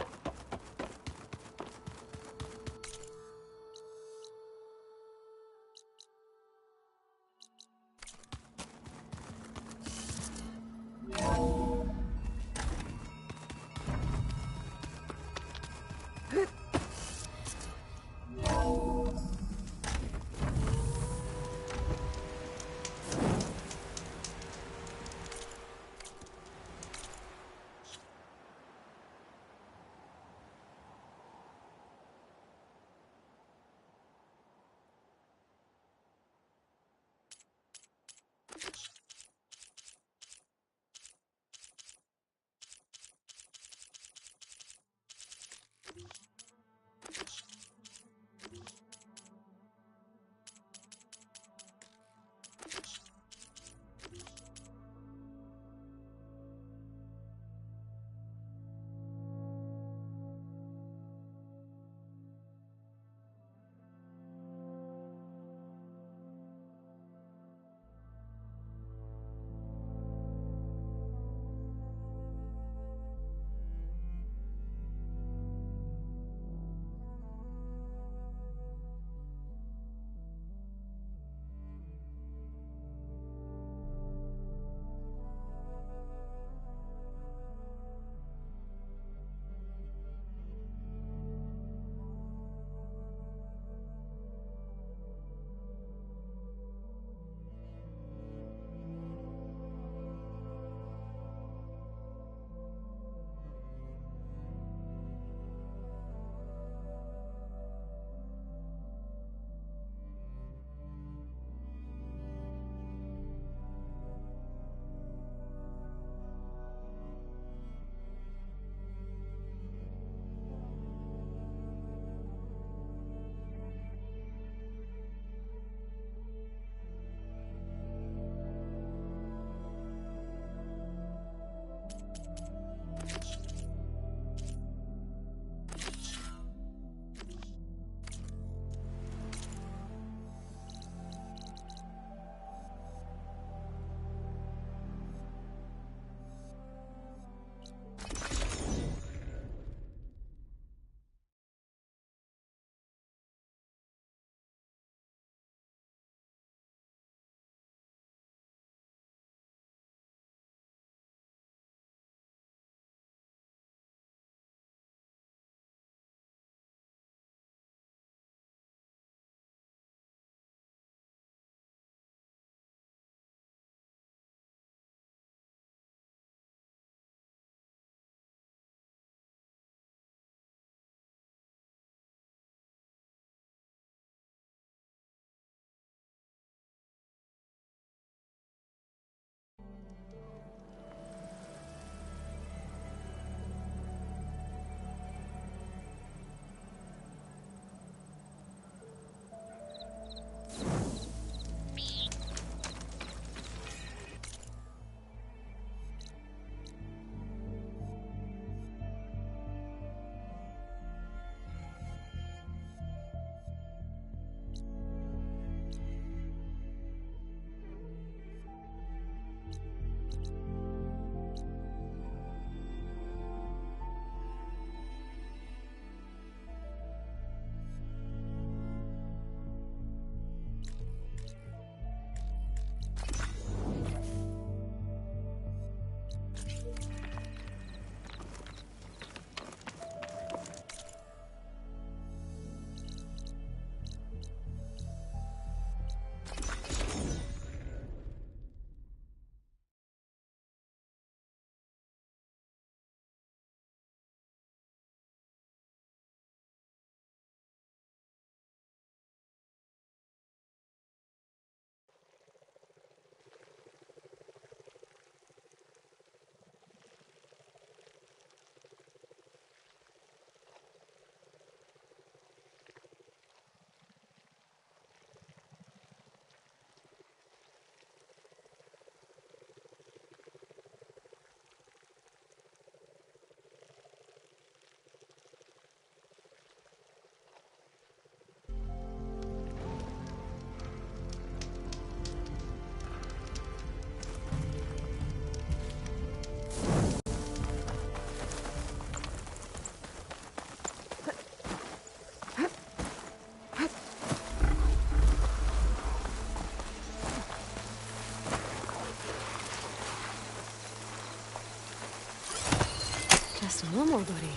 Just one more, buddy.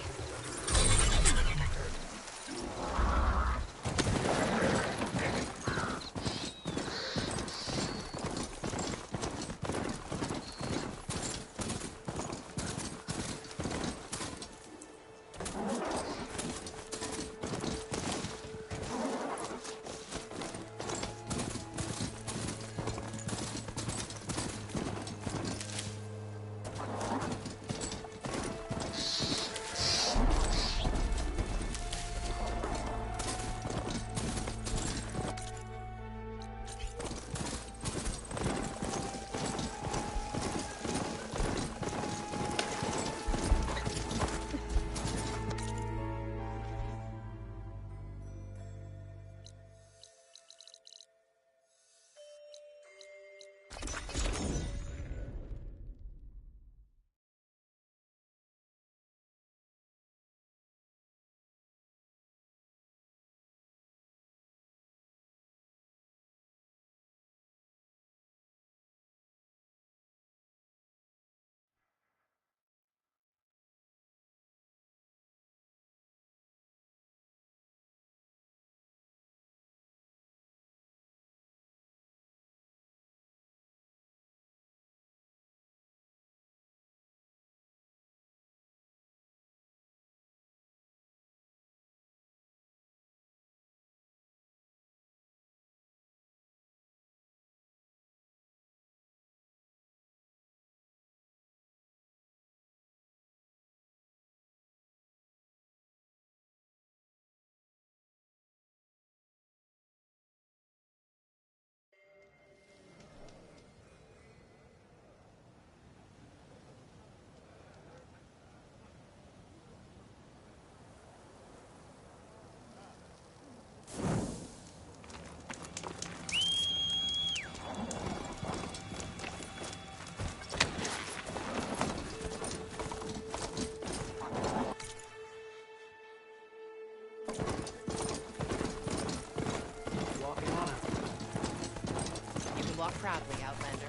Walk proudly, Outlander.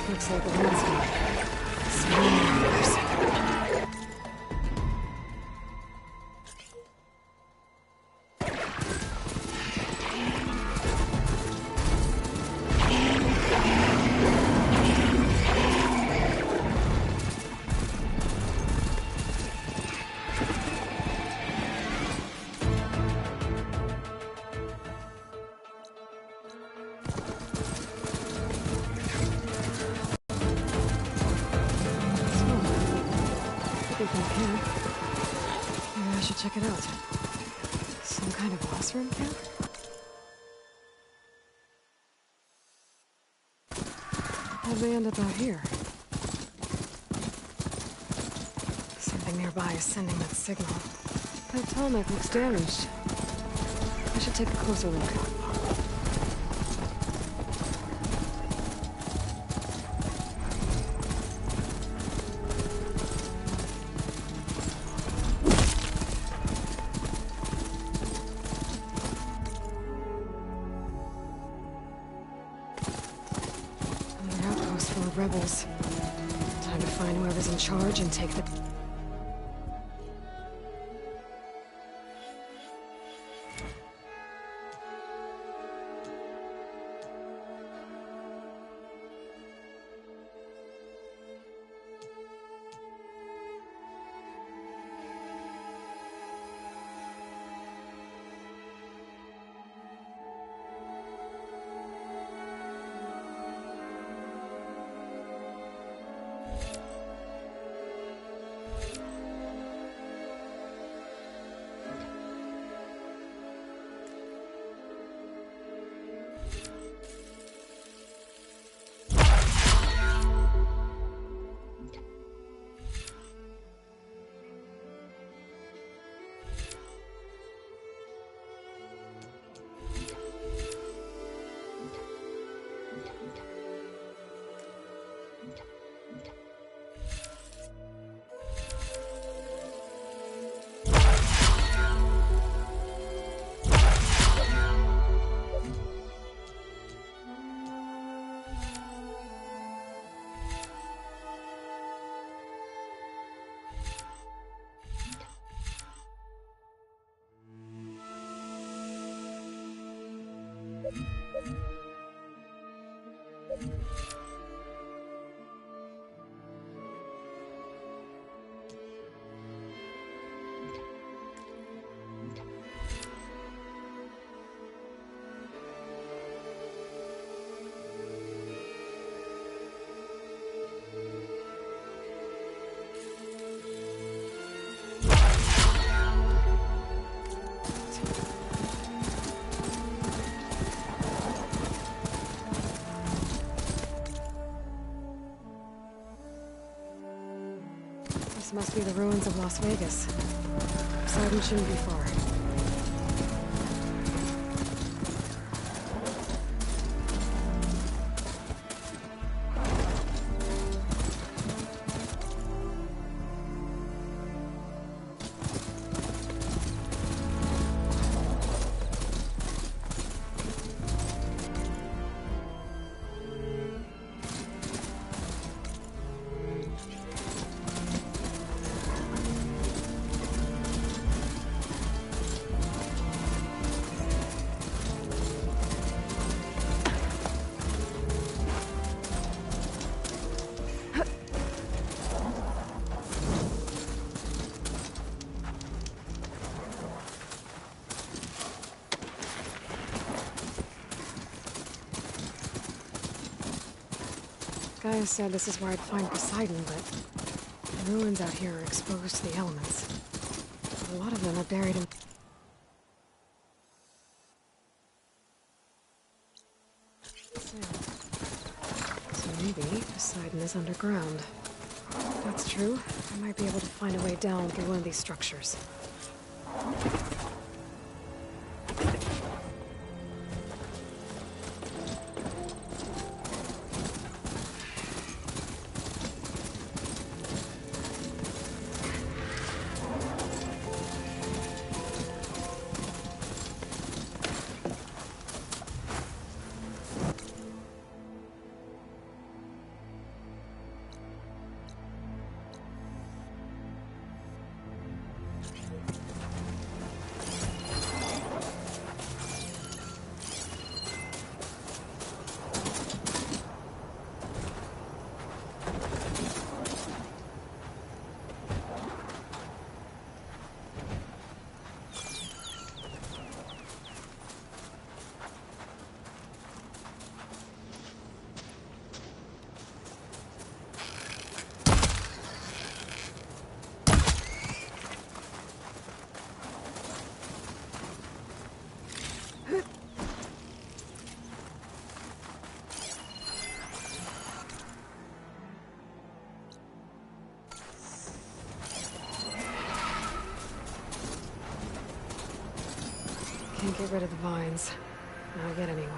Looks like a monster. Smells. Maybe I should check it out. Some kind of boss room camp? How'd they end up out here? Something nearby is sending that signal. That Tallneck looks damaged. I should take a closer look. Rebels. Time to find whoever's in charge and take the... Must be the ruins of Las Vegas. Poseidon shouldn't be far. Gaia said this is where I'd find Poseidon, but the ruins out here are exposed to the elements. A lot of them are buried in... So maybe Poseidon is underground. If that's true, I might be able to find a way down through one of these structures. Can't get rid of the vines. Not yet, anyway.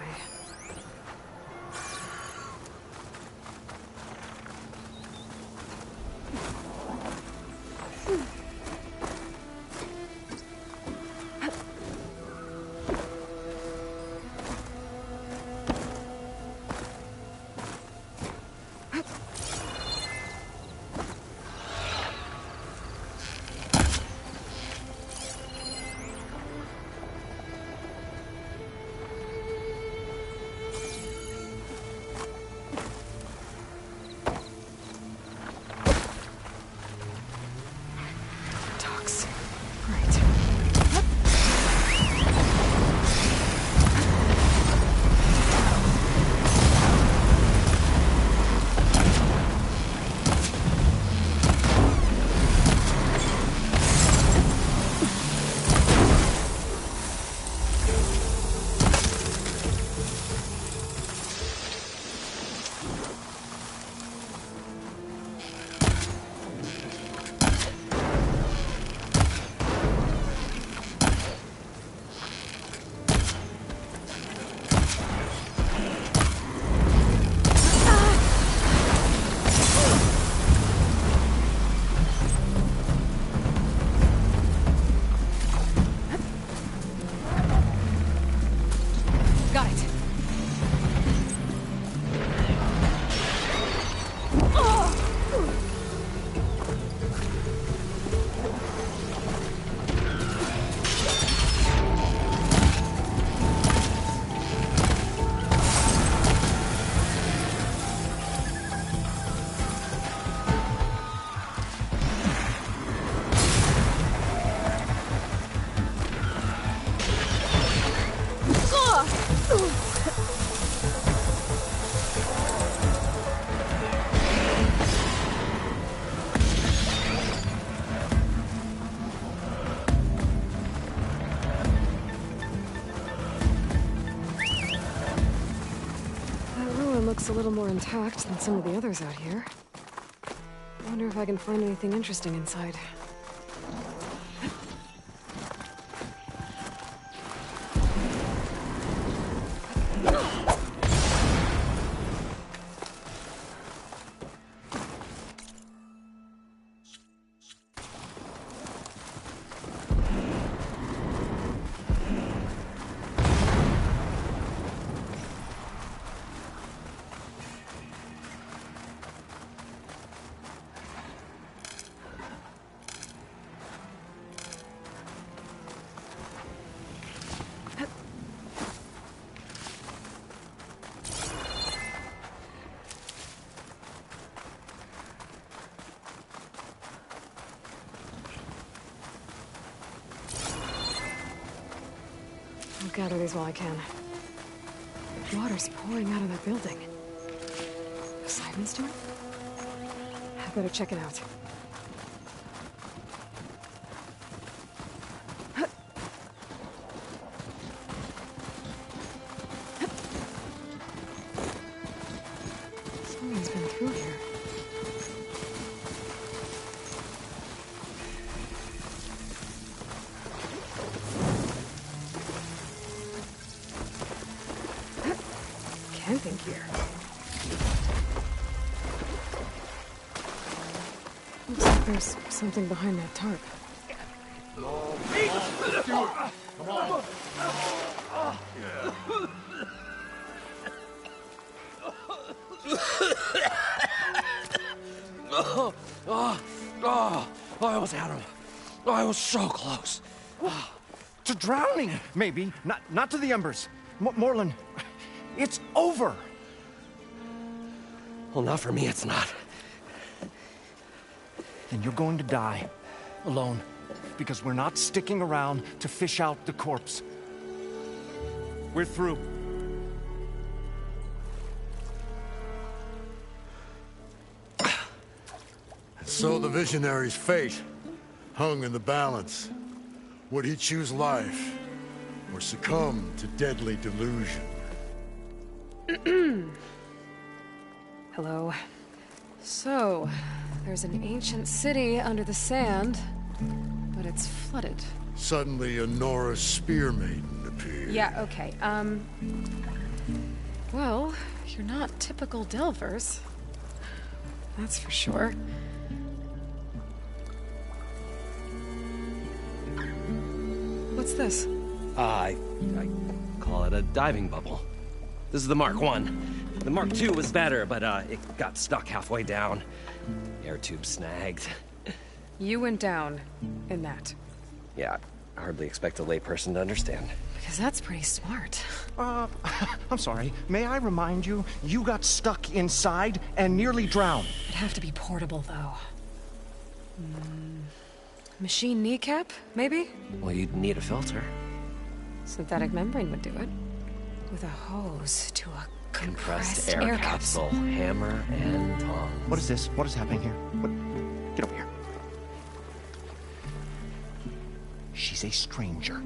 Looks a little more intact than some of the others out here. wonder if I can find anything interesting inside. I'll gather these while I can. Water's pouring out of that building. Simon's doing? I better check it out. Someone's been through here. Camping here. Looks like there's something behind that tarp. I almost had him. I was so close. To drowning, maybe. Not to the embers. Morlund, it's over. Well, not for me, it's not. Then you're going to die. Alone. Because we're not sticking around to fish out the corpse. We're through. So the Visionary's fate hung in the balance. Would he choose life, or succumb to deadly delusion? Hello. So, there's an ancient city under the sand, but it's flooded. Suddenly, a Nora Spear Maiden appeared. Yeah, okay, well, you're not typical Delvers. That's for sure. What's this? I call it a diving bubble. This is the Mark I. The Mark II was better, but it got stuck halfway down. Air tube snagged. You went down in that. Yeah, I hardly expect a layperson to understand. Because that's pretty smart. I'm sorry. May I remind you, you got stuck inside and nearly drowned. It'd have to be portable, though. Machine kneecap, maybe? Well, you'd need a filter. Synthetic membrane would do it. With a hose to a compressed air capsule. Hammer and tongs. What is this? What is happening here? What? Get over here. She's a stranger.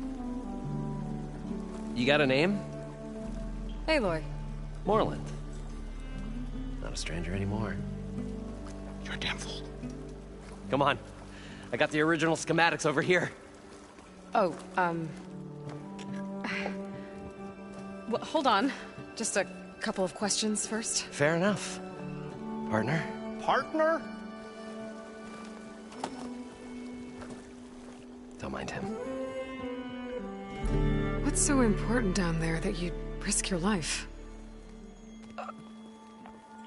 You got a name? Aloy. Morlund. Not a stranger anymore. You're a damn fool. Come on. I got the original schematics over here. Oh, well, hold on. Just a couple of questions first. Fair enough. Partner? Partner? Don't mind him. What's so important down there that you'd risk your life?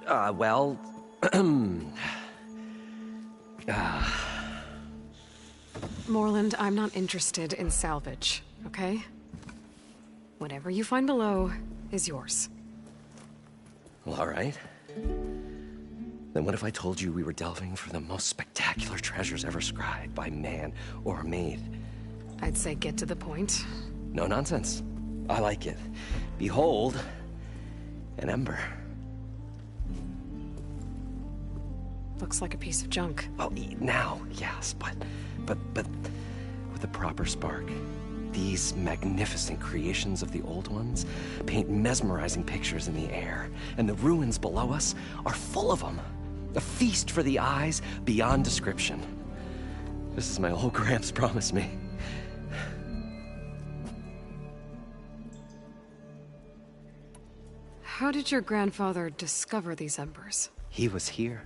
Well... Morlund, I'm not interested in salvage, okay? Whatever you find below is yours. Well, all right. Then what if I told you we were delving for the most spectacular treasures ever scribed by man or maid? I'd say get to the point. No nonsense. I like it. Behold, an ember. Looks like a piece of junk. Well, now, yes, but with a proper spark. These magnificent creations of the old ones paint mesmerizing pictures in the air, and the ruins below us are full of them. A feast for the eyes beyond description. Just as my old Gramps promised me. How did your grandfather discover these embers? He was here.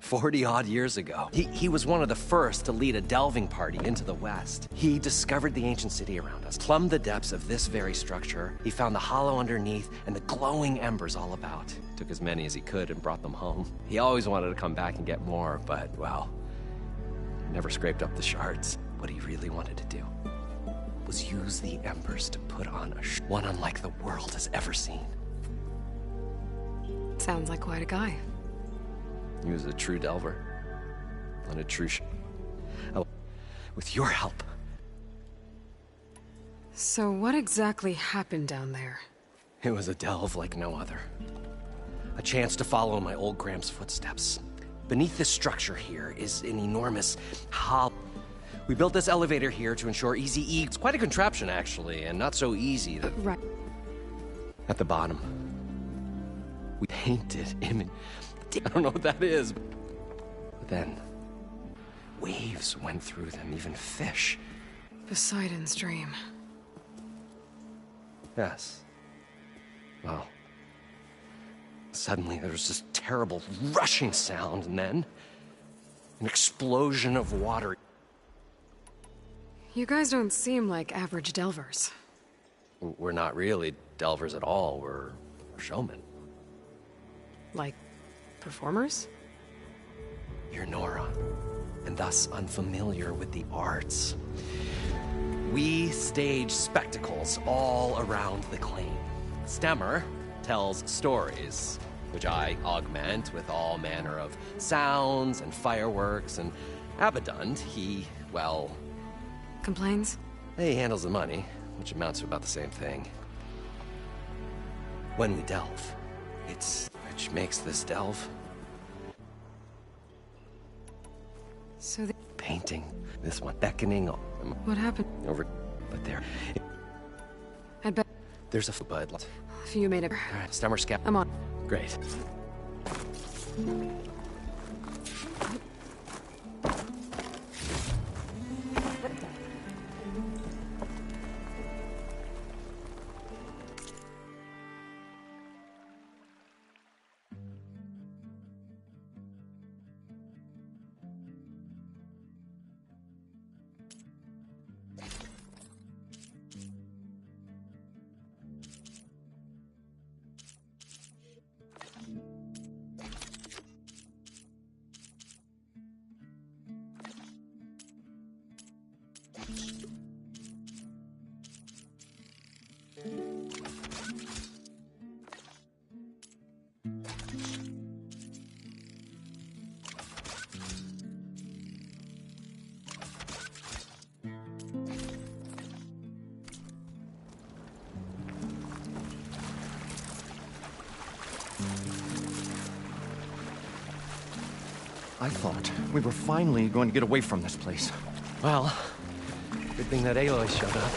40-odd years ago. He was one of the first to lead a delving party into the West. He discovered the ancient city around us, plumbed the depths of this very structure. He found the hollow underneath and the glowing embers all about. Took as many as he could and brought them home. He always wanted to come back and get more, but, well, never scraped up the shards. What he really wanted to do was use the embers to put on one unlike the world has ever seen. Sounds like quite a guy. He was a true delver. And a true oh, with your help. So what exactly happened down there? It was a delve like no other. A chance to follow my old Gramps' footsteps. Beneath this structure here is an enormous hall. We built this elevator here to ensure easy egress. It's quite a contraption, actually, and not so easy to... Right. At the bottom, we painted image. I don't know what that is. But then, waves went through them, even fish. Poseidon's dream. Yes. Well, suddenly there was this terrible rushing sound, and then an explosion of water. You guys don't seem like average delvers. We're not really delvers at all. We're showmen. Like performers? You're Nora, and thus unfamiliar with the arts. We stage spectacles all around the claim. Stemmer tells stories, which I augment with all manner of sounds and fireworks, and Abaddon, he, well... Complains? He handles the money, which amounts to about the same thing. When we delve, it's... which makes this delve. So the... Painting, this one beckoning... What happened? Over... but there... I bet... There's a bud. If you made it... Alright, Stemmer scout. I'm on. Great. I thought we were finally going to get away from this place. Well, good thing that Aloy showed up.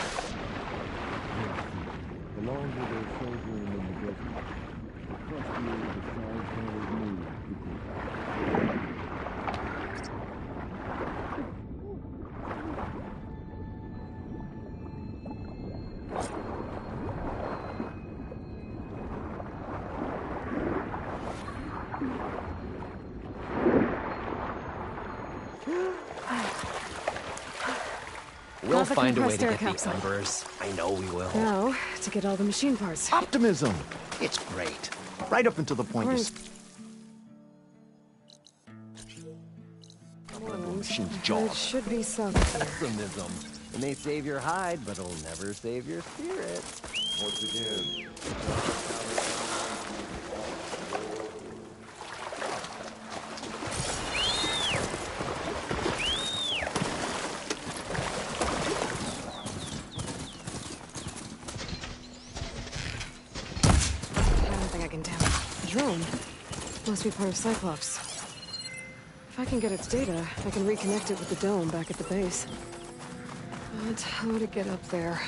We'll find a way to get the embers. I know we will. Now, to get all the machine parts. Optimism! It's great. Right up until the point you... Machine's jaw. It should be some. Pessimism. It may save your hide, but it'll never save your spirit. Once again. Must be part of Cyclops. If I can get its data, I can reconnect it with the dome back at the base. But how to get up there?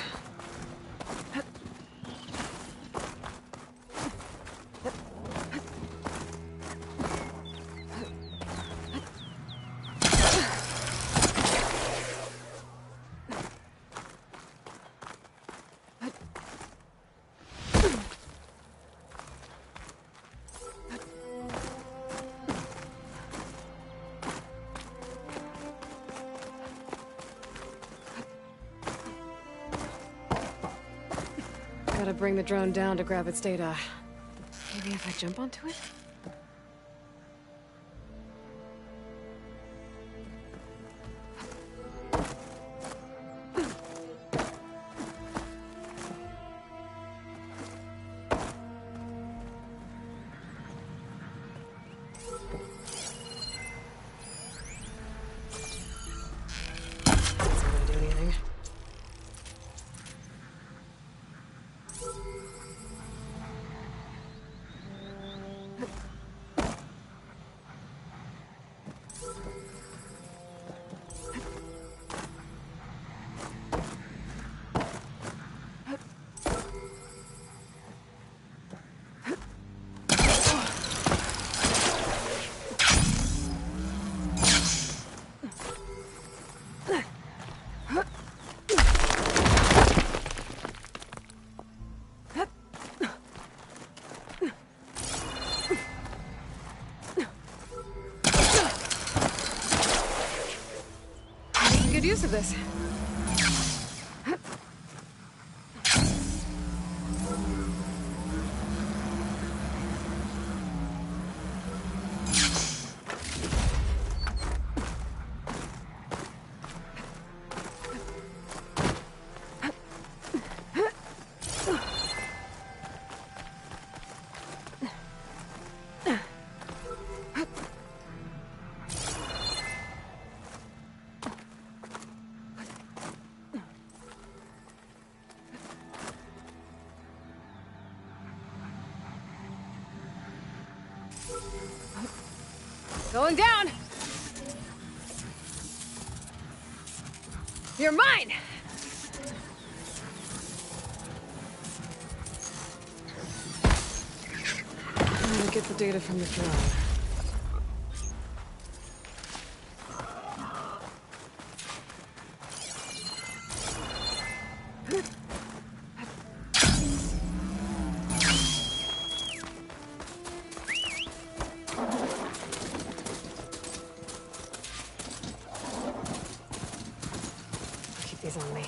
gotta bring the drone down to grab its data. Maybe if I jump onto it? Good use of this. Going down! You're mine! I'm gonna get the data from the drone. On me.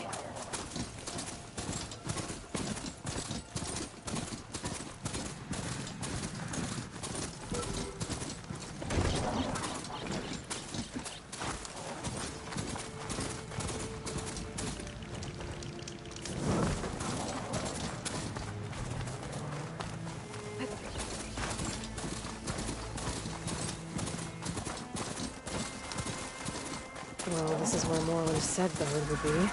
Well, this is where Moreland said Bellwood would be.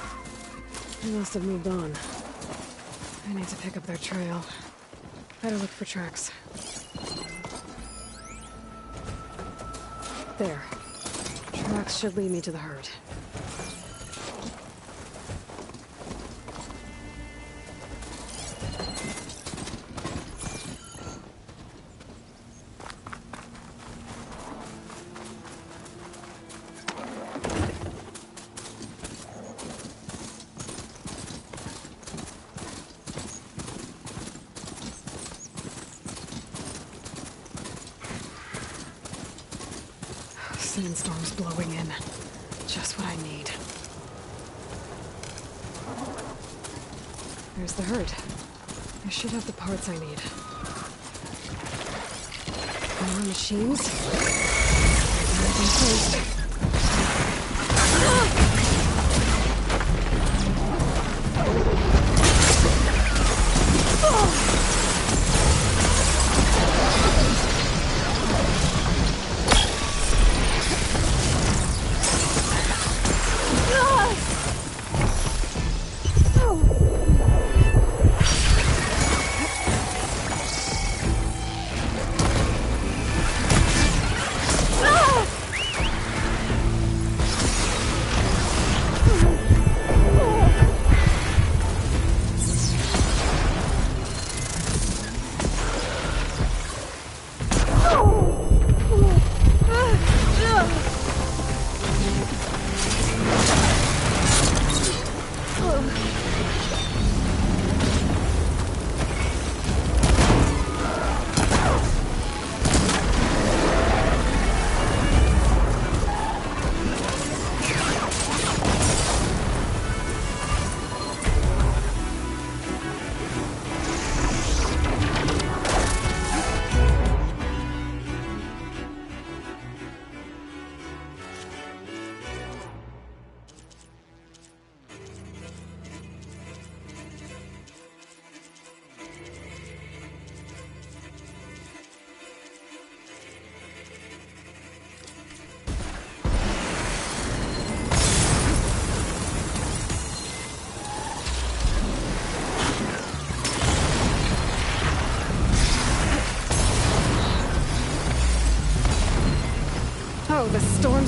They must have moved on. I need to pick up their trail. Better look for tracks. There. Tracks should lead me to the herd. Sandstorm's blowing in. Just what I need. There's the herd. I should have the parts I need. More machines?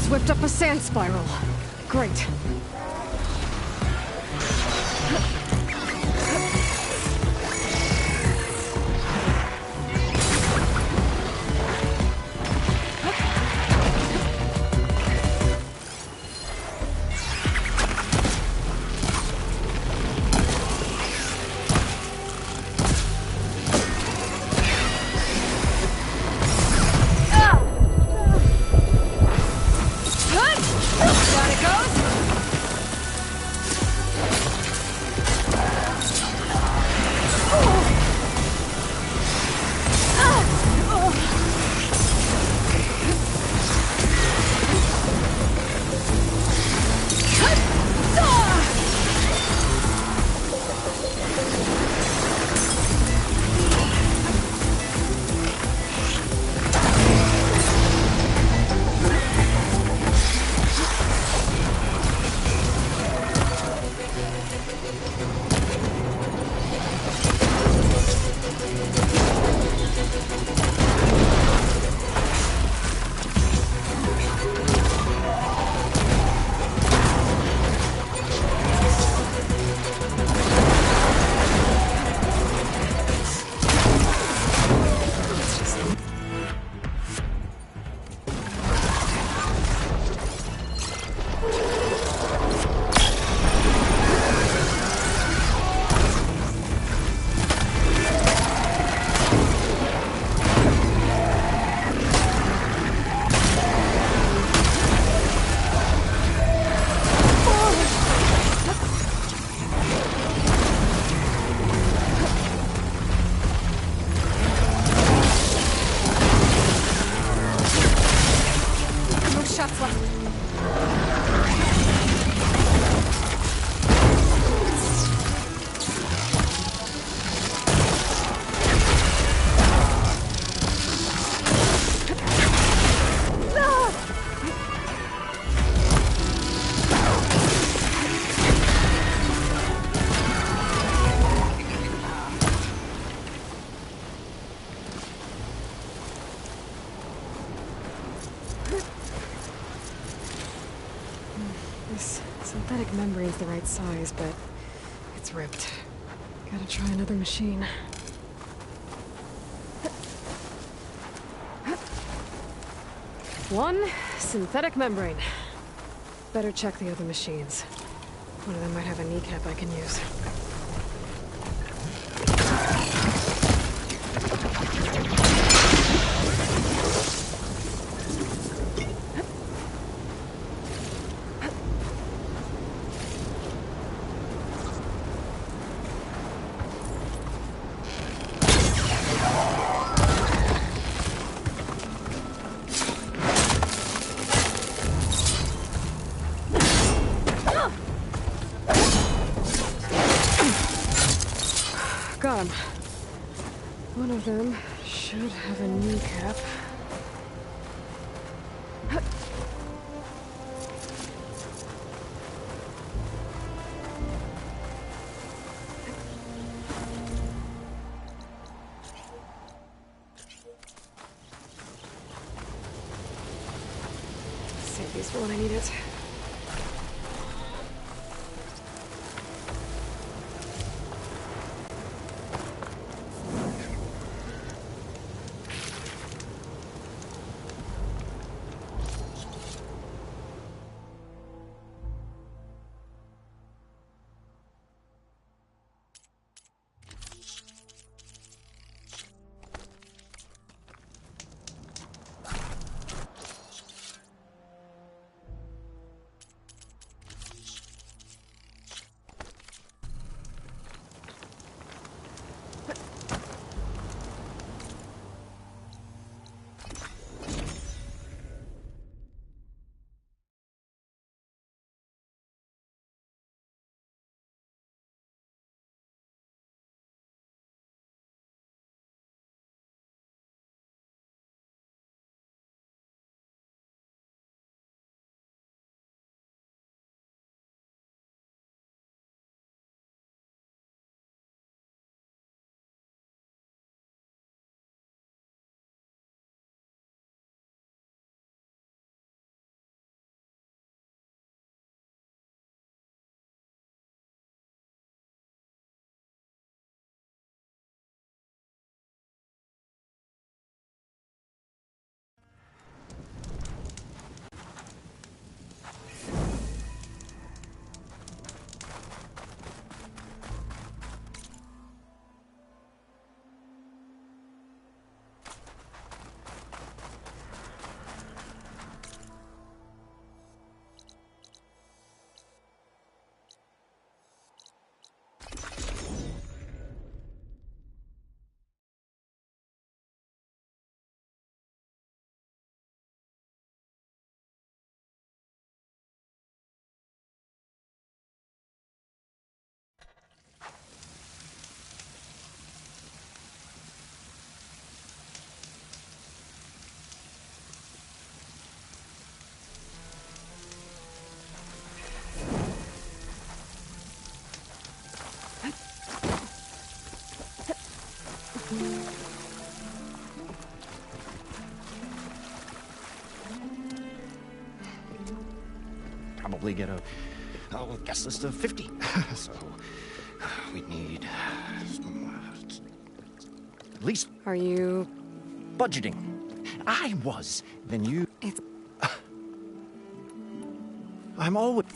just whipped up a sand spiral. Great. This synthetic membrane's the right size, but it's ripped. Gotta try another machine. One synthetic membrane. Better check the other machines. One of them might have a kneecap I can use. Got him. One of them should have a kneecap. Save these for when I need it. probably get a guest list of 50. So we'd need at least. Are you budgeting? I was. Then you. It's. I'm always.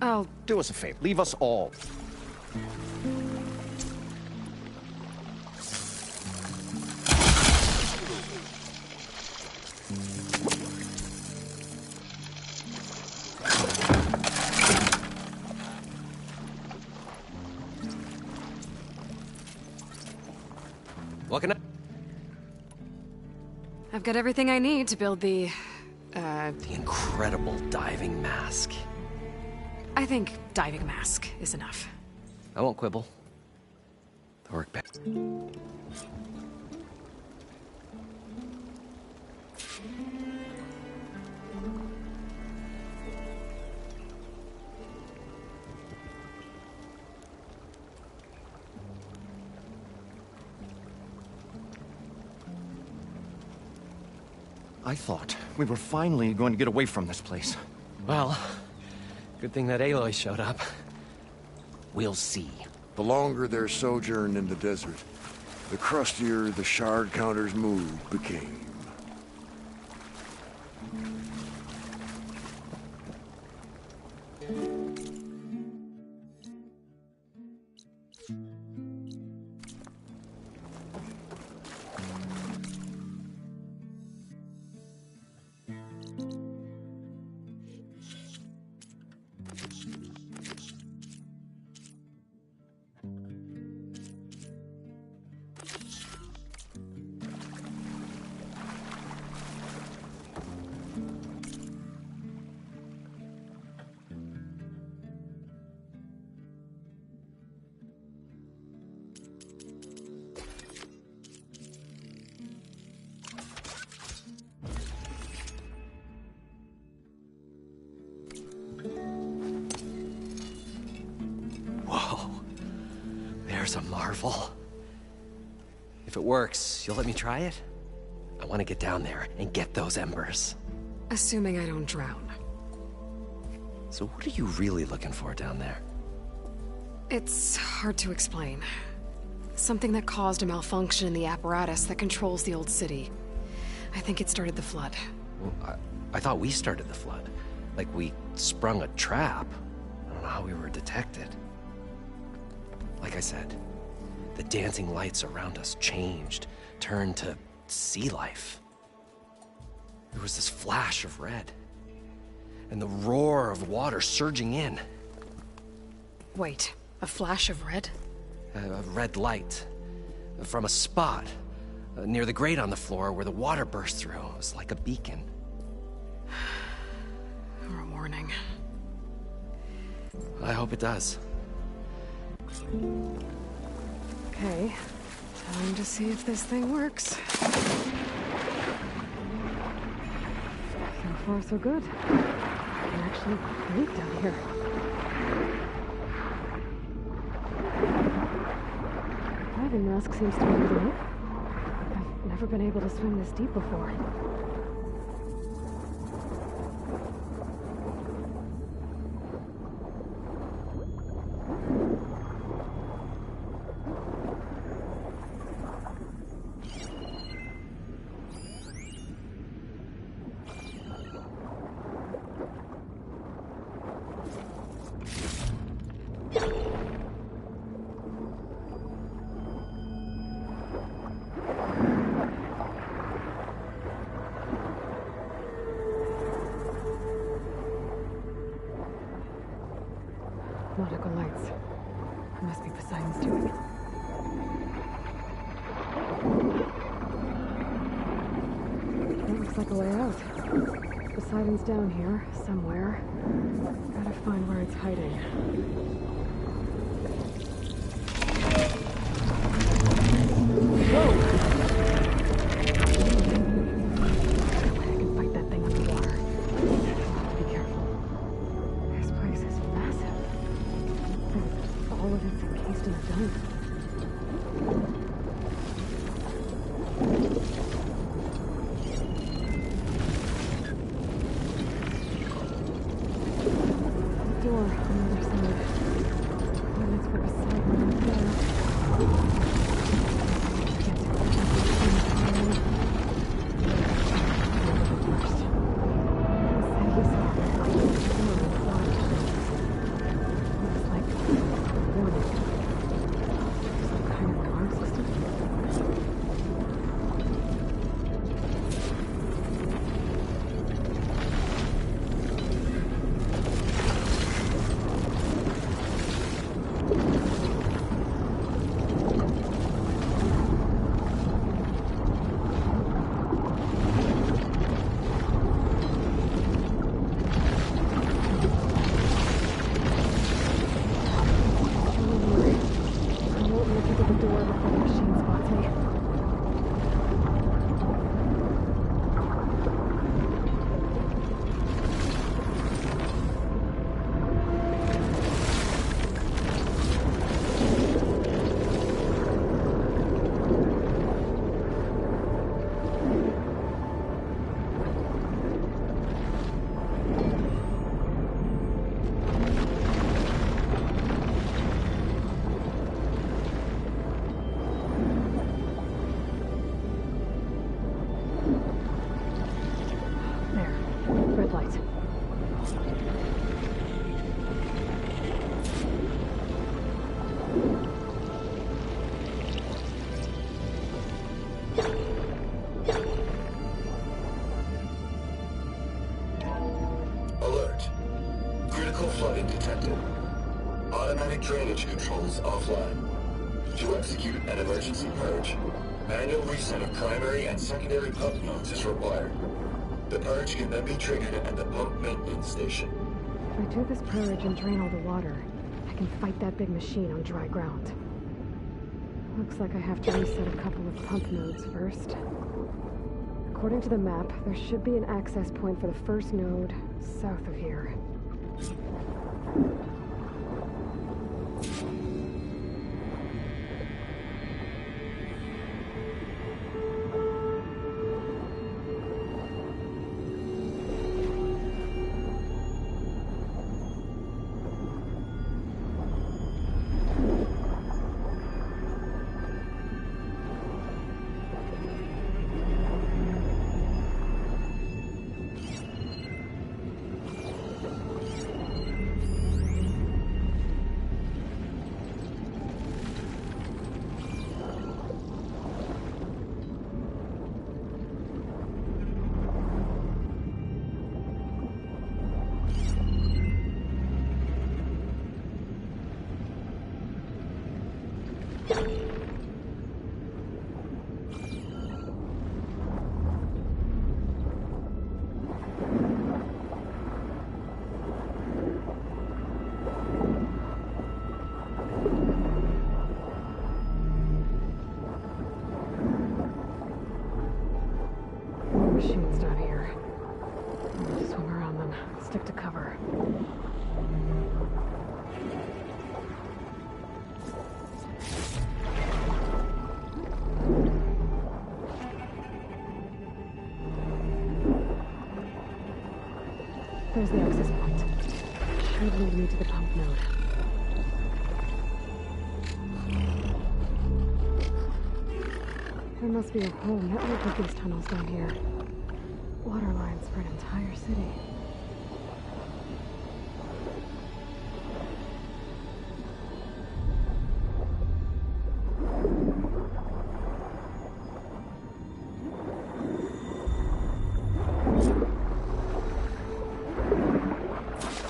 I'll do us a favor. Leave us all. What can I... I've got everything I need to build the incredible diving mask. I think diving mask is enough. I won't quibble. The work back. I thought we were finally going to get away from this place. Well, good thing that Aloy showed up. We'll see. The longer their sojourn in the desert, the crustier the shard counter's mood became. There's a marvel. If it works, you'll let me try it? I want to get down there and get those embers. Assuming I don't drown. So what are you really looking for down there? It's hard to explain. Something that caused a malfunction in the apparatus that controls the old city. I think it started the flood. Well, I thought we started the flood. Like we sprung a trap. I don't know how we were detected. Like I said, the dancing lights around us changed, turned to sea life. There was this flash of red, and the roar of water surging in. Wait, a flash of red? A red light from a spot near the grate on the floor where the water burst through. It was like a beacon. Or a warning. I hope it does. Okay, time to see if this thing works. So far, so good. I can actually breathe down here. Diving mask seems to be holding up. I've never been able to swim this deep before. Nautical lights. Must be Poseidon's doing. That looks like a way out. Poseidon's down here, somewhere. Gotta find where it's hiding. Whoa! No way I can fight that thing underwater. I'll have to be careful. This place is massive. And all of it's encased in a dome. Door on the other side. And that's where Poseidon right there. Can't see what looks like a warning. Some kind of guard system. Drainage controls offline. To execute an emergency purge, manual reset of primary and secondary pump nodes is required. The purge can then be triggered at the pump maintenance station. If I do this purge and drain all the water, I can fight that big machine on dry ground. Looks like I have to reset a couple of pump nodes first. According to the map, there should be an access point for the first node south of here. Machines down here. I'll swim around them. Stick to cover. There's the access point. Should lead me to the pump node. There must be a whole network of these tunnels down here. Water lines for an entire city.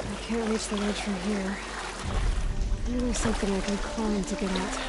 I can't reach the ledge from here. Maybe there's something I can climb to get at.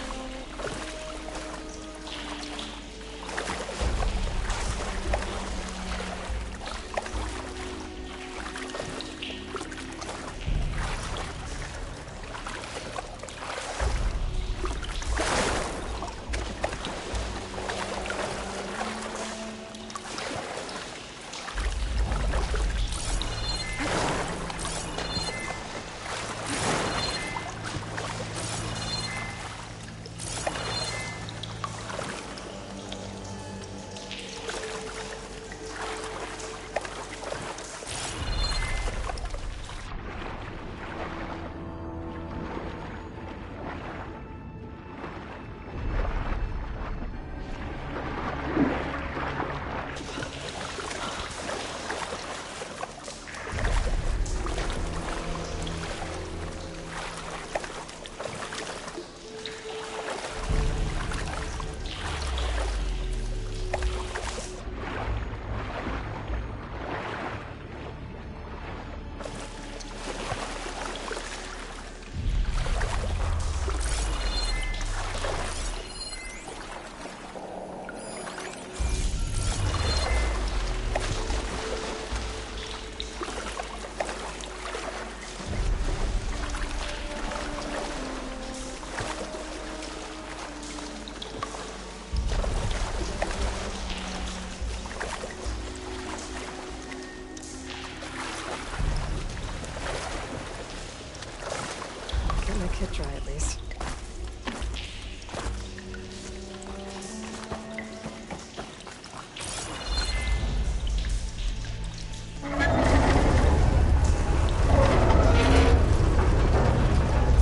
Kit dry at least.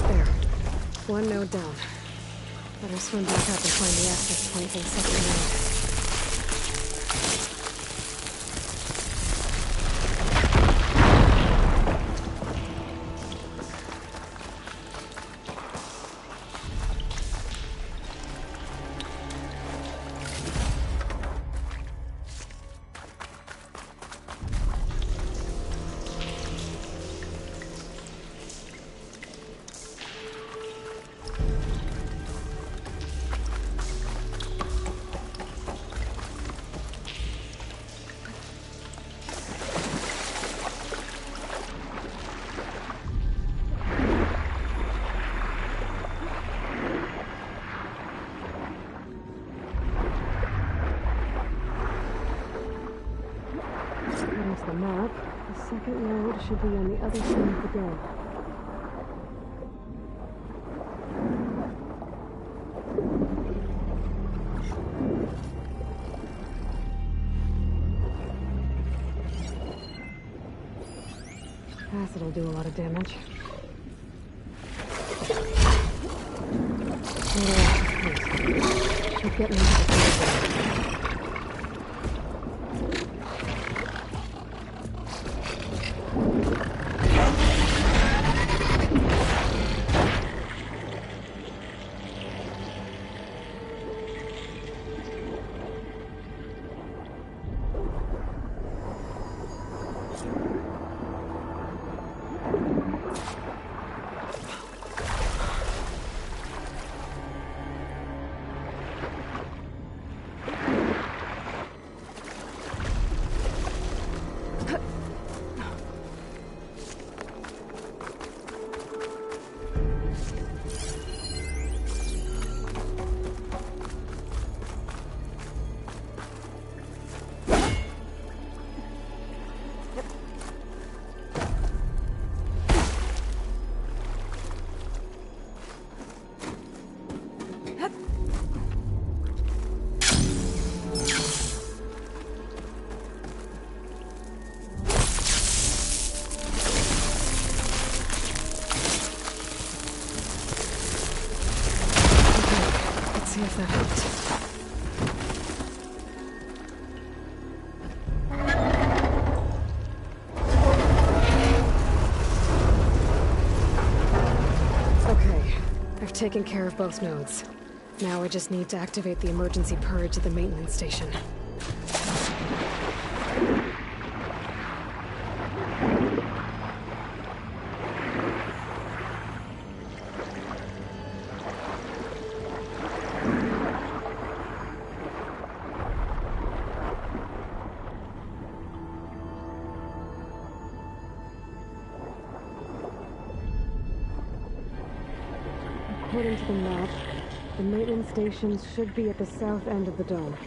There. One node down. Better swim back up and find the access point for the second node. There's the map. The second node should be on the other side of the door. Acid'll do a lot of damage. Should get me into the field. See if that helped. Okay, I've taken care of both nodes. Now I just need to activate the emergency purge at the maintenance station. according to the map, the maintenance stations should be at the south end of the dome.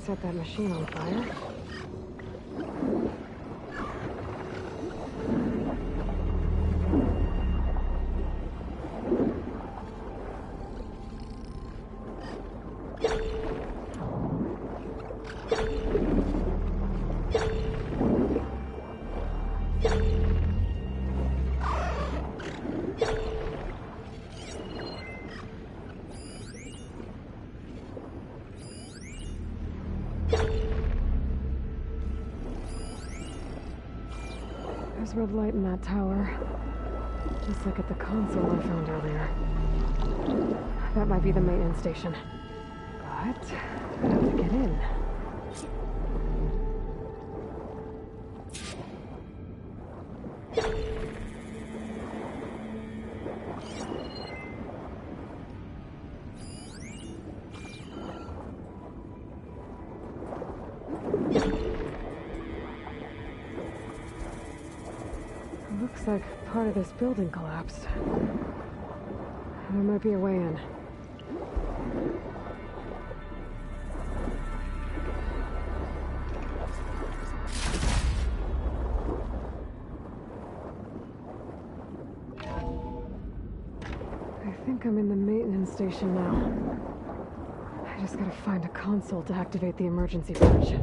Set that machine on fire. There's red light in that tower. Just like at the console I found earlier. That might be the maintenance station. But I have to get in. Looks like part of this building collapsed. There might be a way in. I think I'm in the maintenance station now. I just gotta find a console to activate the emergency bridge.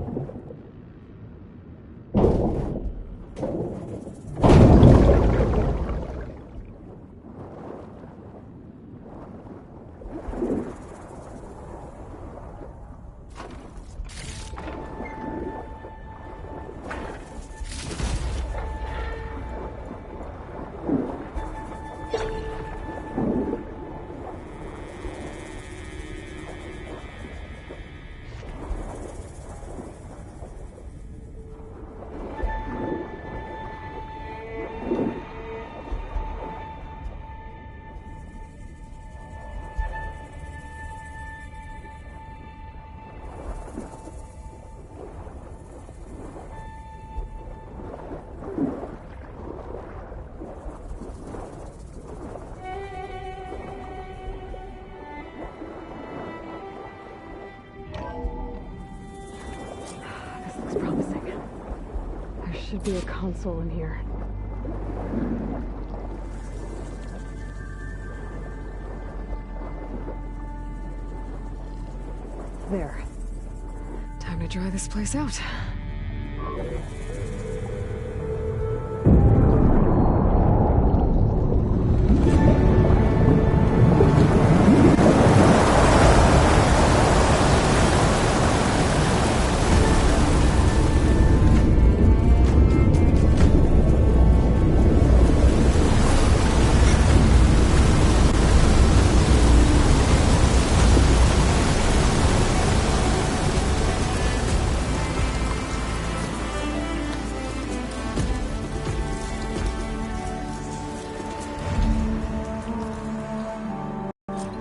Should be a console in here. There. Time to dry this place out.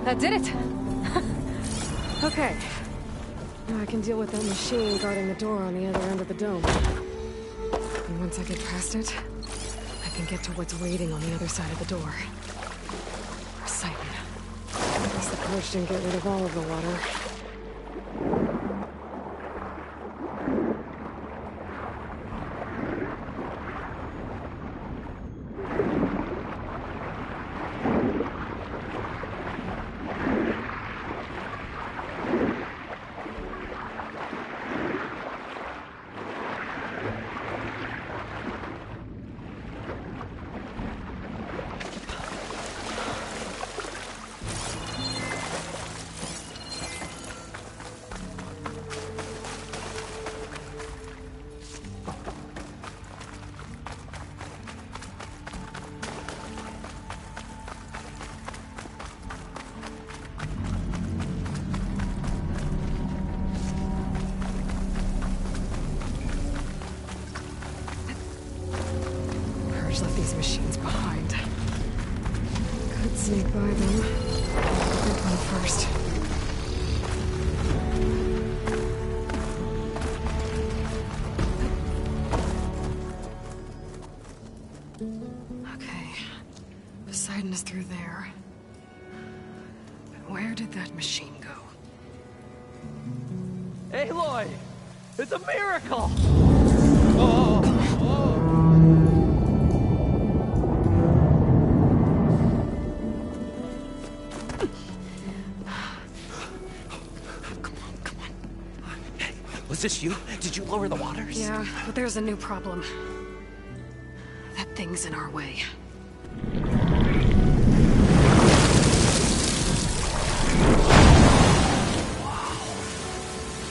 That did it! Okay. Now I can deal with that machine guarding the door on the other end of the dome. And once I get past it, I can get to what's waiting on the other side of the door. Poseidon. At least the purge didn't get rid of all of the water. sneak by them. I'll get one first. Okay. Poseidon is through there. But where did that machine go? Aloy! It's a miracle! Was this you? Did you lower the waters? Yeah, but there's a new problem. That thing's in our way.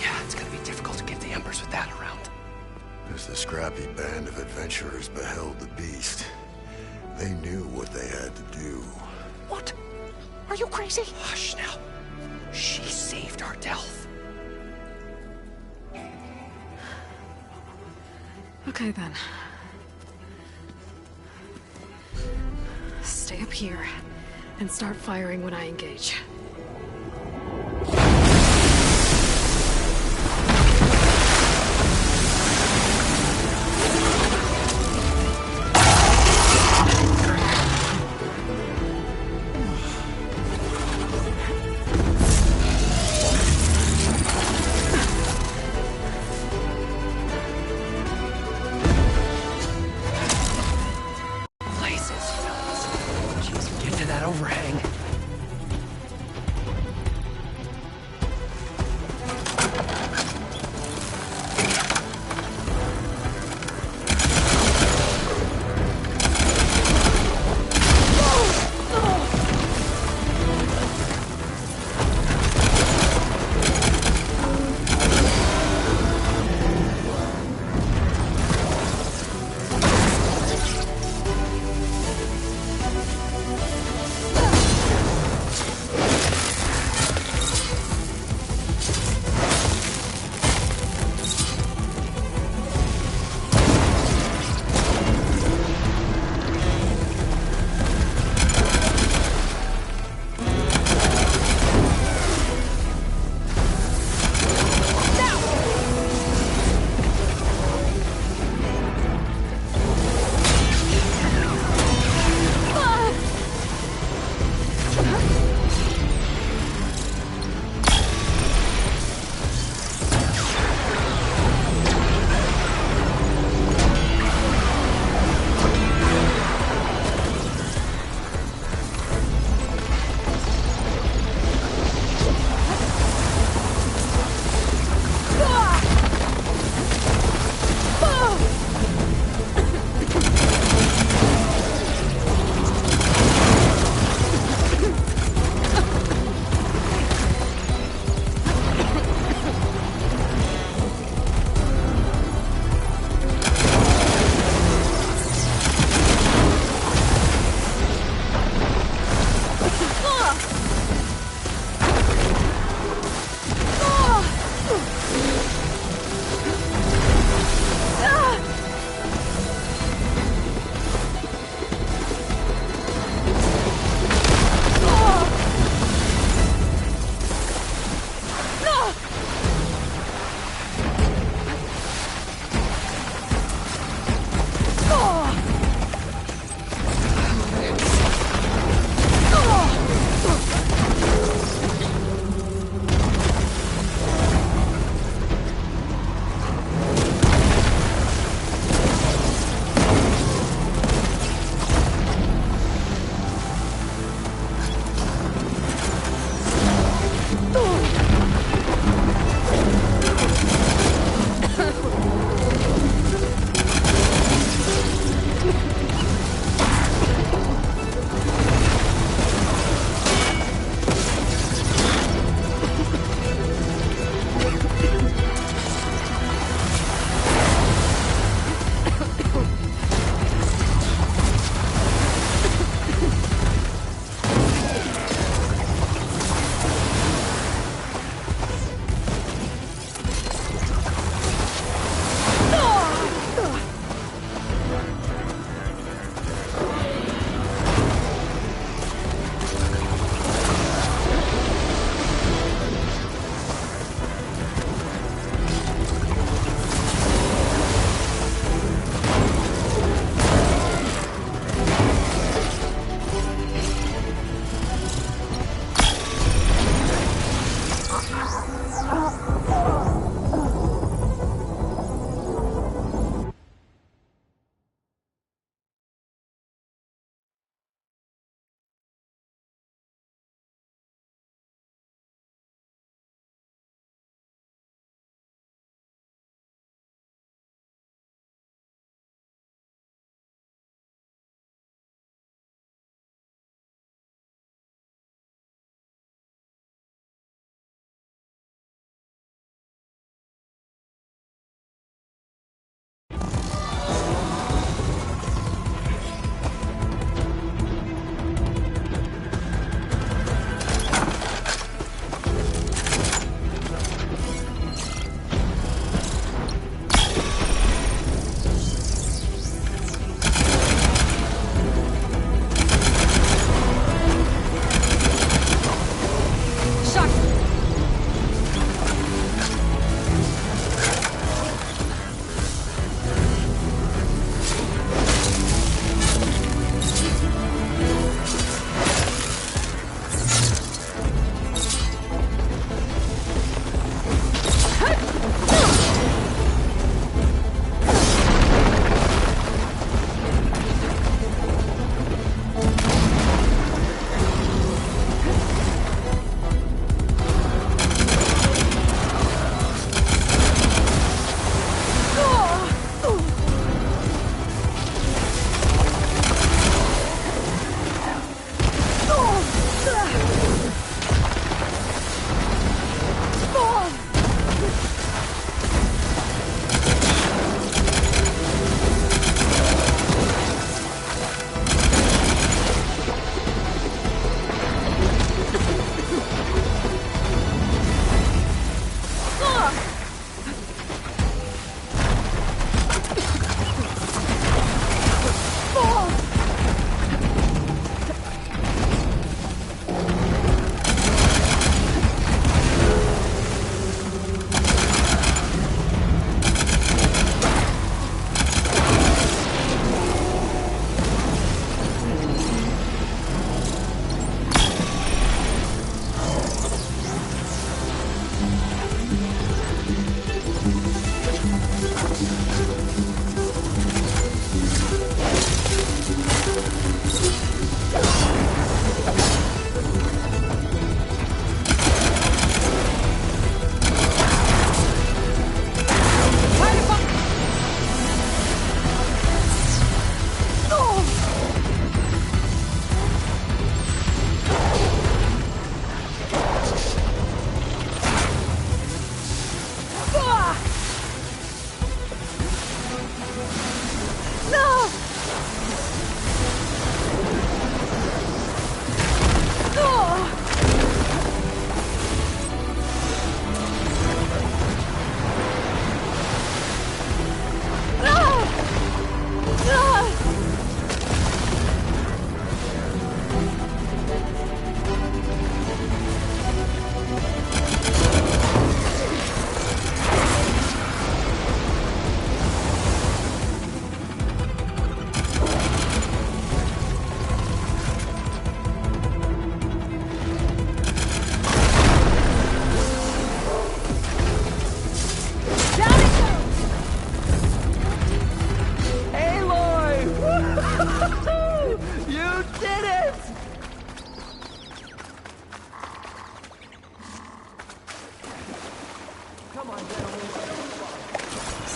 Yeah, it's gonna be difficult to get the Embers with that around. As the scrappy band of adventurers beheld the beast, they knew what they had to do. What? Are you crazy? Hush now. She saved our Delph. Okay then. Stay up here and start firing when I engage.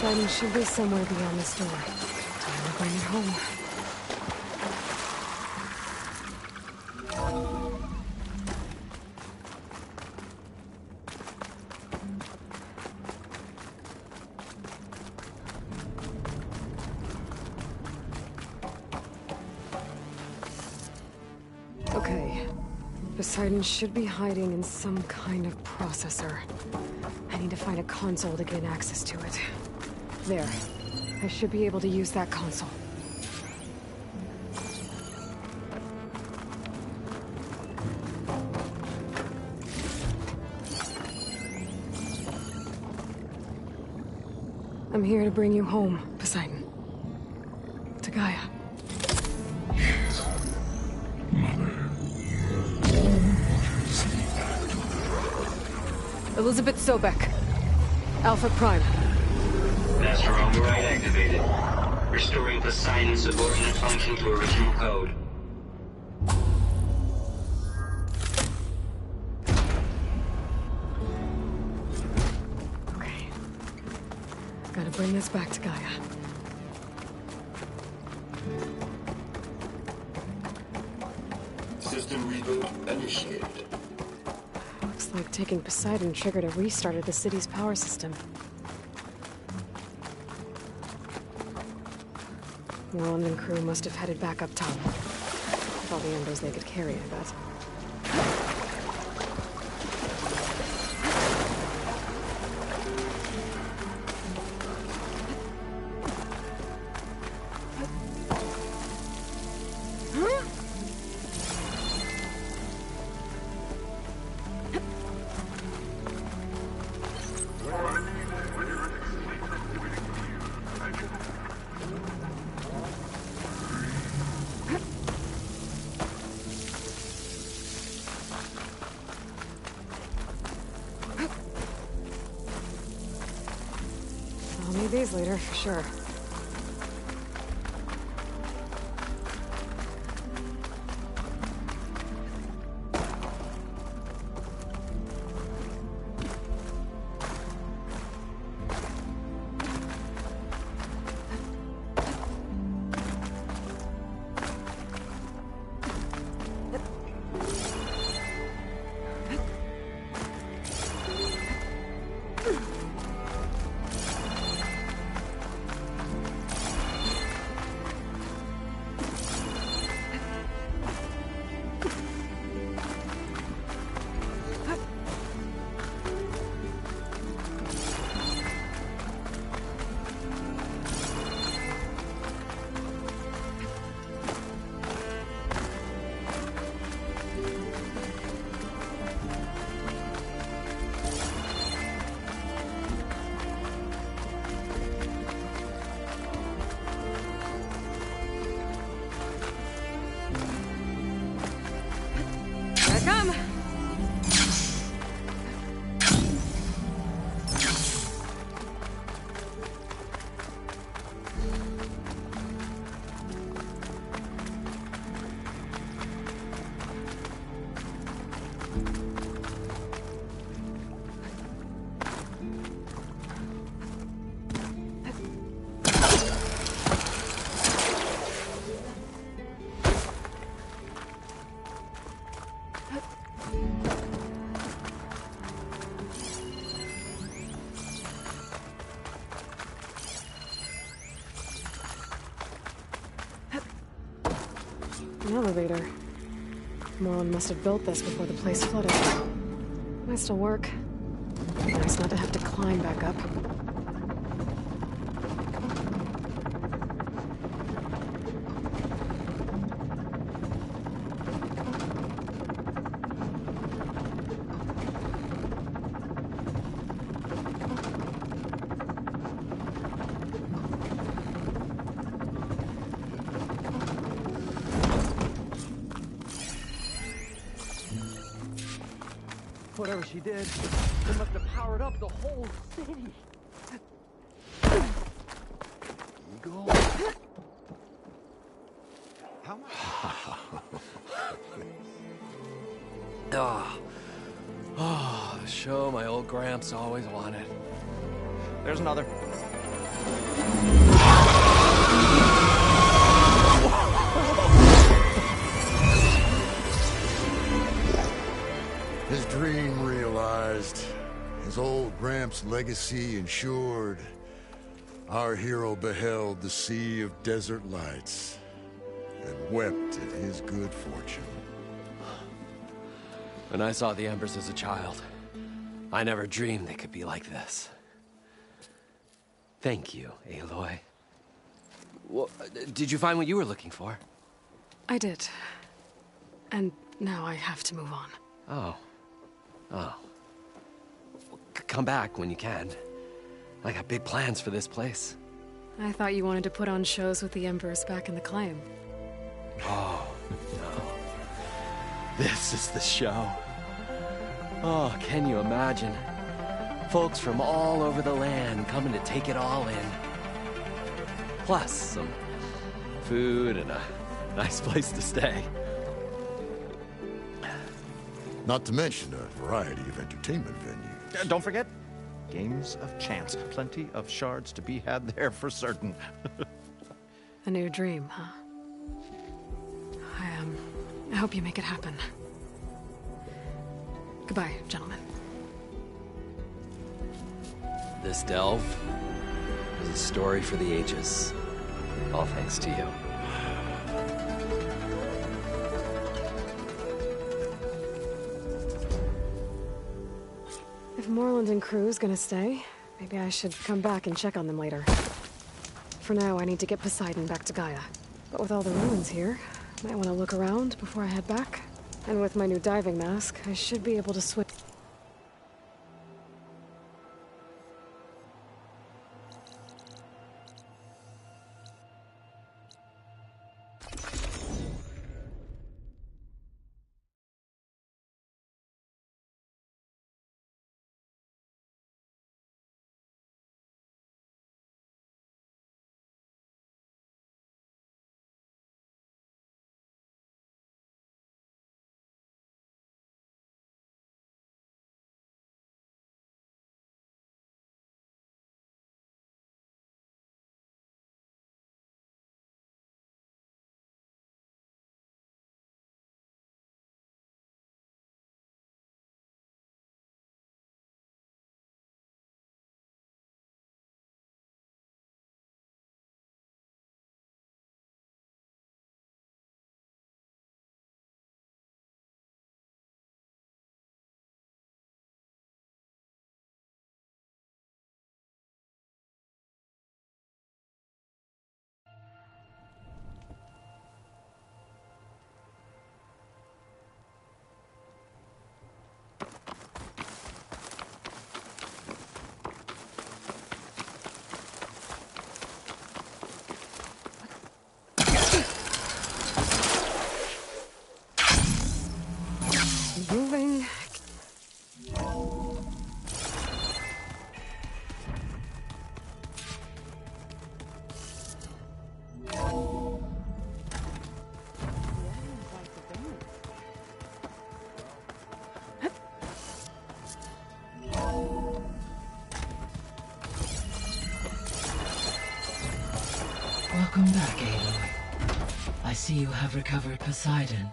Poseidon should be somewhere beyond this door. Time to bring it home. Okay. Poseidon should be hiding in some kind of processor. I need to find a console to gain access to it. There. I should be able to use that console. I'm here to bring you home, Poseidon. To Gaia. Elizabeth Sobek. Alpha Prime. Master override activated. Restoring Poseidon's subordinate function to original code. Okay. Gotta bring this back to Gaia. System reboot initiated. Looks like taking Poseidon triggered a restart of the city's power system. Roland and crew must have headed back up top. With all the embers they could carry, I bet. I'll need these later, for sure. An elevator. Morlun must have built this before the place flooded. Might still work. Nice not to have to climb back up. Whatever she did, it must have powered up the whole city. Eagle? How much? Oh, the show my old Gramps always wanted. There's another. His dream realized, his old Gramps' legacy ensured. Our hero beheld the sea of desert lights and wept at his good fortune. When I saw the Embers as a child, I never dreamed they could be like this. Thank you, Aloy. Well, did you find what you were looking for? I did. And now I have to move on. Oh. Oh. Well, come back when you can. I got big plans for this place. I thought you wanted to put on shows with the Embers back in the Claim. Oh, no. This is the show. Oh, can you imagine? Folks from all over the land coming to take it all in. Plus some food and a nice place to stay. Not to mention a variety of entertainment venues. Don't forget, games of chance. Plenty of shards to be had there for certain. A new dream, huh? I hope you make it happen. Goodbye, gentlemen. This delve is a story for the ages. All thanks to you. If Morland and crew's gonna stay, maybe I should come back and check on them later. For now, I need to get Poseidon back to Gaia. But with all the ruins here, I might want to look around before I head back. And with my new diving mask, I should be able to swim. Moving. Welcome back, Aloy. I see you have recovered Poseidon.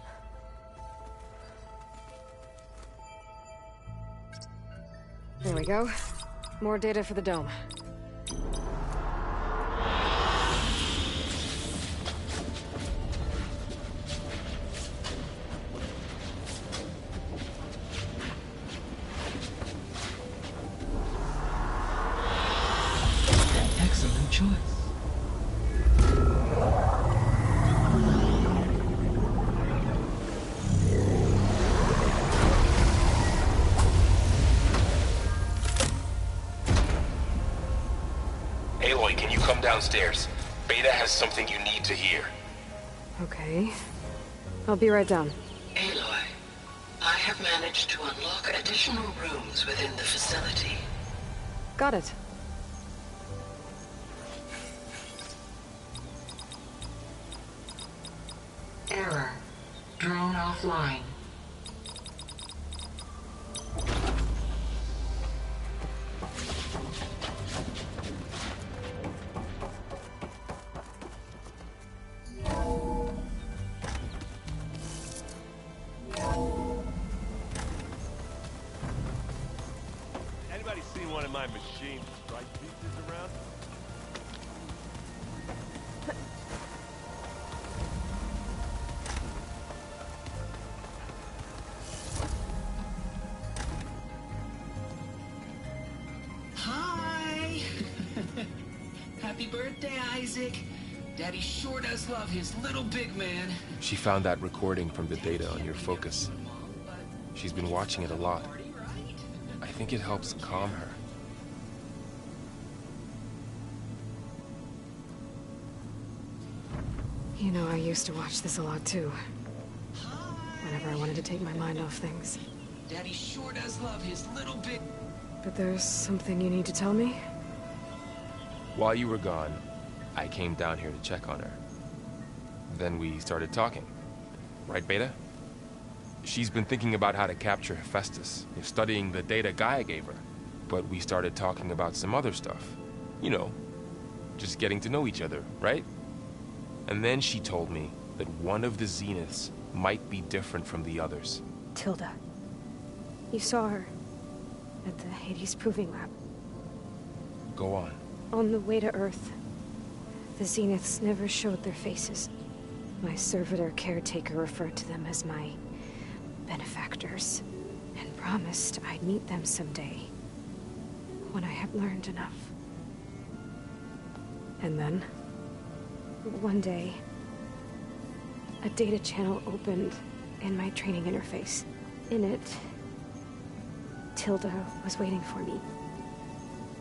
There we go. More data for the dome. Excellent choice. Aloy, can you come downstairs? Beta has something you need to hear. Okay. I'll be right down. Aloy, I have managed to unlock additional rooms within the facility. Got it. Error. Drone offline. Anybody seen one of my machine strike pieces around? Hi! Happy birthday, Isaac. Daddy sure does love his little big man. She found that recording from the data on your focus. She's been watching it a lot. I think it helps calm her. You know, I used to watch this a lot too. Whenever I wanted to take my mind off things. Daddy sure does love his little big... But there's something you need to tell me? While you were gone, I came down here to check on her. Then we started talking. Right, Beta? She's been thinking about how to capture Hephaestus, studying the data Gaia gave her. But we started talking about some other stuff. You know, just getting to know each other, right? And then she told me that one of the Zeniths might be different from the others. Tilda. You saw her at the Hades Proving Lab. Go on. On the way to Earth, the Zeniths never showed their faces. My servitor caretaker referred to them as my benefactors, and promised I'd meet them someday, when I had learned enough. And then? One day, a data channel opened in my training interface. In it, Tilda was waiting for me,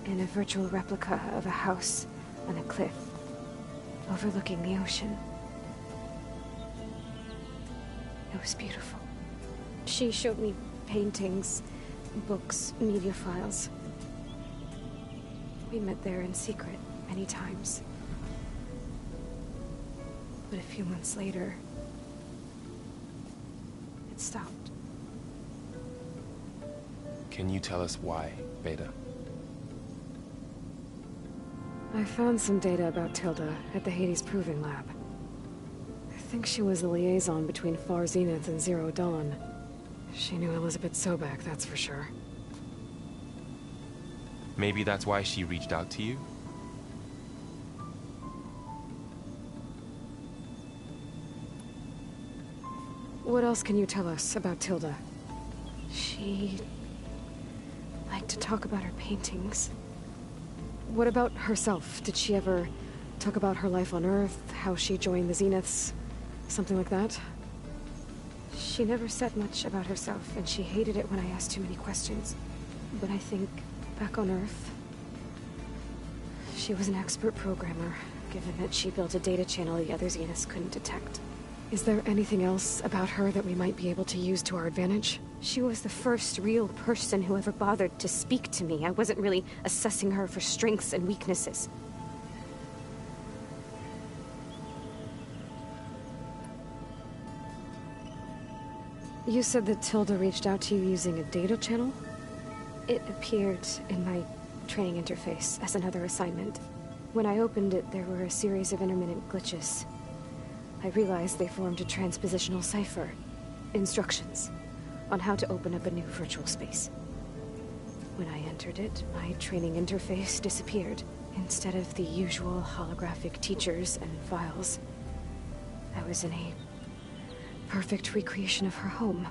in a virtual replica of a house on a cliff, overlooking the ocean. It was beautiful. She showed me paintings, books, media files. We met there in secret many times. But a few months later, it stopped. Can you tell us why, Beta? I found some data about Tilda at the Hades Proving Lab. I think she was the liaison between Far Zenith and Zero Dawn. She knew Elizabeth Sobek, that's for sure. Maybe that's why she reached out to you? What else can you tell us about Tilda? She liked to talk about her paintings. What about herself? Did she ever talk about her life on Earth, how she joined the Zeniths, something like that? She never said much about herself, and she hated it when I asked too many questions. But I think, back on Earth, she was an expert programmer, given that she built a data channel the other Zeniths couldn't detect. Is there anything else about her that we might be able to use to our advantage? She was the first real person who ever bothered to speak to me. I wasn't really assessing her for strengths and weaknesses. You said that Tilda reached out to you using a data channel? It appeared in my training interface as another assignment. When I opened it, there were a series of intermittent glitches. I realized they formed a transpositional cipher. Instructions on how to open up a new virtual space. When I entered it, my training interface disappeared. Instead of the usual holographic teachers and files, I was in a perfect recreation of her home.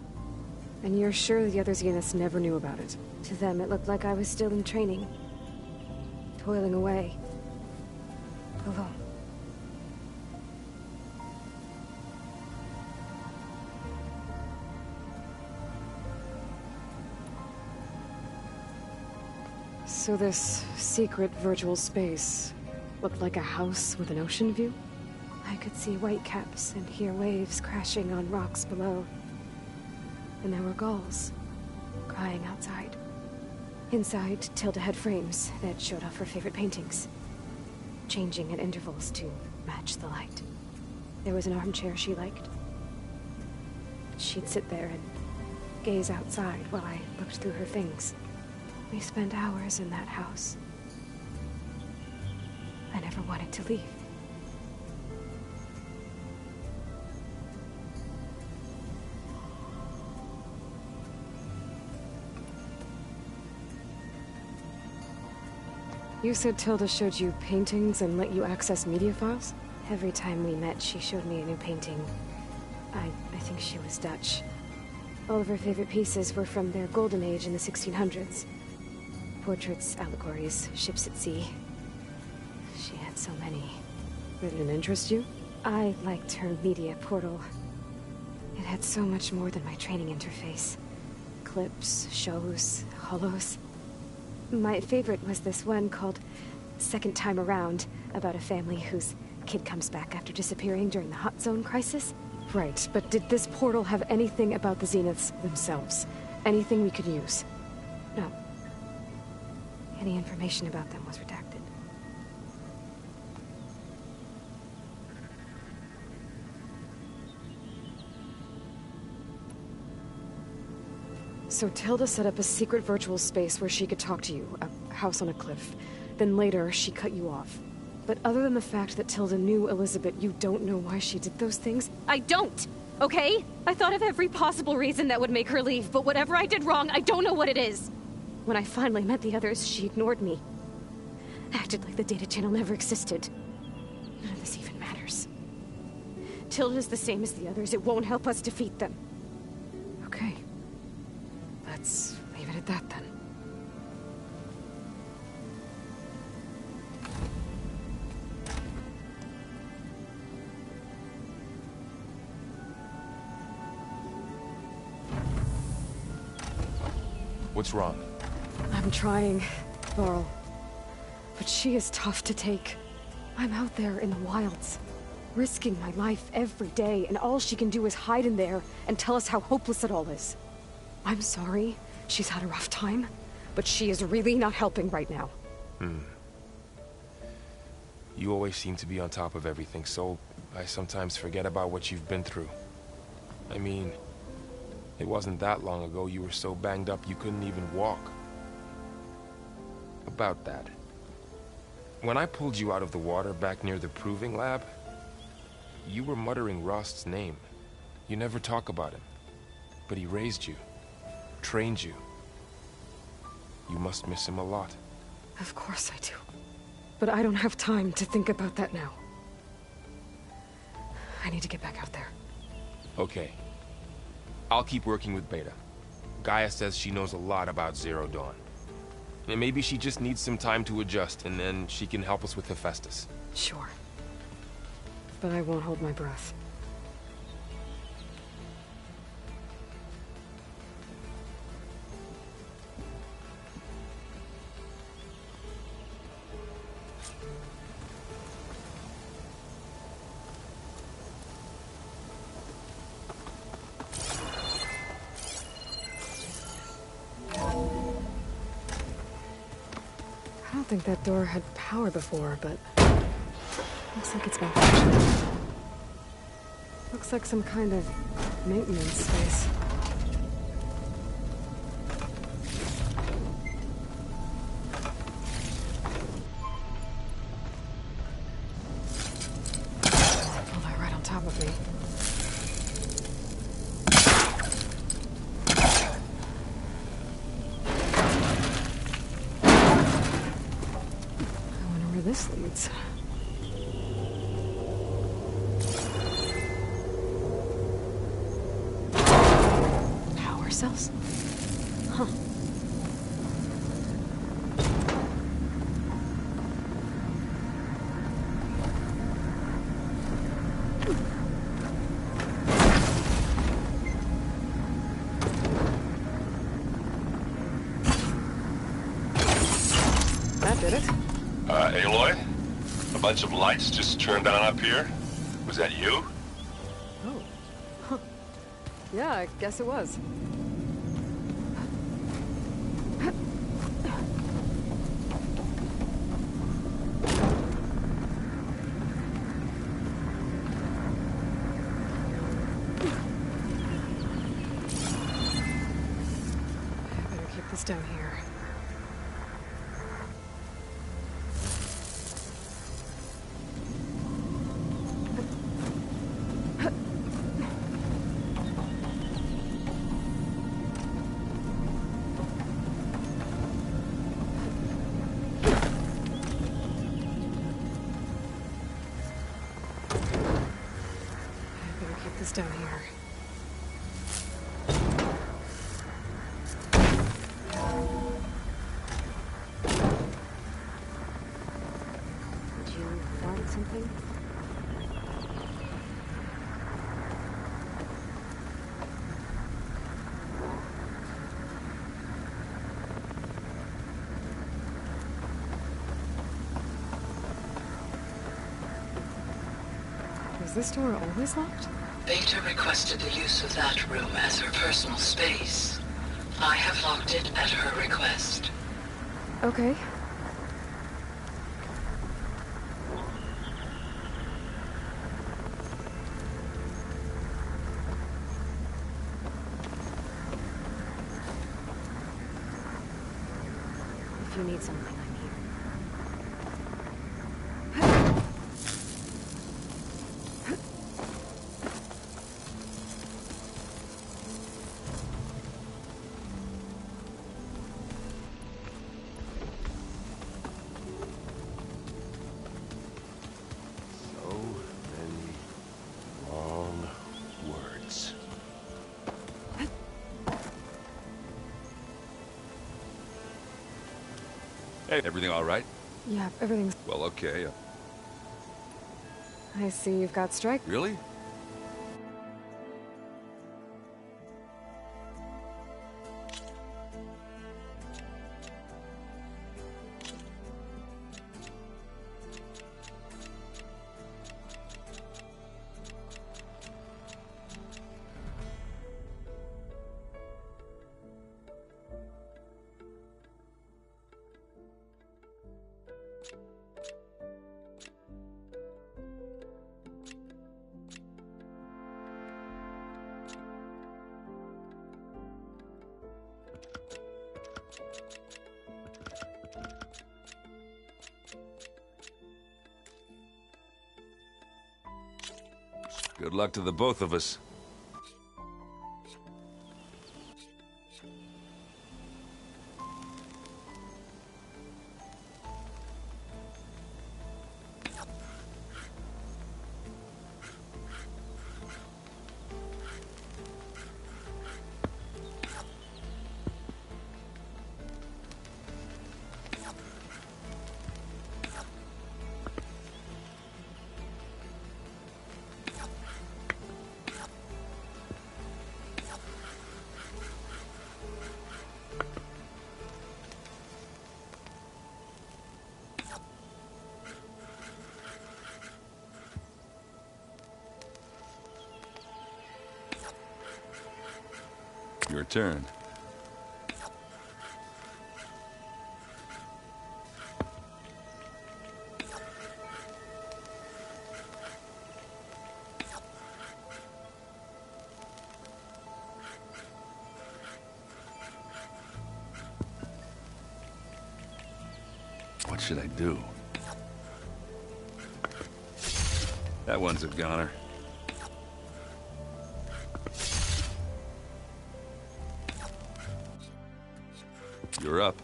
And you're sure the other Zeniths never knew about it? To them, it looked like I was still in training. Toiling away. Alone. So this secret virtual space looked like a house with an ocean view? I could see whitecaps and hear waves crashing on rocks below. And there were gulls crying outside. Inside, Tilda had frames that showed off her favorite paintings, changing at intervals to match the light. There was an armchair she liked. She'd sit there and gaze outside while I looked through her things. We spent hours in that house. I never wanted to leave. You said Tilda showed you paintings and let you access media files? Every time we met, she showed me a new painting. I think she was Dutch. All of her favorite pieces were from their golden age in the 1600s. Portraits, allegories, ships at sea. She had so many. That didn't interest you? I liked her media portal. It had so much more than my training interface. Clips, shows, holos. My favorite was this one called Second Time Around, about a family whose kid comes back after disappearing during the Hot Zone crisis. Right, but did this portal have anything about the Zeniths themselves? Anything we could use? No. Any information about them was redacted. So Tilda set up a secret virtual space where she could talk to you, a house on a cliff. Then later, she cut you off. But other than the fact that Tilda knew Elizabeth, you don't know why she did those things? I don't! Okay? I thought of every possible reason that would make her leave, but whatever I did wrong, I don't know what it is. When I finally met the others, she ignored me. Acted like the data channel never existed. None of this even matters. Tilda's the same as the others. It won't help us defeat them. Okay. Let's leave it at that, then. What's wrong? I'm trying, Varl. But she is tough to take. I'm out there in the wilds, risking my life every day, and all she can do is hide in there and tell us how hopeless it all is. I'm sorry, she's had a rough time, but she is really not helping right now. You always seem to be on top of everything, so I sometimes forget about what you've been through. I mean, it wasn't that long ago you were so banged up you couldn't even walk. About that. When I pulled you out of the water back near the proving lab, you were muttering Rost's name. You never talk about him. But he raised you, trained you. You must miss him a lot. Of course I do. But I don't have time to think about that now. I need to get back out there. Okay. I'll keep working with Beta. Gaia says she knows a lot about Zero Dawn. And maybe she just needs some time to adjust, and then she can help us with Hephaestus. Sure. But I won't hold my breath. I don't think that door had power before, but looks like it's been functioning. Looks like some kind of maintenance space. Pull that right on top of me. This leads. Power cells? Huh. That did it. Aloy? A bunch of lights just turned on up here? Was that you? Oh. Huh. Yeah, I guess it was. I better keep this down here. this down here. Did you find something? Was this door always locked? Beta requested the use of that room as her personal space. I have locked it at her request. Okay. If you need something, I'm here. So many long words. Hey, everything all right? Yeah, everything's... Well, okay. I see you've got strike. Really? Good luck to the both of us. Your turn. What should I do? That one's a goner. You're up.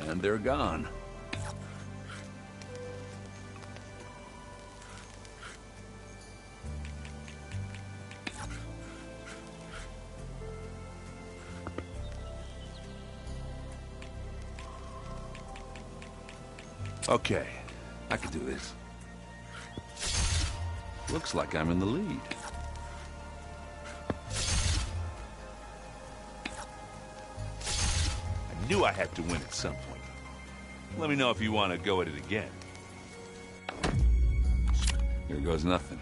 And they're gone. Okay, I can do this. Looks like I'm in the lead. I knew I had to win at some point. Let me know if you want to go at it again. Here goes nothing.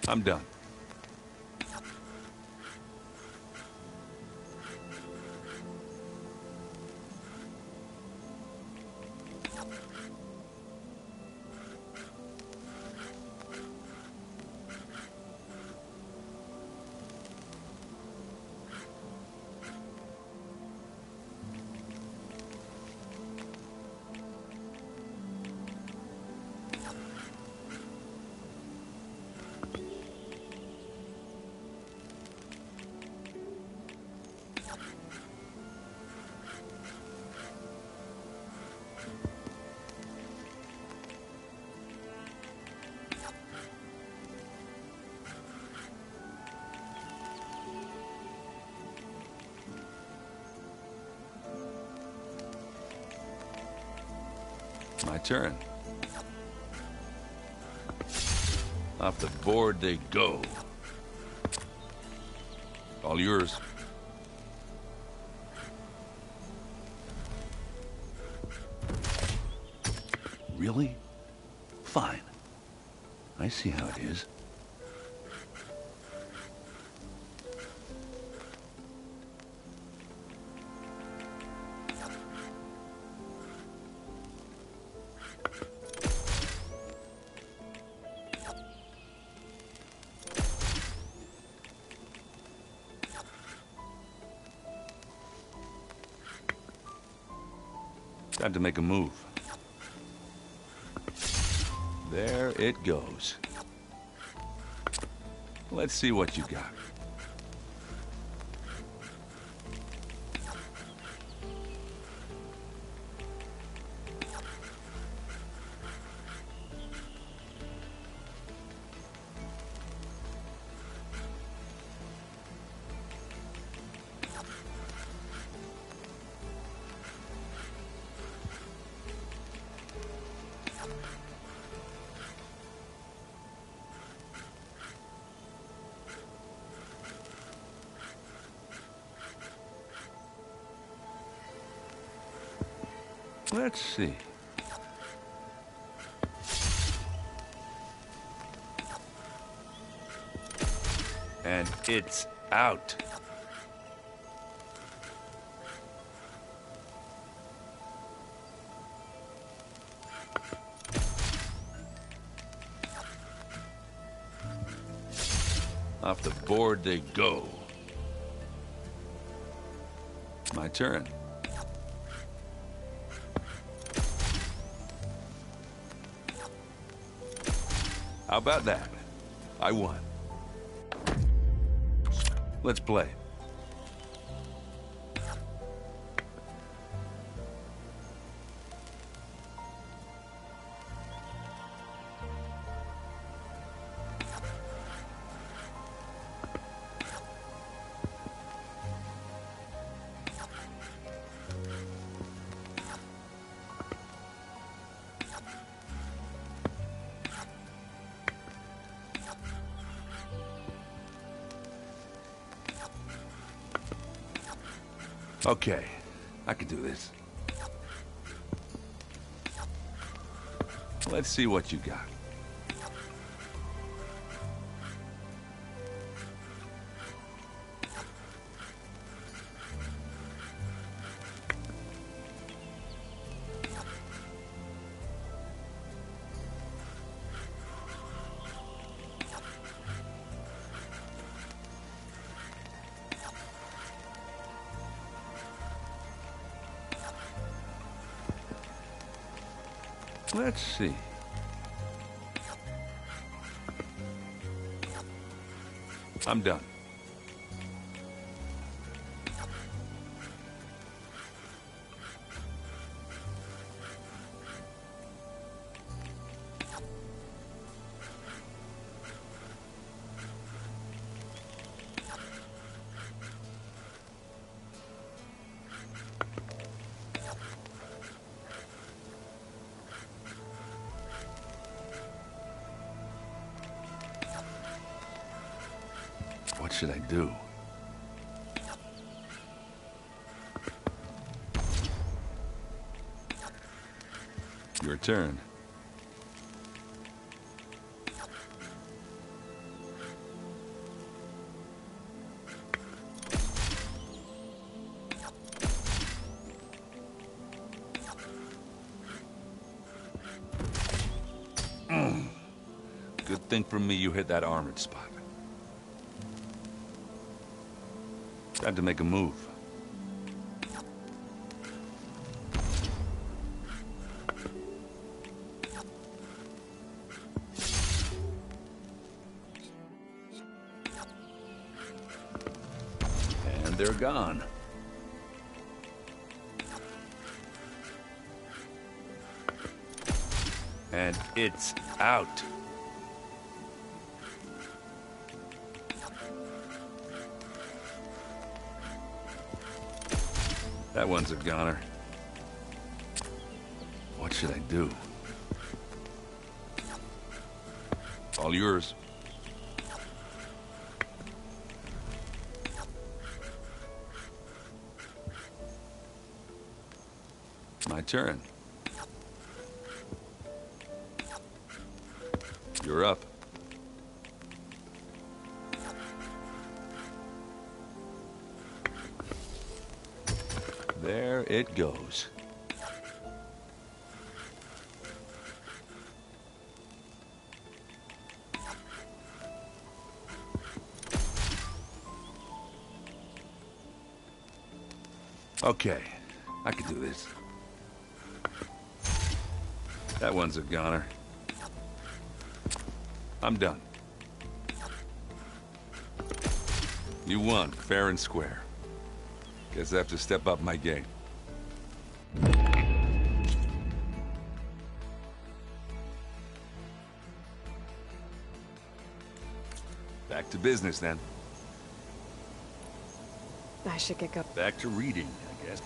I'm done. My turn. Off the board they go. All yours. Really? Fine. I see how it is. Time to make a move. There it goes. Let's see what you got. Let's see. And it's out. Off the board they go. My turn. How about that? I won. Let's play. Okay, I can do this. Let's see what you got. Let's see. I'm done. What should I do? Your turn. think from me you hit that armored spot. Time to make a move. And they're gone. And it's out. That one's a goner. What should I do? All yours. My turn. You're up. There it goes. Okay, I can do this. That one's a goner. I'm done. You won, fair and square. Guess I have to step up my game. Back to business, then. I should get going. Back to reading, I guess.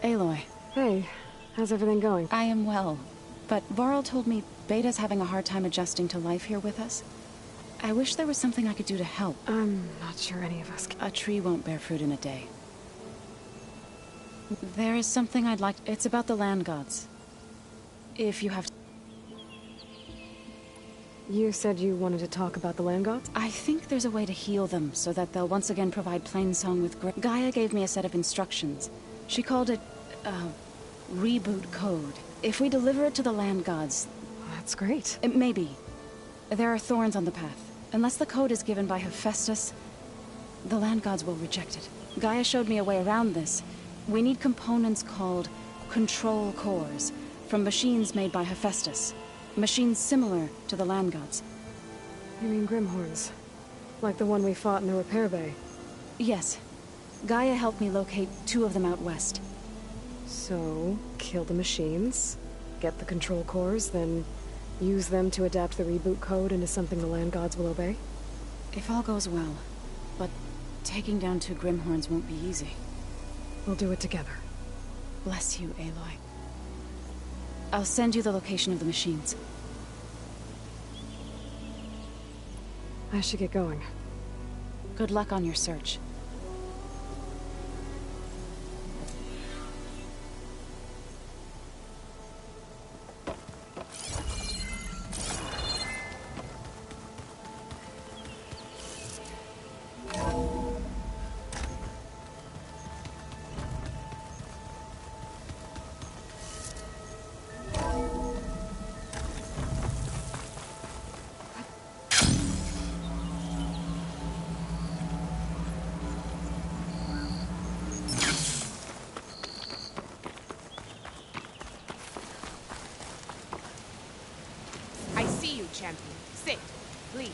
Aloy. Hey, how's everything going? I am well, but Varl told me Beta's having a hard time adjusting to life here with us. I wish there was something I could do to help. I'm not sure any of us can. A tree won't bear fruit in a day. There is something I'd like. It's about the land gods. If you have... You said you wanted to talk about the land gods? I think there's a way to heal them so that they'll once again provide Plainsong with Gaia gave me a set of instructions. She called it, reboot code. If we deliver it to the land gods... That's great. Maybe. There are thorns on the path. Unless the code is given by Hephaestus, the land gods will reject it. Gaia showed me a way around this. We need components called control cores from machines made by Hephaestus. Machines similar to the land gods. You mean Grimhorns? Like the one we fought in the repair bay? Yes. Gaia helped me locate 2 of them out west. So, kill the machines, get the control cores, then use them to adapt the reboot code into something the land gods will obey? If all goes well. But taking down 2 Grimhorns won't be easy. We'll do it together. Bless you, Aloy. I'll send you the location of the machines. I should get going. Good luck on your search. Champion. Sit, please.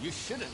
You shouldn't.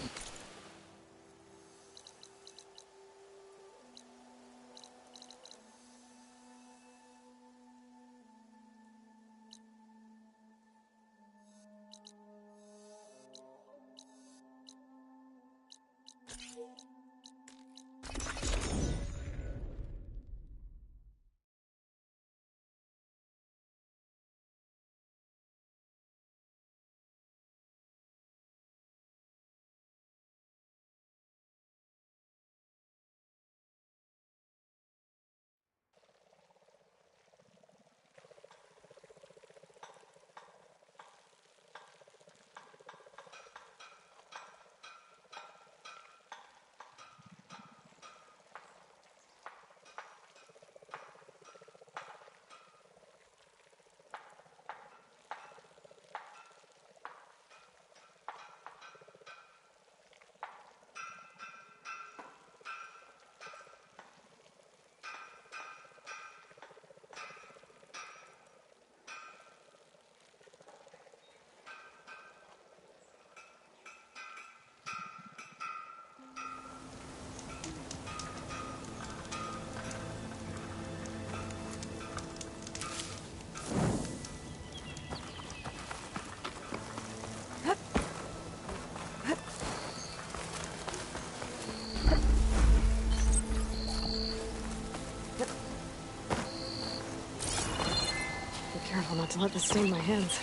Careful not to let this stain my hands.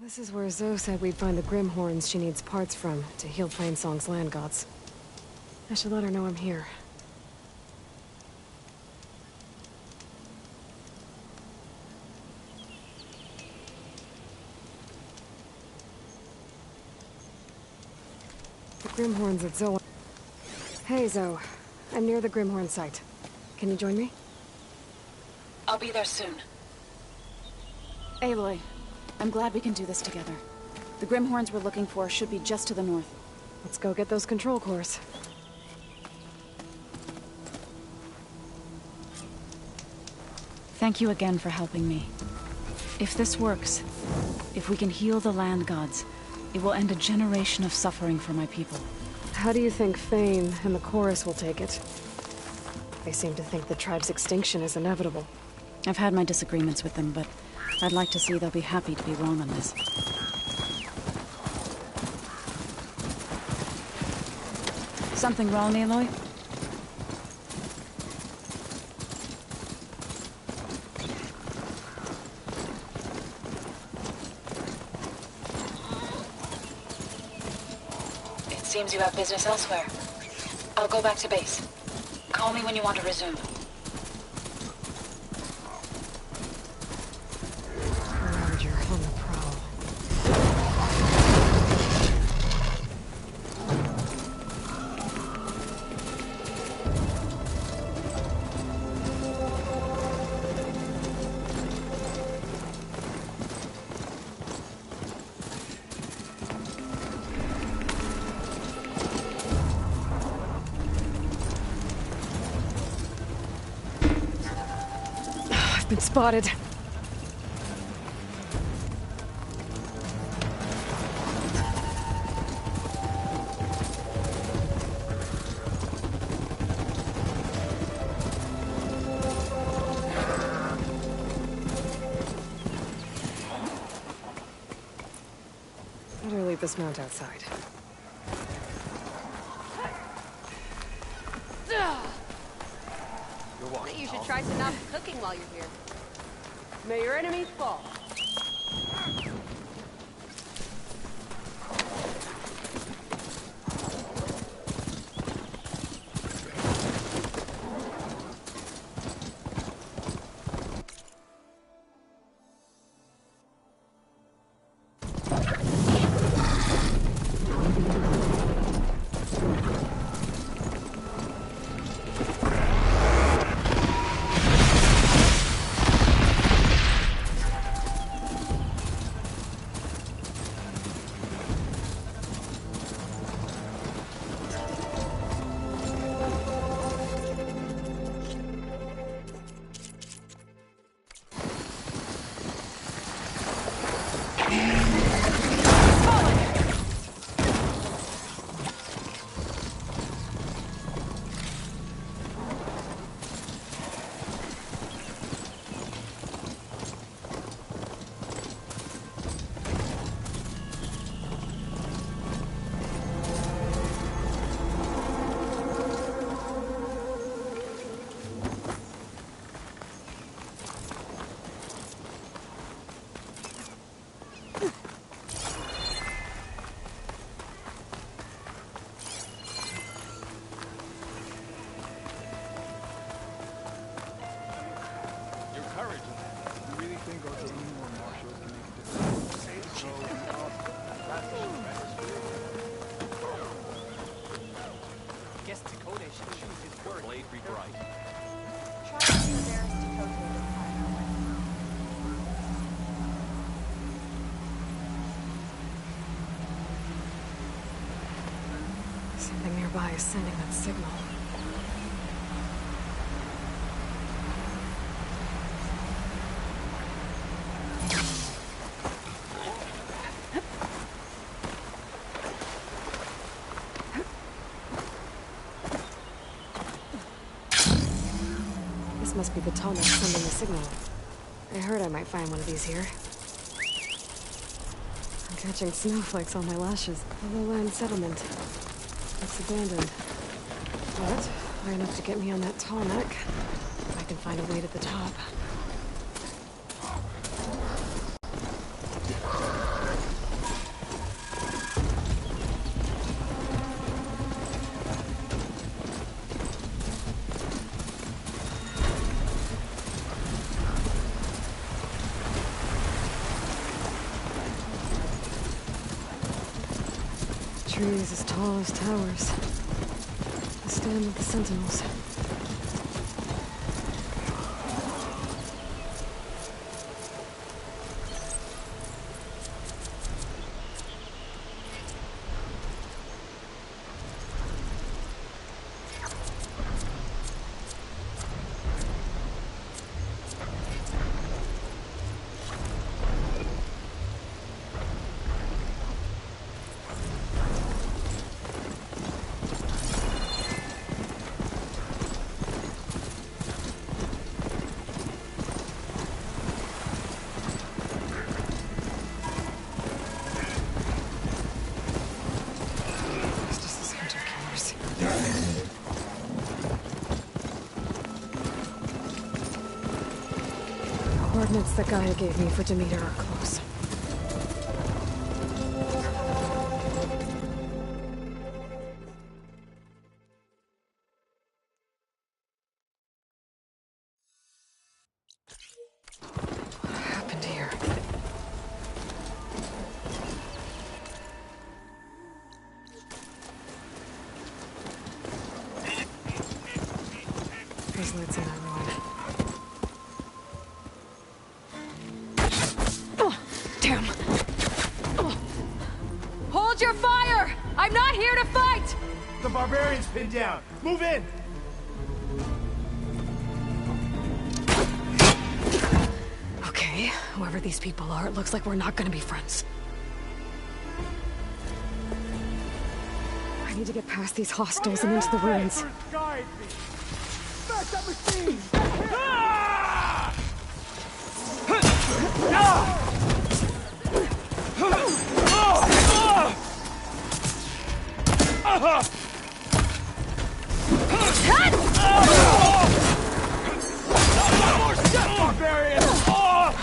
This is where Zoe said we'd find the Grimhorns she needs parts from to heal Plainsong's land gods. I should let her know I'm here. The Grimhorns at Zoe. Hey, Zoe. I'm near the Grimhorn site. Can you join me? I'll be there soon. Aloy, I'm glad we can do this together. The Grimhorns we're looking for should be just to the north. Let's go get those control cores. Thank you again for helping me. If this works, if we can heal the land gods, it will end a generation of suffering for my people. How do you think Fane and the Chorus will take it? They seem to think the tribe's extinction is inevitable. I've had my disagreements with them, but I'd like to see they'll be happy to be wrong on this. Something wrong, Aloy? Seems you have business elsewhere. I'll go back to base. Call me when you want to resume. Roger, on the prowl. I've been spotted. Better leave this mount outside. Maybe you should try some not cooking while you're here. May your enemies fall. Guess Dakota should choose his word. Blade be bright. Try to see the nearest Dakota this time. Something nearby is sending that signal. This must be the Tallneck sending the signal. I heard I might find one of these here. I'm catching snowflakes on my lashes. A low-land settlement. It's abandoned. But high enough to get me on that Tallneck. I can find a way to the top. Trees as tall as towers. The stand of the sentinels. Coordinates that Gaia gave me for Demeter are close. these lights in that ruin. Oh, damn. Oh. Hold your fire! I'm not here to fight! The barbarian's pinned down. Move in! Okay, whoever these people are, it looks like we're not gonna be friends. I need to get past these hostels and into the ruins. Back that machine!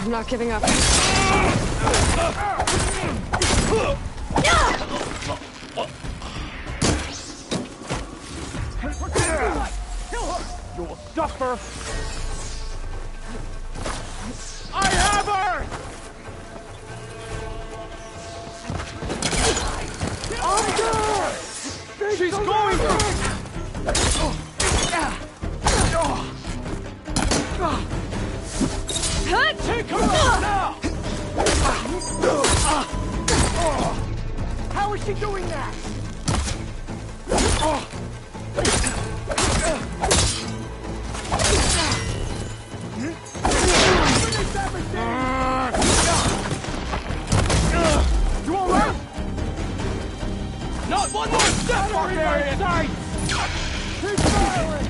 I'm not giving up. You'll suffer! I have her! She's going Take her out now! How is she doing that? You all right? Not one more step, barbarian! Keep firing!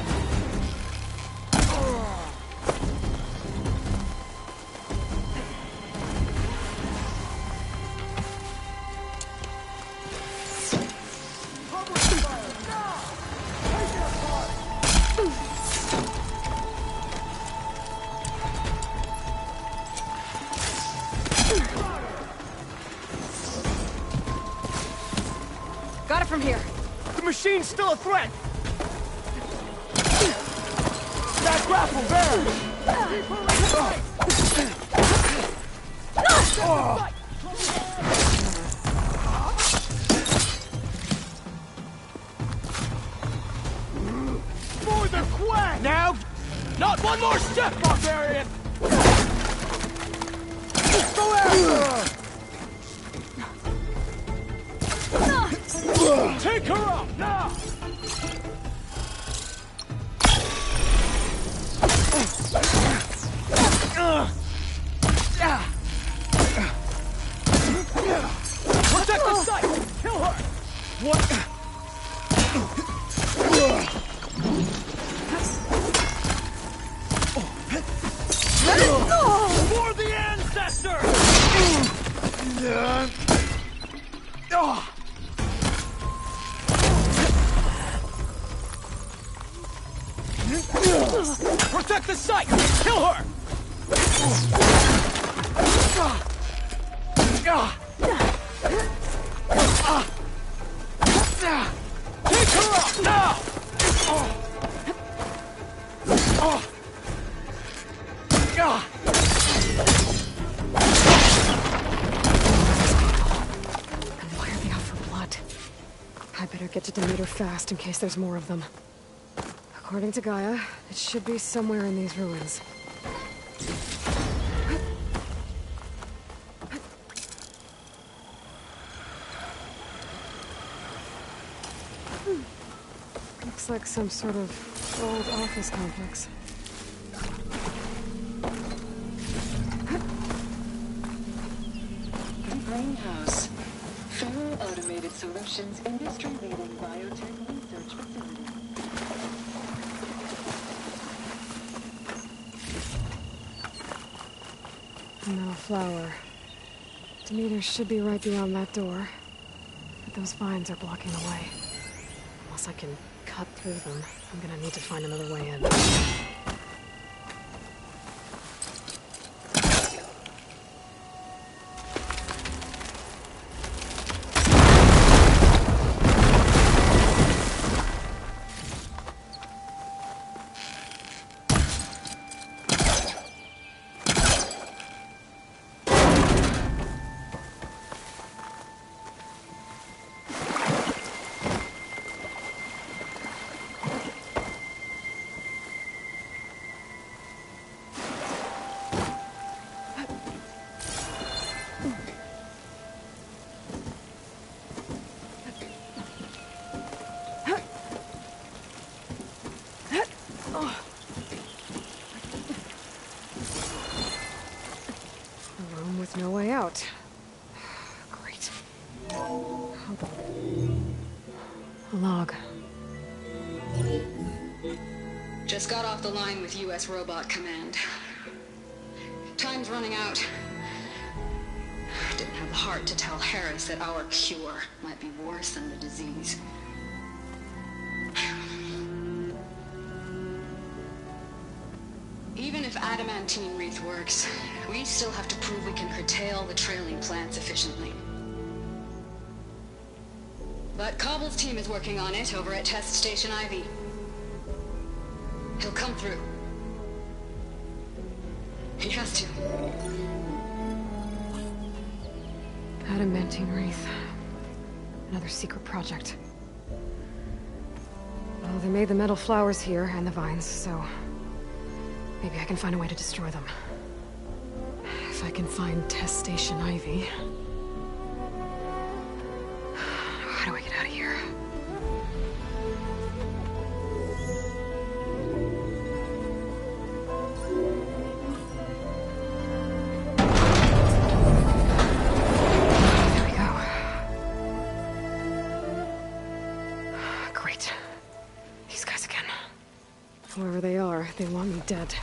Got it from here. The machine's still a threat! That grapple there! For the quest! Now, not one more step, barbarian! Go after her! Take her up, now! Protect the site! Kill her! What? For the ancestors! Protect the site! Kill her! Take her up, now! And why are they out for blood? I better get to Demeter fast in case there's more of them. According to Gaia, it should be somewhere in these ruins. Looks like some sort of old office complex. Greenhouse. Federal Automated Solutions industry-leading biotech research facility. No flower. Demeter should be right beyond that door. But those vines are blocking the way. Unless I can cut through them, I'm gonna need to find another way in. with no way out. Great. A log. Just got off the line with U.S. Robot Command. Time's running out. Didn't have the heart to tell Harris that our cure might be worse than the disease. Even if adamantine wreath works, we still have to prove we can curtail the trailing plants efficiently. But Cobble's team is working on it over at Test Station Ivy. He'll come through. He has to. Adamantine wreath. Another secret project. Well, they made the metal flowers here and the vines, so maybe I can find a way to destroy them. If I can find Test Station Ivy. How do I get out of here? There we go. Great. These guys again. Whoever they are, they want me dead.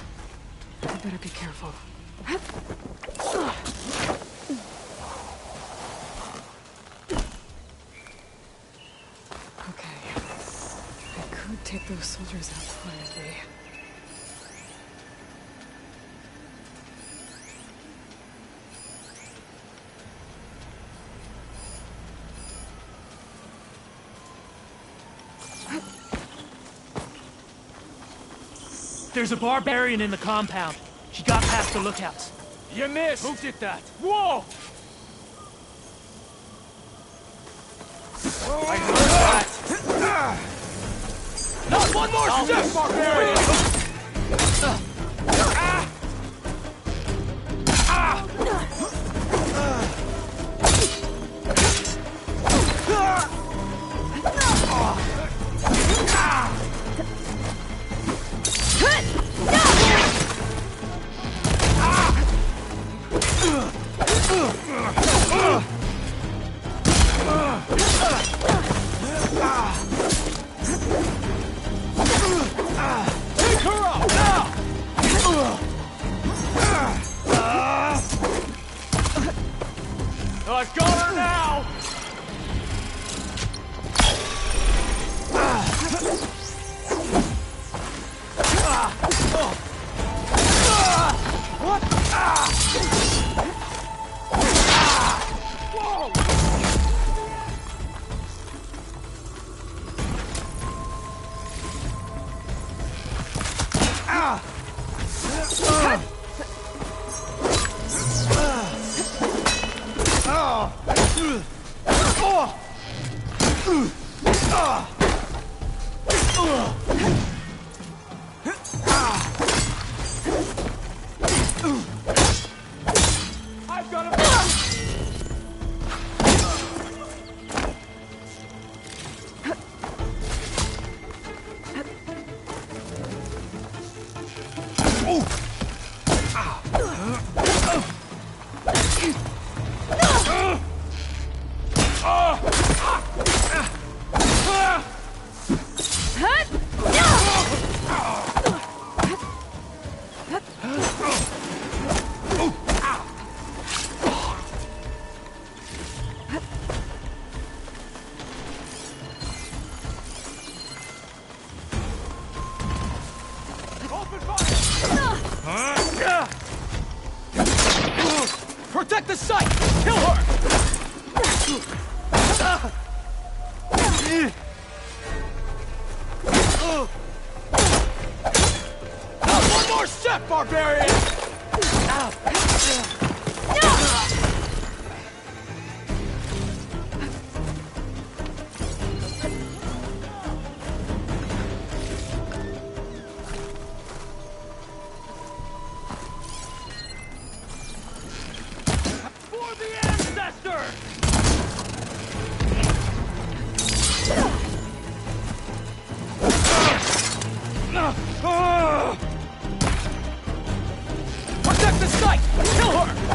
I better be careful. Okay. I could take those soldiers out quietly. There's a barbarian in the compound. She got past the lookouts. You missed! Who did that? Whoa! I heard that! Not one more step, barbarian! I've got her now! What? Whoa! I've got a Protect the site! Kill her! Not one more step, barbarian! For the ancestors! Protect the site! Kill her!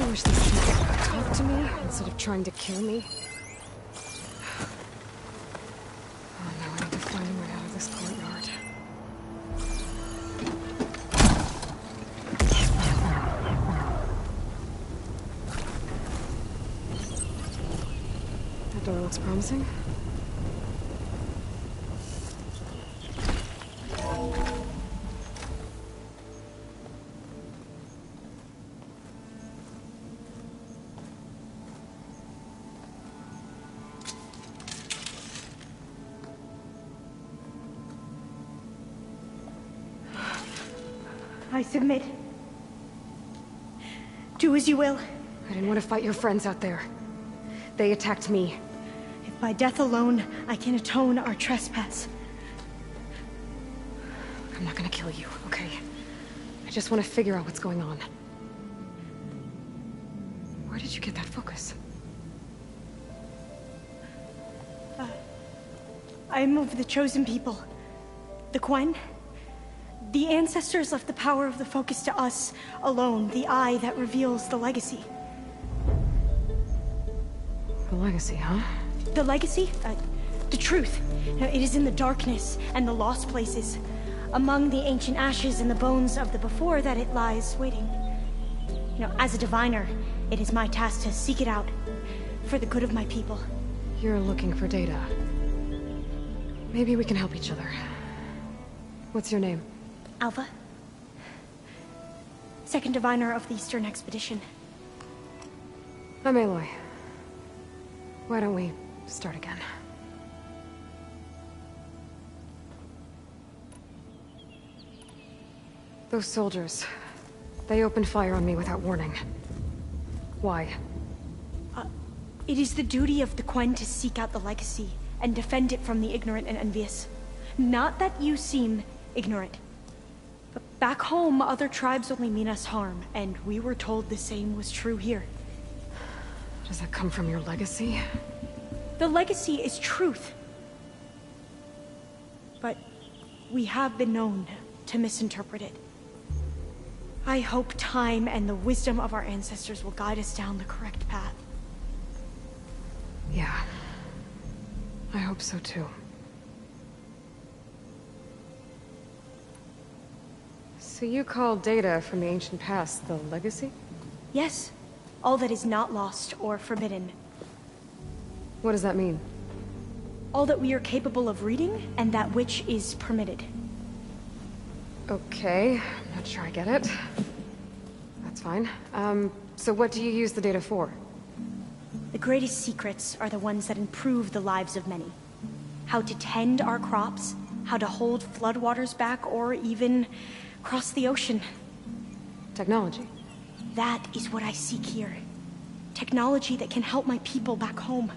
really wish these people would talk to me instead of trying to kill me. Oh, now I need to find a way out of this courtyard. That door looks promising. I submit. Do as you will. I didn't want to fight your friends out there. They attacked me. If by death alone I can atone our trespass. I'm not gonna kill you, okay? I just want to figure out what's going on. Where did you get that focus? I am of the chosen people. The Quen. The ancestors left the power of the focus to us alone, the eye that reveals the legacy. The legacy, huh? The legacy? The truth. It is in the darkness and the lost places, among the ancient ashes and the bones of the before that it lies waiting. As a diviner, it is my task to seek it out, for the good of my people. You're looking for data. Maybe we can help each other. What's your name? Alva. Second diviner of the Eastern Expedition. I'm Aloy. Why don't we start again? Those soldiers, they opened fire on me without warning. Why? It is the duty of the Quen to seek out the legacy and defend it from the ignorant and envious. Not that you seem ignorant. But back home, other tribes only mean us harm, and we were told the same was true here. Does that come from your legacy? The legacy is truth. But we have been known to misinterpret it. I hope time and the wisdom of our ancestors will guide us down the correct path. Yeah. I hope so too. So you call data from the ancient past the legacy? Yes. All that is not lost or forbidden. What does that mean? All that we are capable of reading, and that which is permitted. Okay, I'm not sure I get it. That's fine. So what do you use the data for? The greatest secrets are the ones that improve the lives of many. How to tend our crops, how to hold floodwaters back, or even cross the ocean. Technology. That is what I seek here. Technology that can help my people back home.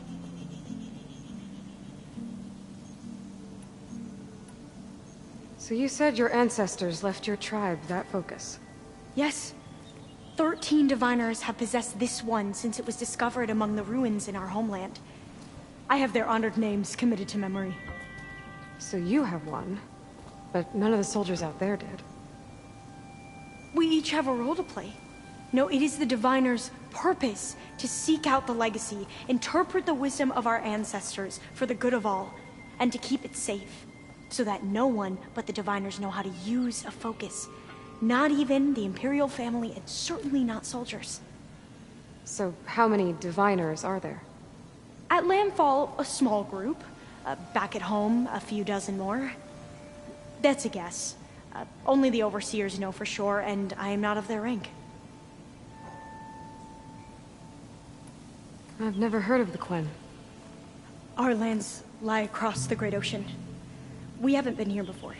So you said your ancestors left your tribe that focus? Yes. 13 diviners have possessed this one since it was discovered among the ruins in our homeland. I have their honored names committed to memory. So you have one, but none of the soldiers out there did. We each have a role to play. No, it is the diviner's purpose to seek out the legacy, interpret the wisdom of our ancestors for the good of all, and to keep it safe, so that no one but the diviners know how to use a focus. Not even the Imperial family, and certainly not soldiers. So how many diviners are there? At Landfall, a small group. Back at home, a few dozen more. That's a guess. Only the overseers know for sure, and I am not of their rank. I've never heard of the Quen. Our lands lie across the Great Ocean. We haven't been here before.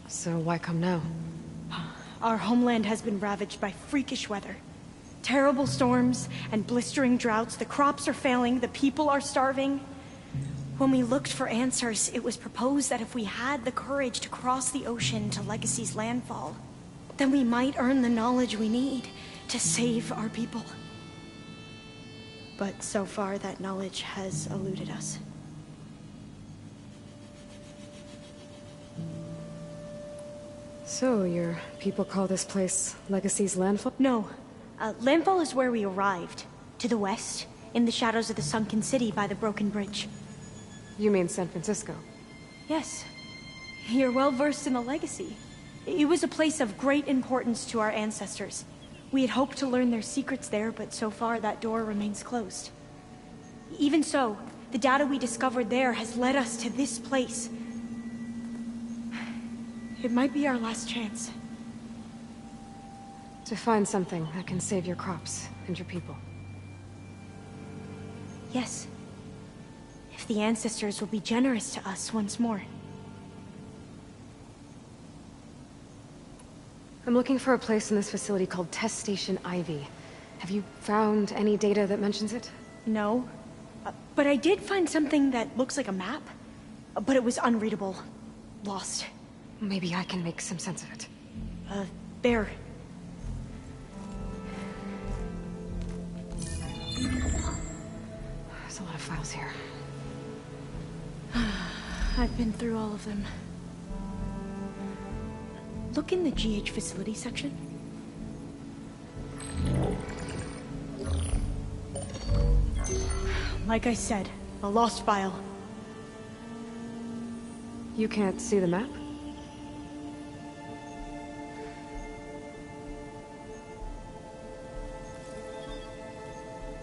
So why come now? Our homeland has been ravaged by freakish weather. Terrible storms and blistering droughts. The crops are failing, the people are starving. When we looked for answers, it was proposed that if we had the courage to cross the ocean to Legacy's landfall, then we might earn the knowledge we need to save our people. But so far, that knowledge has eluded us. So, your people call this place Legacy's Landfall? No. Landfall is where we arrived. To the west, in the shadows of the sunken city by the broken bridge. You mean San Francisco? Yes. You're well versed in the Legacy. It was a place of great importance to our ancestors. We had hoped to learn their secrets there, but so far that door remains closed. Even so, the data we discovered there has led us to this place. It might be our last chance. To find something that can save your crops and your people. Yes. If the ancestors will be generous to us once more. I'm looking for a place in this facility called Test Station Ivy. Have you found any data that mentions it? No. But I did find something that looks like a map. But it was unreadable. Lost. Maybe I can make some sense of it. There. There's a lot of files here. I've been through all of them. Look in the GH facility section. Like I said, a lost file. You can't see the map?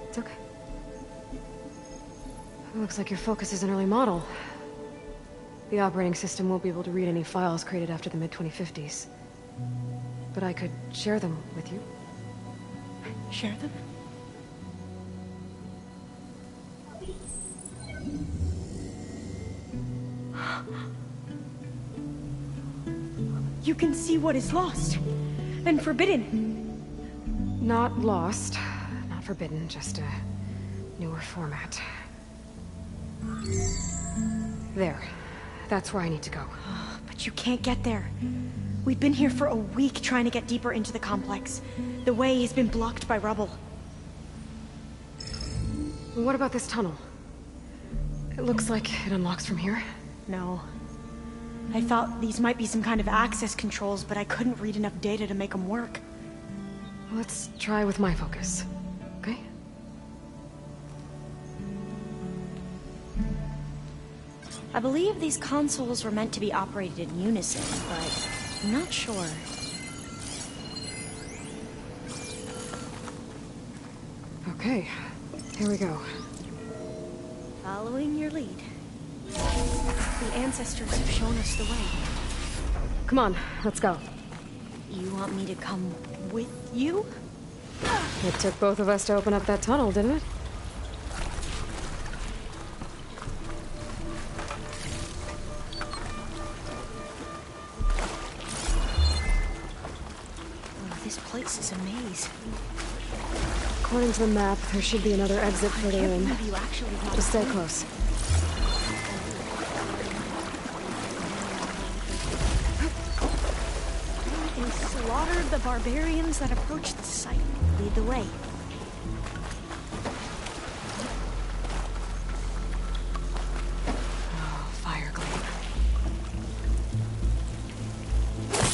It's okay. It looks like your focus is an early model. The operating system won't be able to read any files created after the mid-2050s. But I could share them with you. Share them? You can see what is lost. And forbidden. Not lost. Not forbidden, just a newer format. There. That's where I need to go. But you can't get there. We've been here for a week trying to get deeper into the complex. The way has been blocked by rubble. What about this tunnel? It looks like it unlocks from here. No. I thought these might be some kind of access controls, but I couldn't read enough data to make them work. Let's try with my focus, okay? I believe these consoles were meant to be operated in unison, but I'm not sure. Okay, here we go. Following your lead. The ancestors have shown us the way. Come on, let's go. You want me to come with you? It took both of us to open up that tunnel, didn't it? Oh, this place is a maze. According to the map, there should be another exit further in. Just stay close. They slaughtered the barbarians that approached the site. Lead the way. Oh, fire glade.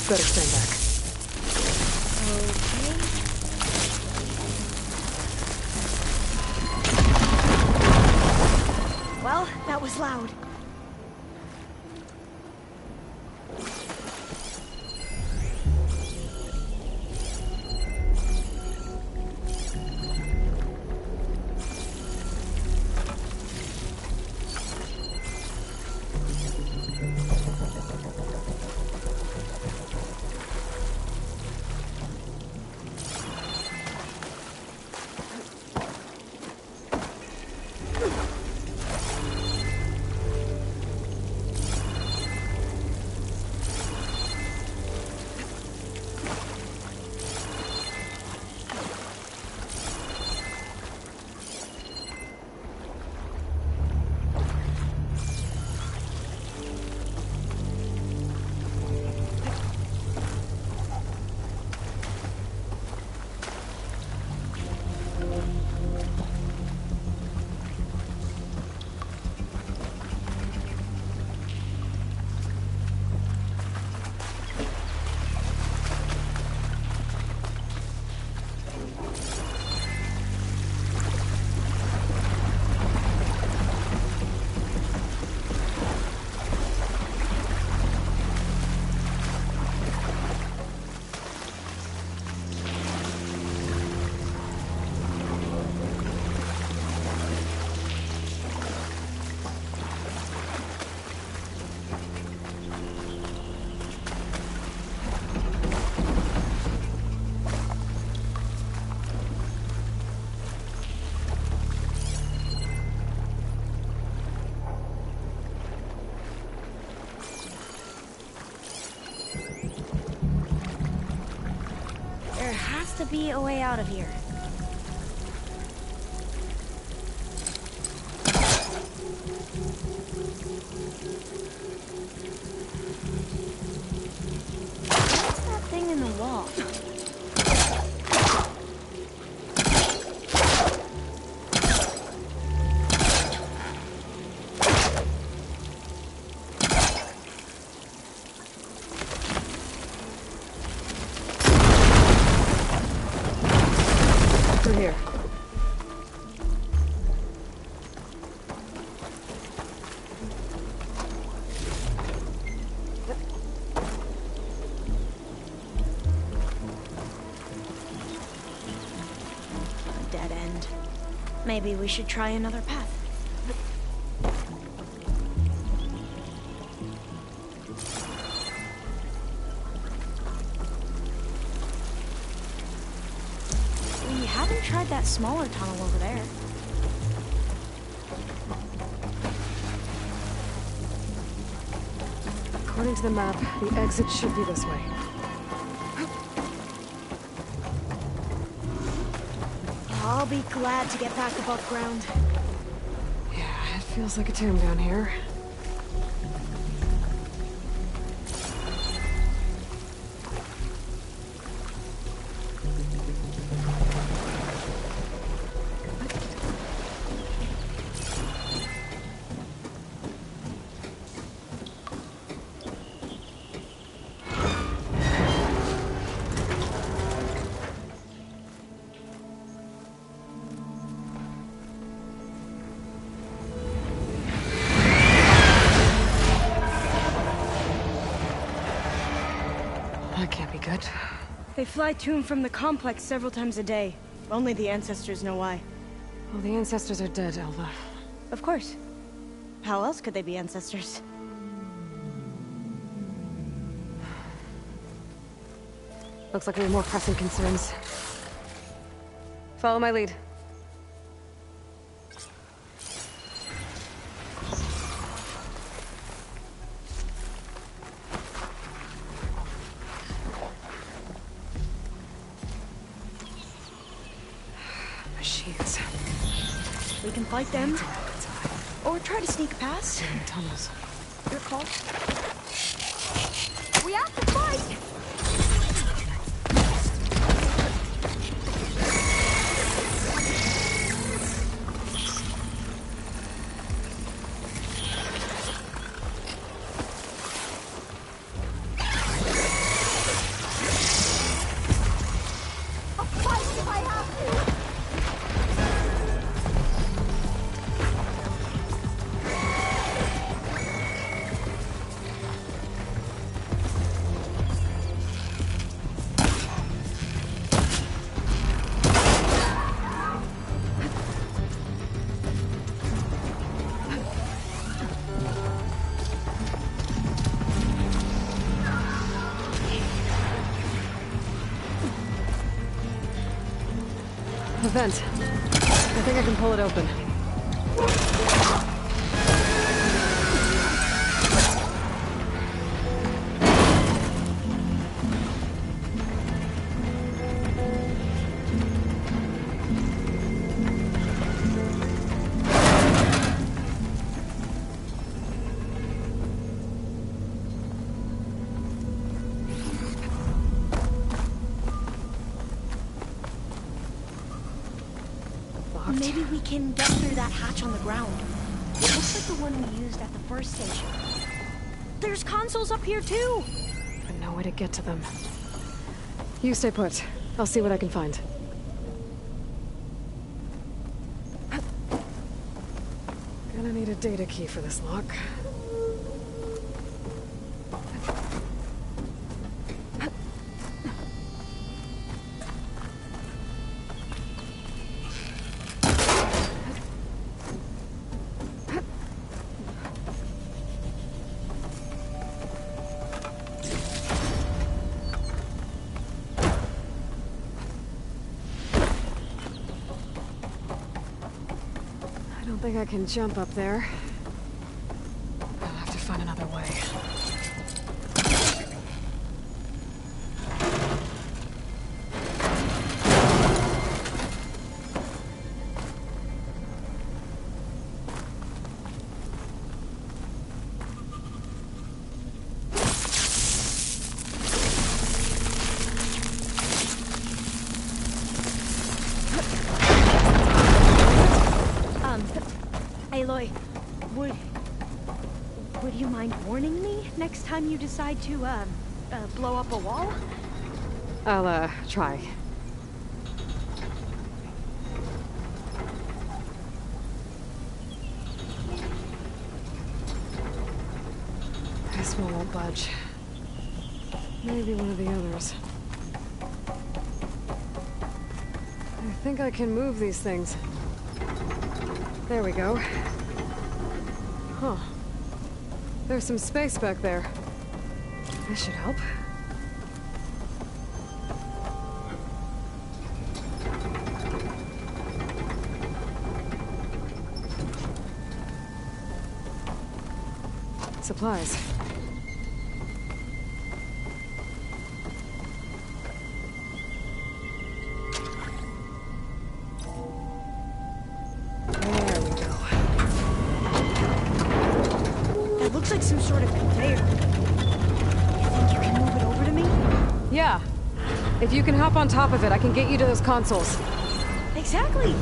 Better stand back. Okay. Well, that was loud. There has to be a way out of here. What's that thing in the wall? Here. A dead end. Maybe we should try another path. We haven't tried that smaller tunnel over there. According to the map, the exit should be this way. I'll be glad to get back above ground. Yeah, it feels like a tomb down here. That can't be good. They fly to and from the complex several times a day. Only the ancestors know why. Well, the ancestors are dead, Elva. Of course. How else could they be ancestors? Looks like we have more pressing concerns. Follow my lead. Machines. We can fight them, or try to sneak past. Tunnels. Your call. We have to fight! The vent. I think I can pull it open. Maybe we can get through that hatch on the ground. It looks like the one we used at the first station. There's consoles up here too! But no way to get to them. You stay put. I'll see what I can find. Gonna need a data key for this lock. I don't think I can jump up there. I'll have to find another way. next time you decide to, blow up a wall? I'll, try. This one won't budge. Maybe one of the others. I think I can move these things. There we go. Huh. There's some space back there. This should help. Supplies. There we go. That looks like some sort of conveyor. You think you can move it over to me? Yeah. If you can hop on top of it, I can get you to those consoles. Exactly.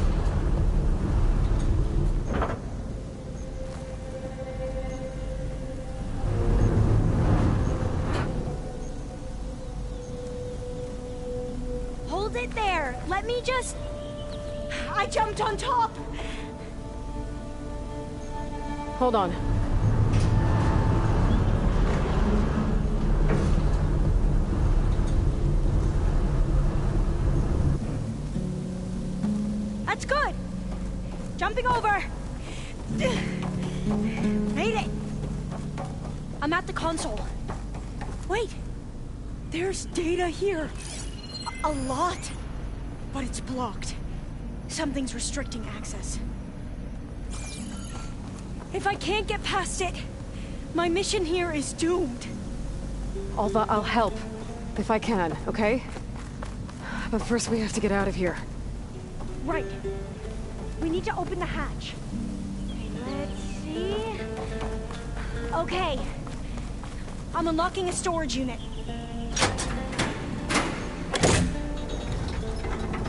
Hold it there. Let me just... I jumped on top. Hold on. That's good. Jumping over. Made it. I'm at the console. Wait. There's data here. A lot. But it's blocked. Something's restricting access. If I can't get past it, my mission here is doomed. Alva, I'll help. If I can, okay? But first we have to get out of here. Right. We need to open the hatch. Let's see... Okay. I'm unlocking a storage unit.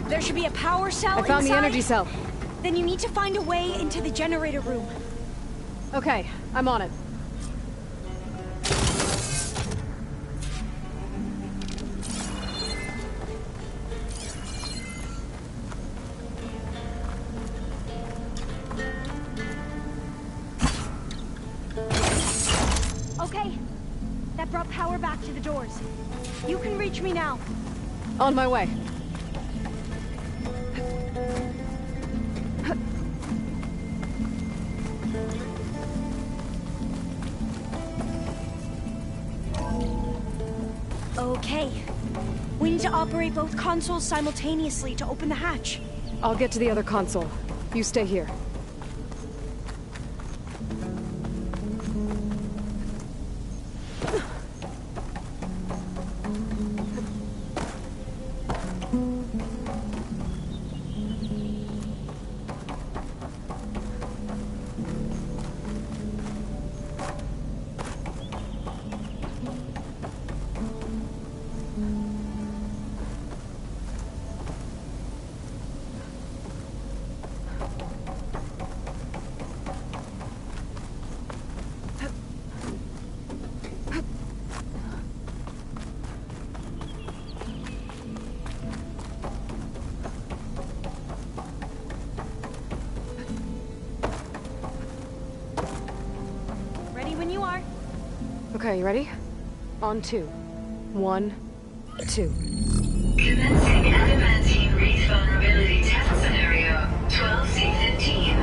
There should be a power cell I found inside. the energy cell. Then you need to find a way into the generator room. Okay, I'm on it. Okay. That brought power back to the doors. You can reach me now. On my way. Okay. We need to operate both consoles simultaneously to open the hatch. I'll get to the other console. You stay here. Okay, you ready? On 2. 1, 2. Commencing adamantine wreath vulnerability test scenario 12C15.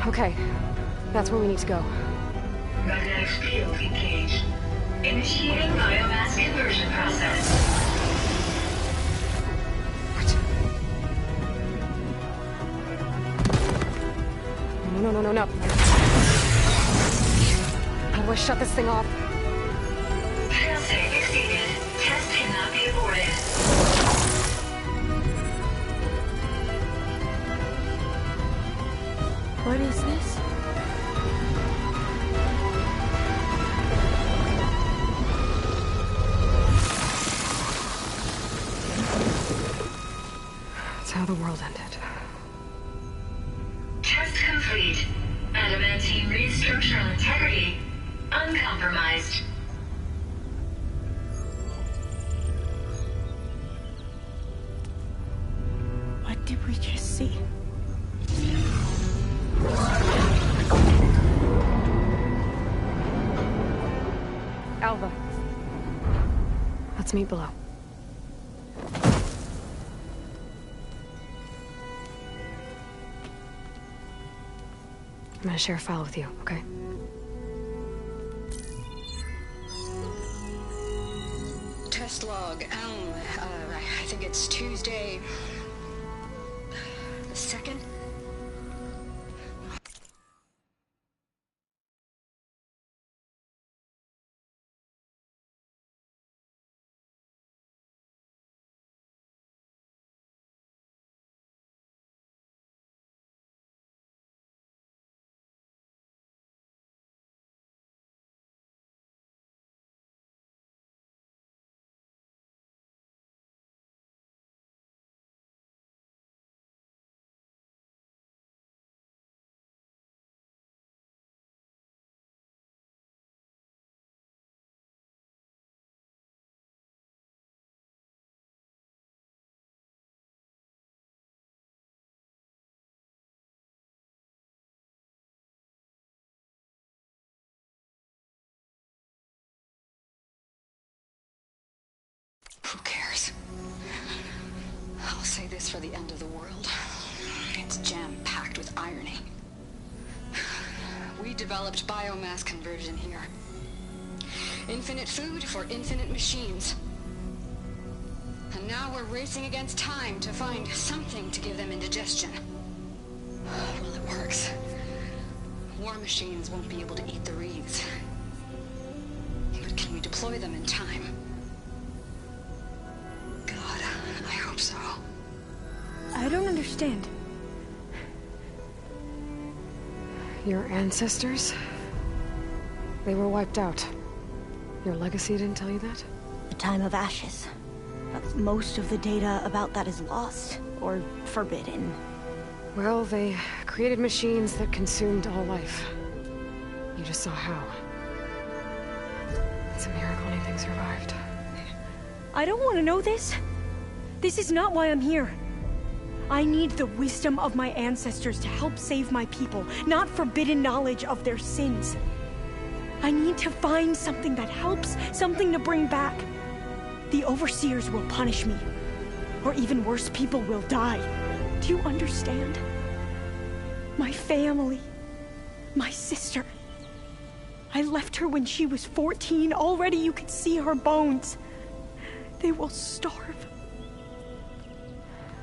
Okay, that's where we need to go. Magnetic field engaged. Initiating biomass conversion process. No. How do I shut this thing off? Failsafe exceeded. Test cannot be aborted. What is this? how the world ended. Test complete. Adamantine structural integrity uncompromised. What did we just see? Alva. Let's meet below. I'm gonna share a file with you, okay? Test log, Elm. I think it's Tuesday the 2nd. Who cares? I'll say this for the end of the world. It's jam-packed with irony. We developed biomass conversion here. Infinite food for infinite machines. And now we're racing against time to find something to give them indigestion. Well, it works. War machines won't be able to eat the wreaths. But can we deploy them in time? God, I hope so. I don't understand. Your ancestors? They were wiped out. Your legacy didn't tell you that? A time of ashes. But most of the data about that is lost, or forbidden. Well, they created machines that consumed all life. You just saw how. It's a miracle anything survived. I don't want to know this. This is not why I'm here. I need the wisdom of my ancestors to help save my people, not forbidden knowledge of their sins. I need to find something that helps, something to bring back. The Overseers will punish me. Or even worse, people will die. Do you understand? My family. My sister. I left her when she was 14. Already you could see her bones. They will starve.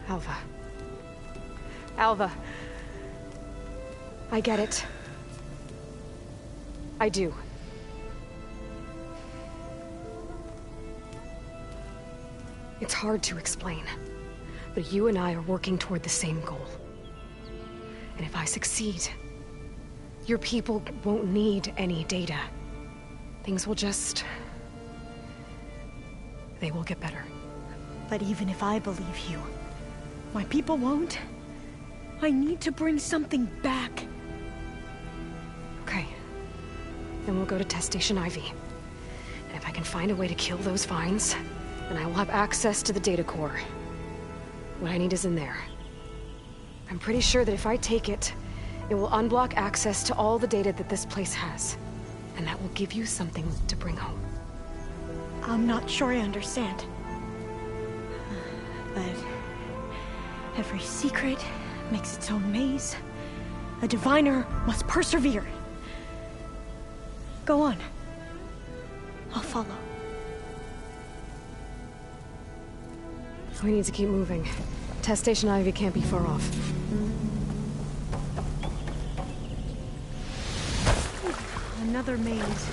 Alva. Alva. I get it. I do. It's hard to explain, but you and I are working toward the same goal. And if I succeed, your people won't need any data. Things will just... they will get better. But even if I believe you, my people won't. I need to bring something back. Okay. Then we'll go to Test Station Ivy. And if I can find a way to kill those vines, then I will have access to the data core. What I need is in there. I'm pretty sure that if I take it, it will unblock access to all the data that this place has. And that will give you something to bring home. I'm not sure I understand. But every secret makes its own maze. A diviner must persevere. Go on. I'll follow. We need to keep moving. Test Station Ivy can't be far off. Another maze.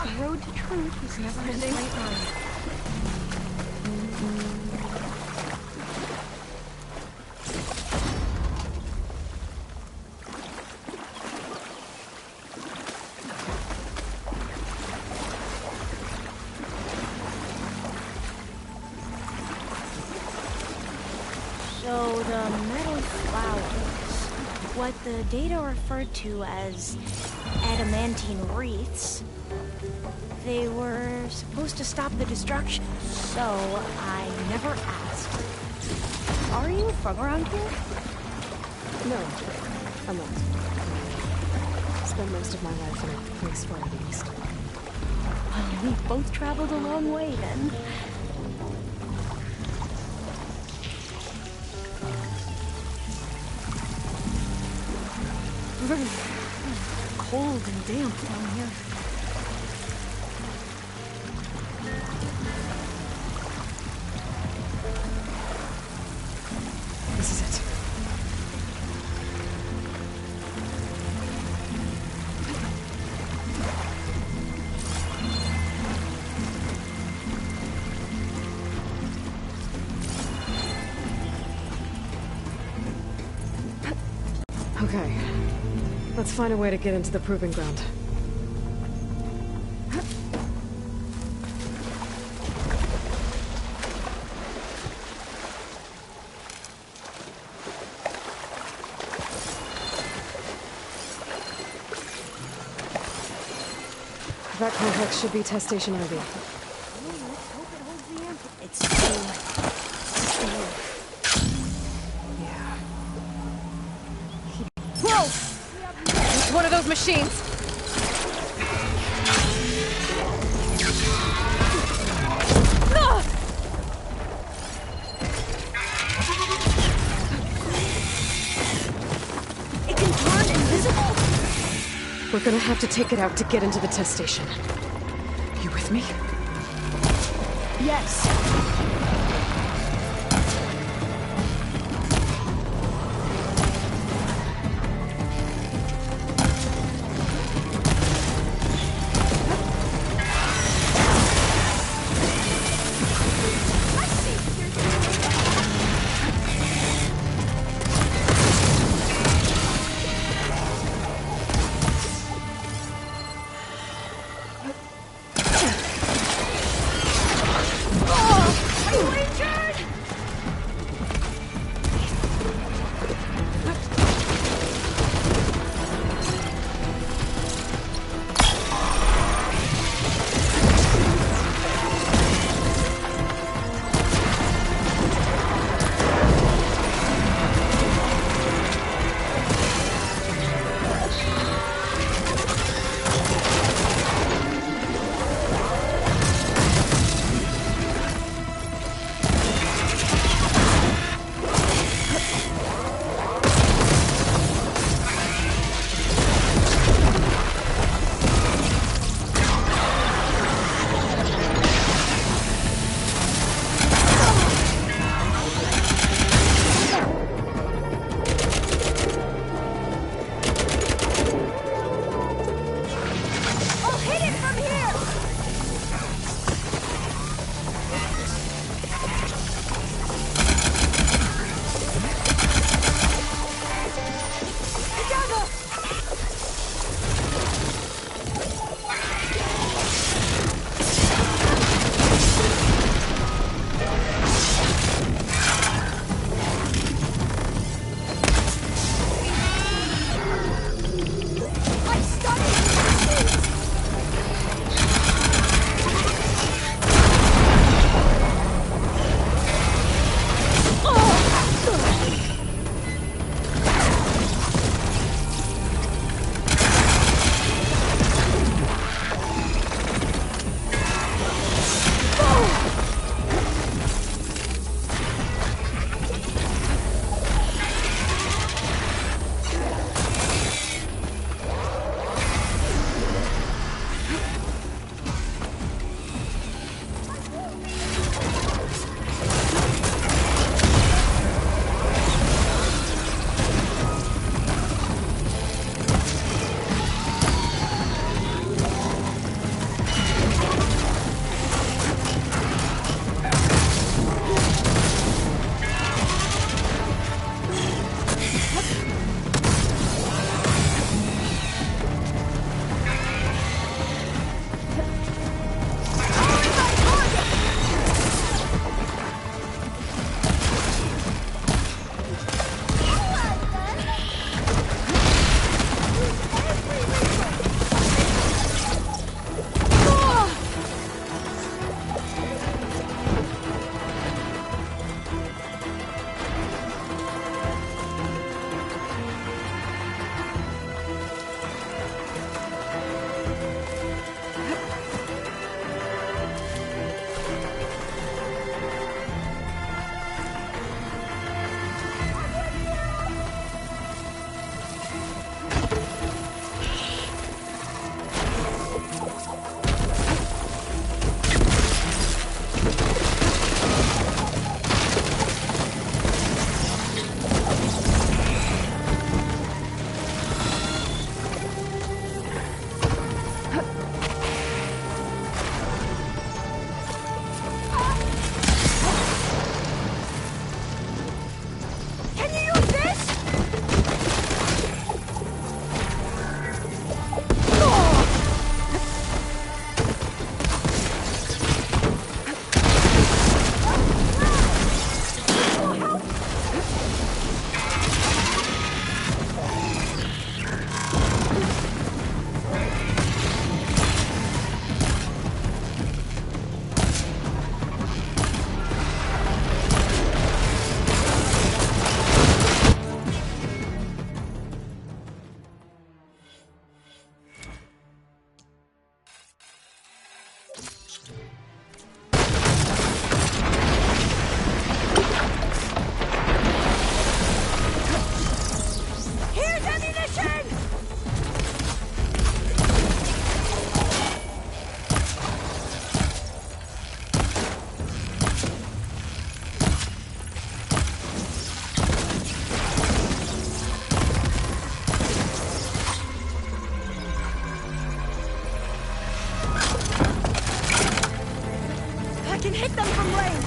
The road to truth is never a straight line. So the metal flowers, what the data referred to as adamantine wreaths, they were supposed to stop the destruction, so I never asked. Are you from around here? No, I'm not. Spent most of my life in a place far to the east. Well, we both traveled a long way then. Very cold and damp down here. This is it. Okay. Let's find a way to get into the proving ground. That complex should be test station ID. Let's hope it holds the answer. It's true. Whoa! It's one of those machines! It can turn invisible? We're gonna have to take it out to get into the test station. You with me? Yes. can hit them from range!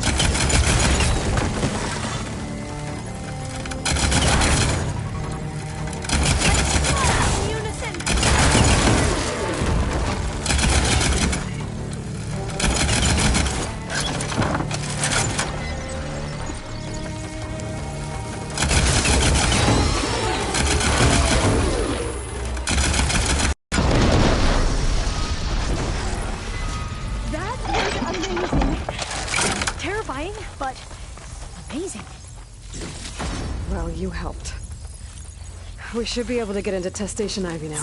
But amazing. Well, you helped. We should be able to get into Test Station Ivy now.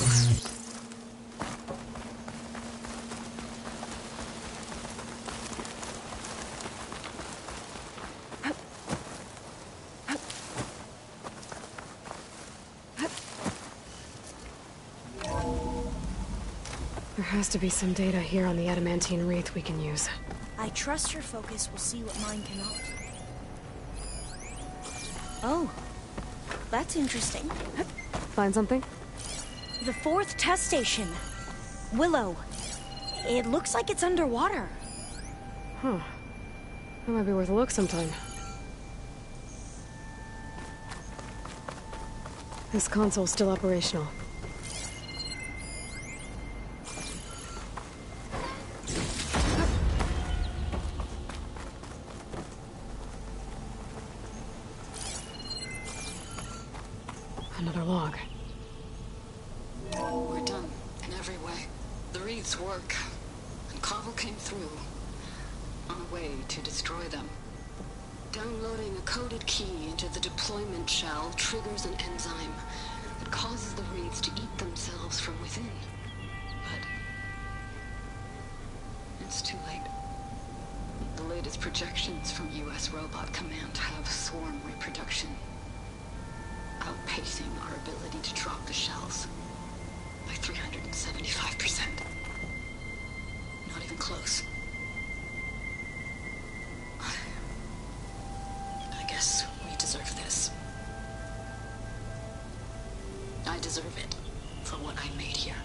There has to be some data here on the adamantine wreath we can use. I trust your focus will see what mine cannot. Oh, that's interesting. Find something? The 4th test station. Willow. It looks like it's underwater. Huh. That might be worth a look sometime. This console's still operational. Another log. We're done, in every way. The wreaths work, and Carvel came through, on a way to destroy them. Downloading a coded key into the deployment shell triggers an enzyme that causes the wreaths to eat themselves from within. But it's too late. The latest projections from U.S. Robot Command have swarm reproduction, outpacing our ability to drop the shells by 375%. Not even close. I guess we deserve this. I deserve it for what I made here.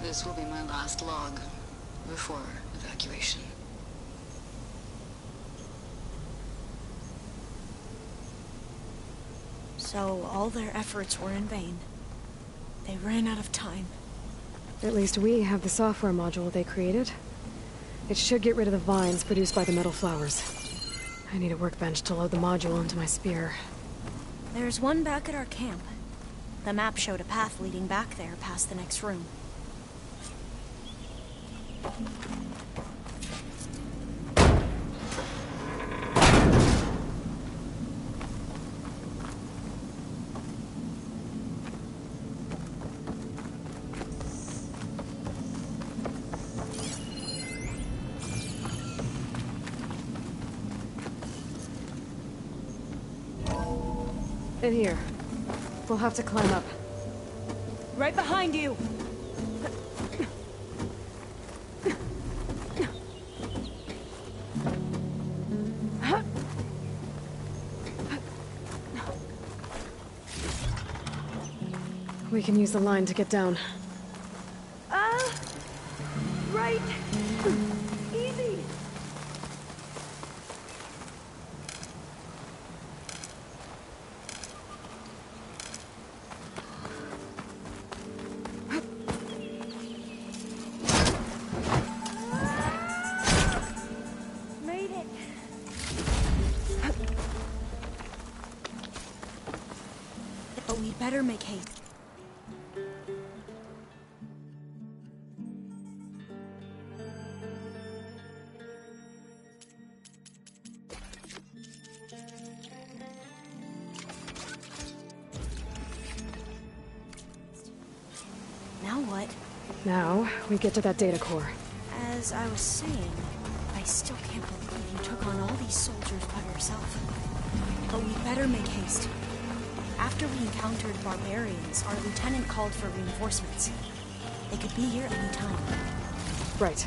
This will be my last log before evacuation. So all their efforts were in vain. They ran out of time. At least we have the software module they created. It should get rid of the vines produced by the metal flowers. I need a workbench to load the module onto my spear. There's one back at our camp. The map showed a path leading back there past the next room. In here. We'll have to climb up. Right behind you! We can use the line to get down. Right! Easy! Made it! But we'd better make haste. Now what? Now, we get to that data core. As I was saying, I still can't believe you took on all these soldiers by yourself. But we'd better make haste. After we encountered barbarians, our lieutenant called for reinforcements. They could be here any time. Right.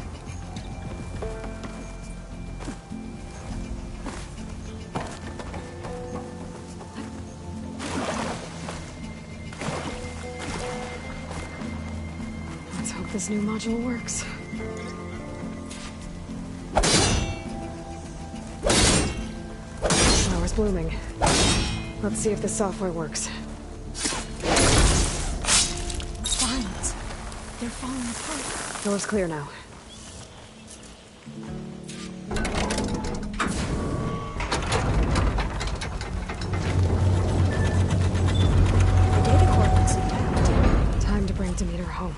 Let's hope this new module works. blooming. Let's see if the software works. Vines. They're falling apart. Door's clear now. The data core looks intact. Time to bring Demeter home.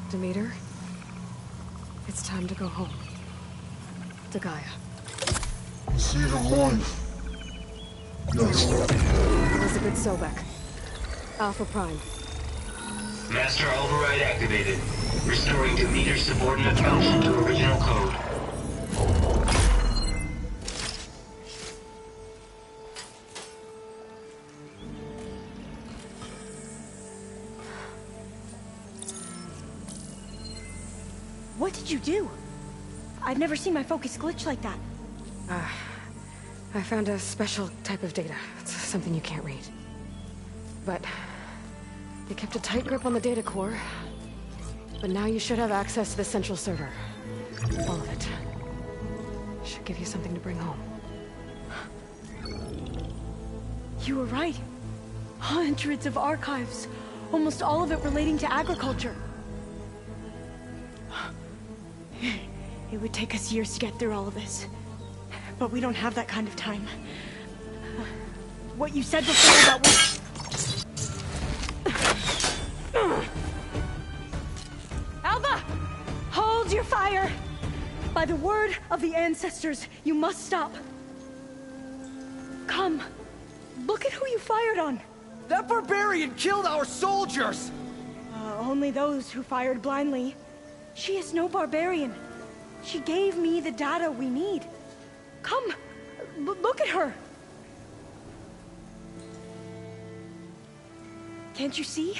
Demeter? It's time to go home. To Gaia. See her one. Yes. Elizabeth Sobek. Alpha Prime. Master override activated. Restoring Demeter's subordinate function to original code. What did you do? I've never seen my focus glitch like that. I found a special type of data. It's something you can't read. But they kept a tight grip on the data core. But now you should have access to the central server. All of it. Should give you something to bring home. You were right. Hundreds of archives. Almost all of it relating to agriculture. It would take us years to get through all of this. But we don't have that kind of time. What you said before about Alva! Hold your fire! By the word of the ancestors, you must stop. Come. Look at who you fired on. That barbarian killed our soldiers! Only those who fired blindly. She is no barbarian. She gave me the data we need. Come, look at her. Can't you see?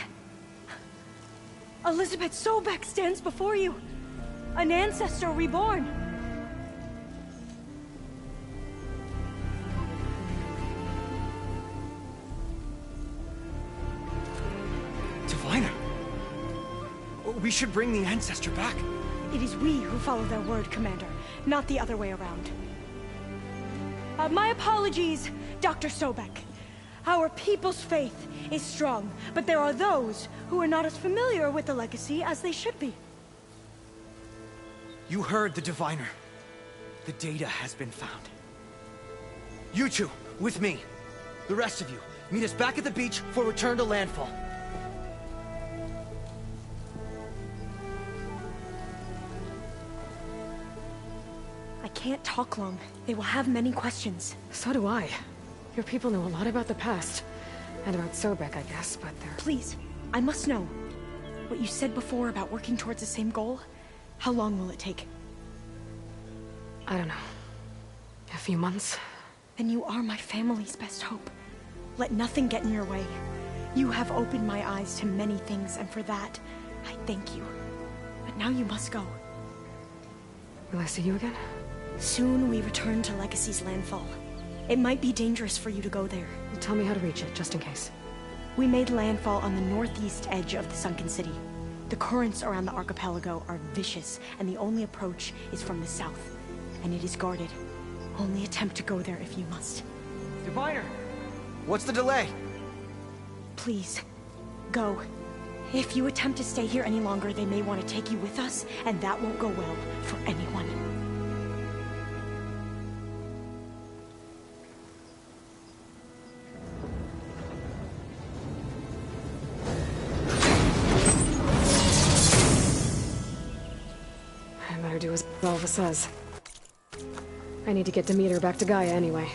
Elizabeth Sobek stands before you. An ancestor reborn. Diviner! We should bring the ancestor back. It is we who follow their word, Commander, not the other way around. My apologies, Dr. Sobek. Our people's faith is strong, but there are those who are not as familiar with the legacy as they should be. You heard the Diviner. The data has been found. You two, with me. The rest of you, meet us back at the beach for return to landfall. I can't talk long. They will have many questions. So do I. Your people know a lot about the past. And about Sobek, I guess, but they're... Please, I must know. What you said before about working towards the same goal, how long will it take? I don't know. A few months? Then you are my family's best hope. Let nothing get in your way. You have opened my eyes to many things, and for that, I thank you. But now you must go. Will I see you again? Soon we return to Legacy's landfall. It might be dangerous for you to go there. Tell me how to reach it, just in case. We made landfall on the northeast edge of the sunken city. The currents around the archipelago are vicious, and the only approach is from the south. And it is guarded. Only attempt to go there if you must. Diviner! What's the delay? Please, go. If you attempt to stay here any longer, they may want to take you with us, and that won't go well for anyone. I better do as Alva says. I need to get Demeter back to Gaia anyway.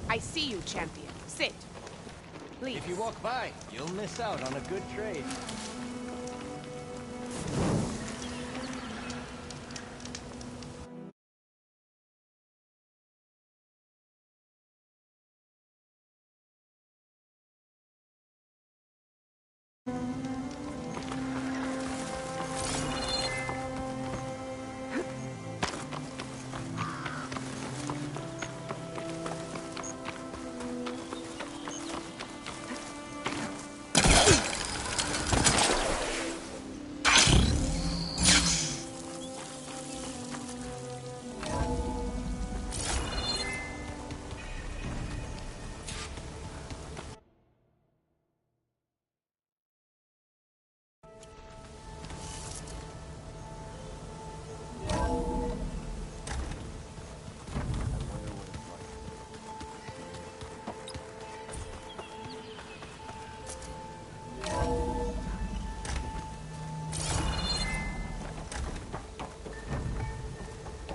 I see you, champion. Sit. Please. If you walk by, you'll miss out on a good trade.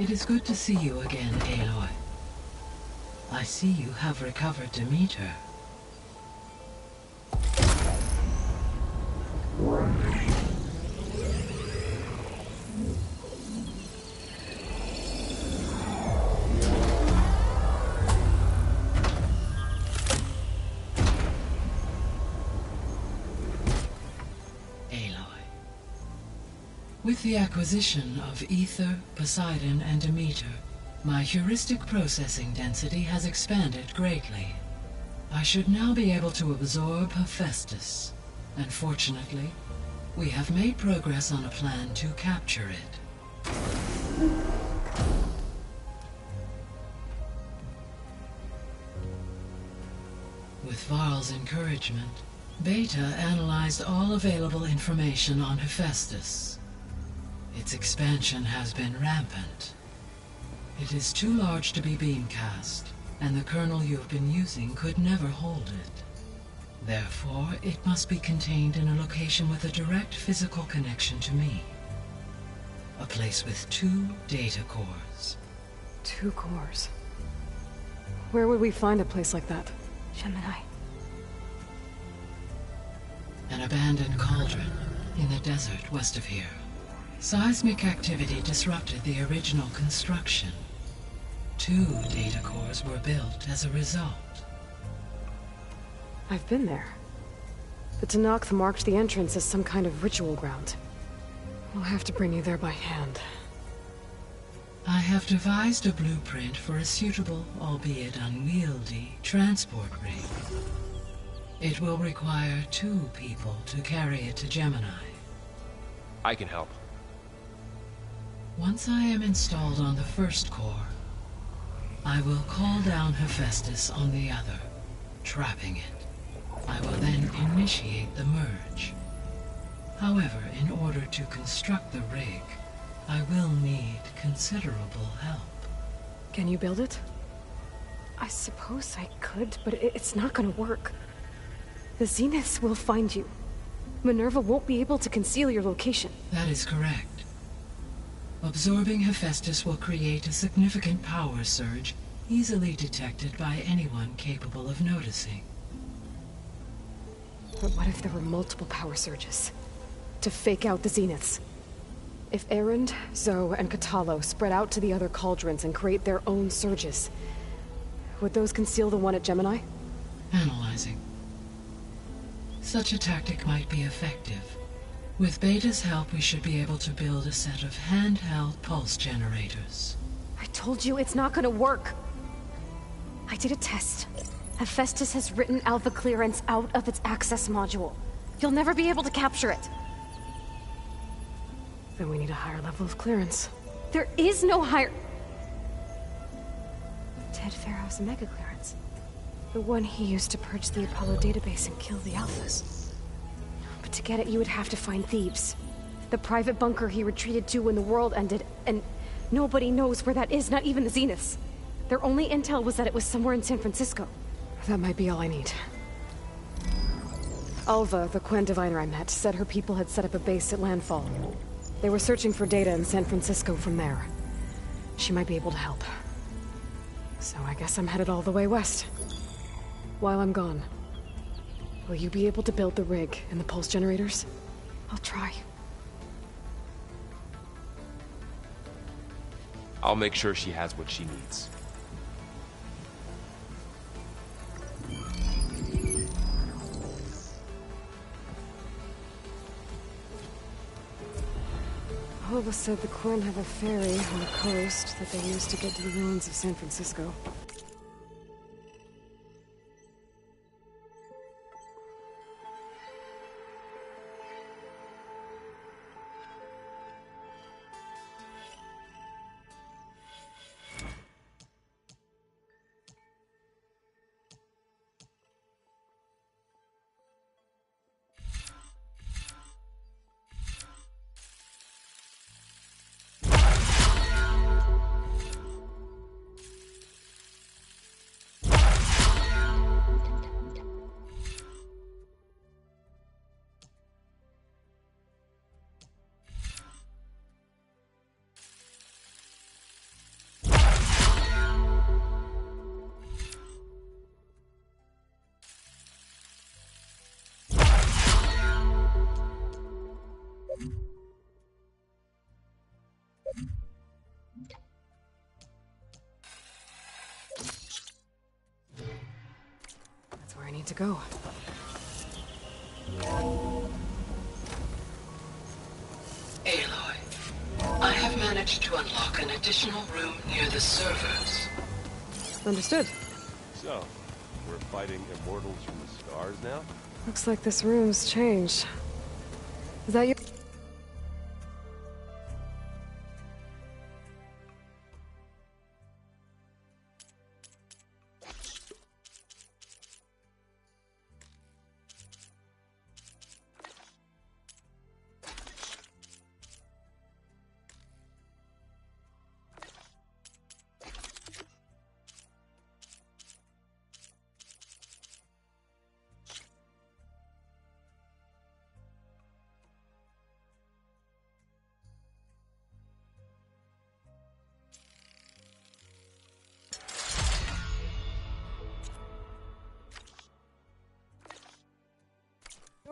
It is good to see you again, Aloy. I see you have recovered Demeter. With the acquisition of Ether, Poseidon, and Demeter, my heuristic processing density has expanded greatly. I should now be able to absorb Hephaestus, and fortunately, we have made progress on a plan to capture it. With Varl's encouragement, Beta analyzed all available information on Hephaestus. Its expansion has been rampant. It is too large to be beamcast, and the kernel you have been using could never hold it. Therefore, it must be contained in a location with a direct physical connection to me. A place with 2 data cores. 2 cores? Where would we find a place like that? Gemini. An abandoned cauldron in the desert west of here. Seismic activity disrupted the original construction. 2 data cores were built as a result. I've been there. The Tenakth marked the entrance as some kind of ritual ground. I'll have to bring you there by hand. I have devised a blueprint for a suitable, albeit unwieldy, transport rig. It will require 2 people to carry it to Gemini. I can help. Once I am installed on the first core, I will call down Hephaestus on the other, trapping it. I will then initiate the merge. However, in order to construct the rig, I will need considerable help. Can you build it? I suppose I could, but it's not gonna work. The Zeniths will find you. Minerva won't be able to conceal your location. That is correct. Absorbing Hephaestus will create a significant power surge, easily detected by anyone capable of noticing. But what if there were multiple power surges? To fake out the Zeniths? If Erend, Zoe, and Kotallo spread out to the other cauldrons and create their own surges, would those conceal the one at Gemini? Analyzing. Such a tactic might be effective. With Beta's help, we should be able to build a set of handheld pulse generators. I told you it's not gonna work. I did a test. Hephaestus has written Alpha clearance out of its access module. You'll never be able to capture it. Then we need a higher level of clearance. There is no higher... Ted Pharaoh's mega clearance. The one he used to purge the Apollo database and kill the Alphas. But to get it, you would have to find Thebes. The private bunker he retreated to when the world ended, and nobody knows where that is, not even the Zeniths. Their only intel was that it was somewhere in San Francisco. That might be all I need. Alva, the Quen diviner I met, said her people had set up a base at Landfall. They were searching for data in San Francisco from there. She might be able to help. So I guess I'm headed all the way west. While I'm gone, will you be able to build the rig and the pulse generators? I'll try. I'll make sure she has what she needs. Hova said the Quinn have a ferry on the coast that they use to get to the ruins of San Francisco. I need to go. Aloy, I have managed to unlock an additional room near the servers. Understood. So, we're fighting immortals from the stars now? Looks like this room's changed. Is that you?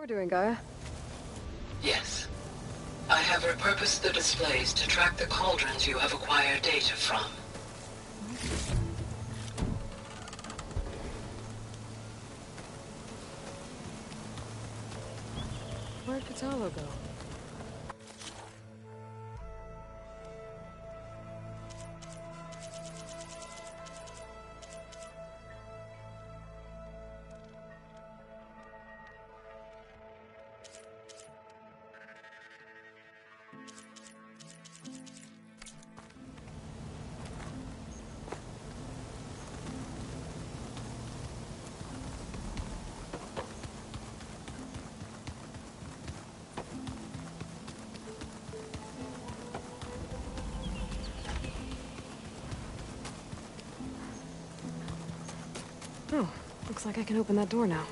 You're doing, Gaia? Yes. I have repurposed the displays to track the cauldrons you have acquired data from. Where'd Kotallo go? Oh, looks like I can open that door now.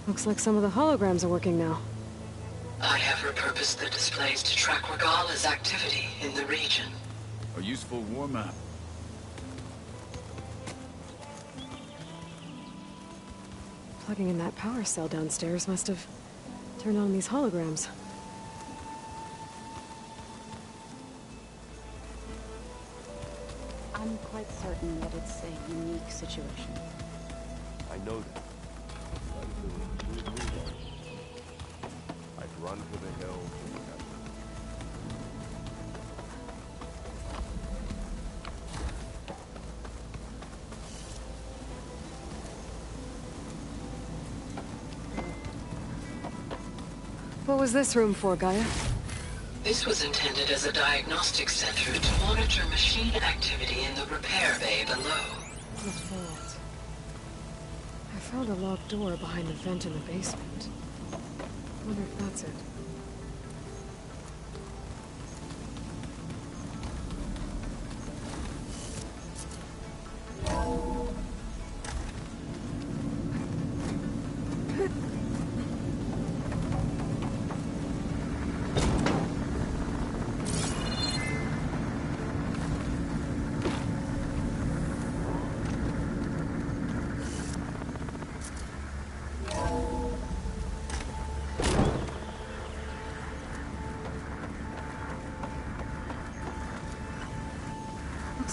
Looks like some of the holograms are working now. I have repurposed the displays to track Regala's activity in the region. A useful war map. Plugging in that power cell downstairs must have turned on these holograms. I'm quite certain that it's a unique situation. I know that. I'd run for the hills and cover. What was this room for, Gaia? This was intended as a diagnostic center to monitor machine activity in the repair bay below. The vault. I found a locked door behind the vent in the basement. Wonder if that's it.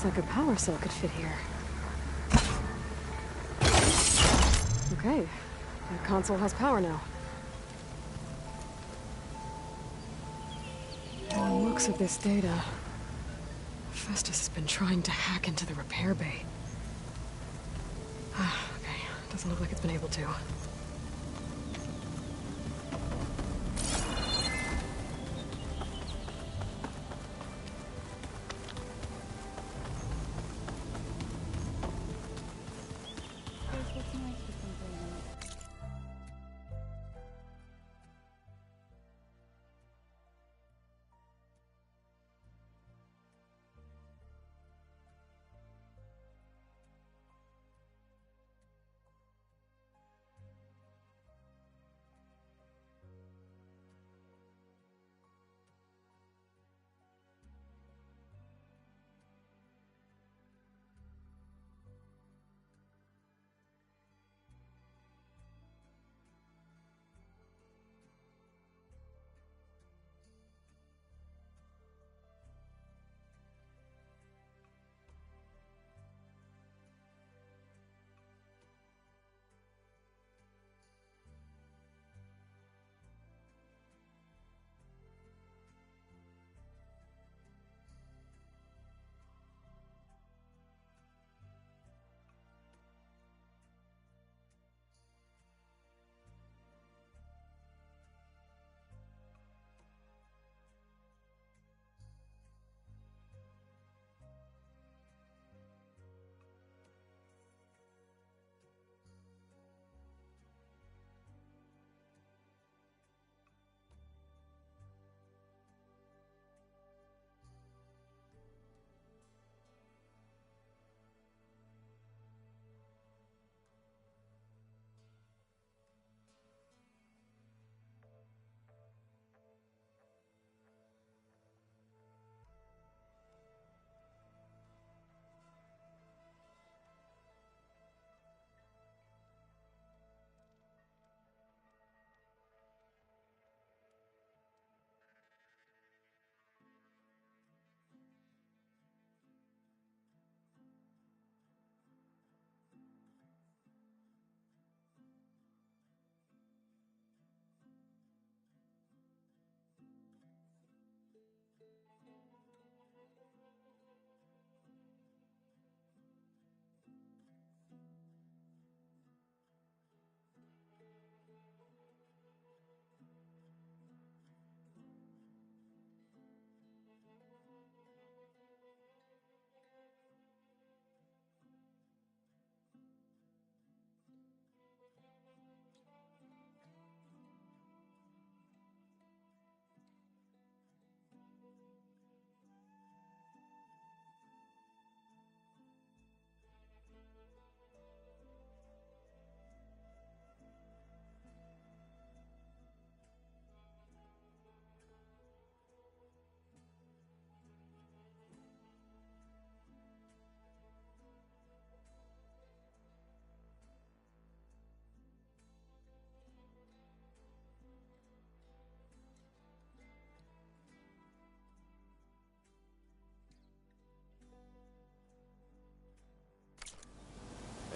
Looks like a power cell could fit here. Okay, the console has power now. From the looks of this data, Festus has been trying to hack into the repair bay. Okay, doesn't look like it's been able to.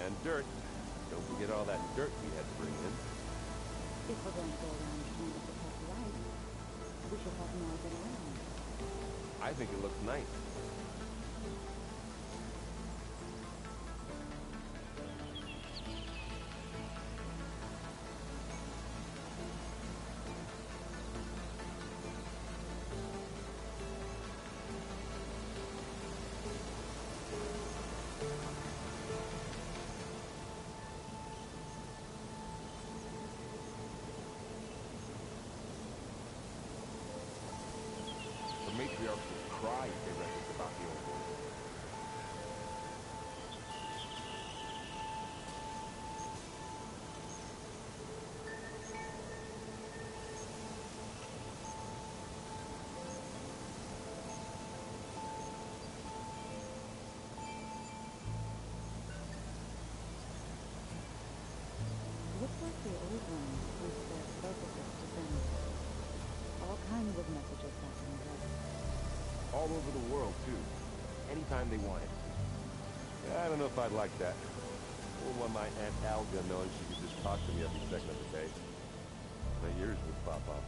And dirt. Don't forget all that dirt we had to bring in. If we're going to go around trying to protect life, we should have more than around. I think it looks nice. The matriarchs would cry if they read this about the old world. Looks like the old ones used their focuses to send all kinds of messages back in the day. All over the world, too. Anytime they wanted. I don't know if I'd like that. I wouldn't want my Aunt Alga knowing she could just talk to me every second of the day. My ears would pop off.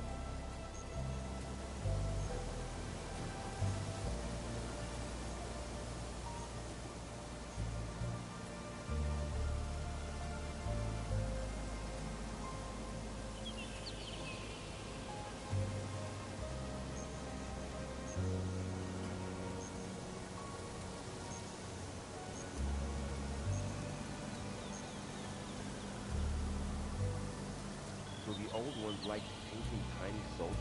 So the old ones like painting tiny soldiers?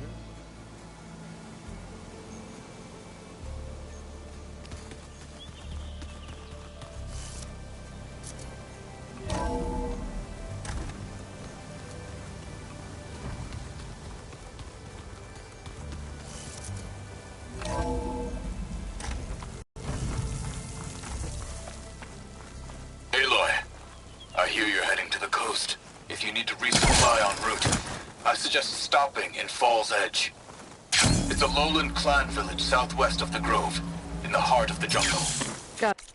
Aloy, I hear you're heading to the coast. If you need to resupply en route, I suggest stopping in Falls Edge. It's a lowland clan village southwest of the Grove, in the heart of the jungle. Got it.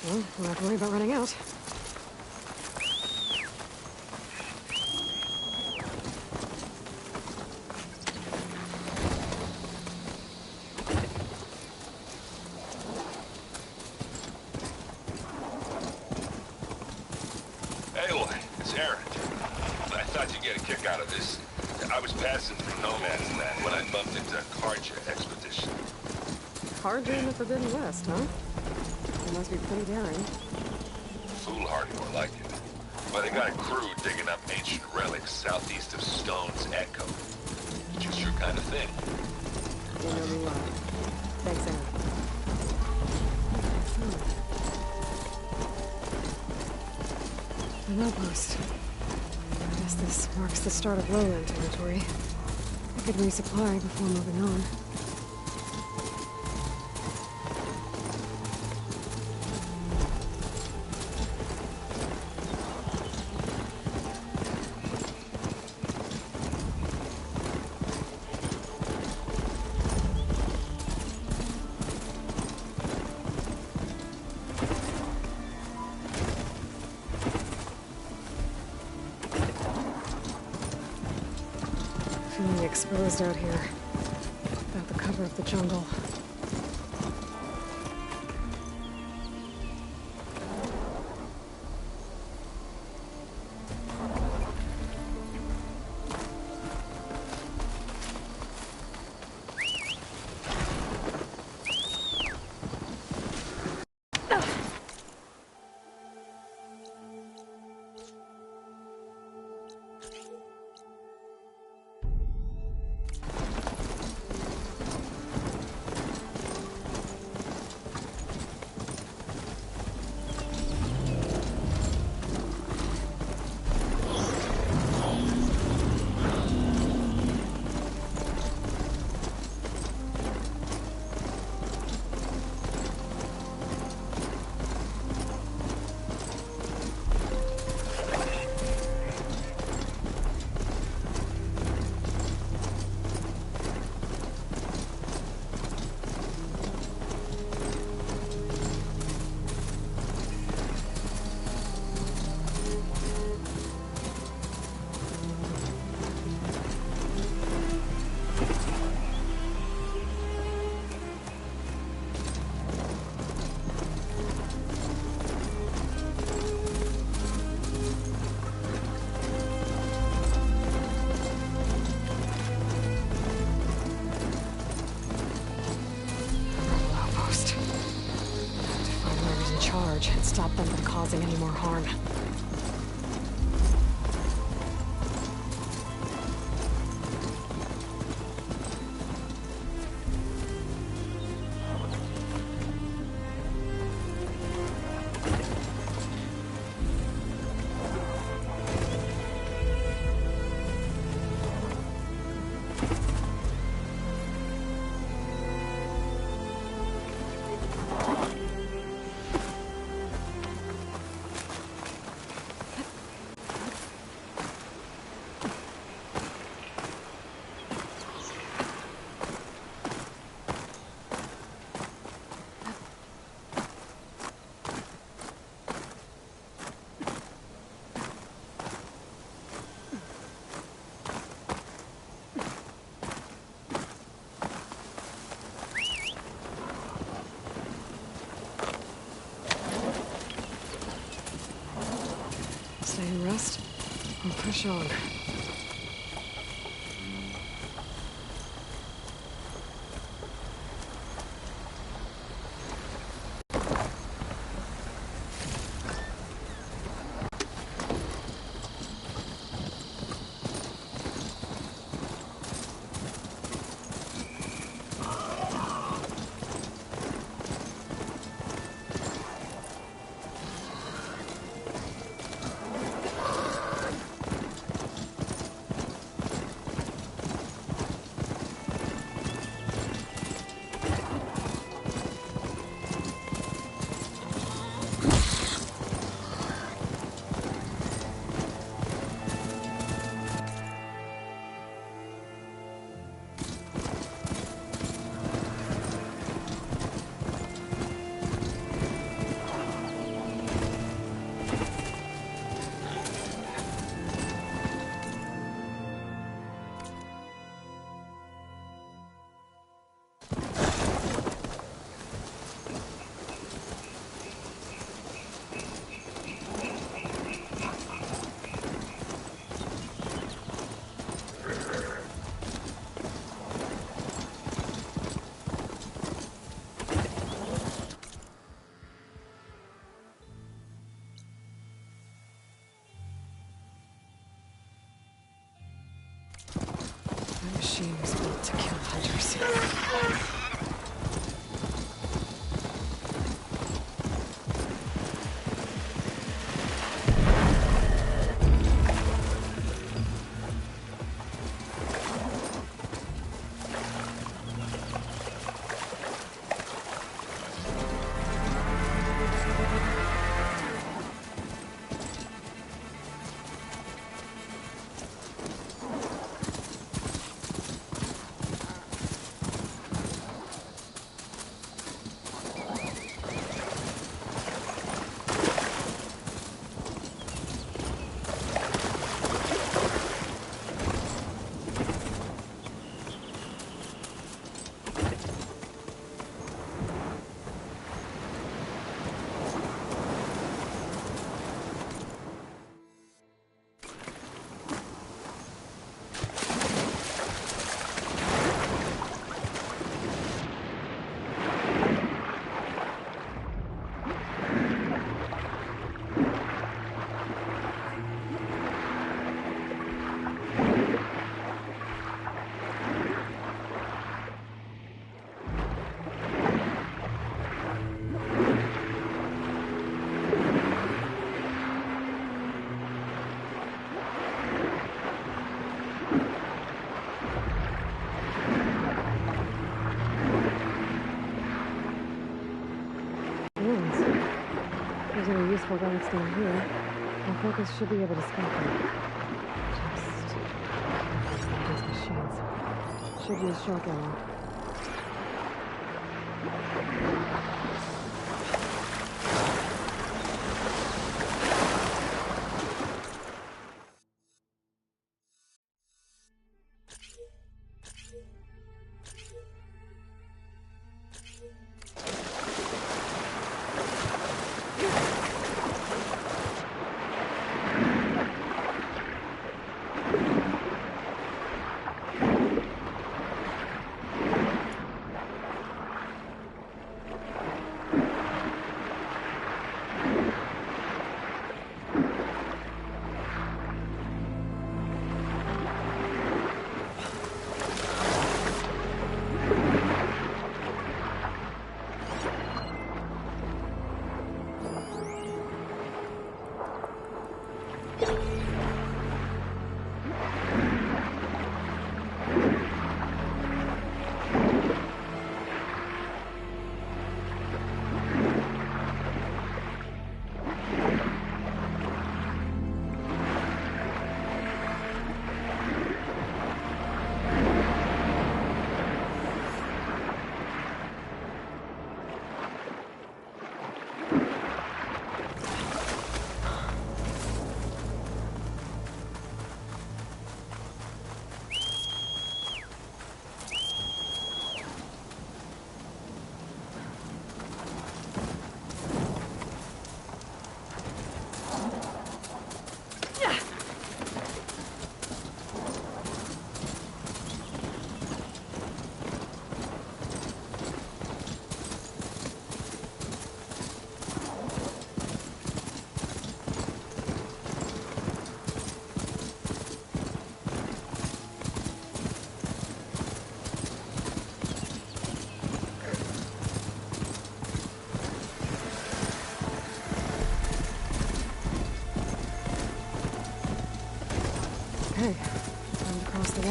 Well, we'll have to worry about running out. Aloy, it's Aaron. I thought you'd get a kick out of this. I was passing through No Man's Land when I bumped into a Carja expedition. Carja in the Forbidden West, huh? They must be pretty daring. Foolhardy, more like it. But they got a crew digging up ancient relics southeast of Stone's Echo. Just your kind of thing. You know me well. Thanks, Aaron. An outpost. I guess this marks the start of lowland territory. I could resupply before moving on. Feeling exposed out here, without the cover of the jungle. torch and stop them from causing any more harm. Stay and rest, and push on. The machine was built to kill hunters. If there's any useful relics down here, my focus should be able to spot them. Just these machines. Should use shock ammo.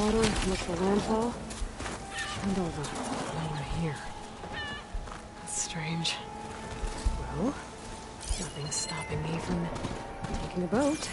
water, look for landfall, and over. Now we're here. That's strange. Well, nothing's stopping me from taking a boat.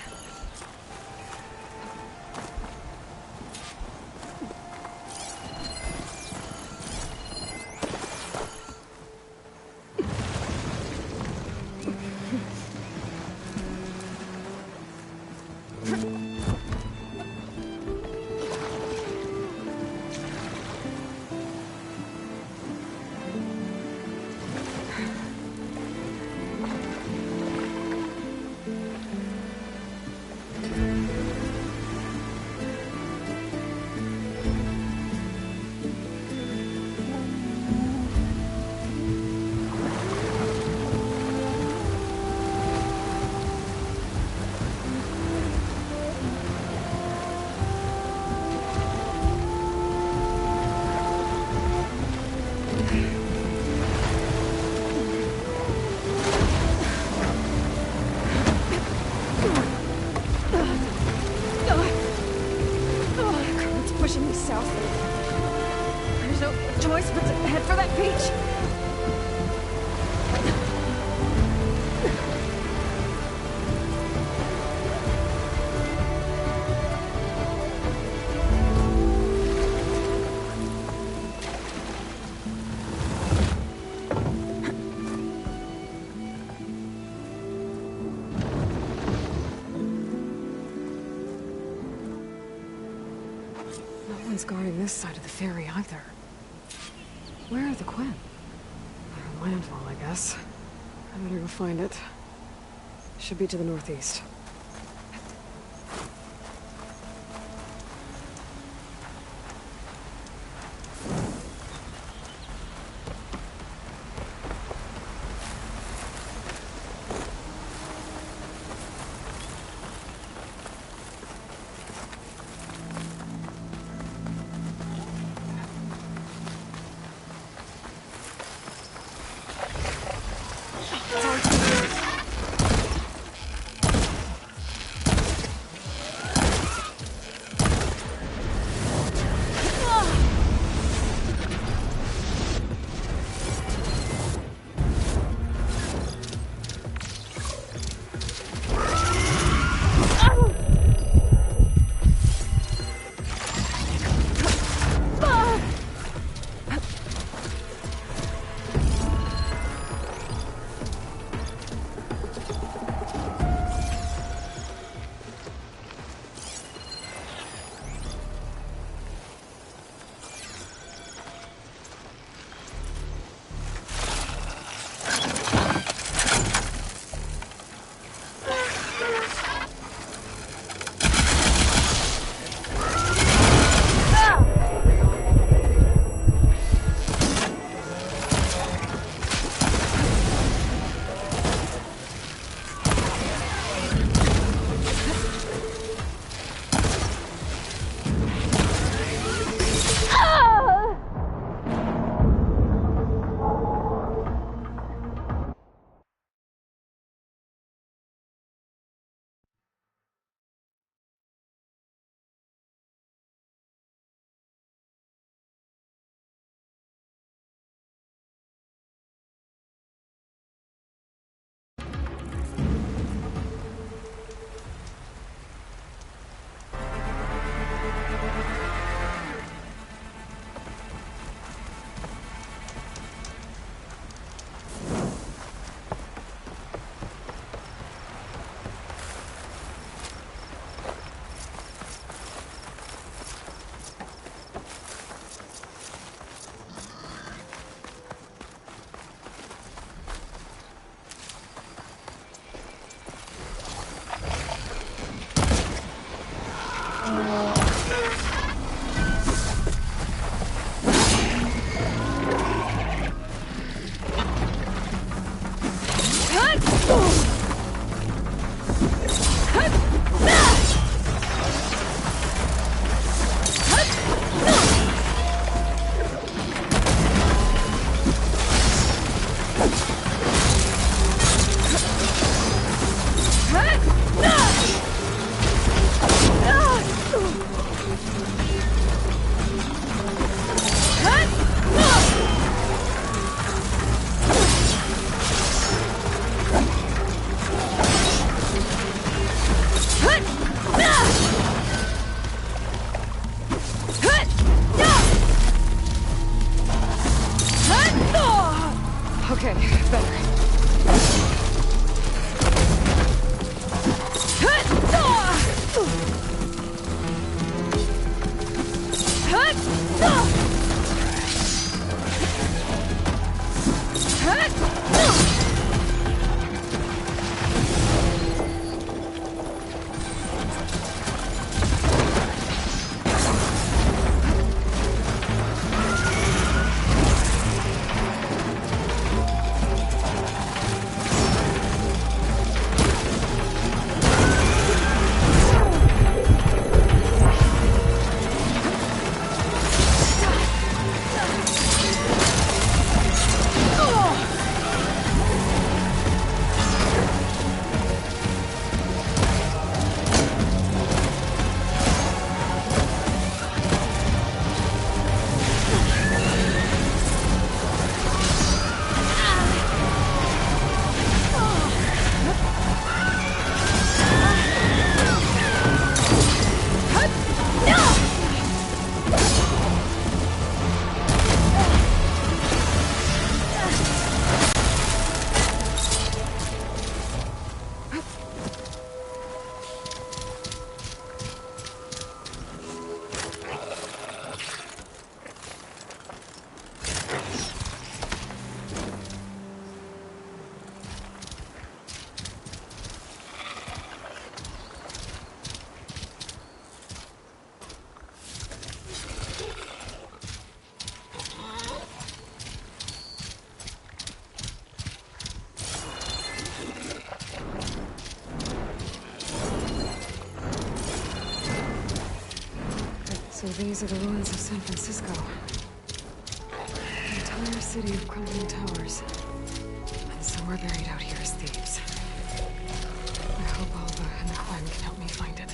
Guarding this side of the ferry either. Where are the Quen? Landfall, I guess. I better go find it. Should be to the northeast. these are the ruins of San Francisco. An entire city of crumbling towers. And somewhere buried out here is Thebes. I hope Alva and Clem can help me find it.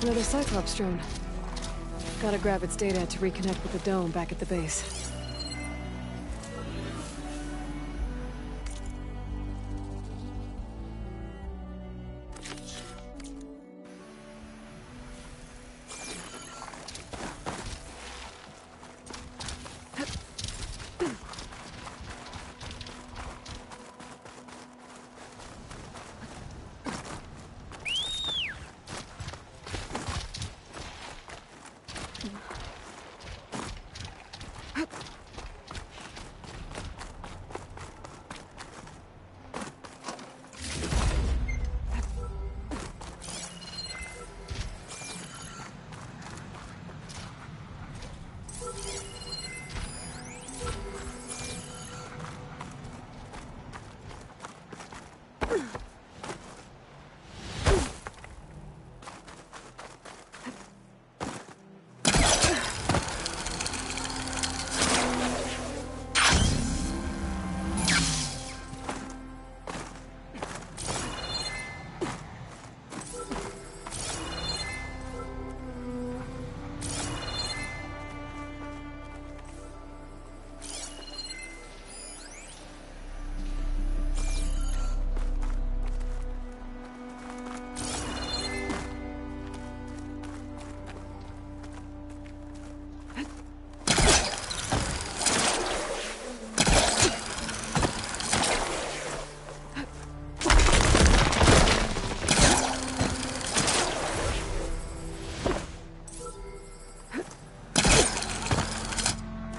Another Cyclops drone. Gotta grab its data to reconnect with the dome back at the base.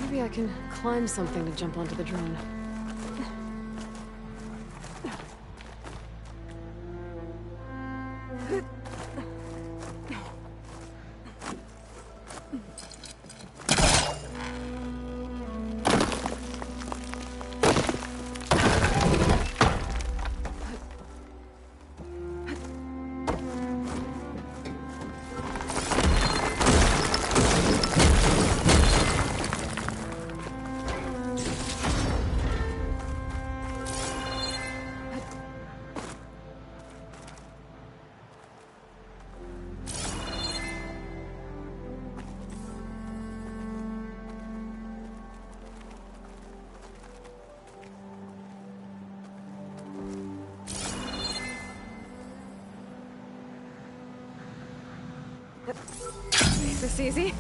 Maybe I can climb something to jump onto the drone. Is this easy?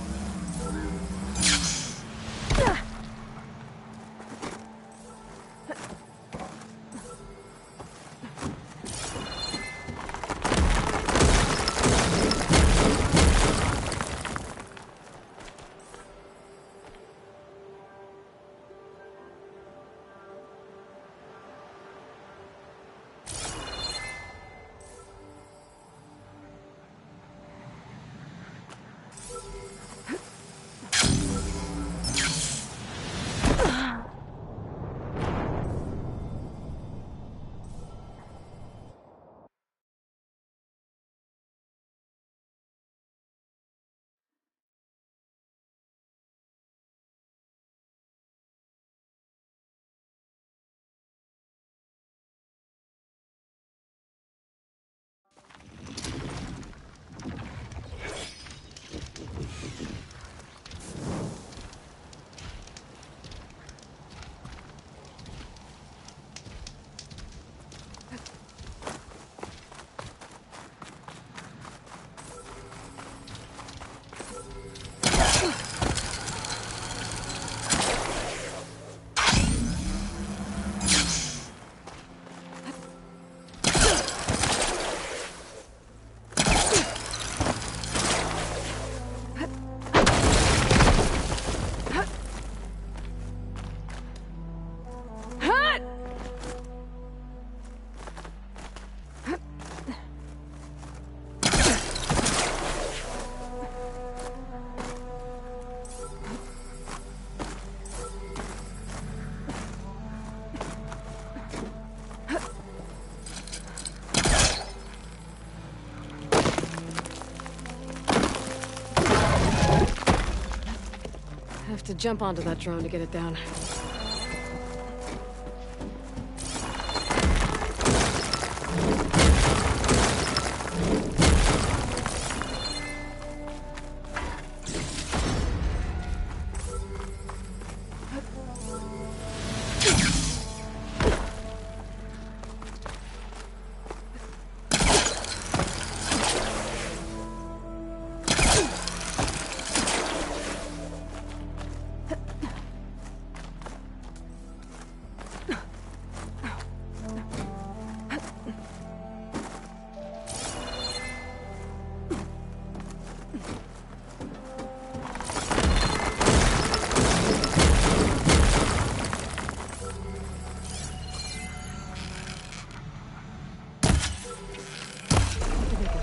jump onto that drone to get it down.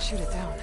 Shoot it down.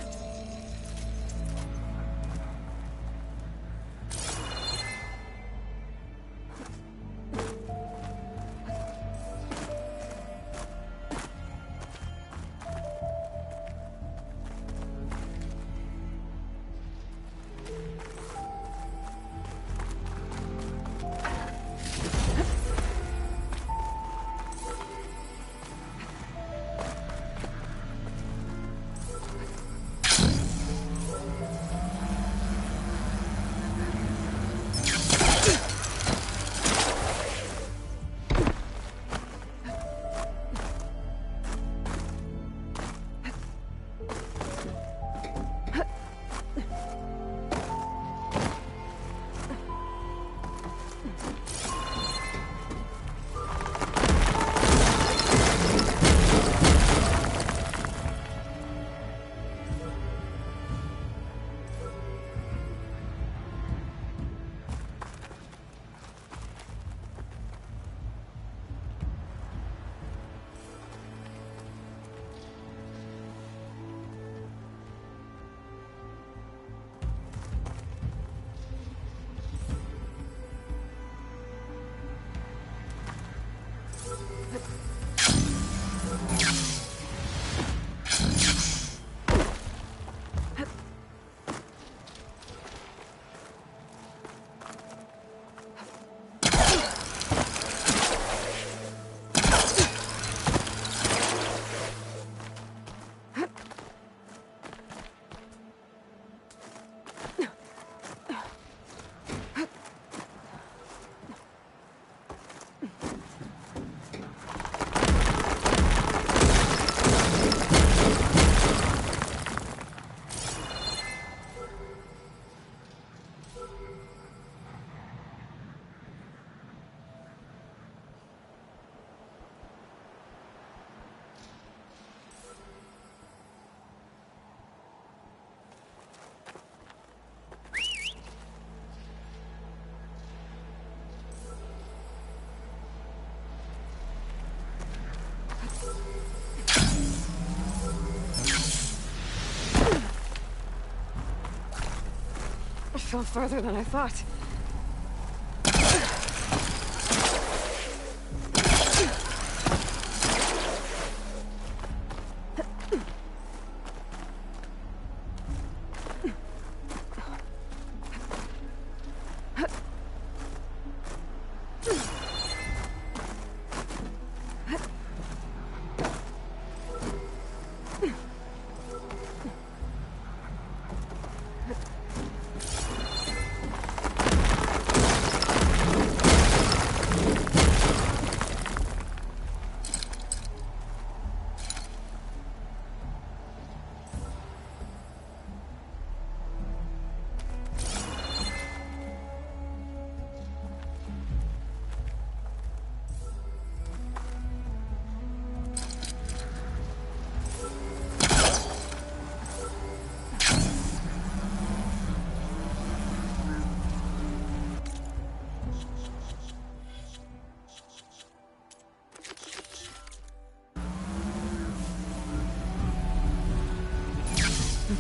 I fell farther than I thought.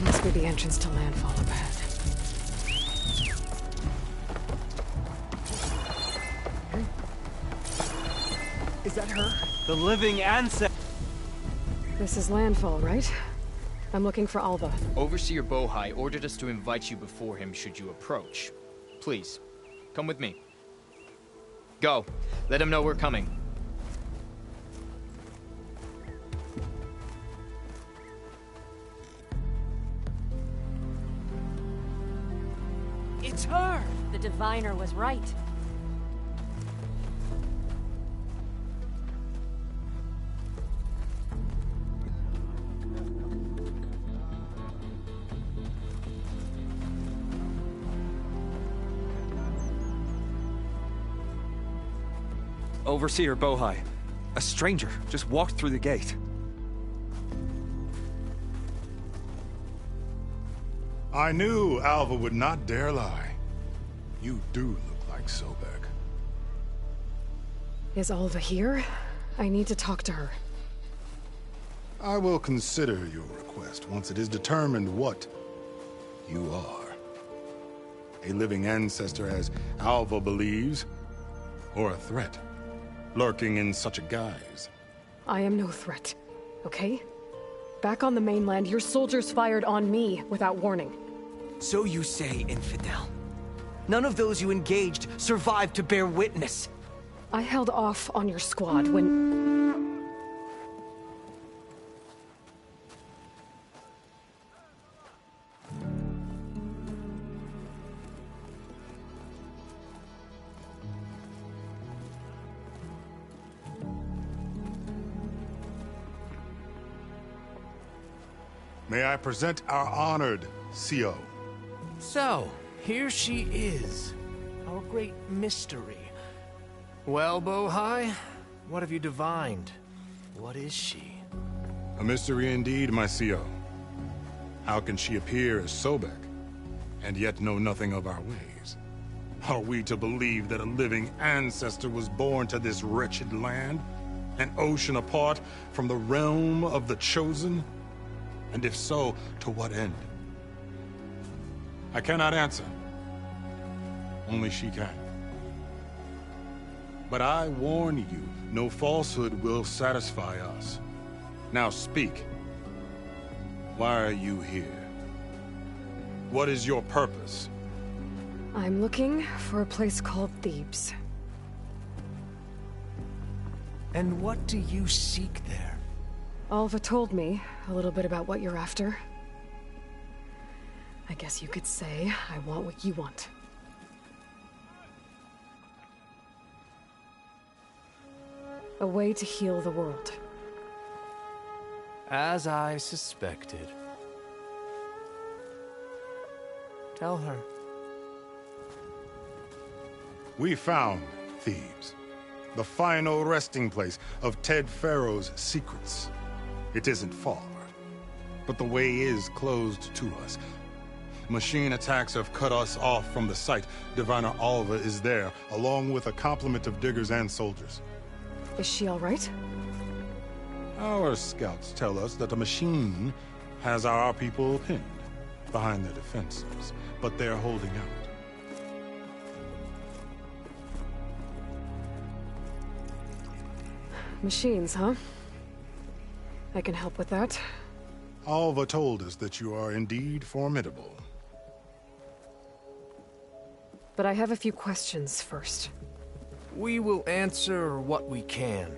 Must be the entrance to landfall up ahead. Is that her? The living ancestor. This is landfall, right? I'm looking for Alva. Overseer Bohai ordered us to invite you before him should you approach. Please, Come with me. Go. Let him know we're coming. It's her! The diviner was right. Overseer Bohai. A stranger just walked through the gate. I knew Alva would not dare lie. You do look like Sobek. Is Alva here? I need to talk to her. I will consider your request once it is determined what you are. A living ancestor, as Alva believes, or a threat, lurking in such a guise. I am no threat, okay? Back on the mainland, your soldiers fired on me without warning. So you say, infidel. None of those you engaged survived to bear witness. I held off on your squad when... May I present our honored CO. So, here she is. Our great mystery. Well, Bohai, what have you divined? What is she? A mystery indeed, my CO. How can she appear as Sobek, and yet know nothing of our ways? Are we to believe that a living ancestor was born to this wretched land? An ocean apart from the realm of the Chosen? And if so, to what end? I cannot answer. Only she can. But I warn you, no falsehood will satisfy us. Now speak. Why are you here? What is your purpose? I'm looking for a place called Thebes. And what do you seek there? Alva told me a little bit about what you're after. I guess you could say I want what you want. A way to heal the world. As I suspected. Tell her. We found Thebes, the final resting place of Ted Pharaoh's secrets. It isn't far, but the way is closed to us. Machine attacks have cut us off from the site. Diviner Alva is there, along with a complement of diggers and soldiers. Is she all right? Our scouts tell us that a machine has our people pinned behind their defenses, but they're holding out. Machines, huh? I can help with that. Alva told us that you are indeed formidable. But I have a few questions first. We will answer what we can.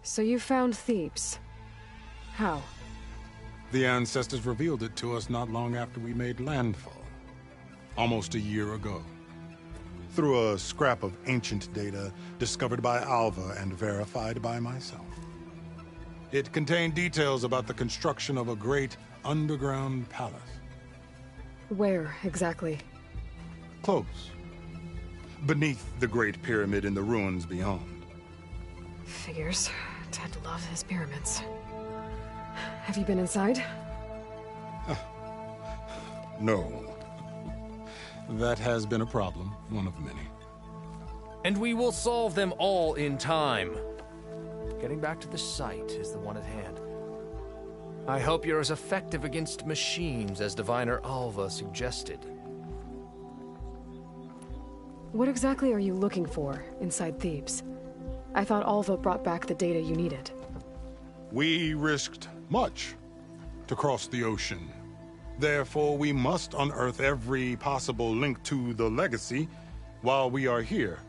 So you found Thebes. How? The ancestors revealed it to us not long after we made landfall. Almost a year ago. Through a scrap of ancient data discovered by Alva and verified by myself. It contained details about the construction of a great underground palace. Where, exactly? Close. Beneath the Great Pyramid in the ruins beyond. Figures. Ted loves his pyramids. Have you been inside? No. That has been a problem, one of many. And we will solve them all in time. Getting back to the site is the one at hand. I hope you're as effective against machines as Diviner Alva suggested. What exactly are you looking for inside Thebes? I thought Alva brought back the data you needed. We risked much to cross the ocean. Therefore, we must unearth every possible link to the Legacy while we are here.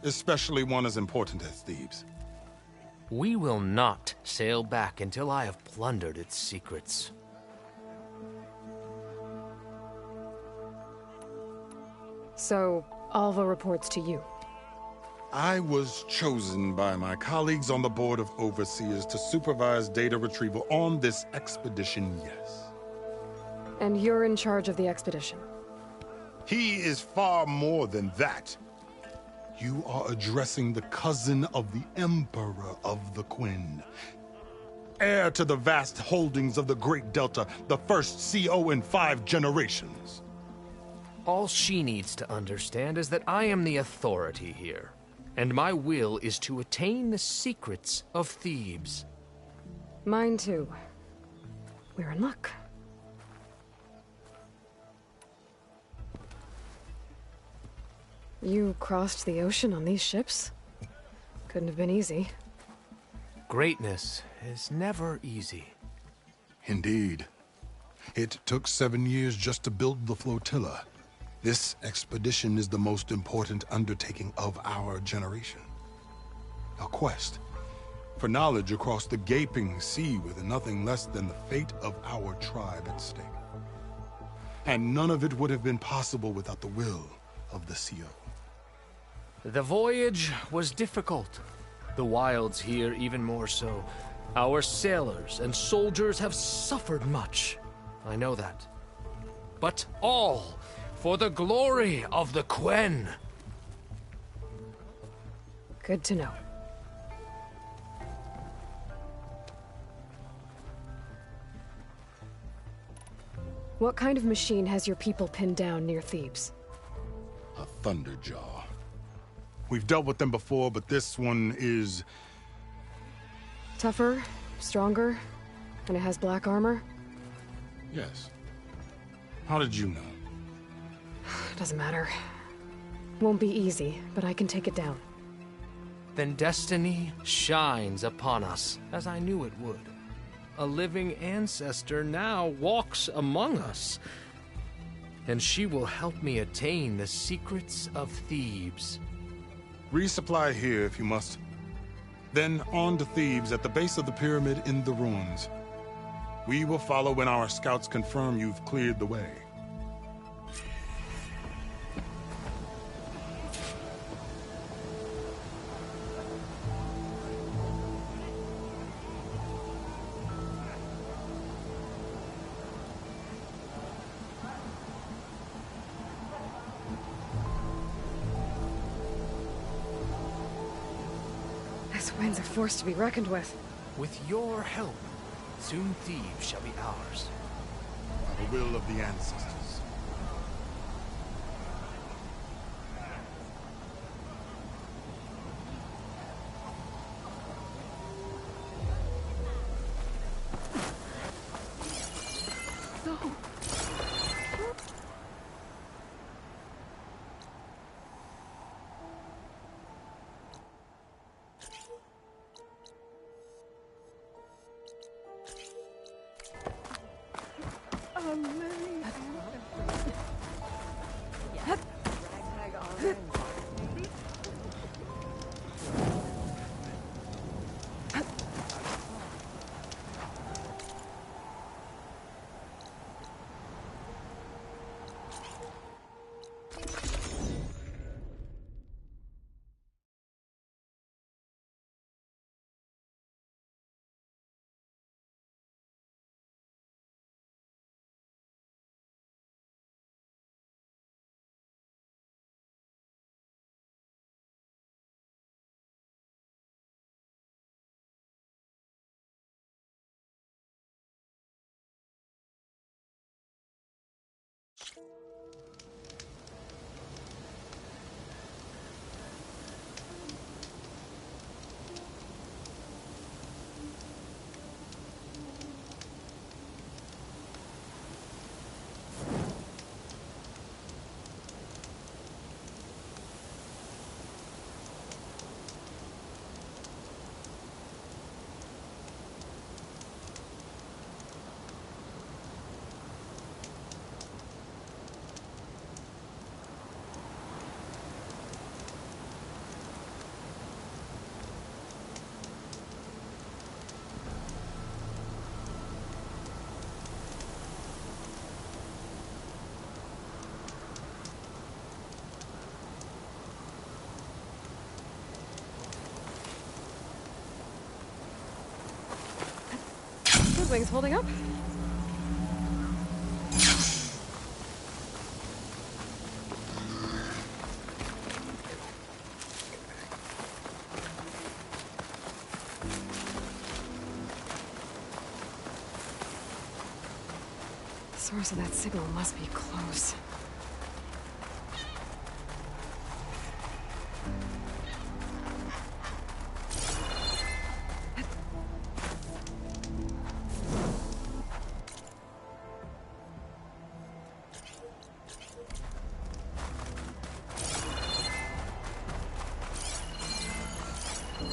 Especially one as important as Thebes. We will not sail back until I have plundered its secrets. So, Alva reports to you. I was chosen by my colleagues on the Board of Overseers to supervise data retrieval on this expedition, yes. And you're in charge of the expedition? He is far more than that. You are addressing the cousin of the Emperor of the Quen. Heir to the vast holdings of the Great Delta, the first CO in 5 generations. All she needs to understand is that I am the authority here, and my will is to attain the secrets of Thebes. Mine too. We're in luck. You crossed the ocean on these ships? Couldn't have been easy. Greatness is never easy. Indeed. It took 7 years just to build the flotilla. This expedition is the most important undertaking of our generation. A quest for knowledge across the gaping sea with nothing less than the fate of our tribe at stake. And none of it would have been possible without the will of the CO. The voyage was difficult. The wilds here even more so. Our sailors and soldiers have suffered much. I know that. But all for the glory of the Quen. Good to know. What kind of machine has your people pinned down near Thebes? A Thunderjaw. We've dealt with them before, but this one is... Tougher, stronger, and it has black armor? Yes. How did you know? Doesn't matter. Won't be easy, but I can take it down. Then destiny shines upon us, as I knew it would. A living ancestor now walks among us, and she will help me attain the secrets of Thebes. Resupply here if you must. Then on to Thebes at the base of the pyramid in the ruins. We will follow when our scouts confirm you've cleared the way. This wind's a force to be reckoned with. With your help, soon Thebes shall be ours. By the will of the ancestors. those wings holding up? The source of that signal must be close.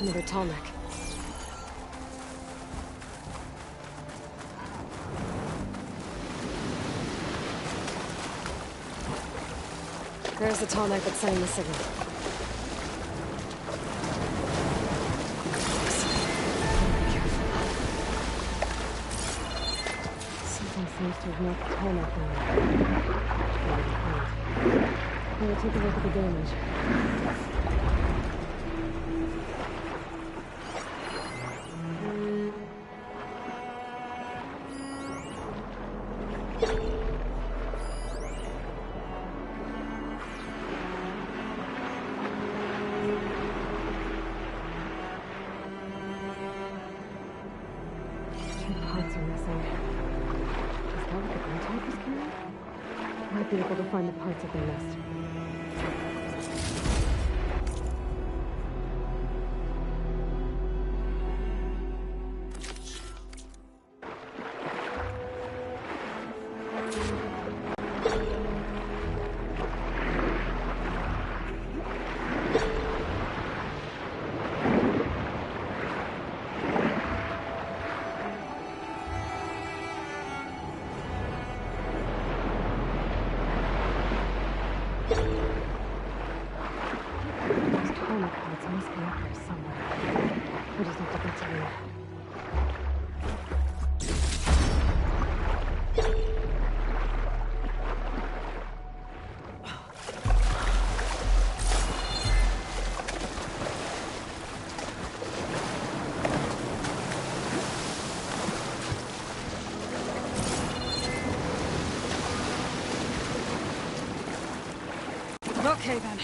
Another tall neck. There's the tall neck that's sending the signal. Something seems to have knocked the tall neck down. We'll take a look at the damage. Might be able to find the parts of the nest. Okay, then.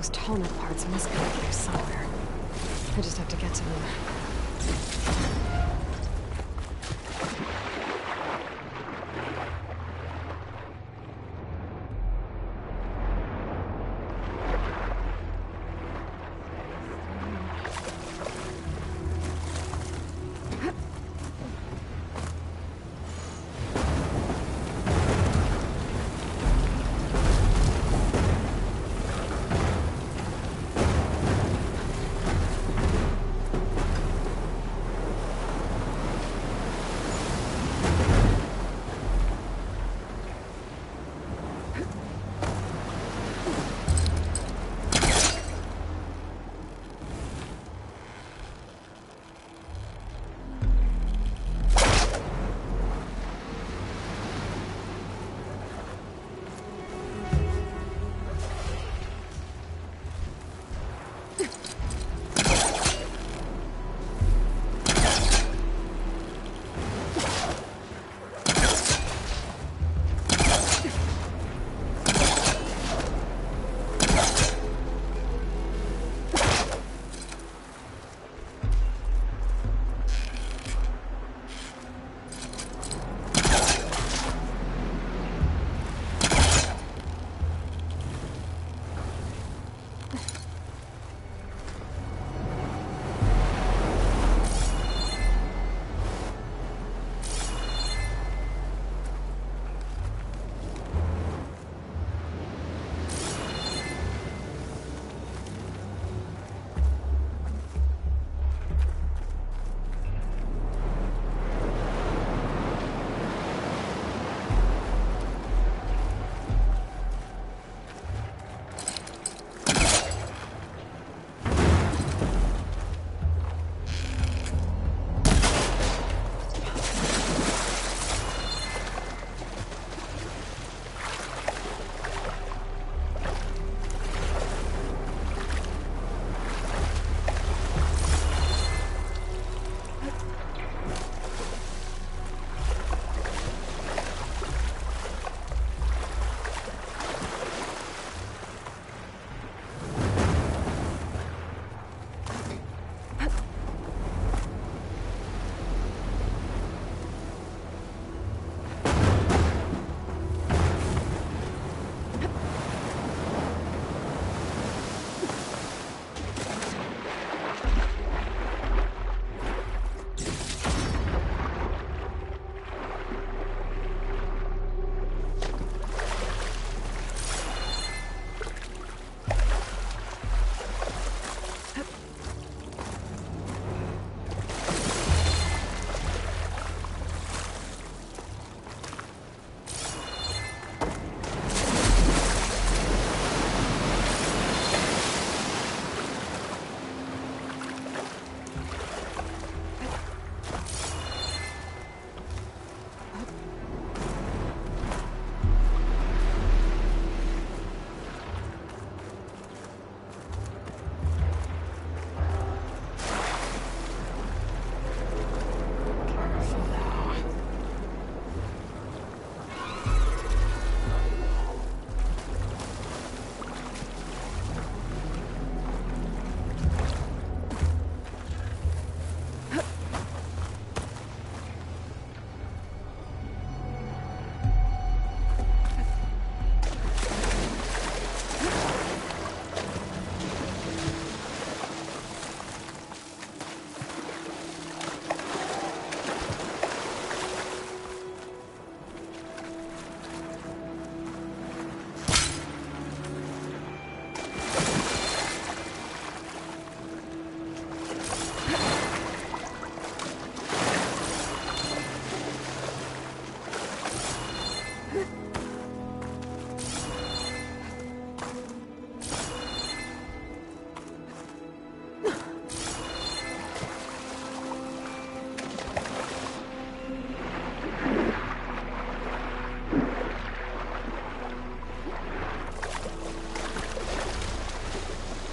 Those Tallneck parts must be up here somewhere. I just have to get to them.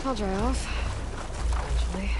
I'll dry off. Eventually.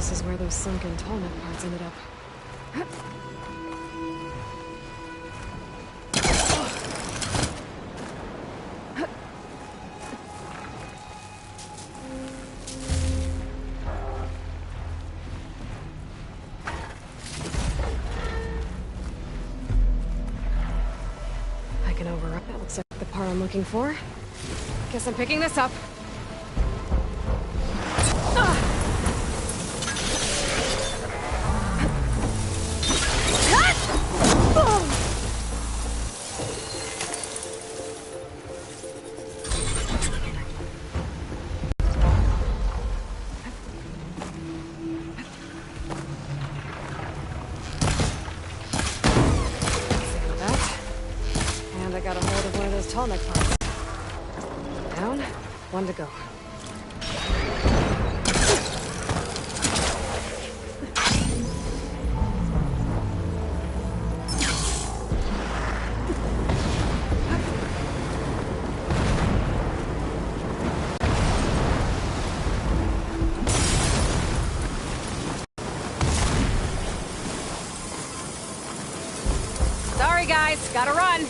This is where those sunken Tallneck parts ended up. I can override. That looks like the part I'm looking for. Guess I'm picking this up. And I got a hold of one of those Tallneck parts. Down, one to go. Sorry guys, gotta run.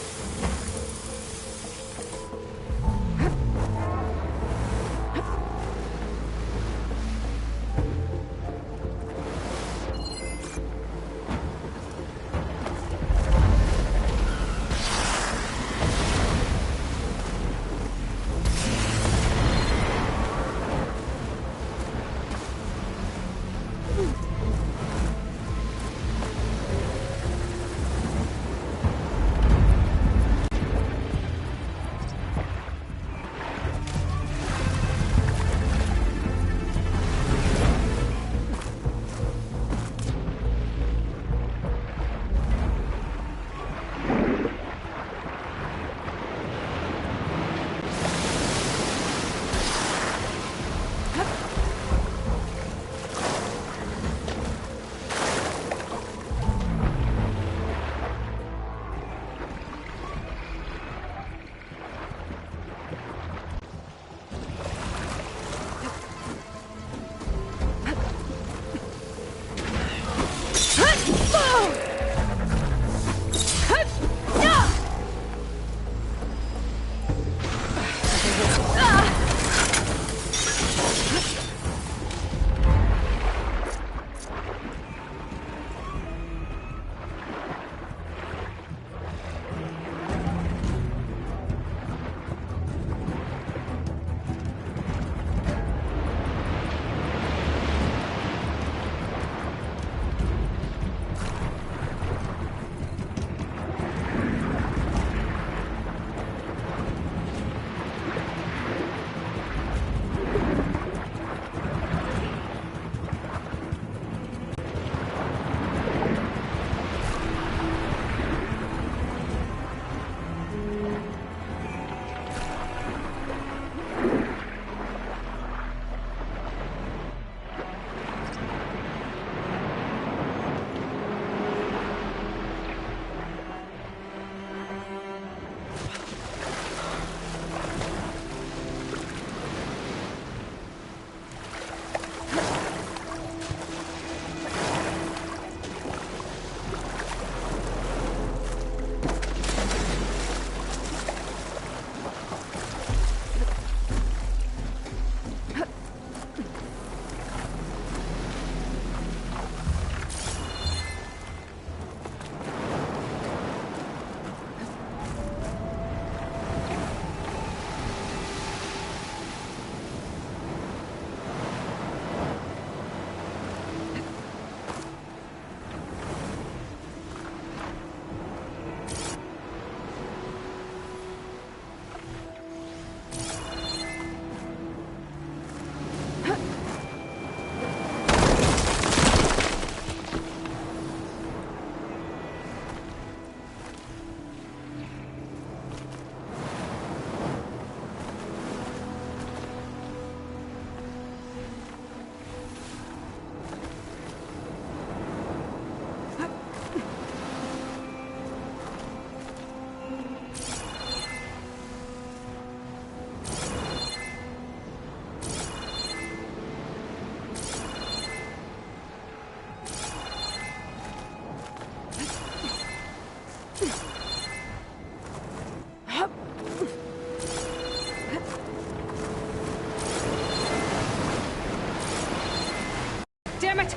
Damn it!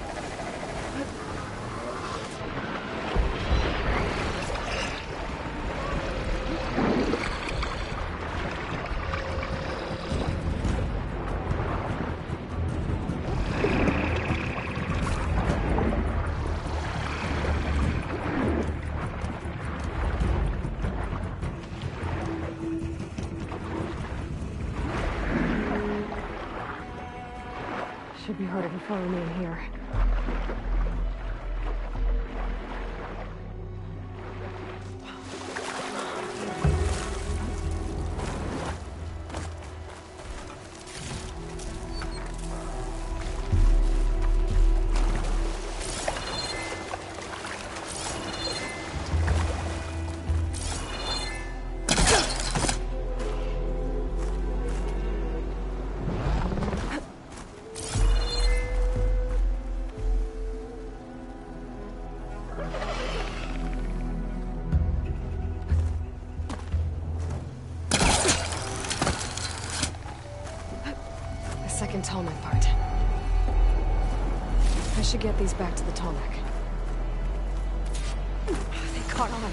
Should be harder to follow me in here. Second Tallneck part. I should get these back to the Tallneck. They caught on.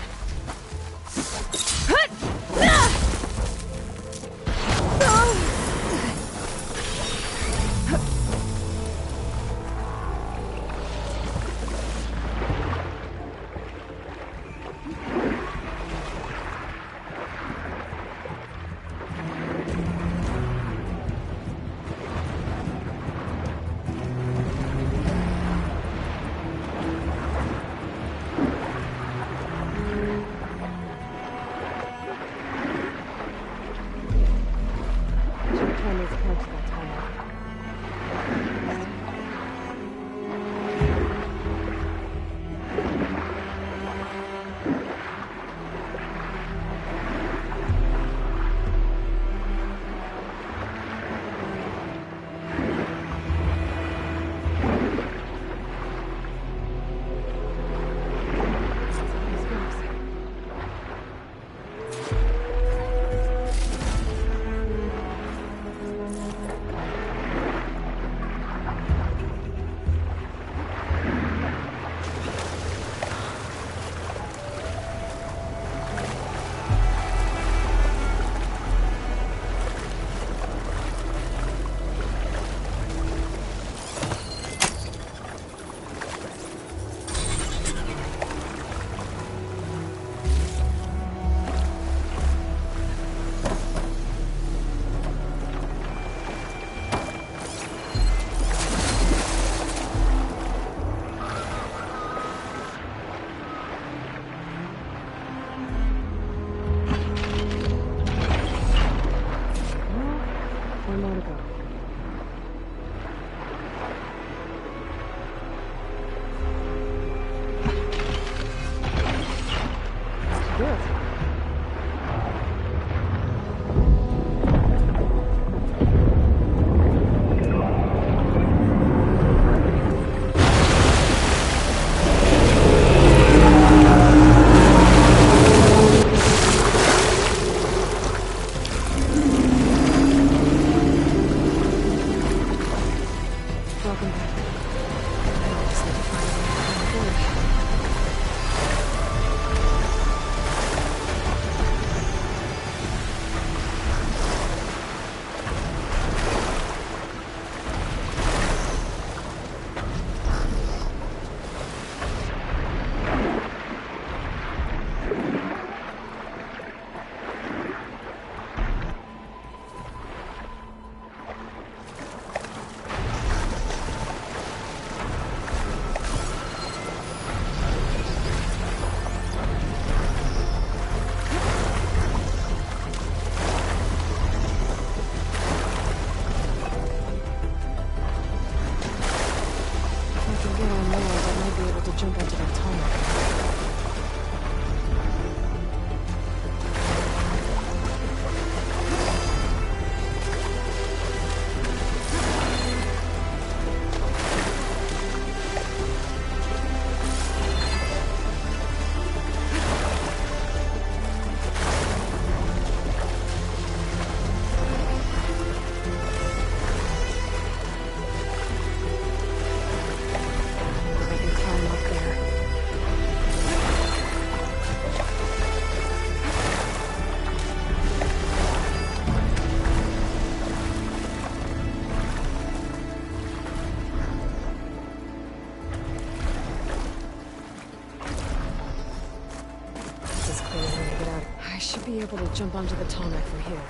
able to jump onto the tarmac from here.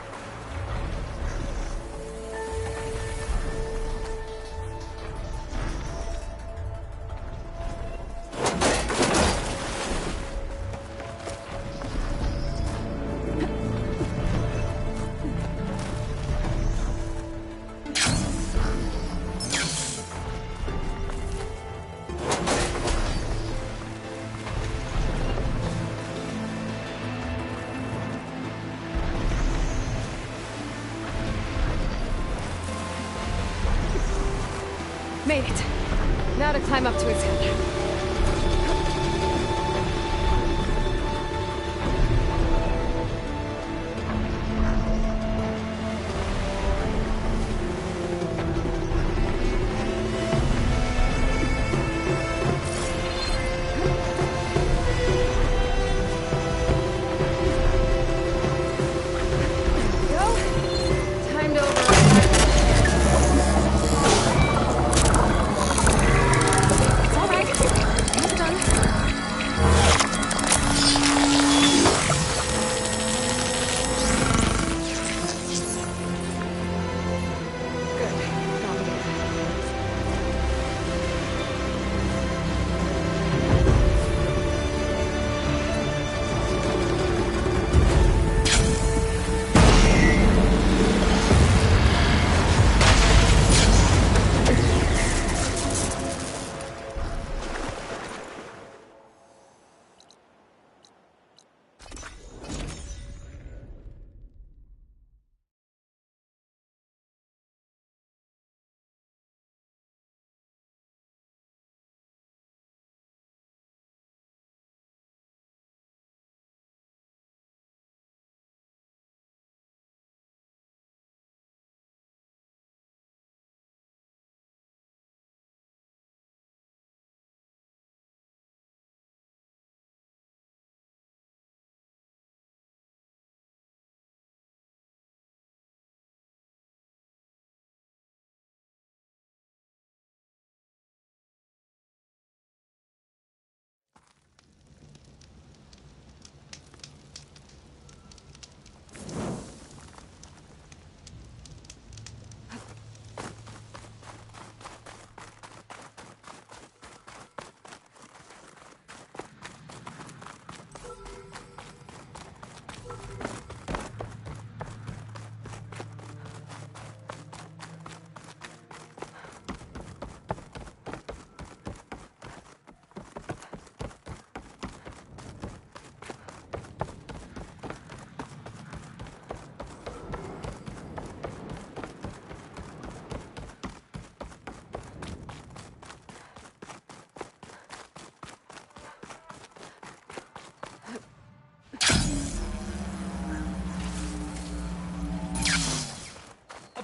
Made it. Now to climb up to its head.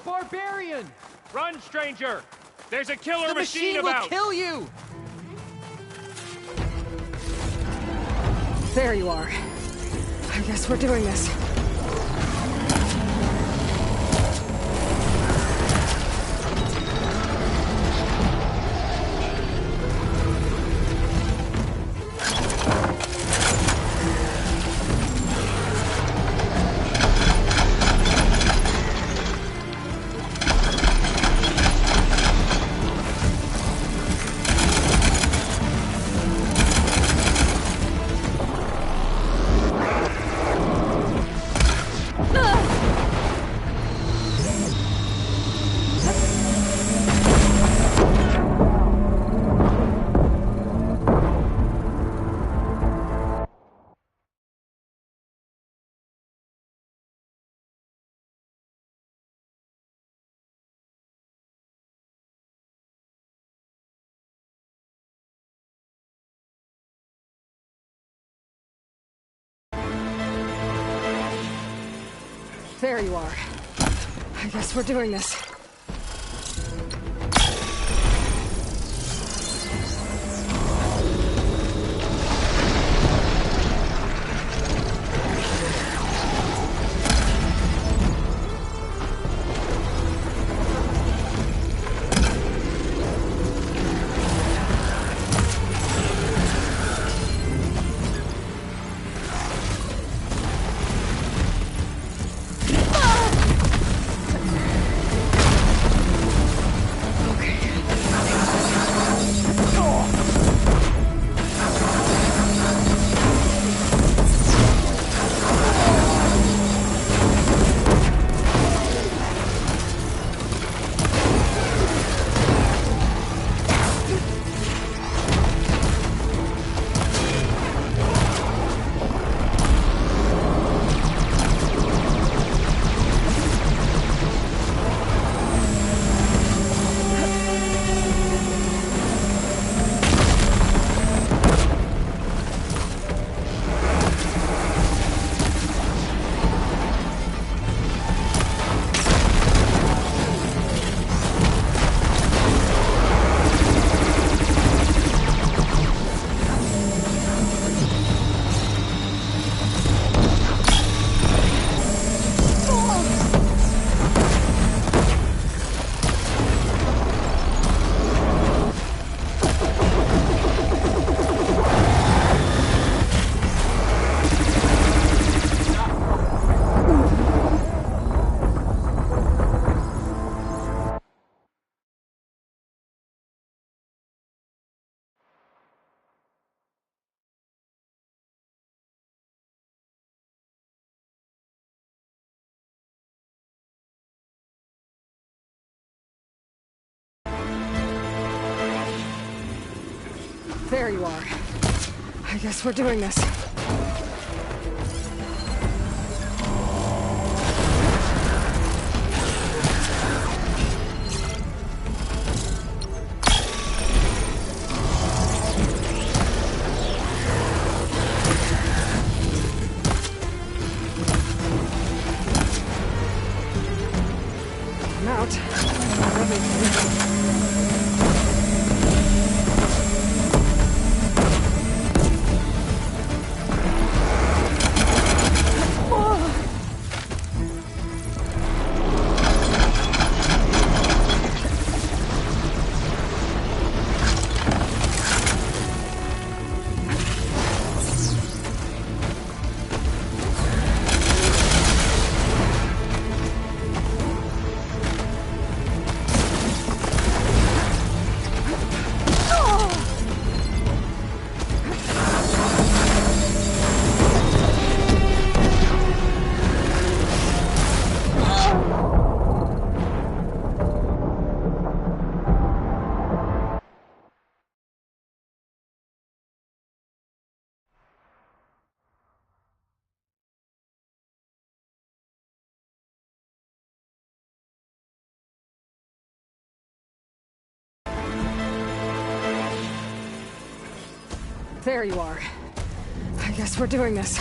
Barbarian! Run, stranger! There's a killer machine about! The machine will kill you! There you are. I guess we're doing this. There you are. I guess we're doing this. There you are. I guess we're doing this. I'm out. There you are. I guess we're doing this.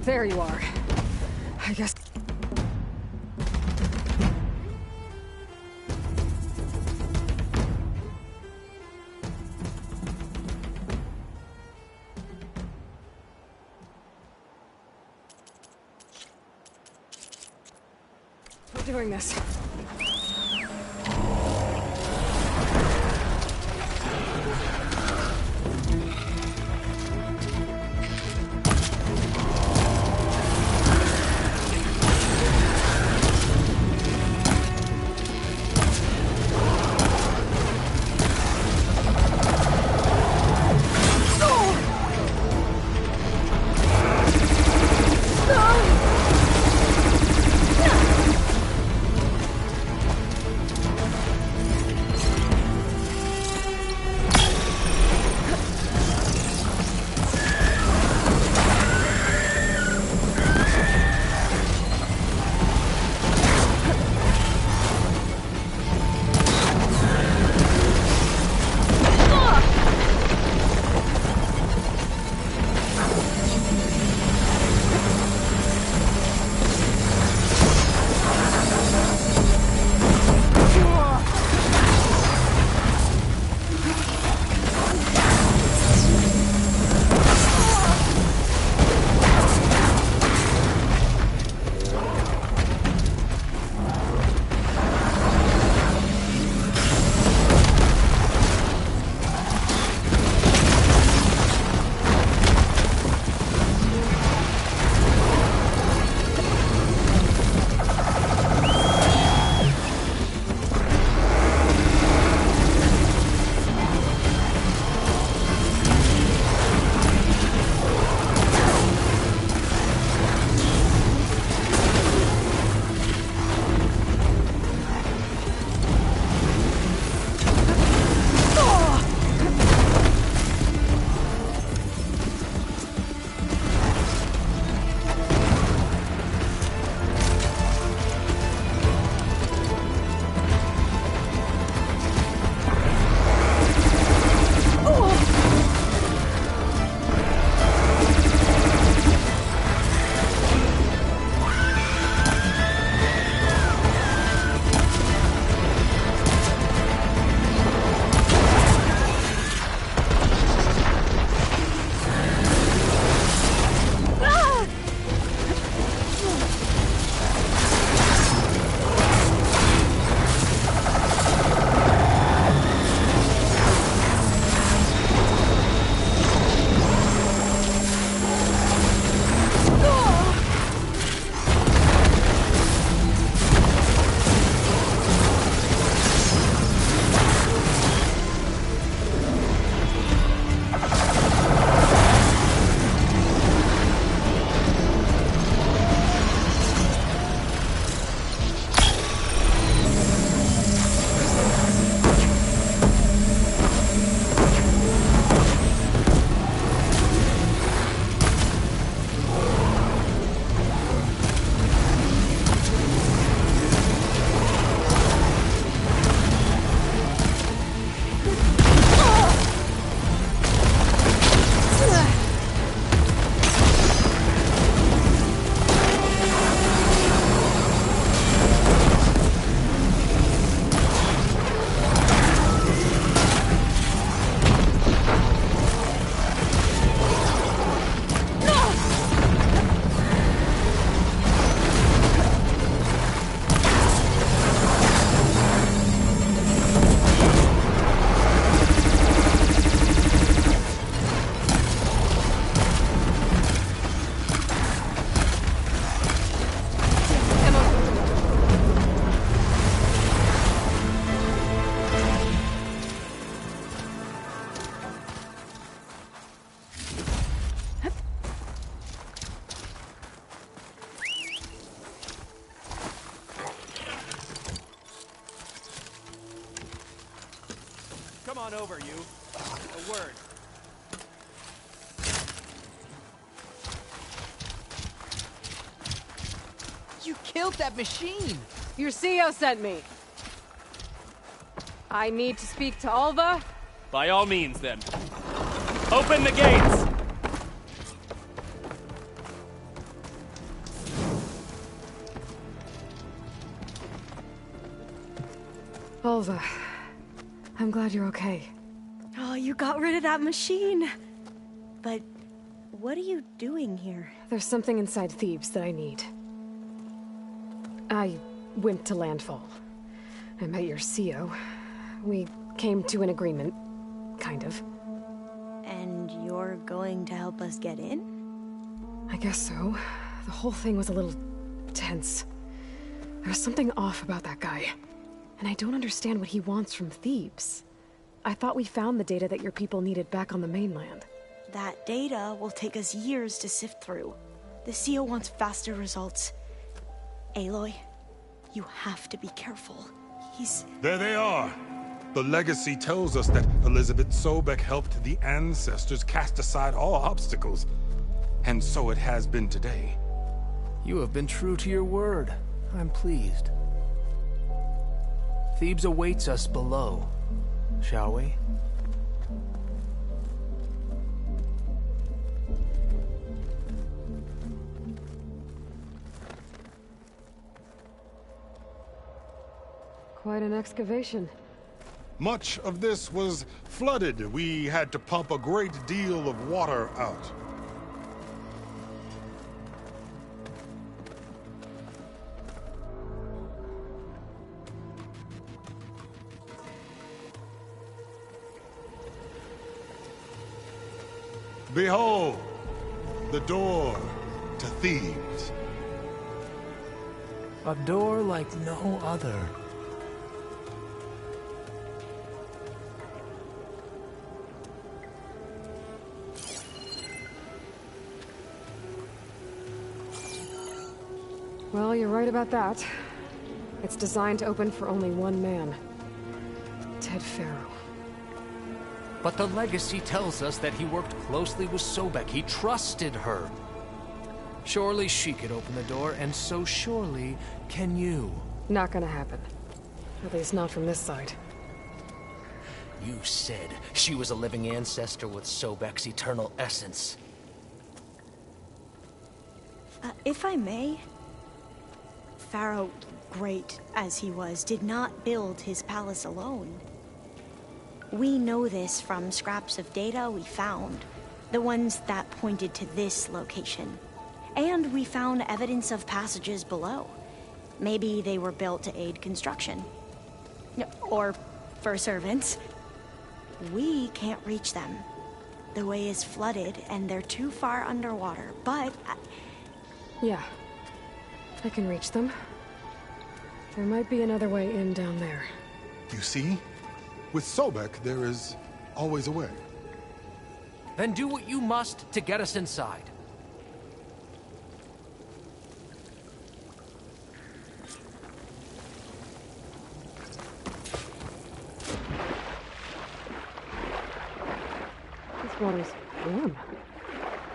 There you are. I guess... We're doing this. on over, you. A word. You killed that machine! Your CEO sent me. I need to speak to Alva. By all means, then. Open the gates! Alva, I'm glad you're okay. Oh, you got rid of that machine. But what are you doing here? There's something inside Thebes that I need. I went to Landfall. I met your CEO. We came to an agreement, kind of. And you're going to help us get in? I guess so. The whole thing was a little tense. There was something off about that guy. And I don't understand what he wants from Thebes. I thought we found the data that your people needed back on the mainland. That data will take us years to sift through. The CEO wants faster results. Aloy, you have to be careful. He's... There they are! The legacy tells us that Elizabeth Sobek helped the ancestors cast aside all obstacles. And so it has been today. You have been true to your word. I'm pleased. Thebes awaits us below, shall we? Quite an excavation. Much of this was flooded. We had to pump a great deal of water out. Behold, the door to Thebes. A door like no other. Well, you're right about that. It's designed to open for only one man. Ted Faro. But the legacy tells us that he worked closely with Sobek. He trusted her. Surely she could open the door, and so surely can you. Not gonna happen. At least not from this side. You said she was a living ancestor with Sobek's eternal essence. If I may, Pharaoh, great as he was, did not build his palace alone. We know this from scraps of data we found, the ones that pointed to this location. And we found evidence of passages below. Maybe they were built to aid construction. Or for servants. We can't reach them. The way is flooded and they're too far underwater, but... Yeah, I can reach them. There might be another way in down there. You see? With Sobek, there is always a way. Then do what you must to get us inside. This water's warm.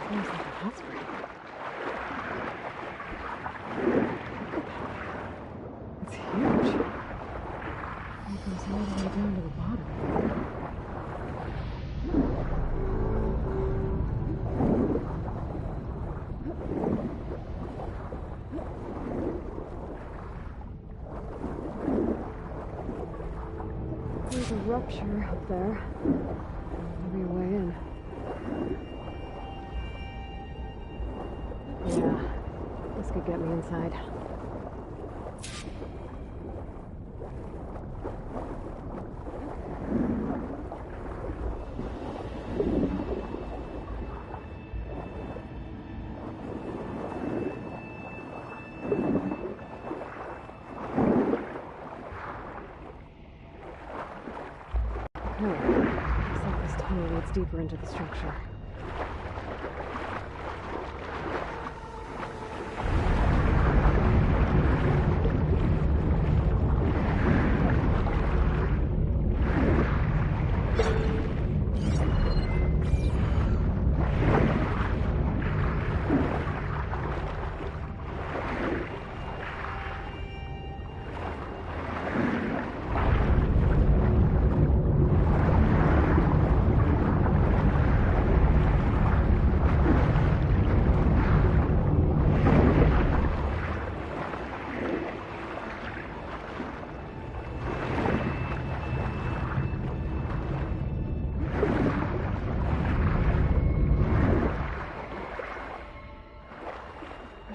Almost like a hot spring. It's huge. It goes all the way down to the bottom. There's a rupture up there. Maybe a way in. Yeah, this could get me inside. Deeper into the structure.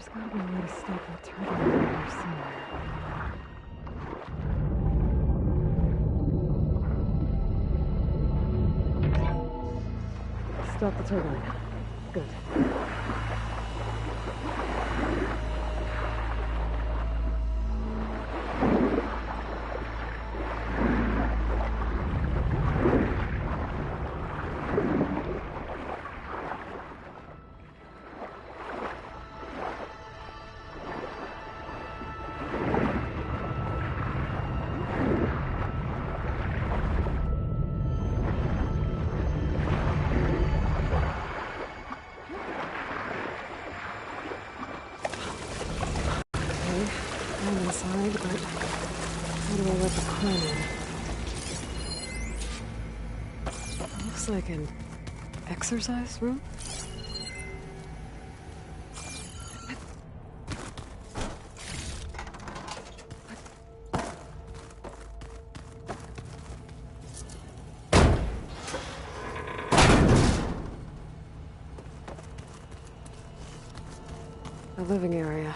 There's gotta be a way to stop that turtle over here somewhere. Stop the turbine. Good. Inside, but how do I let the Quinn in? Looks like an exercise room? A living area.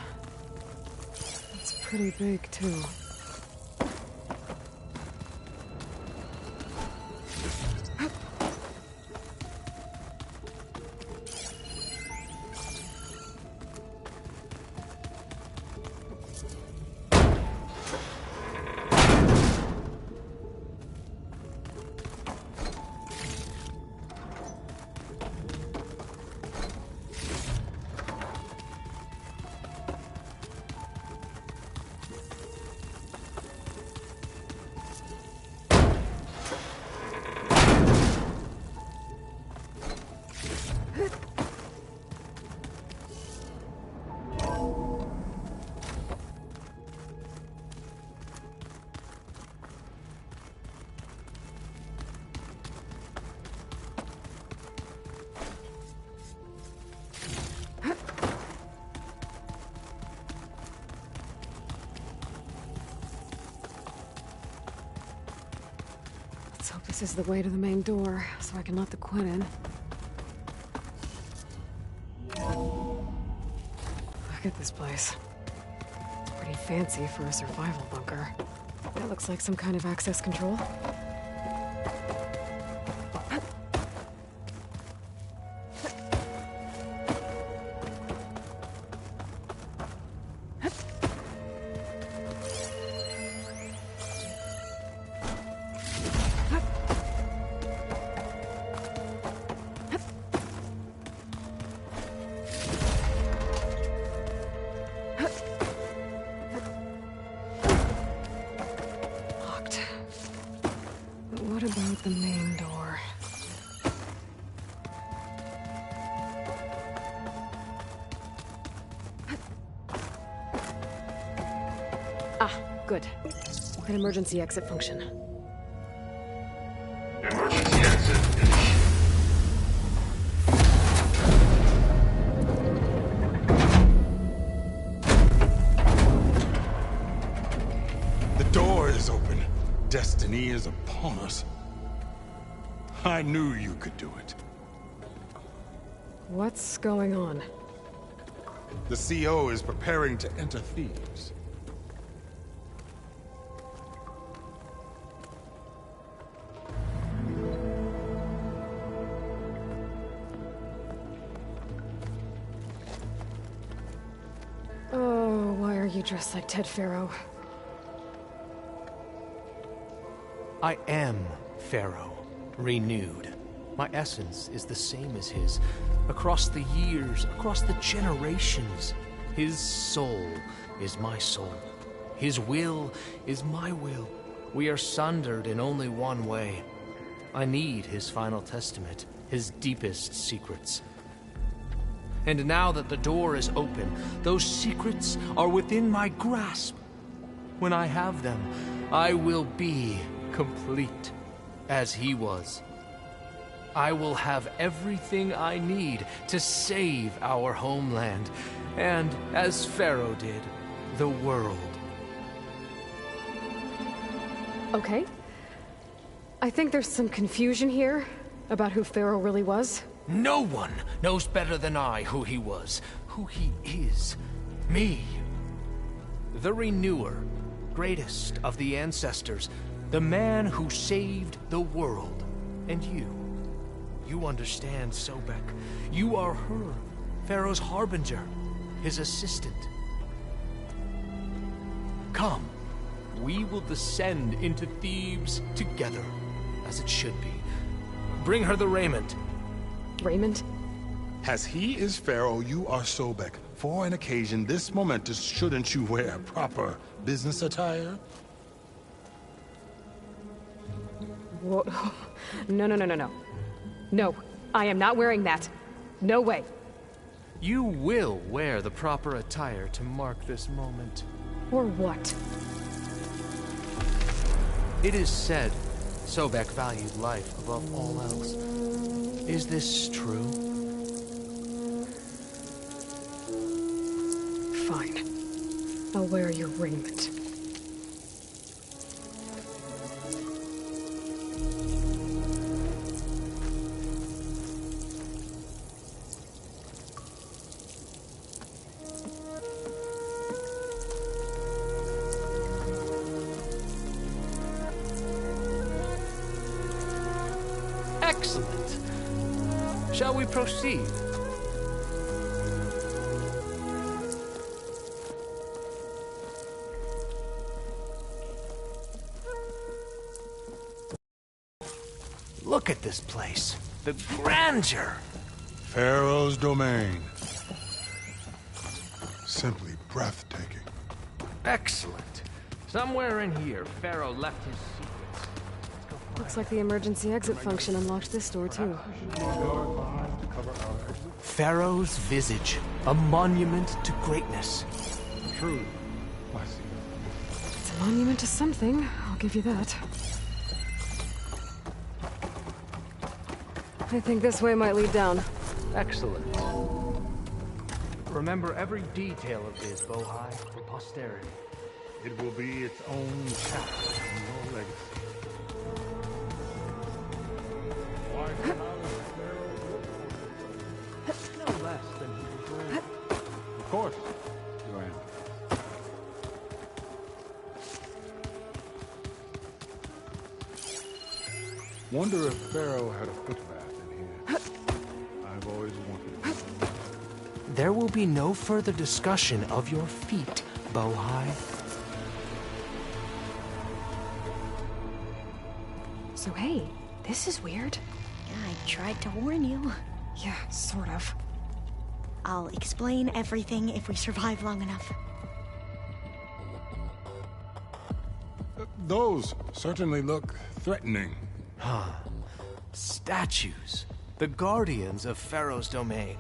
Pretty big, too. Let's hope this is the way to the main door, so I can let the Quinn in. Look at this place. It's pretty fancy for a survival bunker. That looks like some kind of access control. What about the main door? Ah, good. An emergency exit function. Emergency exit finished. The door is open. Destiny is upon us. I knew you could do it. What's going on? The CO is preparing to enter Thebes. Oh, why are you dressed like Ted Faro? I am Pharaoh, renewed. My essence is the same as his. Across the years, across the generations, his soul is my soul. His will is my will. We are sundered in only one way. I need his final testament, his deepest secrets. And now that the door is open, those secrets are within my grasp. When I have them, I will be complete, as he was. I will have everything I need to save our homeland, and, as Pharaoh did, the world. Okay. I think there's some confusion here about who Pharaoh really was. No one knows better than I who he was, who he is. Me. The Renewer, greatest of the ancestors, the man who saved the world. And you understand, Sobek. You are her, Pharaoh's harbinger, his assistant. Come, we will descend into Thebes together, as it should be. Bring her the raiment. Raiment? As he is Pharaoh, you are Sobek. For an occasion this momentous, shouldn't you wear proper business attire? Whoa. No. No, I am not wearing that. No way. You will wear the proper attire to mark this moment. Or what? It is said Sobek valued life above all else. Is this true? Fine. I'll wear your raiment. Excellent. Shall we proceed? Look at this place. The grandeur. Pharaoh's domain. Simply breathtaking. Excellent. Somewhere in here, Pharaoh left his secrets. Looks like the emergency exit function unlocked this door, too. Pharaoh's visage, a monument to greatness. Truly. It's a monument to something, I'll give you that. I think this way might lead down. Excellent. Remember every detail of this, Bohai, for posterity. It will be its own chapter in your legacy. No less than he was. Of course, Your Honor. Wonder if Pharaoh had a foot bath in here. I've always wanted to know. There will be no further discussion of your feet, Bohai. So hey, this is weird. I tried to warn you. Yeah, sort of. I'll explain everything if we survive long enough. Those certainly look threatening. Huh. Statues. The guardians of Pharaoh's domain.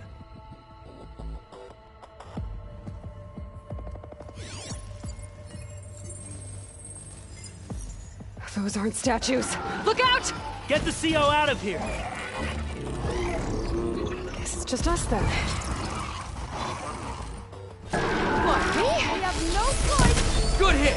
Those aren't statues. Look out! Get the CO out of here! Guess it's just us then. What, me? We have no choice! Good hit!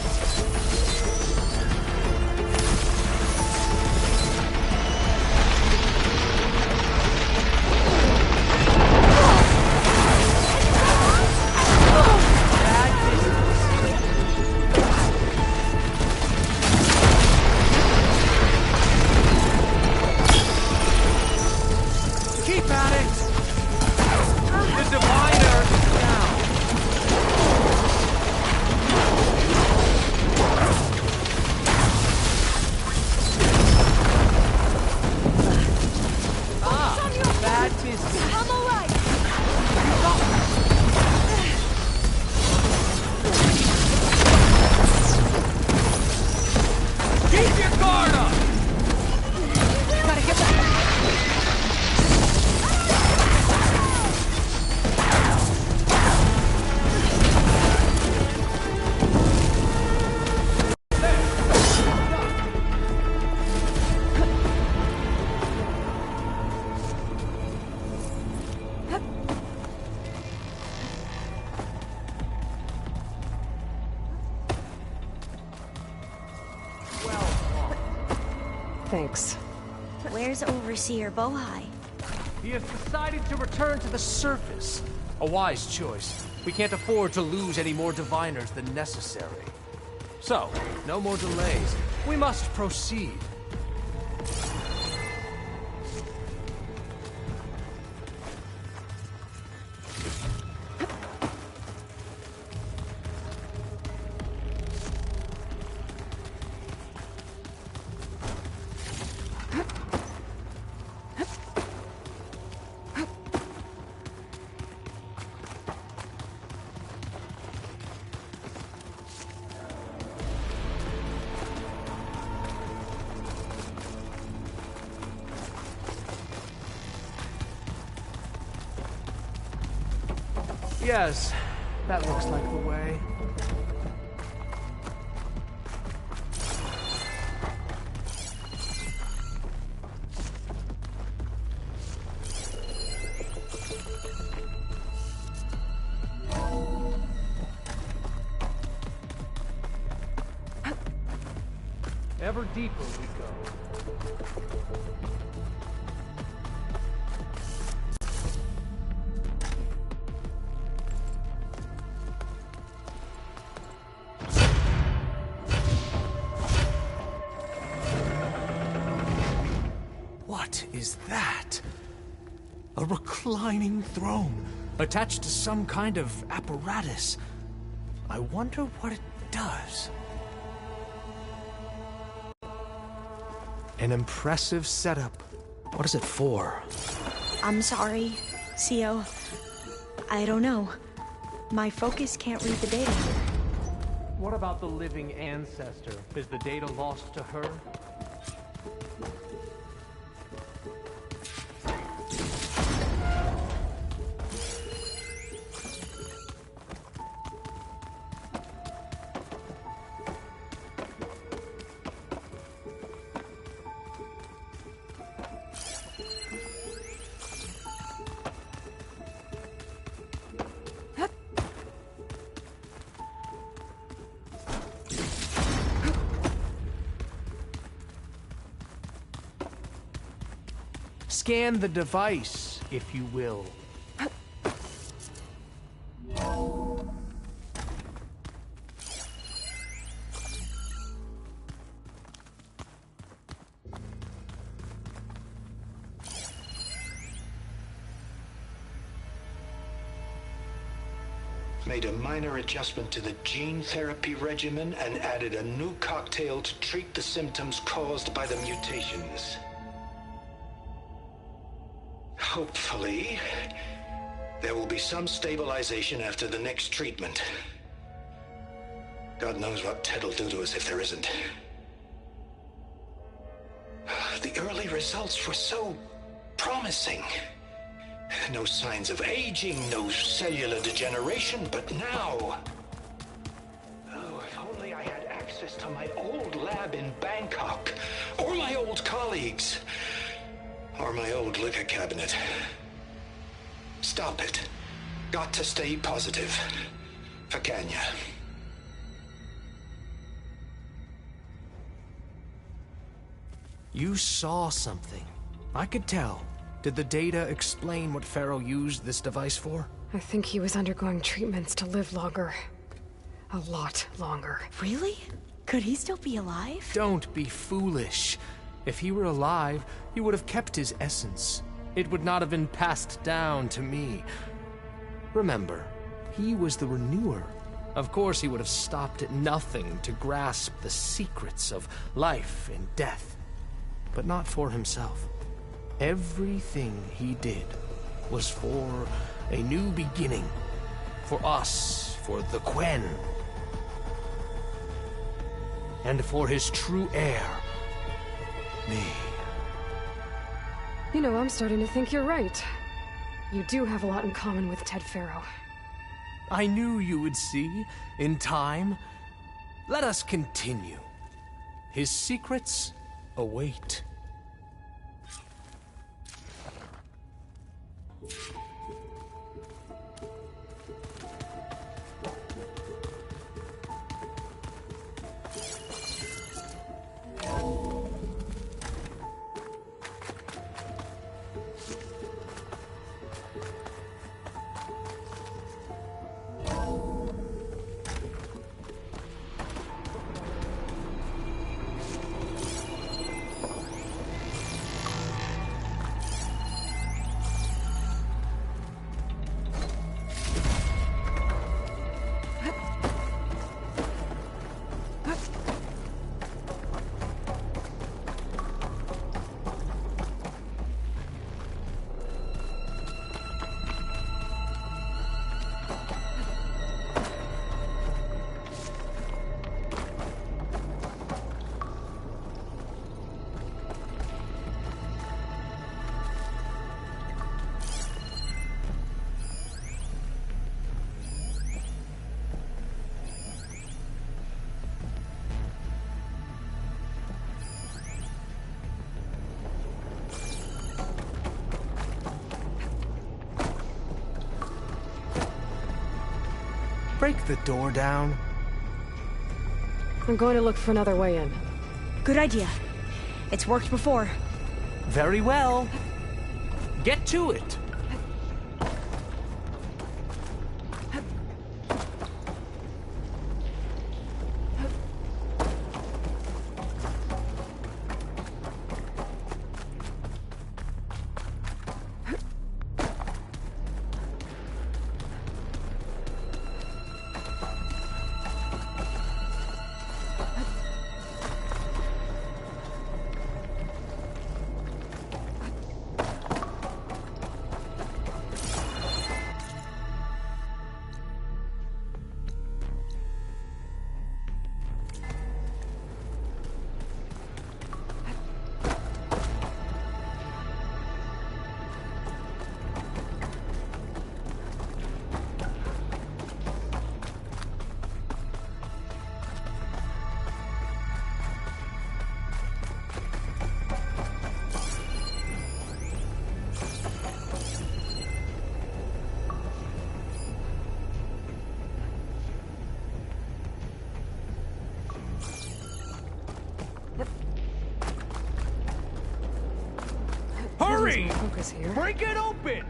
Thanks. Where's Overseer Bohai? He has decided to return to the surface. A wise choice. We can't afford to lose any more diviners than necessary. So, no more delays. We must proceed. Yes, that looks like the way. Ever deeper we go. What is that? A reclining throne, attached to some kind of apparatus. I wonder what it does. An impressive setup. What is it for? I'm sorry, CO. I don't know. My focus can't read the data. What about the living ancestor? Is the data lost to her? Scan the device, if you will. Made a minor adjustment to the gene therapy regimen and added a new cocktail to treat the symptoms caused by the mutations. Hopefully, there will be some stabilization after the next treatment. God knows what Ted will do to us if there isn't. The early results were so promising. No signs of aging, no cellular degeneration, but now... Oh, if only I had access to my old lab in Bangkok, or my old colleagues. Or my old liquor cabinet. Stop it. Got to stay positive. For Kenya. You saw something. I could tell. Did the data explain what Pharaoh used this device for? I think he was undergoing treatments to live longer. A lot longer. Really? Could he still be alive? Don't be foolish. If he were alive, he would have kept his essence. It would not have been passed down to me. Remember, he was the renewer. Of course he would have stopped at nothing to grasp the secrets of life and death. But not for himself. Everything he did was for a new beginning. For us, for the Quen. And for his true heir, me. You know, I'm starting to think you're right. You do have a lot in common with Ted Pharaoh. I knew you would see, in time. Let us continue. His secrets await. break the door down? I'm going to look for another way in. Good idea. It's worked before. Very well. Get to it. Hurry! Focus here. Break it open!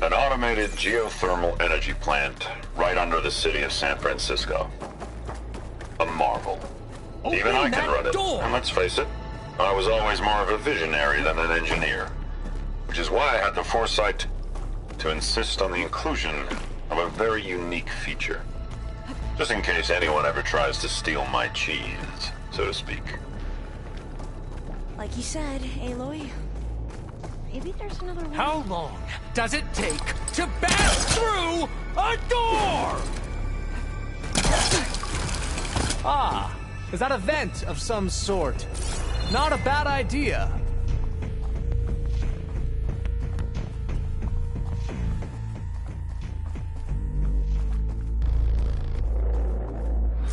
An automated geothermal energy plant right under the city of San Francisco. A marvel. Even I can run it. And let's face it, I was always more of a visionary than an engineer. Which is why I had the foresight to insist on the inclusion of a very unique feature. Just in case anyone ever tries to steal my cheese, so to speak. Like you said, Aloy, maybe there's another way. How long does it take to pass through a door? Ah, is that a vent of some sort? Not a bad idea.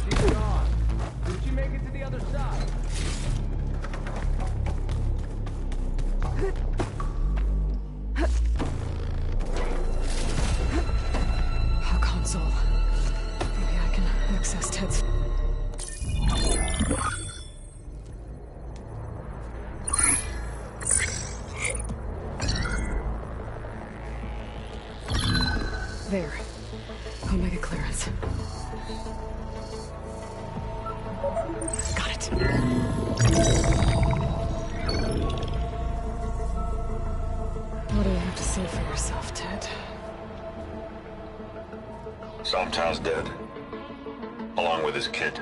She's gone. Did she make it to the other side? A console. Maybe I can access Ted's... There. Omega clearance. Got it. What do you have to say for yourself, Ted? Somtow's dead. Along with his kid.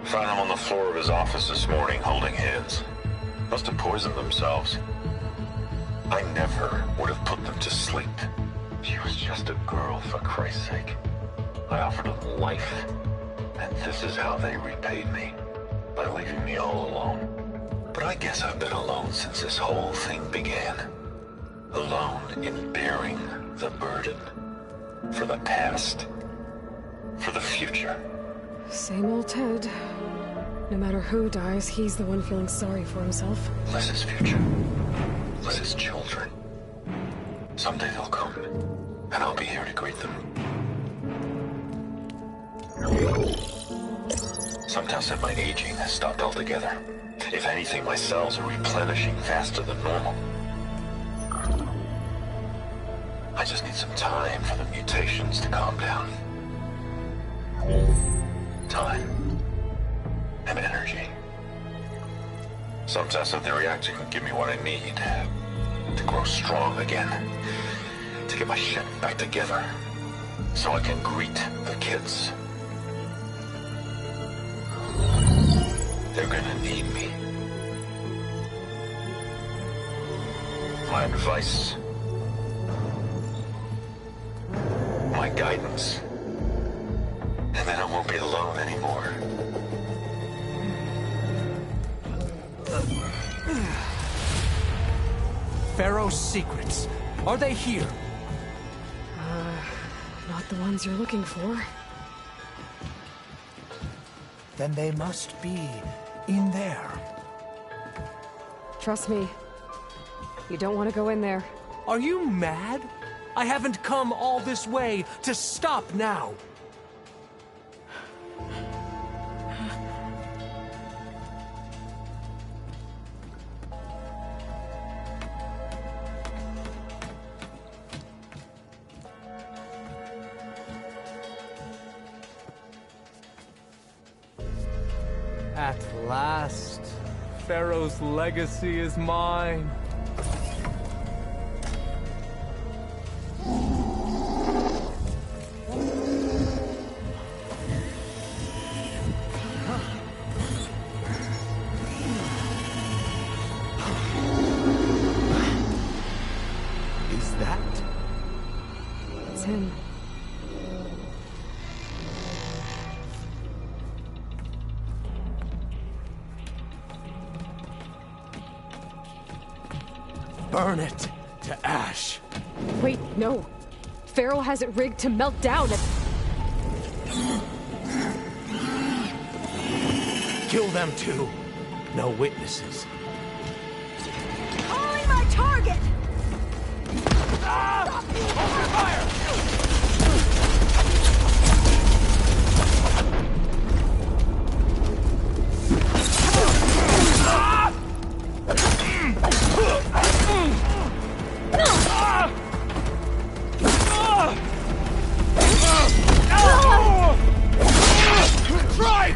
Found them on the floor of his office this morning, holding hands. Must have poisoned themselves. I never would have put them to sleep. She was just a girl, for Christ's sake. I offered them life, and this is how they repaid me. By leaving me all alone. But I guess I've been alone since this whole thing began. Alone in bearing the burden. For the past. For the future. Same old Ted. No matter who dies, he's the one feeling sorry for himself. Liz's future. Liz's children. Someday they'll come, and I'll be here to greet them. Sometimes said my aging has stopped altogether. If anything, my cells are replenishing faster than normal. I just need some time for the mutations to calm down. Time. And energy. Sometimes if the reactor can give me what I need to grow strong again, to get my shit back together, so I can greet the kids. They're gonna need me. My advice, my guidance, and then I won't be alone anymore. Pharaoh's secrets. Are they here? Not the ones you're looking for. then they must be in there. Trust me. You don't want to go in there. Are you mad? I haven't come all this way to stop now. At last, Pharaoh's legacy is mine. Is that? It's him. Burn it to ash. Wait, no. Pharaoh has it rigged to melt down at... Kill them too. No witnesses. Calling my target! Ah! Open fire! Try!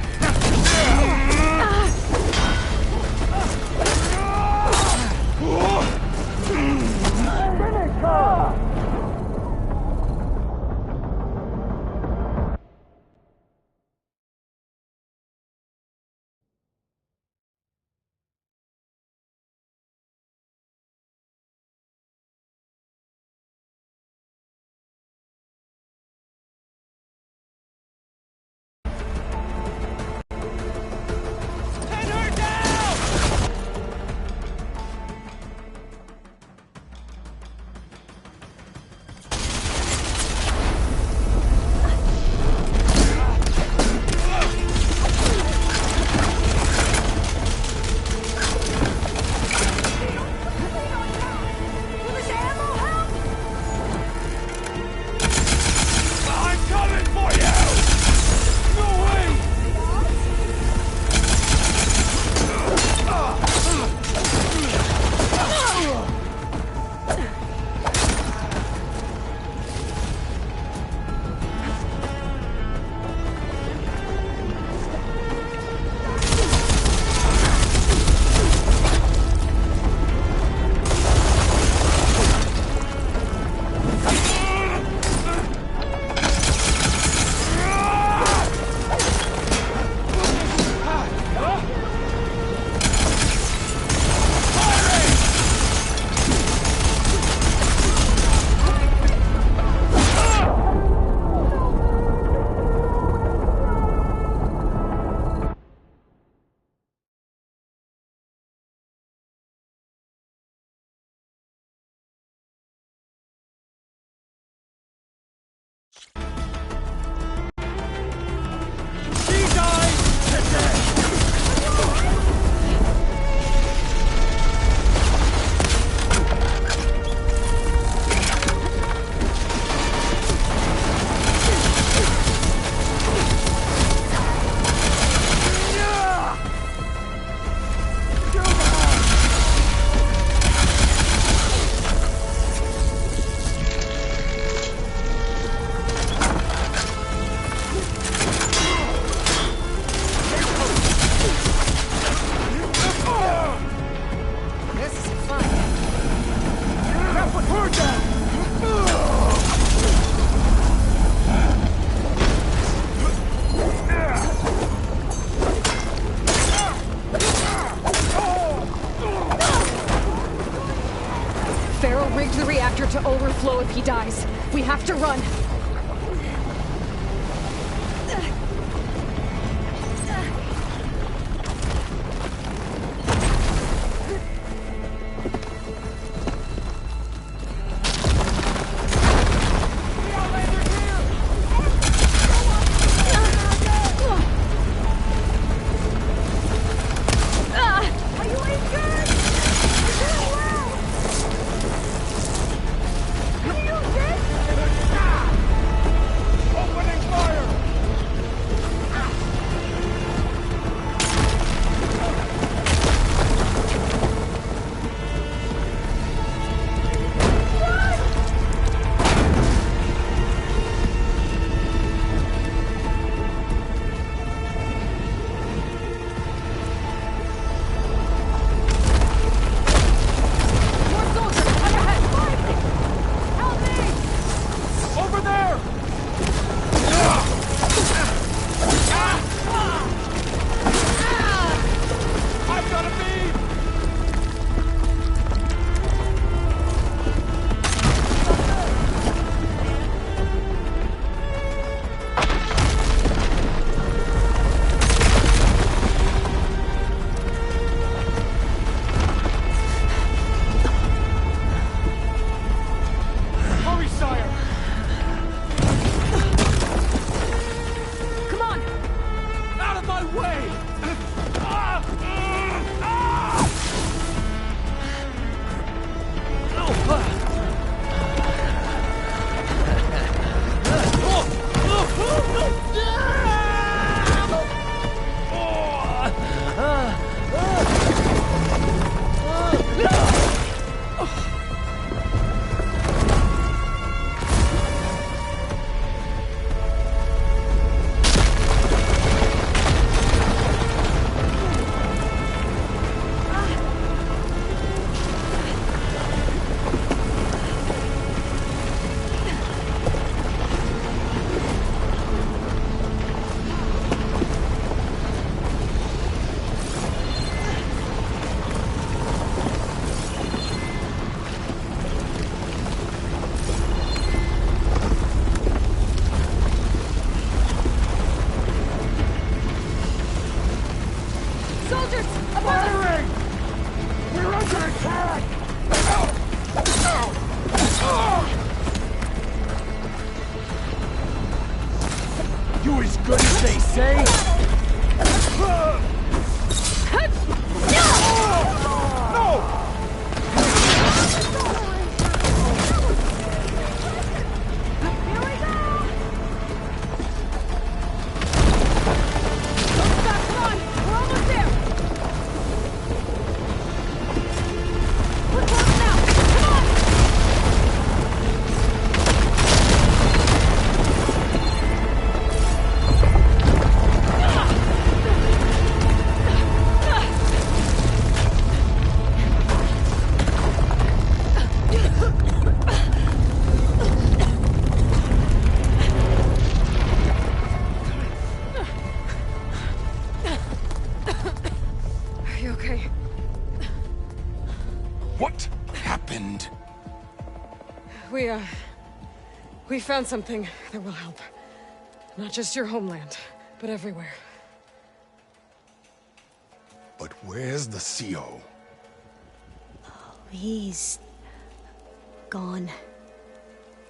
To overflow if he dies. We have to run. Bastards! Firing! We're under attack! You as good as they say? No! We found something that will help. Not just your homeland, but everywhere. But where's the CO? He's gone.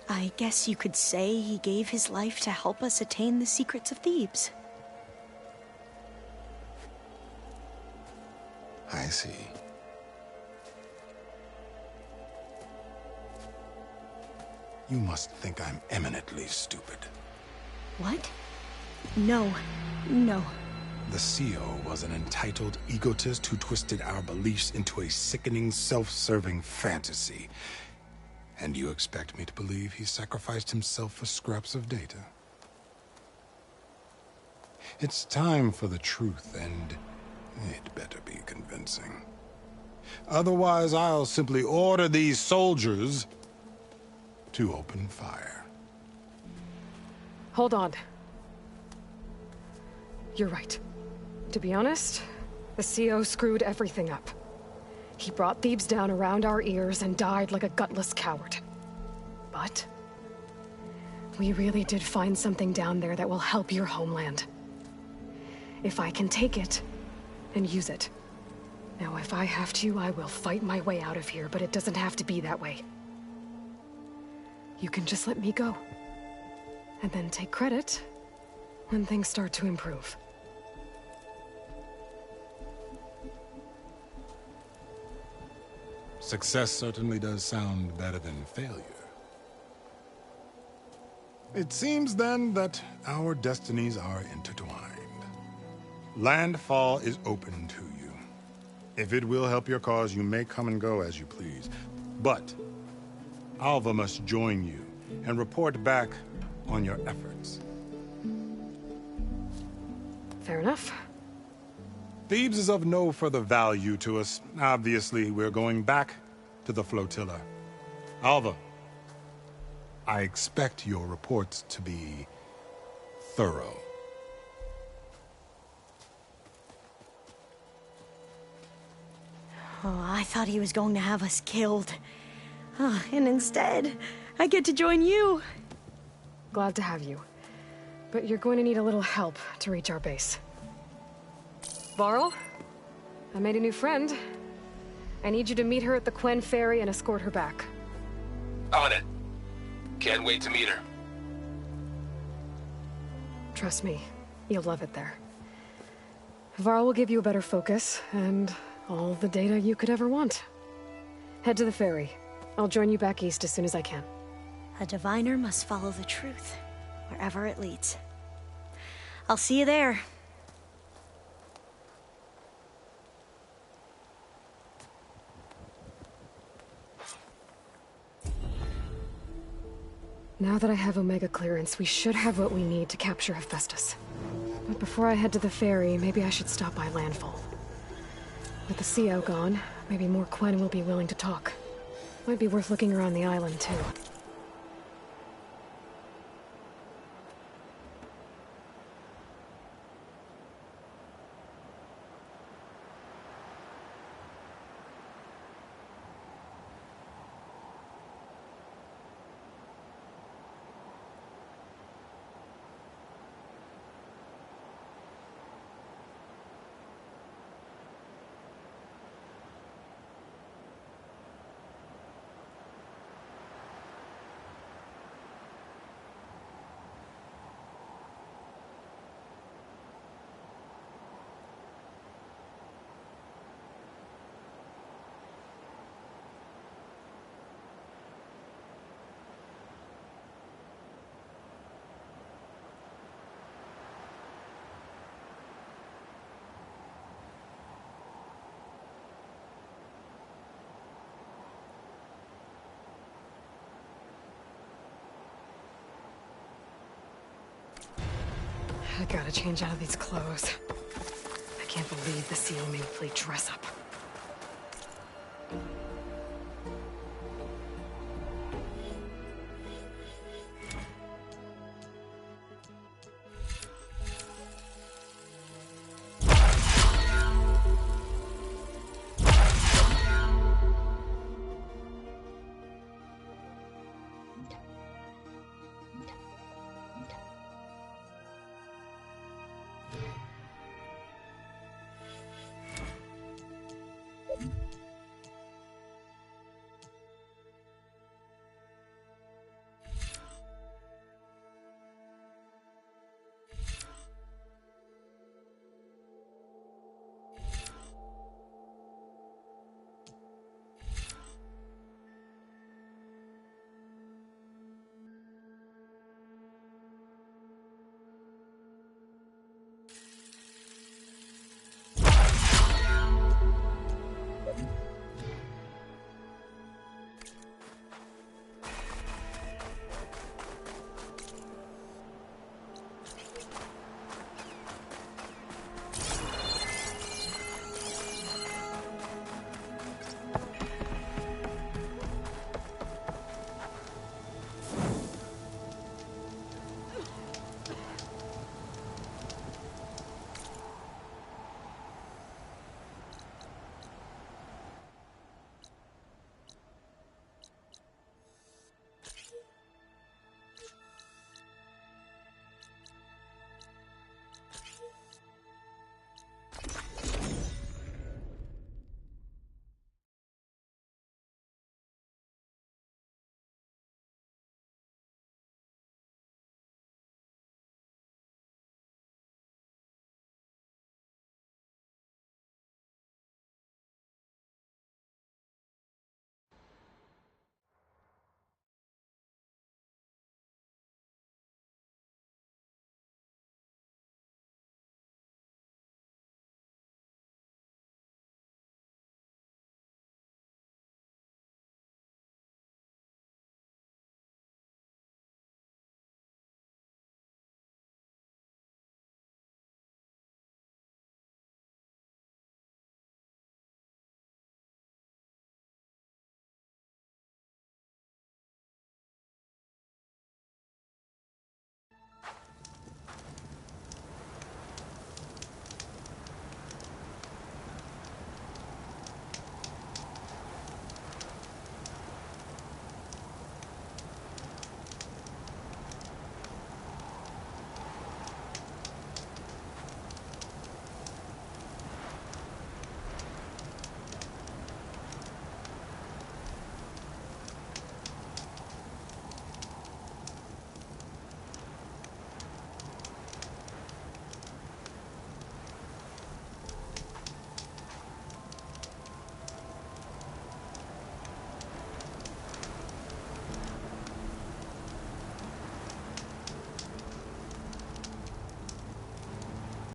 I guess you could say he gave his life to help us attain the secrets of Thebes. I see. You must think I'm eminently stupid. What? No. No. The CO was an entitled egotist who twisted our beliefs into a sickening, self-serving fantasy. And you expect me to believe he sacrificed himself for scraps of data? It's time for the truth, and it better be convincing. Otherwise, I'll simply order these soldiers to open fire. Hold on. You're right. To be honest, the CO screwed everything up. He brought Thebes down around our ears and died like a gutless coward. But we really did find something down there that will help your homeland. If I can take it and use it. Now, if I have to, I will fight my way out of here, but it doesn't have to be that way. You can just let me go. And then take credit when things start to improve. Success certainly does sound better than failure. It seems then that our destinies are intertwined. Landfall is open to you. If it will help your cause, you may come and go as you please. But Alva must join you and report back on your efforts. Fair enough. Thebes is of no further value to us. Obviously, we're going back to the flotilla. Alva, I expect your reports to be thorough. Oh, I thought he was going to have us killed. And instead, I get to join you. Glad to have you. But you're going to need a little help to reach our base. Varl, I made a new friend. I need you to meet her at the Quen Ferry and escort her back. On it. Can't wait to meet her. Trust me, you'll love it there. Varl will give you a better focus, and all the data you could ever want. Head to the ferry. I'll join you back east as soon as I can. A diviner must follow the truth, wherever it leads. I'll see you there. Now that I have Omega clearance, we should have what we need to capture Hephaestus. But before I head to the ferry, maybe I should stop by Landfall. With the CO gone, maybe more Quen will be willing to talk. Might be worth looking around the island, too. I gotta change out of these clothes. I can't believe the seal made me play dress up.